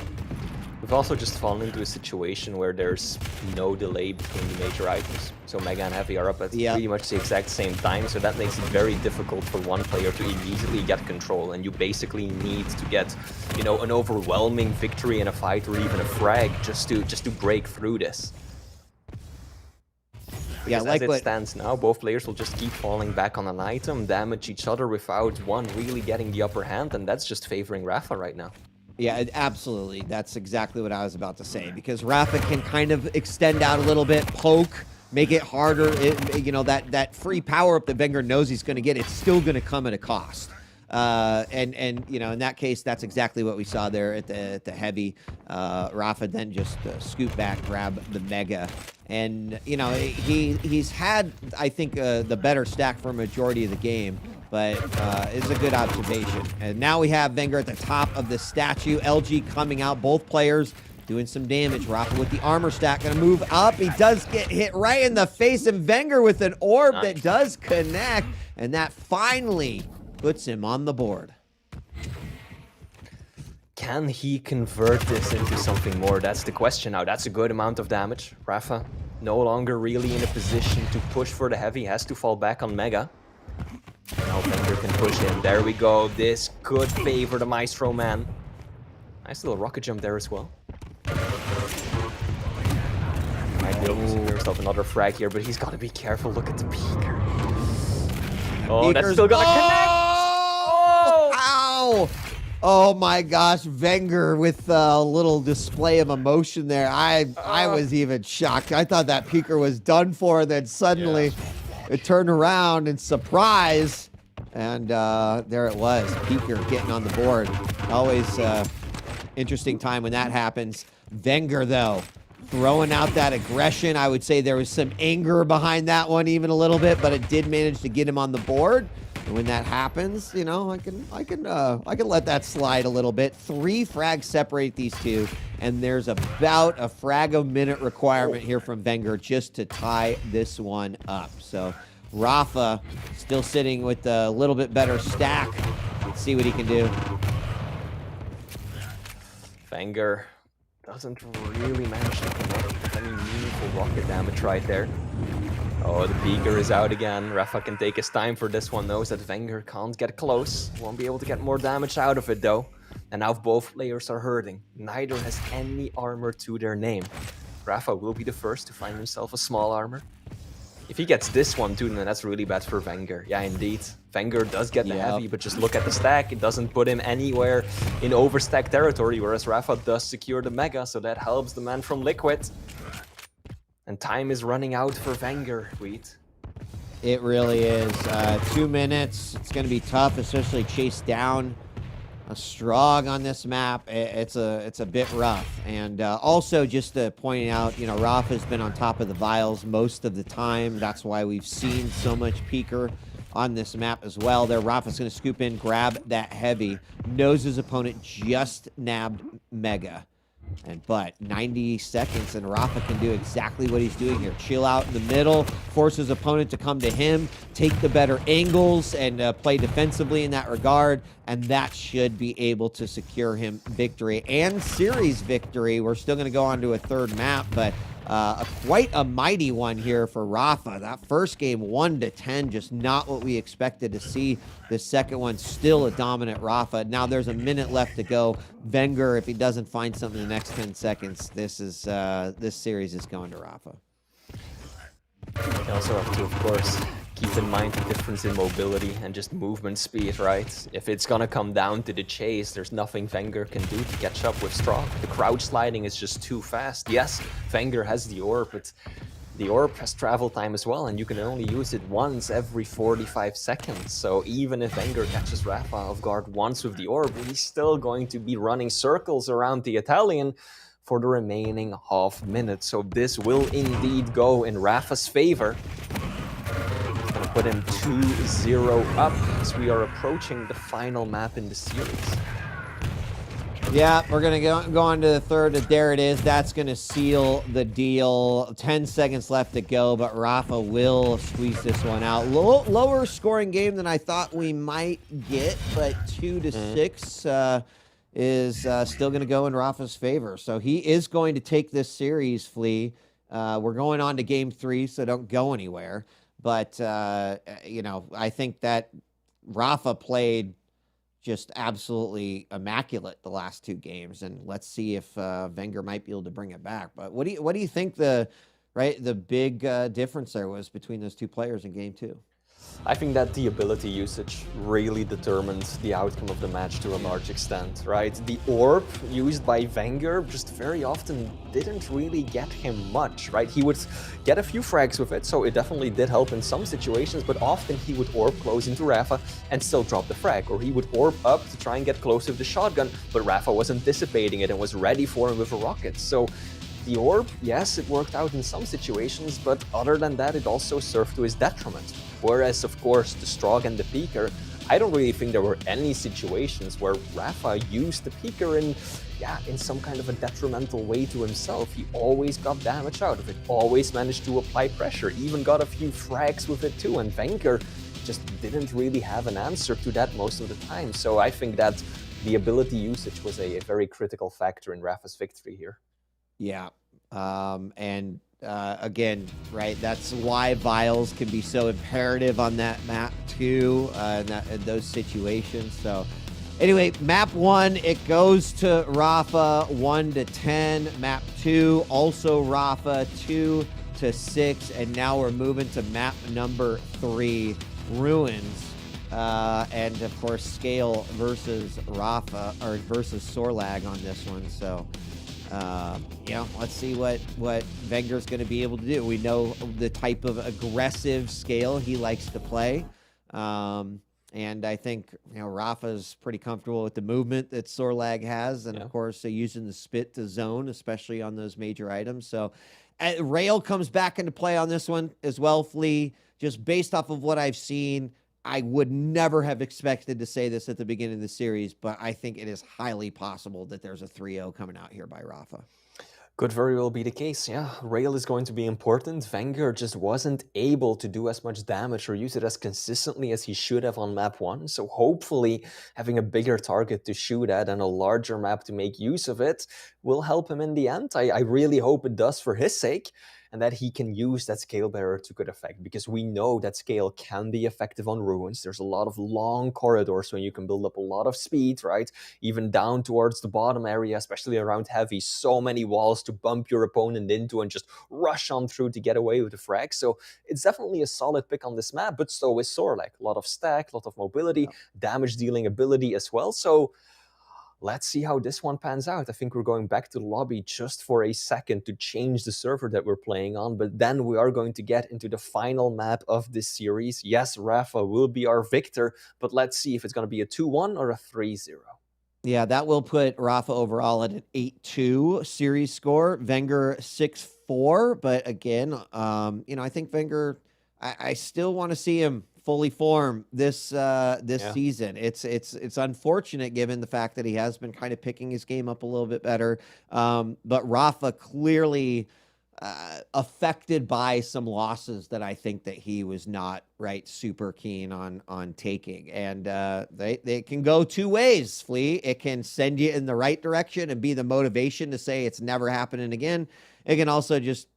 S2: We've also just fallen into a situation where there's no delay between the major items. So Mega and Heavy are up at pretty much the exact same time, so that makes it very difficult for one player to immediately get control, and you basically need to get, you know, an overwhelming victory in a fight or even a frag just to break through this. Because like as it stands now, both players will just keep falling back on an item, damage each other without one really getting the upper hand, and that's just favoring Rafa right now.
S4: Yeah, absolutely. That's exactly what I was about to say, because Rafa can kind of extend out a little bit, poke, make it harder. You know, that free power-up that Wenger knows he's going to get, it's still going to come at a cost. And you know, in that case, that's exactly what we saw there at the heavy. Rafa then just scoot back, grab the Mega. And, you know, he's had, I think, the better stack for a majority of the game. But it's a good observation. And now we have Wenger at the top of the statue. LG coming out, both players doing some damage. Rafa with the armor stack, gonna move up. He does get hit right in the face, and Wenger with an orb that does connect, and that finally puts him on the board.
S2: Can he convert this into something more? That's the question now. That's a good amount of damage. Rafa no longer really in a position to push for the heavy, has to fall back on Mega. Now Wenger can push in. There we go. This could favor the Maestro man. Nice little rocket jump there as well. Might be able to secure himself another frag here, but he's got to be careful. Look at the peeker. Oh, that's still gonna connect!
S4: Oh! Ow! Oh my gosh, Wenger with a little display of emotion there. I was even shocked. I thought that peeker was done for, and then suddenly it turned around in surprise, and there it was. Peeker getting on the board. Always interesting time when that happens. Wenger, though, throwing out that aggression. I would say there was some anger behind that one even a little bit, but it did manage to get him on the board. And when that happens, you know, I can let that slide a little bit. 3 frags separate these two, and there's about a frag a minute requirement here from Wenger just to tie this one up. So Rafa still sitting with a little bit better stack. Let's see what he can do.
S2: Wenger doesn't really manage to connect with any meaningful rocket damage right there. Oh, the Beaker is out again. Rafa can take his time for this one, knows that Wenger can't get close. Won't be able to get more damage out of it though. And now both players are hurting. Neither has any armor to their name. Rafa will be the first to find himself a small armor. If he gets this one too, then that's really bad for Wenger. Yeah, indeed. Wenger does get the heavy, but just look at the stack. It doesn't put him anywhere in overstack territory, whereas Rafa does secure the Mega, so that helps the man from Liquid. And time is running out for Wenger, Wheat.
S4: It really is. 2 minutes. It's going to be tough, especially chase down a Strong on this map. It's a bit rough. And also just pointing out, Rafa's been on top of the vials most of the time. That's why we've seen so much peeker on this map as well. There, Rafa's going to scoop in, grab that heavy. Knows his opponent just nabbed Mega. But 90 seconds, and Rafa can do exactly what he's doing here. Chill out in the middle, force his opponent to come to him, take the better angles, and play defensively in that regard. And that should be able to secure him victory and series victory. We're still going to go on to a third map, but quite a mighty one here for Rafa. That first game, 1-10, just not what we expected to see. The second one, still a dominant Rafa. Now there's a minute left to go. Wenger, if he doesn't find something in the next 10 seconds, this series is going to Rafa.
S2: You also have to, of course, keep in mind the difference in mobility and just movement speed, right? If it's gonna come down to the chase, there's nothing Wenger can do to catch up with Strong. The crouch sliding is just too fast. Yes, Wenger has the orb, but the orb has travel time as well, and you can only use it once every 45 seconds. So even if Wenger catches Rafa off guard once with the orb, he's still going to be running circles around the Italian for the remaining half minute. So this will indeed go in Rafa's favor. Gonna put him 2-0 up as we are approaching the final map in the series.
S4: Yeah, we're going to go on to the third. There it is. That's going to seal the deal. 10 seconds left to go, but Rafa will squeeze this one out. Lower scoring game than I thought we might get, but 2-6 is still going to go in Rafa's favor. So he is going to take this series, Flea. We're going on to game 3, so don't go anywhere. But, I think that Rafa played just absolutely immaculate the last 2 games, and let's see if Wenger might be able to bring it back. But what do you think the big difference there was between those 2 players in game 2?
S2: I think that the ability usage really determined the outcome of the match to a large extent, right? The orb used by Wenger just very often didn't really get him much, right? He would get a few frags with it, so it definitely did help in some situations, but often he would orb close into Rafa and still drop the frag, or he would orb up to try and get close with the shotgun, but Rafa was anticipating it and was ready for him with a rocket. So the orb, yes, it worked out in some situations, but other than that, it also served to his detriment. Whereas, of course, the Strog and the Peeker, I don't really think there were any situations where Rafa used the Peeker in some kind of a detrimental way to himself. He always got damage out of it, always managed to apply pressure, even got a few frags with it too, and Wenger just didn't really have an answer to that most of the time. So I think that the ability usage was a very critical factor in Rafa's victory here.
S4: Yeah. Again, right, that's why vials can be so imperative on that map too, in those situations. So anyway, map 1, it goes to Rafa, 1-10. Map 2, also Rafa, 2-6. And now we're moving to map number 3, Ruins. And of course, Scale versus Rafa, or versus Sorlag on this one. So let's see what Wenger's going to be able to do. We know the type of aggressive Scale he likes to play. And I think, Rafa's pretty comfortable with the movement that Sorlag has. And of course, using the spit to zone, especially on those major items. So Rail comes back into play on this one as well, Flea. Just based off of what I've seen, I would never have expected to say this at the beginning of the series, but I think it is highly possible that there's a 3-0 coming out here by Rafa.
S2: Could very well be the case, yeah. Rail is going to be important. Wenger just wasn't able to do as much damage or use it as consistently as he should have on map 1. So hopefully having a bigger target to shoot at and a larger map to make use of it will help him in the end. I really hope it does for his sake, and that he can use that scale bearer to good effect, because we know that scale can be effective on ruins. There's a lot of long corridors when you can build up a lot of speed, right? Even down towards the bottom area, especially around heavy, so many walls to bump your opponent into and just rush on through to get away with the frag. So it's definitely a solid pick on this map, but so is Sorlek. A lot of stack, a lot of mobility, damage dealing ability as well. So let's see how this one pans out. I think we're going back to the lobby just for a second to change the server that we're playing on, but then we are going to get into the final map of this series. Yes, Rafa will be our victor, but let's see if it's going to be a 2-1 or a 3-0.
S4: Yeah, that will put Rafa overall at an 8-2 series score. Wenger 6-4, but again, I think Wenger, I still want to see him fully form this season. It's unfortunate given the fact that he has been kind of picking his game up a little bit better. But Rafa clearly affected by some losses that I think that he was not super keen on taking. And they can go two ways, Flea. It can send you in the right direction and be the motivation to say it's never happening again. It can also just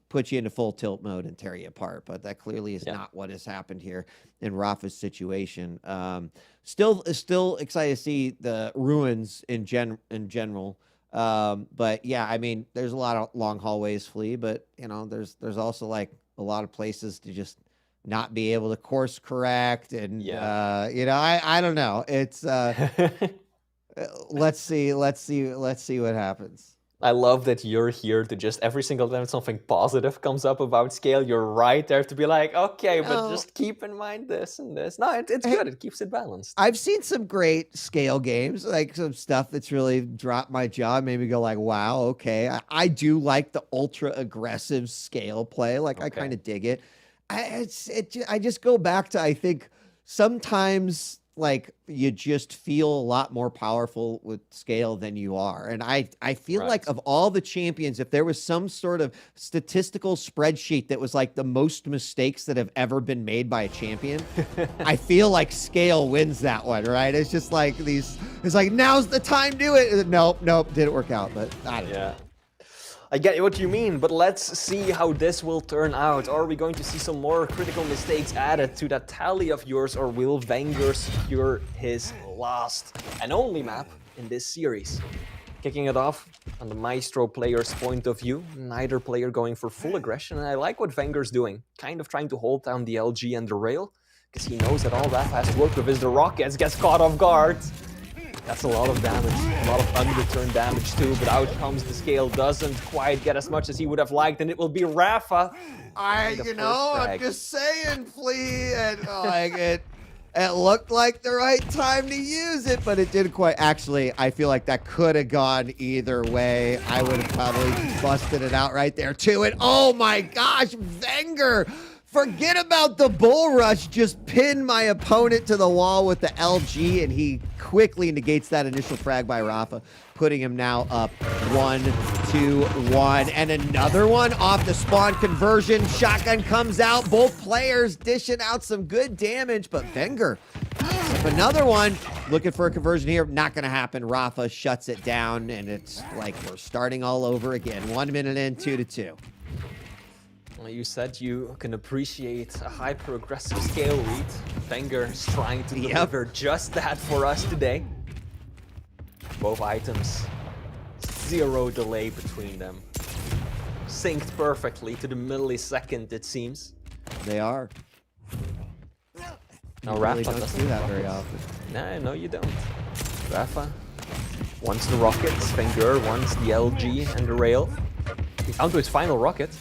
S4: put you into full tilt mode and tear you apart, but that clearly is not what has happened here in Rafa's situation. Still excited to see the ruins in general. But yeah, I mean, there's a lot of long hallways, Flea, but there's also like a lot of places to just not be able to course correct, and I don't know. It's let's see what happens.
S2: I love that you're here to just every single time something positive comes up about scale, you're right there to be like, okay, but just keep in mind this and this. No, it's good. It keeps it balanced.
S4: I've seen some great scale games, like some stuff that's really dropped my jaw, made me go like, wow, okay. I do like the ultra aggressive scale play. Like, I kind of dig it. I just go back to, I think sometimes like you just feel a lot more powerful with scale than you are. And I feel like of all the champions, if there was some sort of statistical spreadsheet that was like the most mistakes that have ever been made by a champion, I feel like scale wins that one, right? It's just like it's like, now's the time to do it. Nope, didn't work out, but I don't know.
S2: I get what you mean, but let's see how this will turn out. Are we going to see some more critical mistakes added to that tally of yours, or will Wenger secure his last and only map in this series? Kicking it off on the Maestro player's point of view, neither player going for full aggression, and I like what Wenger's doing, kind of trying to hold down the LG and the rail, because he knows that all Rafa has to work with is the rockets, gets caught off guard. That's a lot of damage, a lot of unreturned damage too, but out comes the scale, doesn't quite get as much as he would have liked, and it will be Rafa.
S4: I'm just saying, Flea, and it looked like the right time to use it, but it didn't quite. Actually, I feel like that could have gone either way. I would have probably busted it out right there too, and oh my gosh, Wenger! Forget about the bull rush, just pin my opponent to the wall with the LG, and he quickly negates that initial frag by Rafa, putting him now up 1-2-1. And another one off the spawn conversion. Shotgun comes out, both players dishing out some good damage, but Wenger, another one, looking for a conversion here, not gonna happen. Rafa shuts it down, and it's like we're starting all over again. 1 minute in, 2-2.
S2: Well, you said you can appreciate a hyper-aggressive scale read. Wenger is trying to deliver just that for us today. Both items, 0 delay between them. Synced perfectly to the millisecond, it seems.
S4: They are.
S2: Now
S4: You
S2: Rafa
S4: really don't
S2: doesn't
S4: see that very often.
S2: No, you don't. Rafa wants the rockets, Wenger wants the LG and the rail. He's down to his final rocket.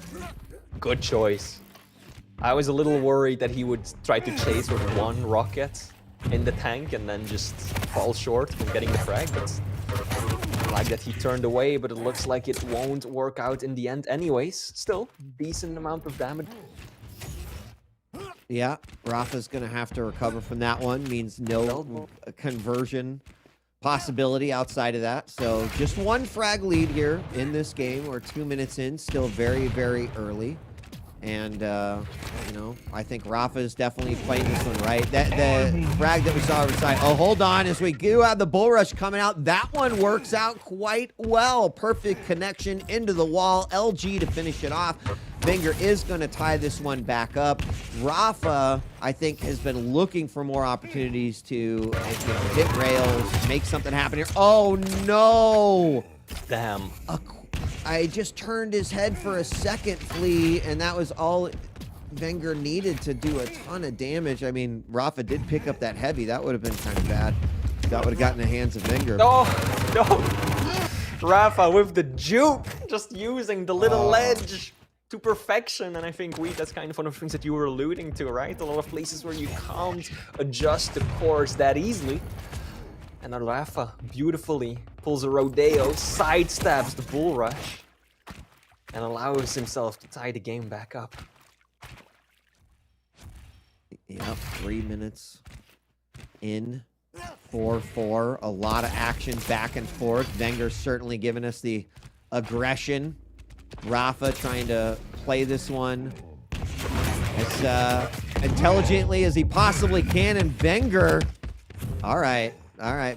S2: Good choice. I was a little worried that he would try to chase with one rocket in the tank and then just fall short from getting the frag, but I like that he turned away, but it looks like it won't work out in the end anyways. Still, decent amount of damage.
S4: Yeah, Rafa's going to have to recover from that one. Means no conversion possibility outside of that. So just one frag lead here in this game. We're 2 minutes in, still very, very early. And, you know, I think Rafa is definitely playing this one right. The frag that we saw over the side. Oh, hold on. As we do have the bull rush coming out, that one works out quite well. Perfect connection into the wall. LG to finish it off. Wenger is going to tie this one back up. Rafa, I think, has been looking for more opportunities to, you know, hit rails, make something happen here. Oh, no.
S2: Damn.
S4: I just turned his head for a second, Flea, and that was all Wenger needed to do a ton of damage. I mean, Rafa did pick up that heavy. That would have been kind of bad. That would have gotten in the hands of Wenger.
S2: No, no. Rafa with the juke, just using the little ledge to perfection. And I think, that's kind of one of the things that you were alluding to, right? A lot of places where you can't adjust the course that easily. And now Rafa beautifully pulls a rodeo, sidesteps the bull rush, and allows himself to tie the game back up.
S4: Yep, 3 minutes in, 4-4. A lot of action back and forth. Wenger's certainly giving us the aggression. Rafa trying to play this one as intelligently as he possibly can. And Wenger, all right,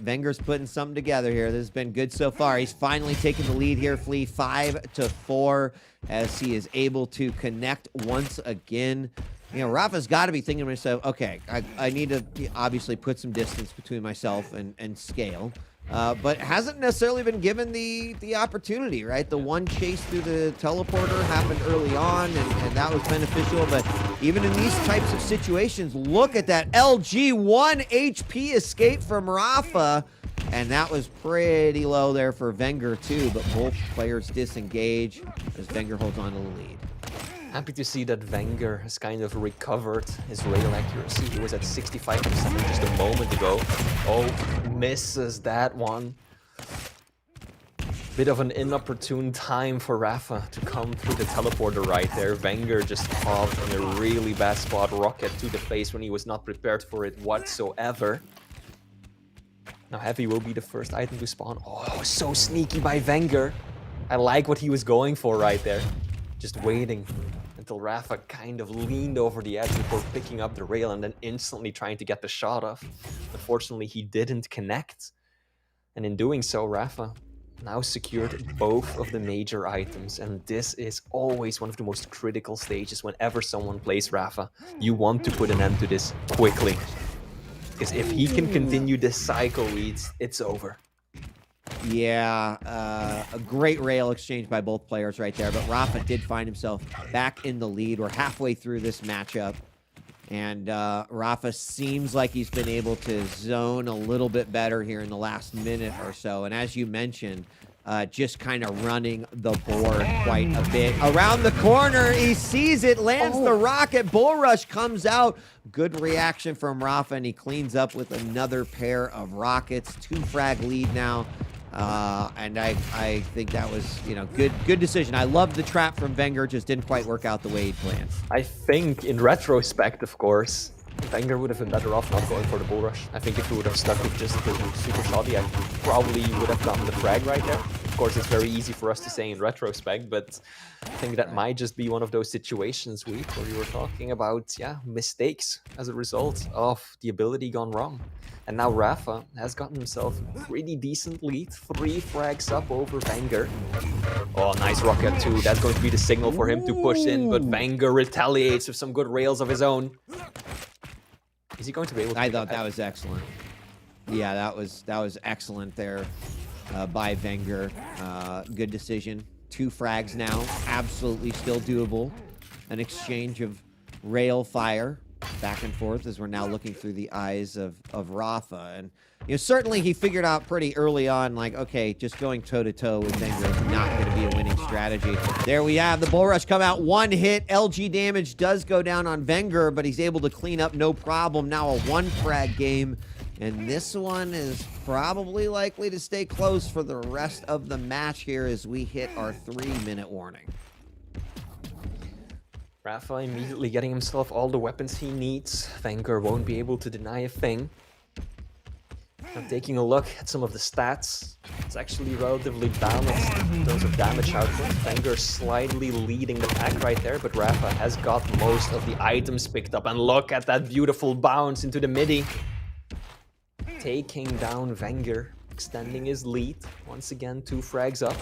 S4: Wenger's putting something together here. This has been good so far. He's finally taken the lead here, Flea, 5-4, as he is able to connect once again. You know, Rafa's got to be thinking to himself, okay, I need to obviously put some distance between myself and Scale. But hasn't necessarily been given the opportunity, right? The one chase through the teleporter happened early on, and that was beneficial. But even in these types of situations, look at that LG 1 HP escape from Rafa. And that was pretty low there for Wenger, too. But both players disengage as Wenger holds on to the lead.
S2: Happy to see that Wenger has kind of recovered his rail accuracy. He was at 65% just a moment ago. Oh, misses that one. Bit of an inopportune time for Rafa to come through the teleporter right there. Wenger just popped in a really bad spot. Rocket to the face when he was not prepared for it whatsoever. Now Heavy will be the first item to spawn. Oh, so sneaky by Wenger. I like what he was going for right there. Just waiting until Rafa kind of leaned over the edge before picking up the rail and then instantly trying to get the shot off. Unfortunately, he didn't connect. And in doing so, Rafa now secured both of the major items. And this is always one of the most critical stages whenever someone plays Rafa. You want to put an end to this quickly. Because if he can continue this cycle, it's over.
S4: Yeah, a great rail exchange by both players right there, but Rafa did find himself back in the lead. We're halfway through this matchup, and Rafa seems like he's been able to zone a little bit better here in the last minute or so, and as you mentioned, just kind of running the board quite a bit. Around the corner, he sees it, lands the rocket, bull rush comes out. Good reaction from Rafa, and he cleans up with another pair of rockets. 2 frag lead now. And I think that was, you know, good decision. I loved the trap from Wenger, just didn't quite work out the way he planned.
S2: I think in retrospect, of course, Wenger would have been better off not going for the bull rush. I think if he would have stuck with just the super shoddy, I probably would have gotten the frag right there. Of course, it's very easy for us to say in retrospect, but I think that might just be one of those situations, where you were talking about, mistakes as a result of the ability gone wrong. And now Rafa has gotten himself a pretty decent lead. 3 frags up over Wenger. Oh, nice rocket too. That's going to be the signal for him to push in, but Wenger retaliates with some good rails of his own. Is he going to be able to?
S4: I thought that was excellent. Yeah, that was excellent there by Wenger. Good decision. 2 frags now. Absolutely still doable. An exchange of rail fire back and forth as we're now looking through the eyes of Rafa. And, you know, certainly he figured out pretty early on, like, okay, just going toe-to-toe with Wenger is not going to be a winning strategy. There we have the bull rush come out. 1 hit. LG damage does go down on Wenger, but he's able to clean up no problem. Now a 1 frag game. And this one is probably likely to stay close for the rest of the match here as we hit our 3-minute warning.
S2: Rafa immediately getting himself all the weapons he needs. Wenger won't be able to deny a thing. Now taking a look at some of the stats, it's actually relatively balanced in terms of damage output. Wenger slightly leading the pack right there, but Rafa has got most of the items picked up. And look at that beautiful bounce into the midi. Taking down Wenger, extending his lead. Once again, 2 frags up.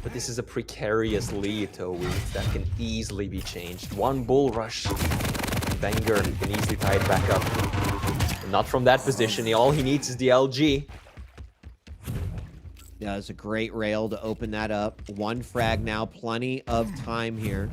S2: But this is a precarious lead, Towie, that can easily be changed. 1 bull rush, Wenger can easily tie it back up. Not from that position. All he needs is the LG.
S4: Yeah, it's a great rail to open that up. 1 frag now, plenty of time here.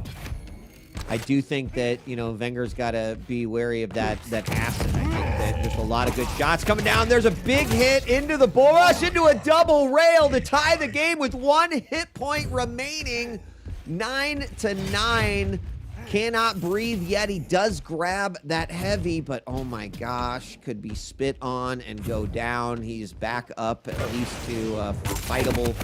S4: I do think that, you know, Wenger's got to be wary of that acid. I think that there's a lot of good shots coming down. There's a big hit into the bull rush, into a double rail to tie the game with 1 hit point remaining. 9-9. Cannot breathe yet. He does grab that heavy, but oh my gosh, could be spit on and go down. He's back up at least to a fightable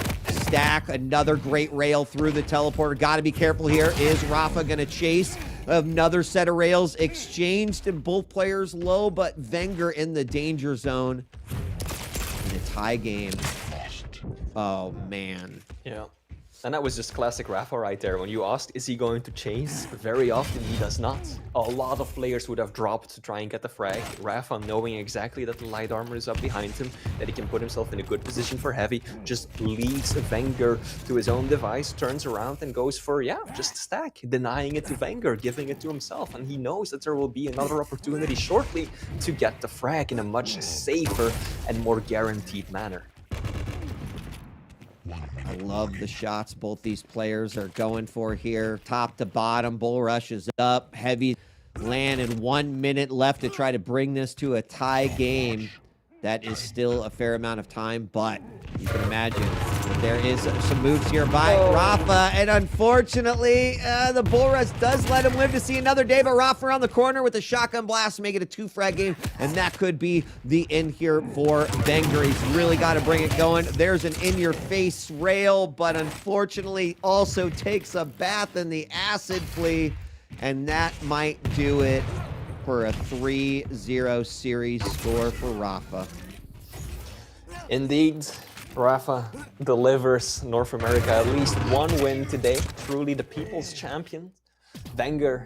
S4: stack. Another great rail through the teleporter. Got to be careful here. Is Rafa going to chase? Another set of rails exchanged and both players low, but Wenger in the danger zone. In a tie game. Oh, man.
S2: Yeah. And that was just classic Rafa right there. When you asked, is he going to chase? Very often he does not. A lot of players would have dropped to try and get the frag. Rafa, knowing exactly that the light armor is up behind him, that he can put himself in a good position for heavy, just leads Wenger to his own device, turns around and goes for, yeah, just stack, denying it to Wenger, giving it to himself. And he knows that there will be another opportunity shortly to get the frag in a much safer and more guaranteed manner.
S4: I love the shots both these players are going for here. Top to bottom, bull rush is up. Heavy land and 1 minute left to try to bring this to a tie game. That is still a fair amount of time, but you can imagine there is some moves here by Rafa, and unfortunately, the bull rush does let him live to see another day, but Rafa around the corner with a shotgun blast to make it a 2-frag game, and that could be the end here for Wenger. He's really got to bring it going. There's an in-your-face rail, but unfortunately also takes a bath in the acid flea, and that might do it for a 3-0 series score for Rafa.
S2: Indeed, Rafa delivers North America at least 1 win today. Truly the people's champion. Wenger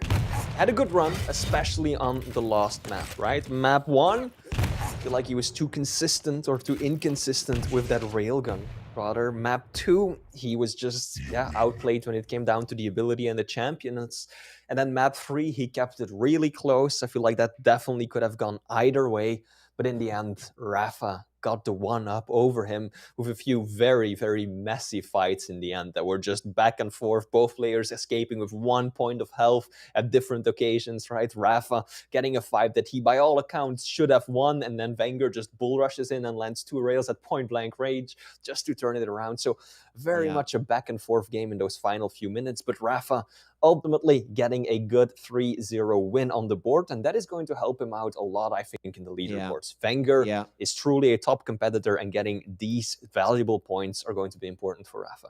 S2: had a good run, especially on the last map, right? Map 1, I feel like he was too consistent or too inconsistent with that railgun. Rather, map 2, he was just outplayed when it came down to the ability and the champions. And then map 3, he kept it really close. I feel like that definitely could have gone either way. But in the end, Rafa got the 1-up over him with a few very, very messy fights in the end that were just back and forth, both players escaping with 1 point of health at different occasions, right? Rafa getting a fight that he, by all accounts, should have won, and then Wenger just bull rushes in and lands 2 rails at point-blank range just to turn it around. So very much a back and forth game in those final few minutes, but Rafa ultimately getting a good 3-0 win on the board, and that is going to help him out a lot, I think, in the leaderboards. Wenger is truly a top competitor, and getting these valuable points are going to be important for Rafa.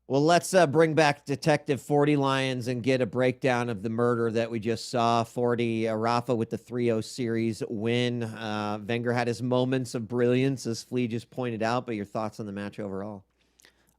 S4: Well, let's bring back Detective 40 Lions and get a breakdown of the murder that we just saw. 40, Rafa with the 3-0 series win. Wenger had his moments of brilliance, as Flea just pointed out, but your thoughts on the match overall?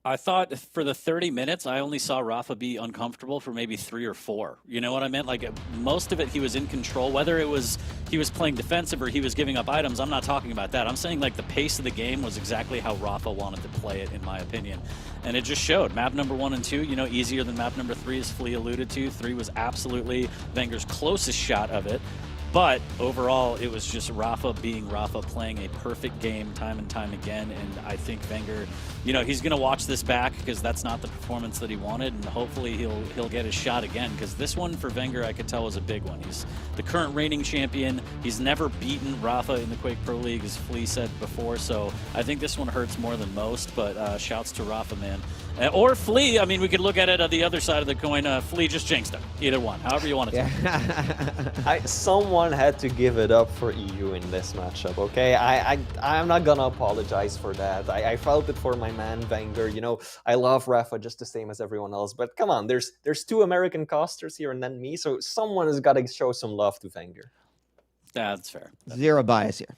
S1: I thought for the 30 minutes, I only saw Rafa be uncomfortable for maybe 3 or 4. You know what I meant? Like, most of it, he was in control. Whether it was he was playing defensive or he was giving up items, I'm not talking about that. I'm saying, like, the pace of the game was exactly how Rafa wanted to play it, in my opinion. And it just showed. Map number 1 and 2, you know, easier than map number 3, as Flea alluded to. 3 was absolutely Wenger's closest shot of it. But overall, it was just Rafa being Rafa, playing a perfect game time and time again. And I think Wenger, you know, he's going to watch this back because that's not the performance that he wanted. And hopefully he'll get his shot again, because this one for Wenger, I could tell, was a big one. He's the current reigning champion. He's never beaten Rafa in the Quake Pro League, as Flea said before. So I think this one hurts more than most. But shouts to Rafa, man. Or Flea. I mean, we could look at it on the other side of the coin. Flea just jinxed him. Either one. However you want to.
S2: Someone had to give it up for EU in this matchup, okay? I'm not gonna apologize for that. I felt it for my man Wenger. You know, I love Rafa just the same as everyone else, but come on, there's 2 American casters here and then me, so someone has got to show some love to Wenger.
S1: That's fair.
S4: Zero bias here.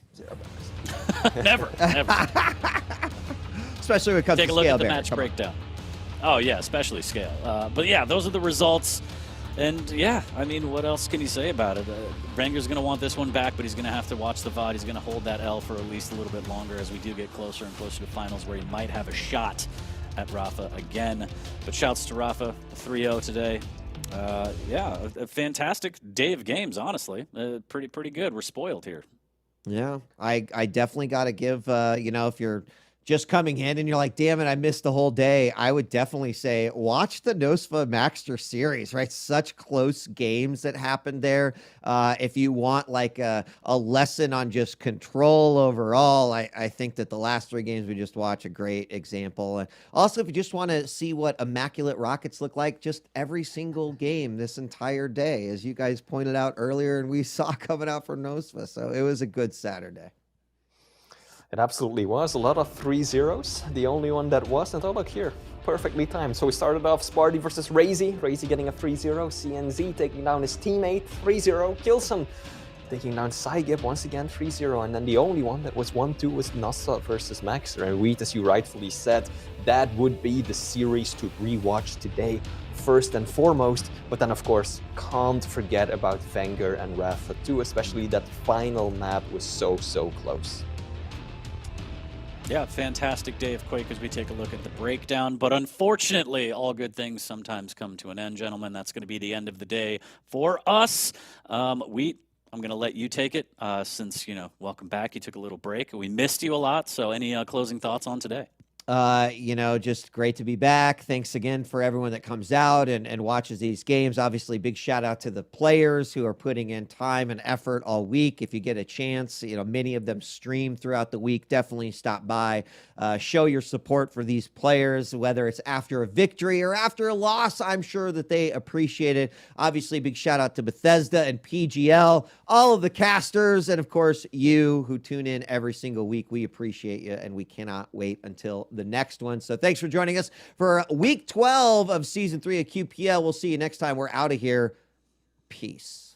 S1: Never.
S4: Especially when it comes
S1: Take
S4: to
S1: a look
S4: scale
S1: at the
S4: bear.
S1: match
S4: Come on.
S1: breakdown. Oh, yeah, especially scale. But yeah, those are the results. And yeah, I mean, what else can you say about it? Ranger's going to want this one back, but he's going to have to watch the VOD. He's going to hold that L for at least a little bit longer as we do get closer and closer to finals where he might have a shot at Rafa again. But shouts to Rafa, 3-0 today. Yeah, a fantastic day of games, honestly. Pretty good. We're spoiled here.
S4: Yeah, I definitely got to give, if you're just coming in and you're like, damn it, I missed the whole day, I would definitely say watch the Nosfa Maxter series, right? Such close games that happened there. If you want like a lesson on just control overall, I think that the last 3 games we just watched a great example. And also, if you just want to see what Immaculate Rockets look like, just every single game this entire day, as you guys pointed out earlier and we saw coming out for Nosfa. So it was a good Saturday.
S2: It absolutely was. A lot of 3-0s. The only one that wasn't. Oh, look here. Perfectly timed. So we started off Sparty versus Razy. Razy getting a 3-0. CNZ taking down his teammate. 3-0. Kills him. Taking down Cygib once again. 3-0. And then the only one that was 1-2 was Nassa versus Maxer. And Reed, as you rightfully said, that would be the series to rewatch today, first and foremost. But then, of course, can't forget about Wenger and Rafa too. Especially that final map was so close.
S1: Yeah, fantastic day of Quake as we take a look at the breakdown. But unfortunately, all good things sometimes come to an end, gentlemen. That's going to be the end of the day for us. I'm going to let you take it since, welcome back. You took a little break. We missed you a lot. So any closing thoughts on today?
S4: Just great to be back. Thanks again for everyone that comes out and watches these games. Obviously, big shout out to the players who are putting in time and effort all week. If you get a chance, many of them stream throughout the week. Definitely stop by, show your support for these players, whether it's after a victory or after a loss. I'm sure that they appreciate it. Obviously, big shout out to Bethesda and PGL, all of the casters, and of course, you who tune in every single week. We appreciate you, and we cannot wait until the next one. So thanks for joining us for week 12 of season 3 of QPL. We'll see you next time. We're out of here. Peace.